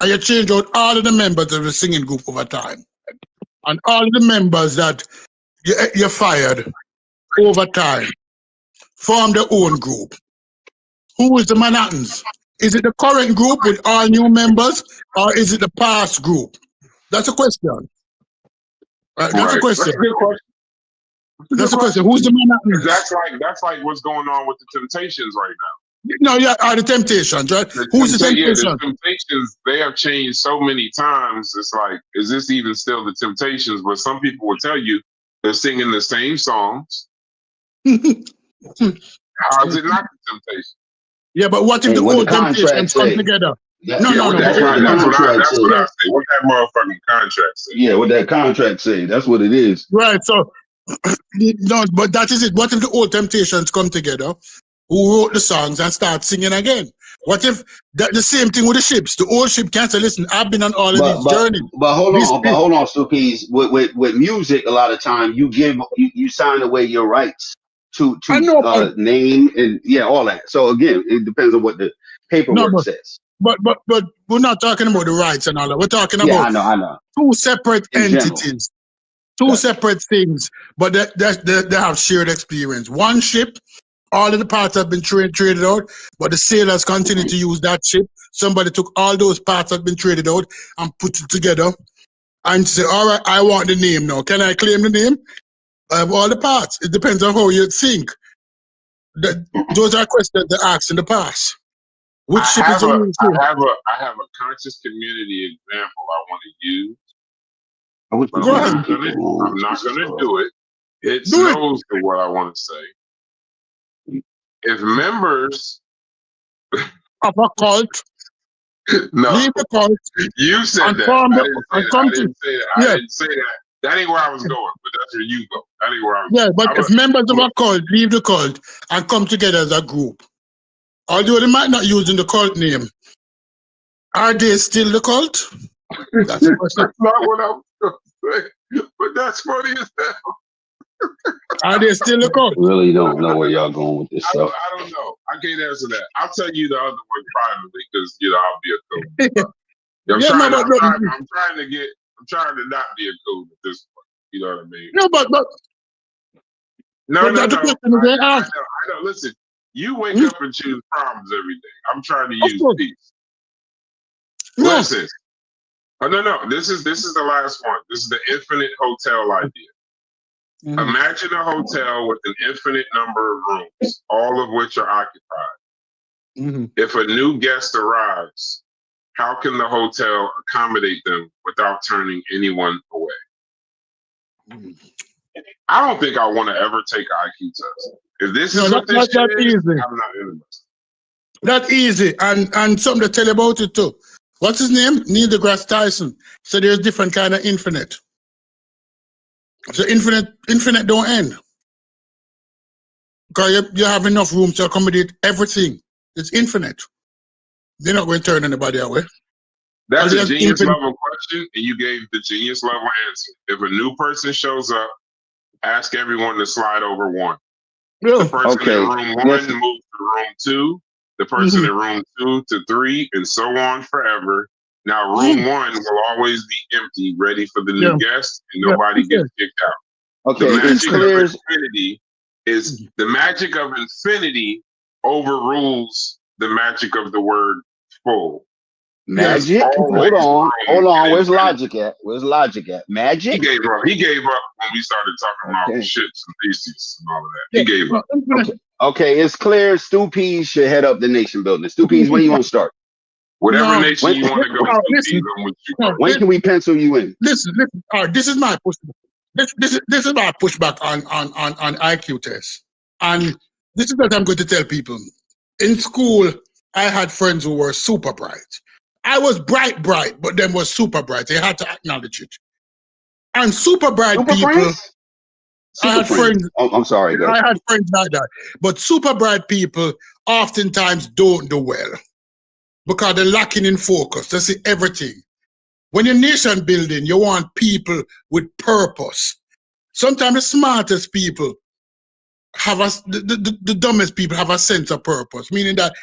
Speaker 8: and you change out all of the members of the singing group over time, and all of the members that you fired over time form their own group. Who is the Manhattans? Is it the current group with all new members, or is it the past group? That's a question. That's a question.
Speaker 3: That's a good question.
Speaker 8: That's a question. Who's the Manhattans?
Speaker 3: That's like what's going on with the Temptations right now.
Speaker 8: No, yeah, the Temptations, right? Who's the Temptations?
Speaker 3: The Temptations, they have changed so many times. It's like, is this even still the Temptations? But some people will tell you they're singing the same songs. How is it not the Temptations?
Speaker 8: Yeah, but what if the old Temptations come together?
Speaker 5: Yeah,
Speaker 8: No.
Speaker 3: That's what I say. What that motherfucking contract say?
Speaker 5: Yeah, what that contract say? That's what it is.
Speaker 8: Right. So, no, but that is it. What if the old Temptations come together, who wrote the songs, and start singing again? What if the same thing with the ships? The old ship can't say, "Listen, I've been on all of these journeys."
Speaker 5: But hold on, Stuppies. With music, a lot of time you sign away your rights to name and all that. So again, it depends on what the paperwork says.
Speaker 8: But we're not talking about the rights and all that. We're talking about
Speaker 5: I know.
Speaker 8: two separate entities, two separate things, but they have shared experience. One ship, all of the parts have been traded out, but the sailors continue to use that ship. Somebody took all those parts that have been traded out and put it together and say, all right, I want the name now. Can I claim the name? I have all the parts. It depends on how you think. Those are questions they asked in the past. Which
Speaker 3: I
Speaker 8: ship is
Speaker 3: have
Speaker 8: the
Speaker 3: a
Speaker 8: real ship?
Speaker 3: I have a conscious community example I want to use, but
Speaker 8: Go ahead.
Speaker 3: I'm not gonna do it. It
Speaker 8: Do it.
Speaker 3: knows what I want to say. If members,
Speaker 8: Of a cult,
Speaker 3: no,
Speaker 8: leave the cult,
Speaker 3: you said
Speaker 8: and
Speaker 3: that.
Speaker 8: form
Speaker 3: I
Speaker 8: the,
Speaker 3: didn't say
Speaker 8: and
Speaker 3: that.
Speaker 8: come
Speaker 3: I
Speaker 8: to,
Speaker 3: didn't say that.
Speaker 8: yeah,
Speaker 3: I didn't say that. That ain't where I was going, but that's where you go. That ain't where I was.
Speaker 8: yeah, but
Speaker 3: I'm
Speaker 8: if members of a cult leave the cult and come together as a group, although they might not use the cult name, are they still the cult? That's the question.
Speaker 3: That's not what I was going to say. But that's funny as hell.
Speaker 8: Are they still the cult?
Speaker 5: Really don't know where y'all going with this stuff.
Speaker 3: I don't know. I can't answer that. I'll tell you the other one privately because I'll be a cool. I'm
Speaker 8: Yeah,
Speaker 3: trying.
Speaker 8: no, but
Speaker 3: I'm trying to not be a cool at this point. You know what I mean?
Speaker 8: no, but
Speaker 3: No.
Speaker 8: that's the question they
Speaker 3: I
Speaker 8: ask.
Speaker 3: know. Listen, you wake up and choose problems every day. I'm trying to
Speaker 8: Of
Speaker 3: use
Speaker 8: course.
Speaker 3: peace.
Speaker 8: No,
Speaker 3: Listen. Oh no. This is the last one. This is the infinite hotel idea. Imagine a hotel with an infinite number of rooms, all of which are occupied. If a new guest arrives, how can the hotel accommodate them without turning anyone away? I don't think I want to ever take an IQ test. If this is what this shit is,
Speaker 8: easy.
Speaker 3: I'm not interested.
Speaker 8: That's easy, and something to tell you about it too. What's his name? Neil deGrasse Tyson. So there's different kind of infinite. So infinite don't end. Because you have enough room to accommodate everything. It's infinite. They're not going to turn anybody away.
Speaker 3: That's a
Speaker 8: There's
Speaker 3: genius
Speaker 8: infinite.
Speaker 3: level question, and you gave the genius level answer. If a new person shows up, ask everyone to slide over one.
Speaker 8: Yeah.
Speaker 3: The person
Speaker 5: Okay.
Speaker 3: in room one moves to room two, the person in room 2 to 3, and so on forever. Now, room one will always be empty, ready for the new guest, and nobody gets kicked out.
Speaker 5: Okay,
Speaker 3: The
Speaker 5: it's
Speaker 3: magic
Speaker 5: clear.
Speaker 3: of infinity is the magic of infinity overrules the magic of the word full.
Speaker 5: Magic.
Speaker 3: Always
Speaker 5: Hold
Speaker 3: room
Speaker 5: on.
Speaker 3: in
Speaker 5: Where's
Speaker 3: infinity.
Speaker 5: logic at? Where's logic at?
Speaker 3: He
Speaker 5: Magic.
Speaker 3: gave up. He gave up when we started talking about
Speaker 5: Okay.
Speaker 3: shits and theses and all of that. He gave up.
Speaker 5: Okay, it's clear. Stu Pease should head up the nation building. Stu Pease, when you want to start?
Speaker 3: Whatever
Speaker 8: No,
Speaker 3: nation you want to go to,
Speaker 8: listen,
Speaker 3: I'm with you.
Speaker 8: no,
Speaker 5: When can we pencil you in?
Speaker 8: Listen. All right, this is my pushback. This is my pushback on IQ tests. And this is what I'm going to tell people. In school, I had friends who were super bright. I was bright, but them was super bright. They had to acknowledge it. And super bright
Speaker 5: Super
Speaker 8: people,
Speaker 5: friends?
Speaker 8: I had friends.
Speaker 5: Oh, I'm sorry, guys.
Speaker 8: I had friends like that. But super bright people oftentimes don't do well because they're lacking in focus. They see everything. When you're nation building, you want people with purpose. Sometimes the smartest people have the dumbest people have a sense of purpose, meaning that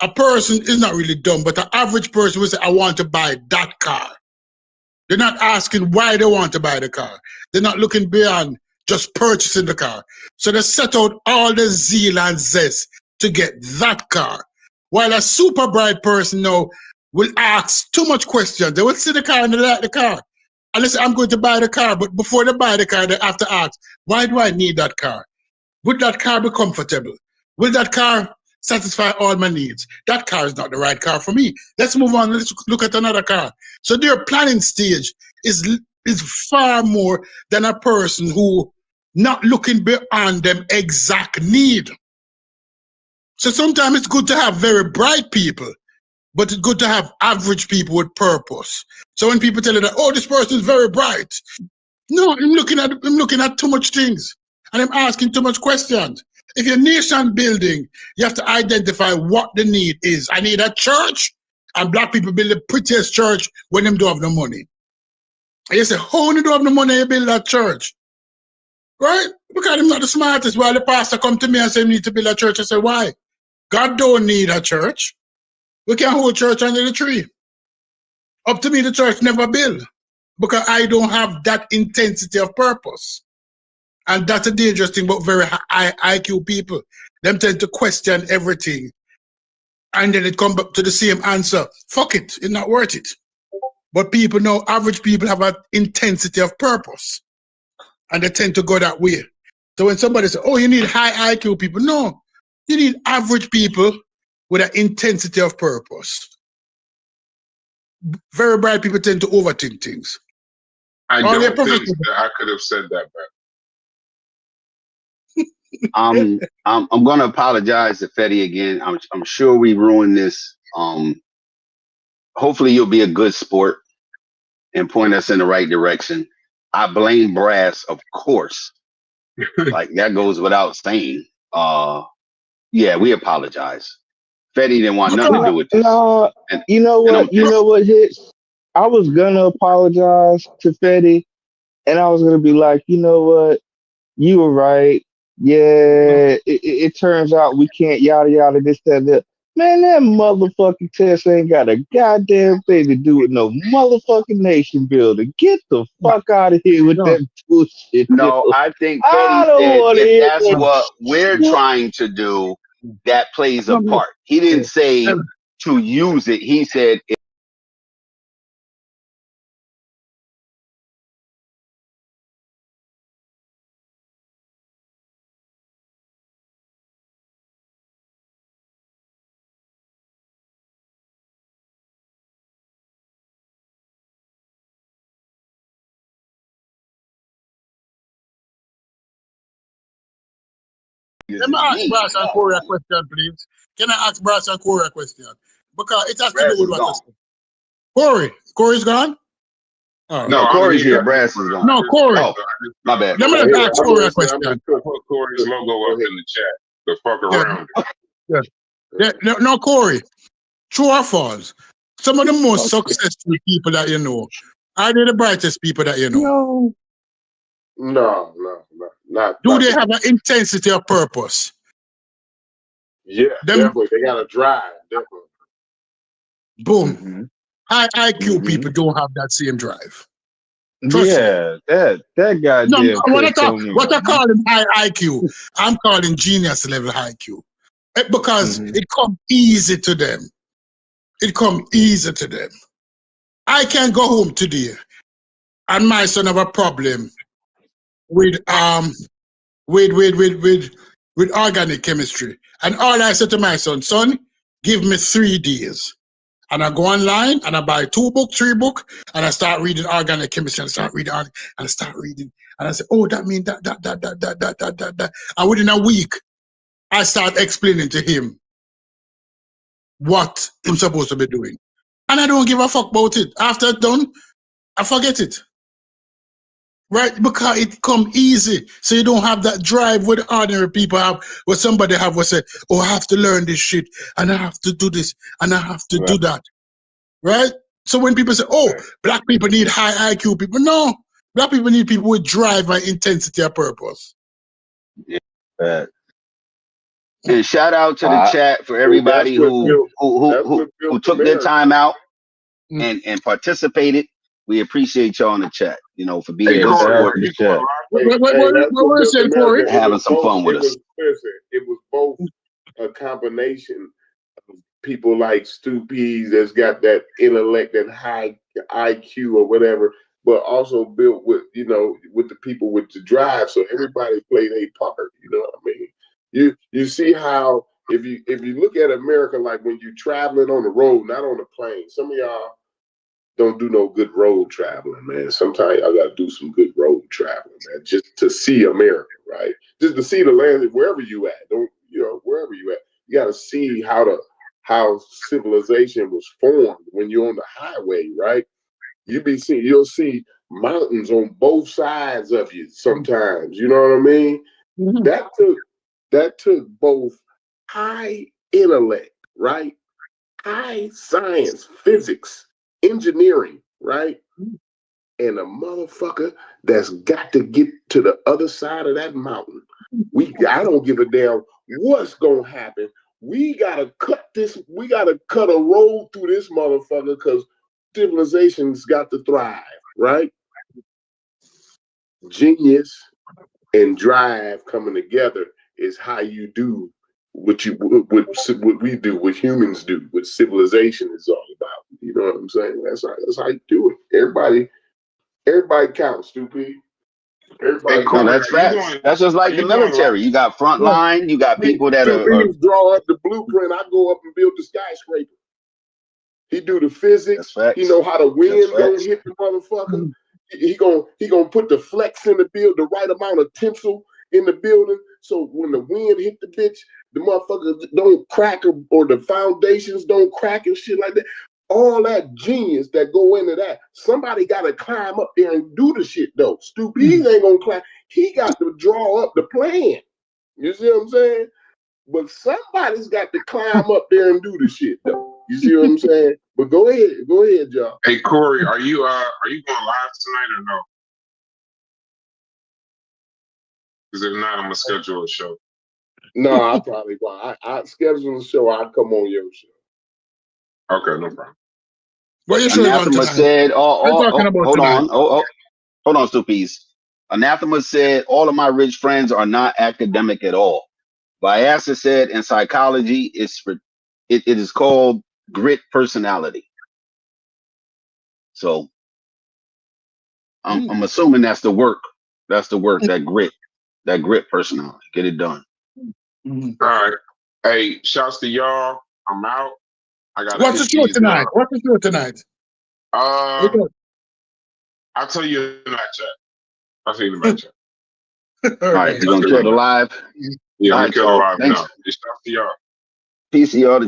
Speaker 8: a person is not really dumb, but the average person will say, I want to buy that car. They're not asking why they want to buy the car. They're not looking beyond just purchasing the car. So they set out all the zeal and zest to get that car. While a super bright person now will ask too much questions. They will see the car and they like the car. And they say, I'm going to buy the car. But before they buy the car, they have to ask, why do I need that car? Would that car be comfortable? Will that car satisfy all my needs? That car is not the right car for me. Let's move on. Let's look at another car. So their planning stage is far more than a person who not looking beyond them exact need. So sometimes it's good to have very bright people, but it's good to have average people with purpose. So when people tell you that, oh, this person is very bright, no, I'm looking at too much things, and I'm asking too much questions. If you're nation building, you have to identify what the need is. I need a church, and black people build the prettiest church when them don't have no money. And you say, how you don't have no money, you build that church? Right? Because I'm not the smartest. While the pastor come to me and say, we need to build a church, I say, why? God don't need a church. We can hold church under the tree. Up to me, the church never build, because I don't have that intensity of purpose. And that's a dangerous thing about very high IQ people. Them tend to question everything. And then it comes back to the same answer. Fuck it, it's not worth it. But people know, average people have an intensity of purpose. And they tend to go that way. So when somebody says, oh, you need high IQ people, no. You need average people with an intensity of purpose. Very bright people tend to overthink things.
Speaker 3: I
Speaker 8: All their
Speaker 3: don't think
Speaker 8: professionals-
Speaker 3: that I could have said that better.
Speaker 5: I'm gonna apologize to Fetty again. I'm sure we ruined this. Hopefully you'll be a good sport and point us in the right direction. I blame Brass, of course. Like that goes without saying. Yeah, we apologize. Fetty didn't want nothing to do with this.
Speaker 2: No,
Speaker 5: And-
Speaker 2: you know
Speaker 5: and
Speaker 2: what?
Speaker 5: I'm-
Speaker 2: You know what hits? I was gonna apologize to Fetty, and I was gonna be like, you know what? You were right. Yeah, it turns out we can't yada yada this that that. Man, that motherfucking test ain't got a goddamn thing to do with no motherfucking nation building. Get the fuck out of here with
Speaker 8: No.
Speaker 2: that bullshit.
Speaker 5: No,
Speaker 2: yo.
Speaker 5: I think
Speaker 2: I
Speaker 5: Fetty
Speaker 2: don't
Speaker 5: said
Speaker 2: wanna
Speaker 5: if
Speaker 2: hear
Speaker 5: that's
Speaker 2: that.
Speaker 5: what we're trying to do, that plays a part. He didn't say to use it. He said
Speaker 8: Let me ask Brass and Corey a question, please. Can I ask Brass and Corey a question? Because it has to
Speaker 5: Brass
Speaker 8: do with
Speaker 5: is
Speaker 8: what I
Speaker 5: gone.
Speaker 8: said. Corey's gone? All right.
Speaker 5: No,
Speaker 3: I'm
Speaker 5: Corey's here.
Speaker 3: here.
Speaker 5: Brass is gone.
Speaker 8: No, Corey.
Speaker 5: Oh, my bad.
Speaker 8: Let me
Speaker 3: I'm
Speaker 8: just
Speaker 3: here.
Speaker 8: ask Corey a
Speaker 3: I'm
Speaker 8: question.
Speaker 3: gonna put Corey's logo up in the chat. The fuck around.
Speaker 8: No, Corey. True or false? Some of the most successful people that you know, are they the brightest people that you know?
Speaker 7: No, not.
Speaker 8: Do they have an intensity of purpose?
Speaker 7: Yeah,
Speaker 8: Them-
Speaker 7: definitely. They got to drive. Definitely.
Speaker 8: Boom.
Speaker 2: Mhm.
Speaker 8: High IQ
Speaker 2: Mhm.
Speaker 8: people don't have that same drive. Trust me.
Speaker 2: Yeah, that
Speaker 8: No,
Speaker 2: goddamn
Speaker 8: what I
Speaker 2: Kryptonian.
Speaker 8: call him high IQ, I'm calling genius level IQ. Because
Speaker 2: Mhm.
Speaker 8: it come easy to them. It come easy to them. I can go home today and my son have a problem with organic chemistry. And all I said to my son, give me 3 days. And I go online and I buy 2 books, 3 books, and I start reading organic chemistry and I start reading and I say, oh, that means that. And within a week, I start explaining to him what I'm supposed to be doing. And I don't give a fuck about it. After it's done, I forget it. Right? Because it come easy. So you don't have that drive where the ordinary people have, where somebody have will say, oh, I have to learn this shit, and I have to do this, and I have to do that. Right? So when people say, oh, black people need high IQ people, no. Black people need people with drive and intensity of purpose.
Speaker 5: And shout out to the chat for everybody
Speaker 7: That's what
Speaker 5: who
Speaker 7: built
Speaker 5: took their
Speaker 7: America.
Speaker 5: time out
Speaker 8: Mm.
Speaker 5: and participated. We appreciate y'all in the chat, for being
Speaker 3: Hey,
Speaker 5: good
Speaker 3: Corey,
Speaker 5: support
Speaker 3: you doing live?
Speaker 8: What
Speaker 7: that's
Speaker 8: were you saying,
Speaker 7: built
Speaker 8: Corey?
Speaker 7: America. It
Speaker 5: Having
Speaker 7: was
Speaker 5: some
Speaker 7: both-
Speaker 5: fun with
Speaker 7: it
Speaker 5: us.
Speaker 7: was- listen, it was both a combination of people like Stu Pease that's got that intellect and high IQ or whatever, but also built with, with the people with the drive. So everybody played a part, you know what I mean? You see how if you look at America, like when you're traveling on the road, not on the plane, some of y'all don't do no good road traveling, man. Sometimes y'all got to do some good road traveling, man, just to see America, right? Just to see the land wherever you at. Wherever you at, you got to see how civilization was formed when you're on the highway, right? You'll see mountains on both sides of you sometimes. You know what I mean?
Speaker 8: Mhm.
Speaker 7: That took both high intellect, right? High science, physics, engineering, right? And a motherfucker that's got to get to the other side of that mountain. I don't give a damn what's gonna happen. We gotta cut a road through this motherfucker because civilization's got to thrive, right? Genius and drive coming together is how you do what we do, what humans do, what civilization is all about. You know what I'm saying? That's how you do it. Everybody counts, stupid. Everybody
Speaker 3: Hey,
Speaker 5: No,
Speaker 3: Corey,
Speaker 5: that's
Speaker 3: are you
Speaker 5: facts.
Speaker 3: doing?
Speaker 5: That's just
Speaker 3: Are
Speaker 5: like the
Speaker 3: you doing live?
Speaker 5: military. You got front
Speaker 8: Yeah.
Speaker 5: line. You got people that
Speaker 7: Stupid
Speaker 5: are
Speaker 7: draw up the blueprint. I go up and build the skyscraper. He do the physics.
Speaker 5: that's
Speaker 7: He
Speaker 5: facts.
Speaker 7: know how the wind
Speaker 5: That's
Speaker 7: gonna
Speaker 5: facts.
Speaker 7: hit the motherfucker. He gonna put the flex in the build, the right amount of tensile in the building, so when the wind hit the bitch, the motherfucker don't crack or the foundations don't crack and shit like that. All that genius that go into that. Somebody got to climb up there and do the shit though. Stupid ain't gonna climb. He got to draw up the plan. You see what I'm saying? But somebody's got to climb up there and do the shit though. You see what I'm saying? But go ahead, y'all.
Speaker 3: Hey, Corey, are you going live tonight or no? Because if not, I'm gonna schedule a show.
Speaker 7: No, I probably won't. I schedule a show. I'll come on your show.
Speaker 3: Okay, no problem.
Speaker 8: What you show on
Speaker 5: Anathema
Speaker 8: tonight?
Speaker 5: said,
Speaker 8: What you talking about
Speaker 5: hold
Speaker 8: tonight?
Speaker 5: on. Hold on, Stupies. Anathema said, all of my rich friends are not academic at all. Vyasa said, in psychology, it is called grit personality. So I'm assuming that's the work. That's the work, that grit personality. Get it done.
Speaker 3: All right. Hey, shouts to y'all. I'm out. I got
Speaker 8: What's the show tonight? What's the show tonight?
Speaker 3: I'll tell you in that chat. I'll tell you in the back chat.
Speaker 5: All right, you're gonna kill the live.
Speaker 3: Yeah,
Speaker 5: All
Speaker 3: I'm
Speaker 5: right,
Speaker 3: gonna kill the
Speaker 5: y'all.
Speaker 3: live
Speaker 5: Thanks.
Speaker 3: now. Shouts to y'all.
Speaker 5: Peace to y'all.